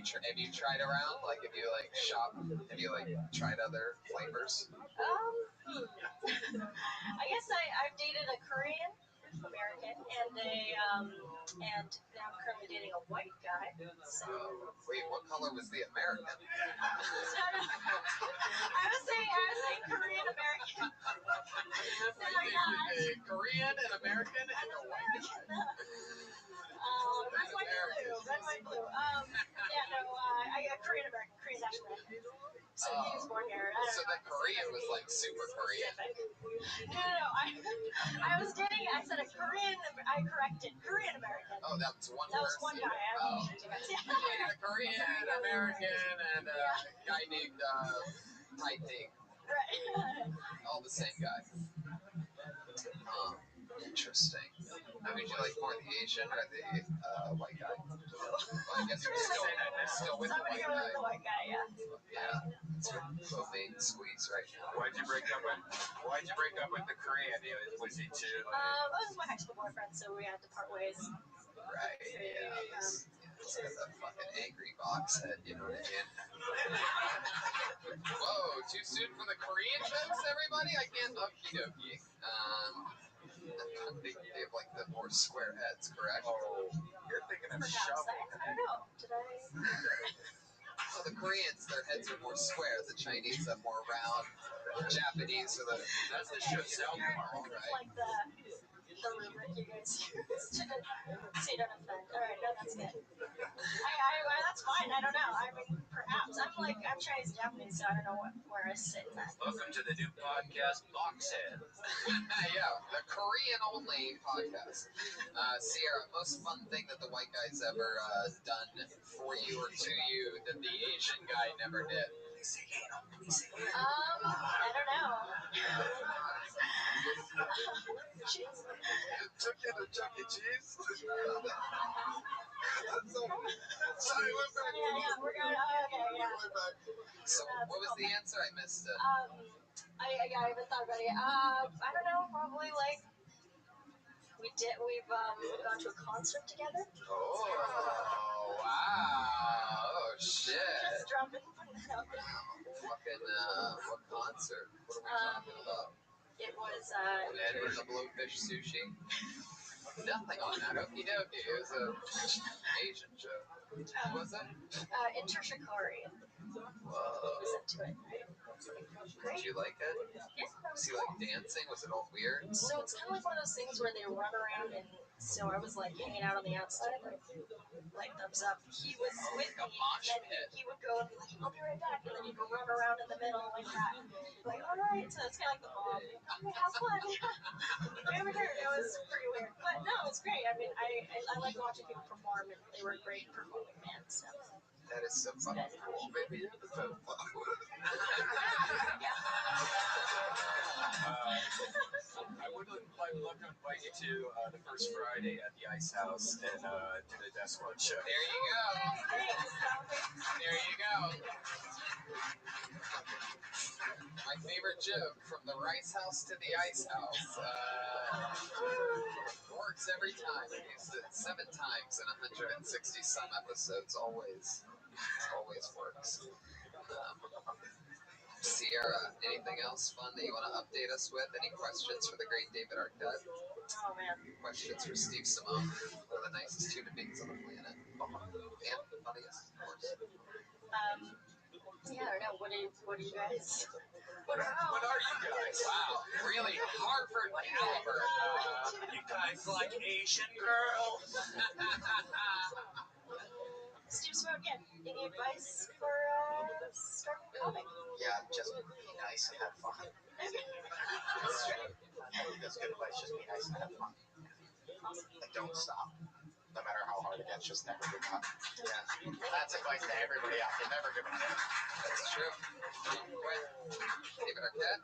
tried around? Like, have you like shopped? Have you like tried other flavors? I guess I've dated a Korean American and now I'm currently dating a white guy. So. Wait, what color was the American? I was saying Korean American. A Korean, an American, and a white guy. Red, white, blue. I got Korean American, Korean national American. So he was born here. So the Korean was like super Korean. No. I was dating. I said a Korean. I corrected Korean American. Oh, that was one. That was one guy. Oh, a Korean American and a guy named Taiping. Right. All the same guy. Interesting. Would you like more the Asian or the white guy? Well, I guess you're still with the white guy. The white guy, yeah. Yeah, it's your main squeeze right now. Why'd you break up with the Korean? Was he too? It was my high school boyfriend, so we had to part ways. Right, yeah. He's got that fucking angry box head, you know what I mean? Whoa, too soon for the Korean jokes, everybody? I can't. Okie dokie. They have like the more square heads, correct? Oh, you're thinking of Perhaps. shovel. I don't know. Did I? Well, the Koreans, their heads are more square. The Chinese have more round. The Japanese are that's the show self model, right? Like the rubric you guys use to so you don't offend. All right, no, that's good. That's fine. I don't know. I mean, perhaps I'm Chinese and Japanese, so I don't know where I sit in that. Welcome to the new podcast, Boxhead. Yeah, the Korean only podcast. Sierra, most fun thing that the white guy's ever done for you or to you that the Asian guy never did. I don't know. Cheese? Took you to Chuck E. Cheese? Sorry, went back. Yeah, we're going. Oh, okay, yeah. Went back. So what was the answer? I missed it. I haven't thought about it. I don't know. Probably like we've gone to a concert together. Oh, wow. Oh, shit. Just dropping that out there. Fucking, what concert? What are we talking about? It was Edward the Blowfish Sushi? Nothing on that. Okie dokie. It was a Asian joke. Was it? Intershikari. Whoa. Was into it. Did you like it? Yeah, that Was was he cool. like dancing? Was it all weird? So it's kind of like one of those things where they run around, and so I was like hanging out on the outside, like thumbs up. He was with Like a me, mosh and pit. he would go and be like, "I'll be right back," and then he'd run around in the middle like that. Like, all right, so it's kind of like the mom. Okay, have fun. It was pretty weird, but no, it was great. I mean, I like watching people perform, and they were great performing bands. So. That is so fucking cool. Maybe you're the pedophile. I would love to invite you to the first Friday at the Ice House and do the Death Squad show. There you go. There you go. My favorite joke, from the Rice House to the Ice House. Works every time. I used it 7 times in 160 some episodes. Always works. Sierra, anything else fun that you want to update us with? Any questions for the great David Arquette? Oh man. Questions for Steve Simone, one of the nicest human beings on the planet. And funniest, of course. Yeah, I don't know. What are you guys? What are you guys? Wow, really Harvard caliber. You guys like Asian girls? Steve Simone, yeah. Any advice for starting a comic? Yeah, just be nice and have fun. That's true. That's good advice. Just be nice and have fun. And don't stop. No matter how hard it gets, just never give up. Yeah. That's advice to everybody out there. Never give up. That's true. Quit. David Arquette.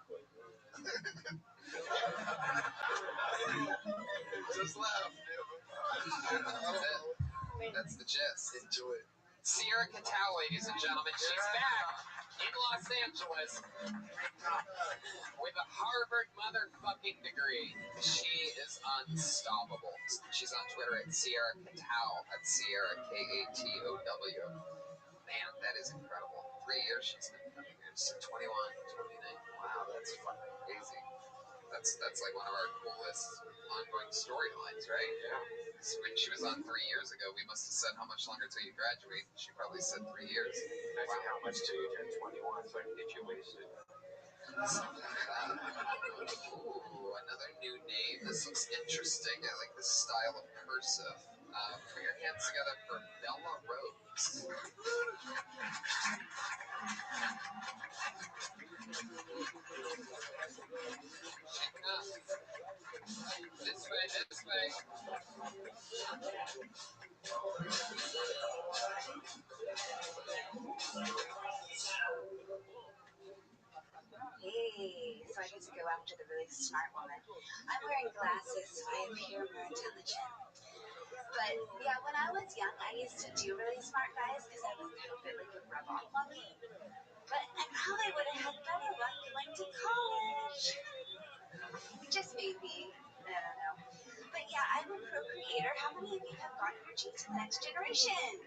Just laugh. That's it. That's the gist. Enjoy it. Sierra Catal, ladies and gentlemen, she's back in Los Angeles with a Harvard motherfucking degree. She is unstoppable. She's on Twitter at Sierra Catal, at Sierra K-A-T-O-W. Man, that is incredible. 3 years she's been coming here. She's 21, 29. Wow, that's fucking crazy. That's like one of our coolest ongoing storylines, right? Yeah. When she was on 3 years ago, we must have said, how much longer till you graduate? She probably said 3 years. Wow. How much till you turn 21 so I can get you wasted? Something like that. Ooh, another new name. This looks interesting. I like this style of cursive. Put your hands together for Bella Rose. This way, this way. Hey, so I get to go after the really smart woman. I'm wearing glasses, so I appear more intelligent. But yeah, when I was young, I used to do really smart guys because I was hoping it would rub off on me. But I probably would have had better luck going to college. Just maybe. I don't know. But yeah, I'm a procreator. How many of you have gotten your genes to the next generation?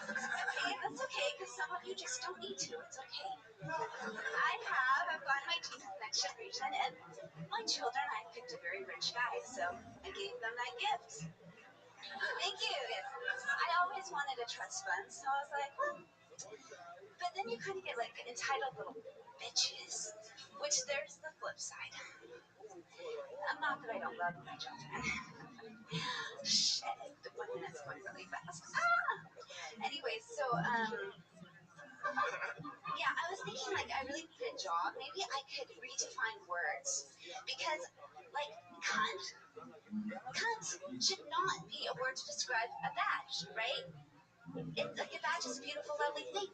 Okay, that's okay, because some of you just don't need to. It's okay. I've gotten my genes to the next generation, and my children, I picked a very rich guy, so I gave them that gift. Thank you. I always wanted a trust fund, so I was like, well, but then you kind of get like entitled little bitches, which there's the flip side. Not that I don't love my children. Shit, the 1 minute's going really fast. Anyway, so, yeah, I was thinking, like, I really need a job. Maybe I could redefine words. Because, like, cunt should not be a word to describe a badge, right? It's like a badge is a beautiful, lovely thing.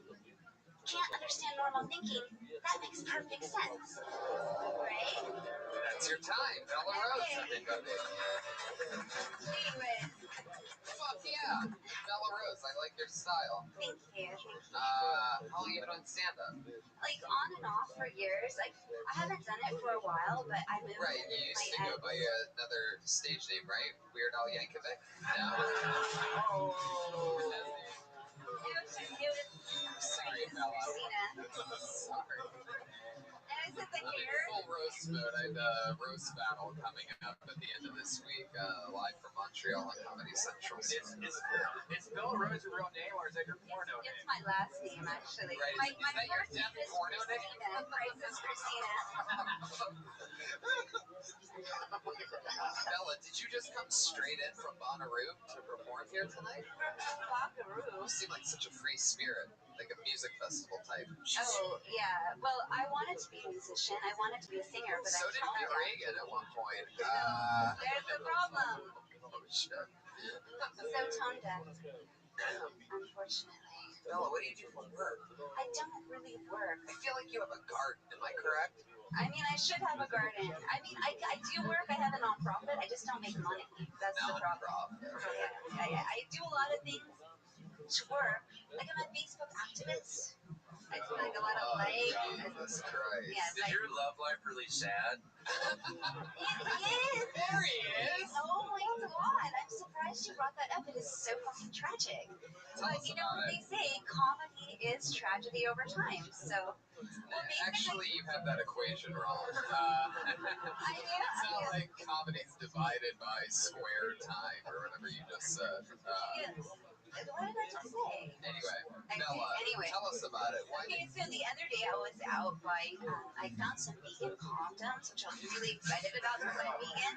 can't understand normal thinking, that makes perfect sense. Right? That's your time. Bella Rose, everybody. Anyway, Fuck yeah. Bella Rose, I like your style. thank you. How long have you been doing stand-up? Like on and off for years. Like I haven't done it for a while, but I moved Right, with you used my to go ex. by another stage name, right? Weird Al Yankovic? No? It was Sorry, Bella. Christina. Sorry. And I said the I'm in hair. full roast mode. I had a roast battle coming up at the end of this week, live from Montreal on Comedy Central. Is Bella Rose your real name, or is that your porno It's name? my last name, actually. Right, My is that your first name death is porno name? Christina. Crisis Christina. Bella, did you just come straight in from Bonnaroo to perform here tonight? Buckaroo. You seem like such a free spirit, like a music festival type. Oh, yeah. Well, I wanted to be a musician. I wanted to be a singer, but So I did felt Reagan at one point. there's the problem. Oh, shit. So tone deaf, unfortunately. Bella, what do you do for work? I don't really work. I feel like you have a garden, am I correct? I mean, I should have a garden. I mean, I do work. I have a nonprofit. I just don't make money. That's the problem. Yeah. I do a lot of things to work. Like I'm a Facebook activist. I do like a lot of Jesus Christ. Yeah, Is your love life really sad? It is. There he is. Oh my god! I'm surprised you brought that up. It is so fucking tragic. But you know what they say? Comedy is tragedy over time. So. Well, Actually, you have that equation wrong. I do. It's not like comedy's divided by square time or whatever you just said. What did I just say? Anyway, Bella, tell us about it. Why Okay, so the other day I was out buying, I found some vegan condoms, which I'm really excited about because I'm vegan.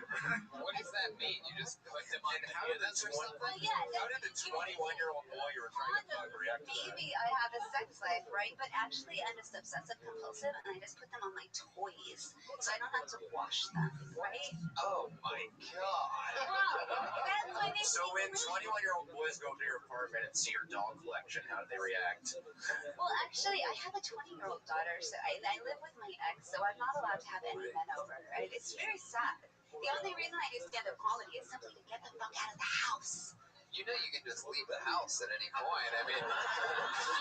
What does that mean? You just put them on hands or something? Well, yeah. How did the 21-year-old boy you were trying to fuck react to that? Maybe I have a sex life, right? But actually, I'm just obsessive compulsive, and I just put them on my toys, so I don't have to wash them, right? Oh my god. Wow, that's why they. So when 21-year-old boys go to your apartment and see your doll collection, how do they react? Well, actually, I have a 20-year-old daughter, so I live with my ex, so I'm not allowed to have any men over. Right? It's very sad. The only reason I do stand-up comedy is simply to get the fuck out of the house. You know you can just leave the house at any point. I mean,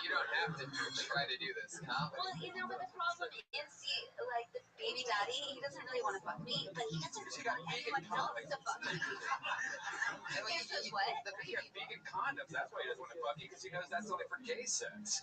you don't have to try to do this comedy. Well, you know what the problem is? See, like the baby daddy, he doesn't really want to fuck me, but he doesn't really want anyone else to fuck me. He says what? He has vegan condoms. That's why he doesn't want to fuck you, because he knows that's only for gay sex.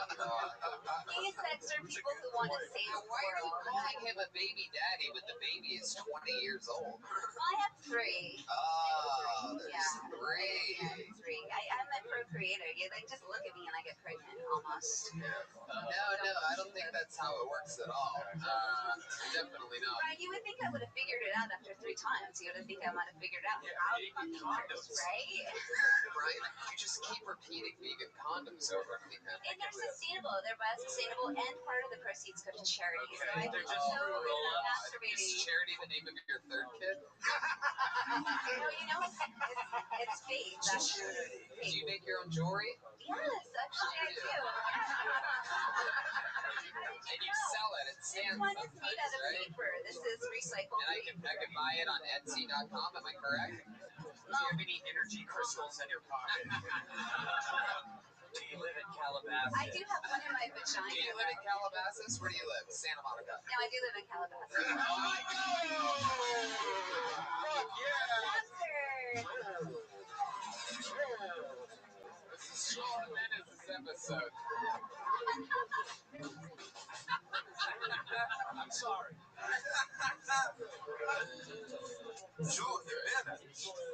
Gay sex are people who want to save the Why are you world. calling him a baby daddy when the baby is 20 years old? Well, I have 3. Oh, there's Yeah. 3. Yeah, 3. I'm a procreator. You like just look at me and I get pregnant almost. No, I don't think that's how it works at all. Definitely not. Right, you would think I would have figured it out after 3 times. You would think I might have figured out how it fucking works, right? Right? You just keep repeating vegan condoms over and over. And they're sustainable. They're biossustainable, and part of the proceeds go to charity. So I They're feel just so good roll at ups. masturbating. Is charity the name of your third kid? No, you know, it's fake. Actually. Do you make your own jewelry? Yes, actually I do. And you sell it at This stands one is made out of right? paper. This is recycled. And I can buy it on Etsy.com, am I correct? Do you have any energy crystals in your pocket? Do you live in Calabasas? I do have one in my vagina. Do you live in Calabasas? Where do you live? Santa Monica. No, I do live in Calabasas. Oh my god! Fuck yeah! Sponsored. This is Sean Menace, this episode. I'm sorry.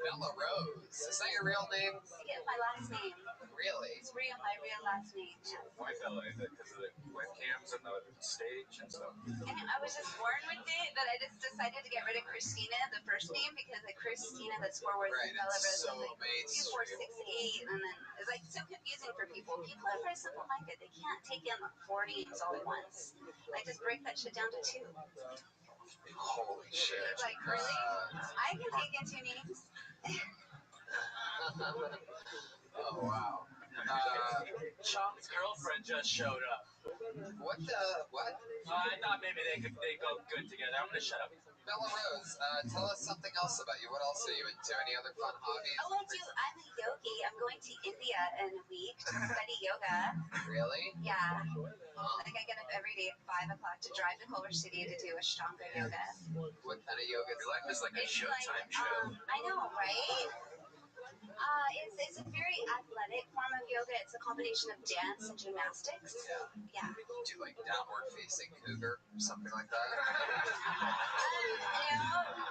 Bella Rose. Is that your real name? Yeah, my last name. Really? It's real, my real last name. Yeah. Why Bella? Is it because of the webcams and the stage and stuff? And I was just born with it, but I just decided to get rid of Christina, the first name, because the Christina that's 4 words Right, in Bella Rose it's so is like 2, 4, 6, 8, and then it's like so confusing for people. People are very simple-minded. They can't take in 4 names all at once. Like just break that shit down to 2. Holy shit. It's like, really? I can take in 2 names. Oh, wow. Chom's just showed up. What? I thought maybe they go good together. I'm gonna shut up. Bella Rose, tell us something else about you. What else are you into? Any other fun hobbies? Oh, I do. I'm a yogi. I'm going to India in a week to study yoga. Really? Yeah. Like I get up every day at 5 o'clock to drive to Culver City to do Ashtanga yoga. What kind of yoga is that? It's like a It's Showtime like, show. I know, right? It's a very athletic form of yoga. It's a combination of dance and gymnastics. Yeah. Do like downward facing cougar or something like that?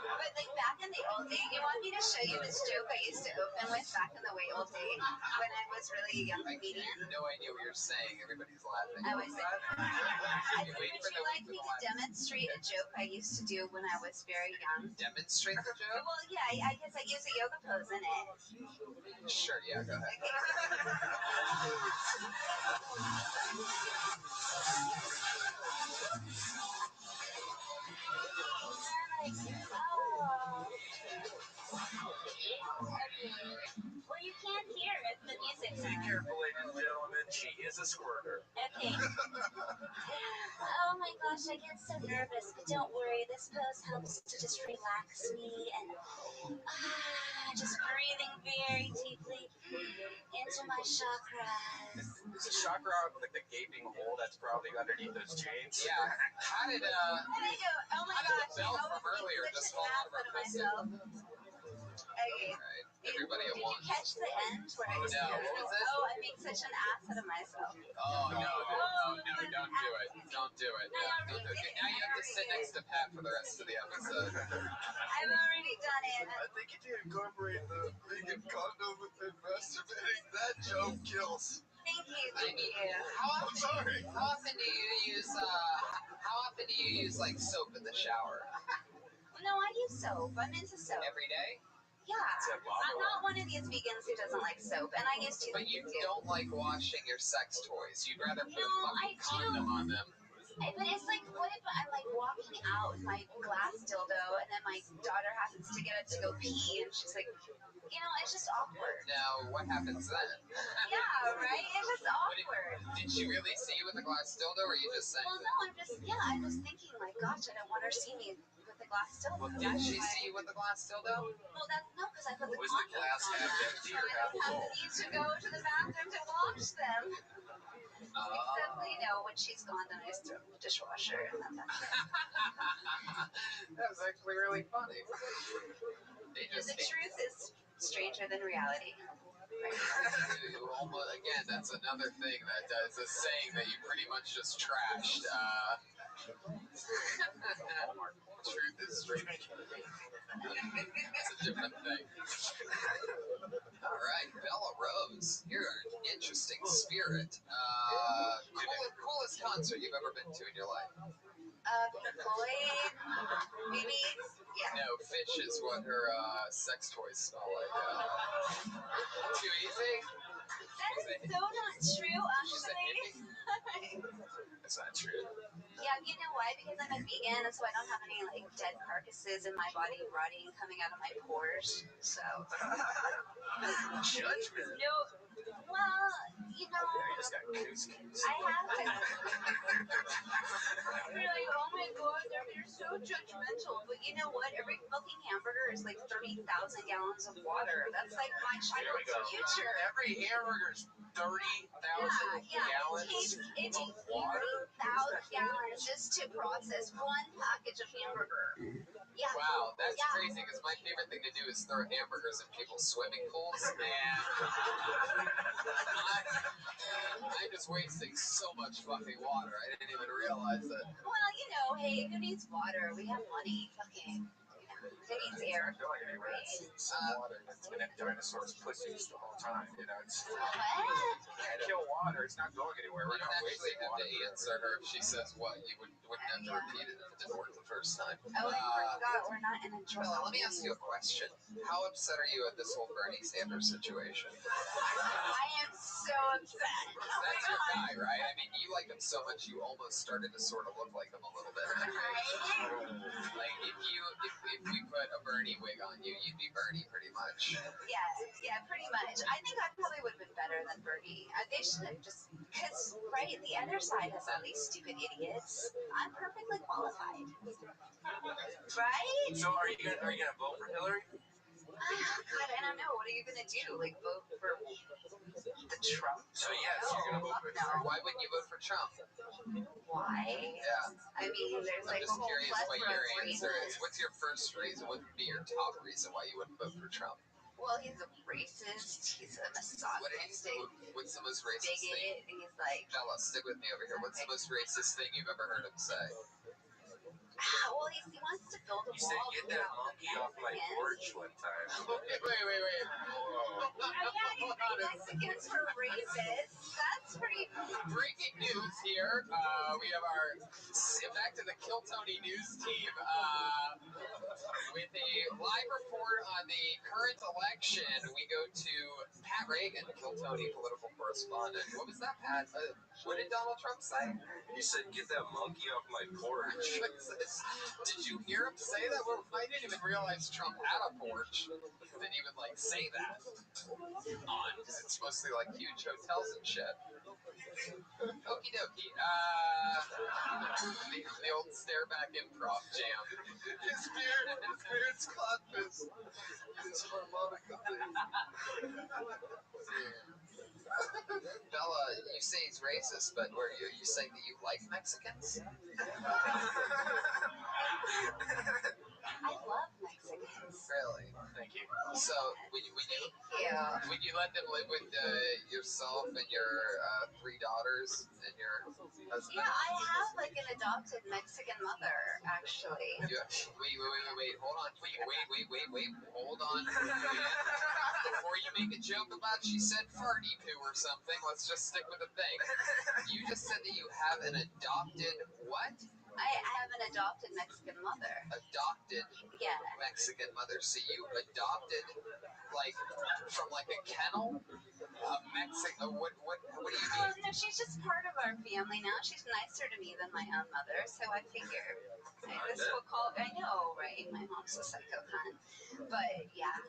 But like back in the old day, you want me to show you this joke I used to open with back in the way old day when I was really a young comedian? I have no idea what you're saying. Everybody's laughing. Would you like me to demonstrate a joke I used to do when I was very young? Demonstrate the joke? Well, yeah, I guess I use a yoga pose in it. Sure, yeah, go ahead. Well, you can't hear it. The music's Be careful, ladies and gentlemen. She is a squirter. Okay. Oh my gosh, I get so nervous, but don't worry. This pose helps to just relax me and just breathing very deeply into my chakras. Is the chakra like the gaping hole that's probably underneath those chains? Yeah. How did And I go, oh my gosh, Bell from earlier just fall out of her pussy? myself. Okay. Alright, everybody at Did you once. catch the end where I just No, what was it? Oh, I make such an ass out of myself. Oh, no, don't do it. Don't do it. No, don't do it. Now you have to sit next to Pat for the rest of the episode. I've already done it. I think if you incorporate the vegan condom and masturbating, that joke kills. Thank you. I mean, how often do you use like soap in the shower? No, I use soap. I'm into soap. Every day? Yeah. I'm not one of these vegans who doesn't like soap, and I used to. But you don't like washing your sex toys. You'd rather put a I fucking condom on them. But it's like, what if I'm like walking out with my glass dildo, and then my daughter happens to get up to go pee, and she's like, it's just awkward. Now, what happens then? Yeah, right? It's just awkward. Did she really see you with the glass dildo, or are you just saying Well, no, I'm just thinking, like, gosh, I don't want her to see me with the glass dildo. Well, did she see you with the glass dildo? Well, no, because I put the Was the condom glass on half them, empty so or I half don't have full? the need to go to the bathroom to wash them. Except, when she's gone, then I just throw in the dishwasher, and then that's it. That was actually really funny. The truth is stranger than reality. Again, that's another thing that is a saying that you pretty much just trashed. Truth is strange. It's a different thing. All right, Bella Rose, you're an interesting spirit. Coolest concert you've ever been to in your life? Floyd, maybe? Yeah. No, Fish is what her sex toys smell like. Too easy? That is so not true, actually. It's not true. Yeah, you know why? Because I'm a vegan, and so I don't have any dead carcasses in my body rotting coming out of my pores. So Judgment. no. Well, You just got goose. I have to. You're like, oh my god, they're so judgmental. But you know what? Every fucking hamburger is like 30,000 gallons of water. That's like my child's future. Every hamburger's 30,000 gallons It takes of water? 30,000 gallons just to process one package of hamburger. Yeah. Wow, that's crazy, because my favorite thing to do is throw hamburgers in people's swimming pools, and I'm just wasting so much fucking water. I didn't even realize it. Well, hey, who needs water? We have money. Fucking. Who needs air? It's not going anywhere. It's water. It's been in dinosaurs' pussies the whole time. It's What? kill water. It's not going anywhere. We're You don't not actually wasting have water. to answer her if she says what. You wouldn't have to repeat it if it didn't work the first time. Oh, I forgot. We're not in a drill. Let me ask you a question. How upset are you at this whole Bernie Sanders situation? I am so upset. That's your guy, right? I mean, you like him so much you almost started to sort of look like him a little bit. Like if we put a Bernie Bernie wig on you, you'd be Bernie pretty much. Yeah, pretty much. I think I probably would have been better than Bernie. They should have just, because, right, the other side has all these stupid idiots. I'm perfectly qualified. Right? So are you gonna vote for Hillary? God, I don't know. What are you going to do? Like, vote for the Trump? So yes, you're gonna vote for Hillary. Why wouldn't you vote for Trump? Why? Yeah. I mean, there's I'm like a just whole curious what plethora your of answer is. reasons. What's your first reason? What would be your top reason why you wouldn't vote for Trump? Well, he's a racist. He's a misogynistic What's the most racist thing? bigot. He's like, Bella, stick with me over here. What's the most racist thing you've ever heard him say? well, he wants to build a You said wall. get that monkey off my porch one time. Wait. Yeah, you think Mexicans were racist? That's pretty. Breaking news here. We have our back to the Kill Tony news team with a live report on the current election. We go to Pat Reagan, Kill Tony political correspondent. What was that, Pat? What did Donald Trump say? You said get that monkey off my porch. Did you hear him say that? Well, I didn't even realize Trump had a porch. That he would like say that on, because it's mostly like huge hotels and shit. Okie dokie. The old stare back improv jam. His beard's caught his harmonica thing. Bella, you say he's racist, but are you saying that you like Mexicans? I love Mexicans. Really? Thank you. So, would you let them live with yourself and your 3 daughters and your husband? Yeah, I have like an adopted Mexican mother, actually. Wait, hold on. Wait, hold on. Before you make a joke about she said farty poo or something, let's just stick with the thing. You just said that you have an adopted what? I have an adopted Mexican mother. Adopted Yeah. Mexican mother. So you adopted like from like a kennel? What do you mean? No, she's just part of our family now. She's nicer to me than my own mother, so I figure this will call. I know, right? My mom's a psycho cunt, but yeah.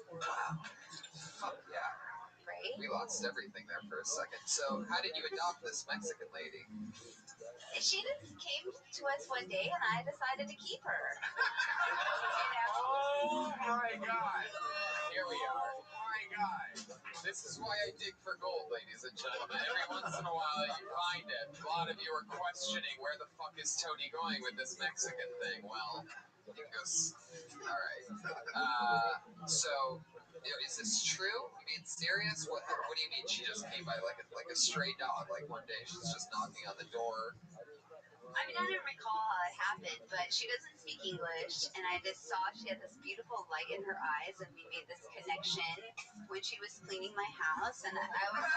Wow. Fuck yeah. Right? We lost everything there for a second. So how did you adopt this Mexican lady? She just came to us one day, and I decided to keep her. Oh my God! Here we are. Oh my God! This is why I dig for gold, ladies and gentlemen. Every once in a while, you find it. A lot of you are questioning where the fuck is Tony going with this Mexican thing. Well, it goes. All right. So. Is this true? You mean serious? What do you mean she just came by like a stray dog? Like one day she's just knocking on the door. I mean, I don't recall how it happened, but she doesn't speak English, and I just saw she had this beautiful light in her eyes, and we made this connection when she was cleaning my house, and I was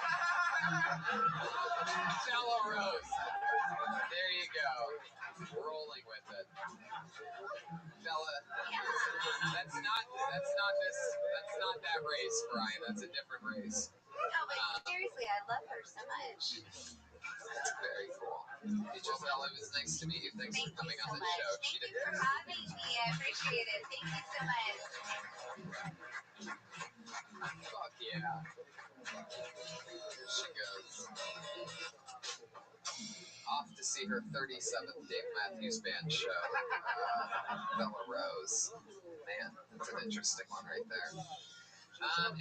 Jello Rose. There you go. Rolling with it. Bella, that's not that race, Brian. That's a different race. no, but seriously, I love her so much. That's very cool. Bella, it was nice to meet you. Thanks for coming on the show. Thank you for having me. I appreciate it. Thank you so much. Fuck yeah. Here she goes. Off to see her 37th Dave Matthews Band show. Bella Rose. Man, that's an interesting one right there.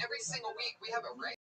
Every single week we have a race.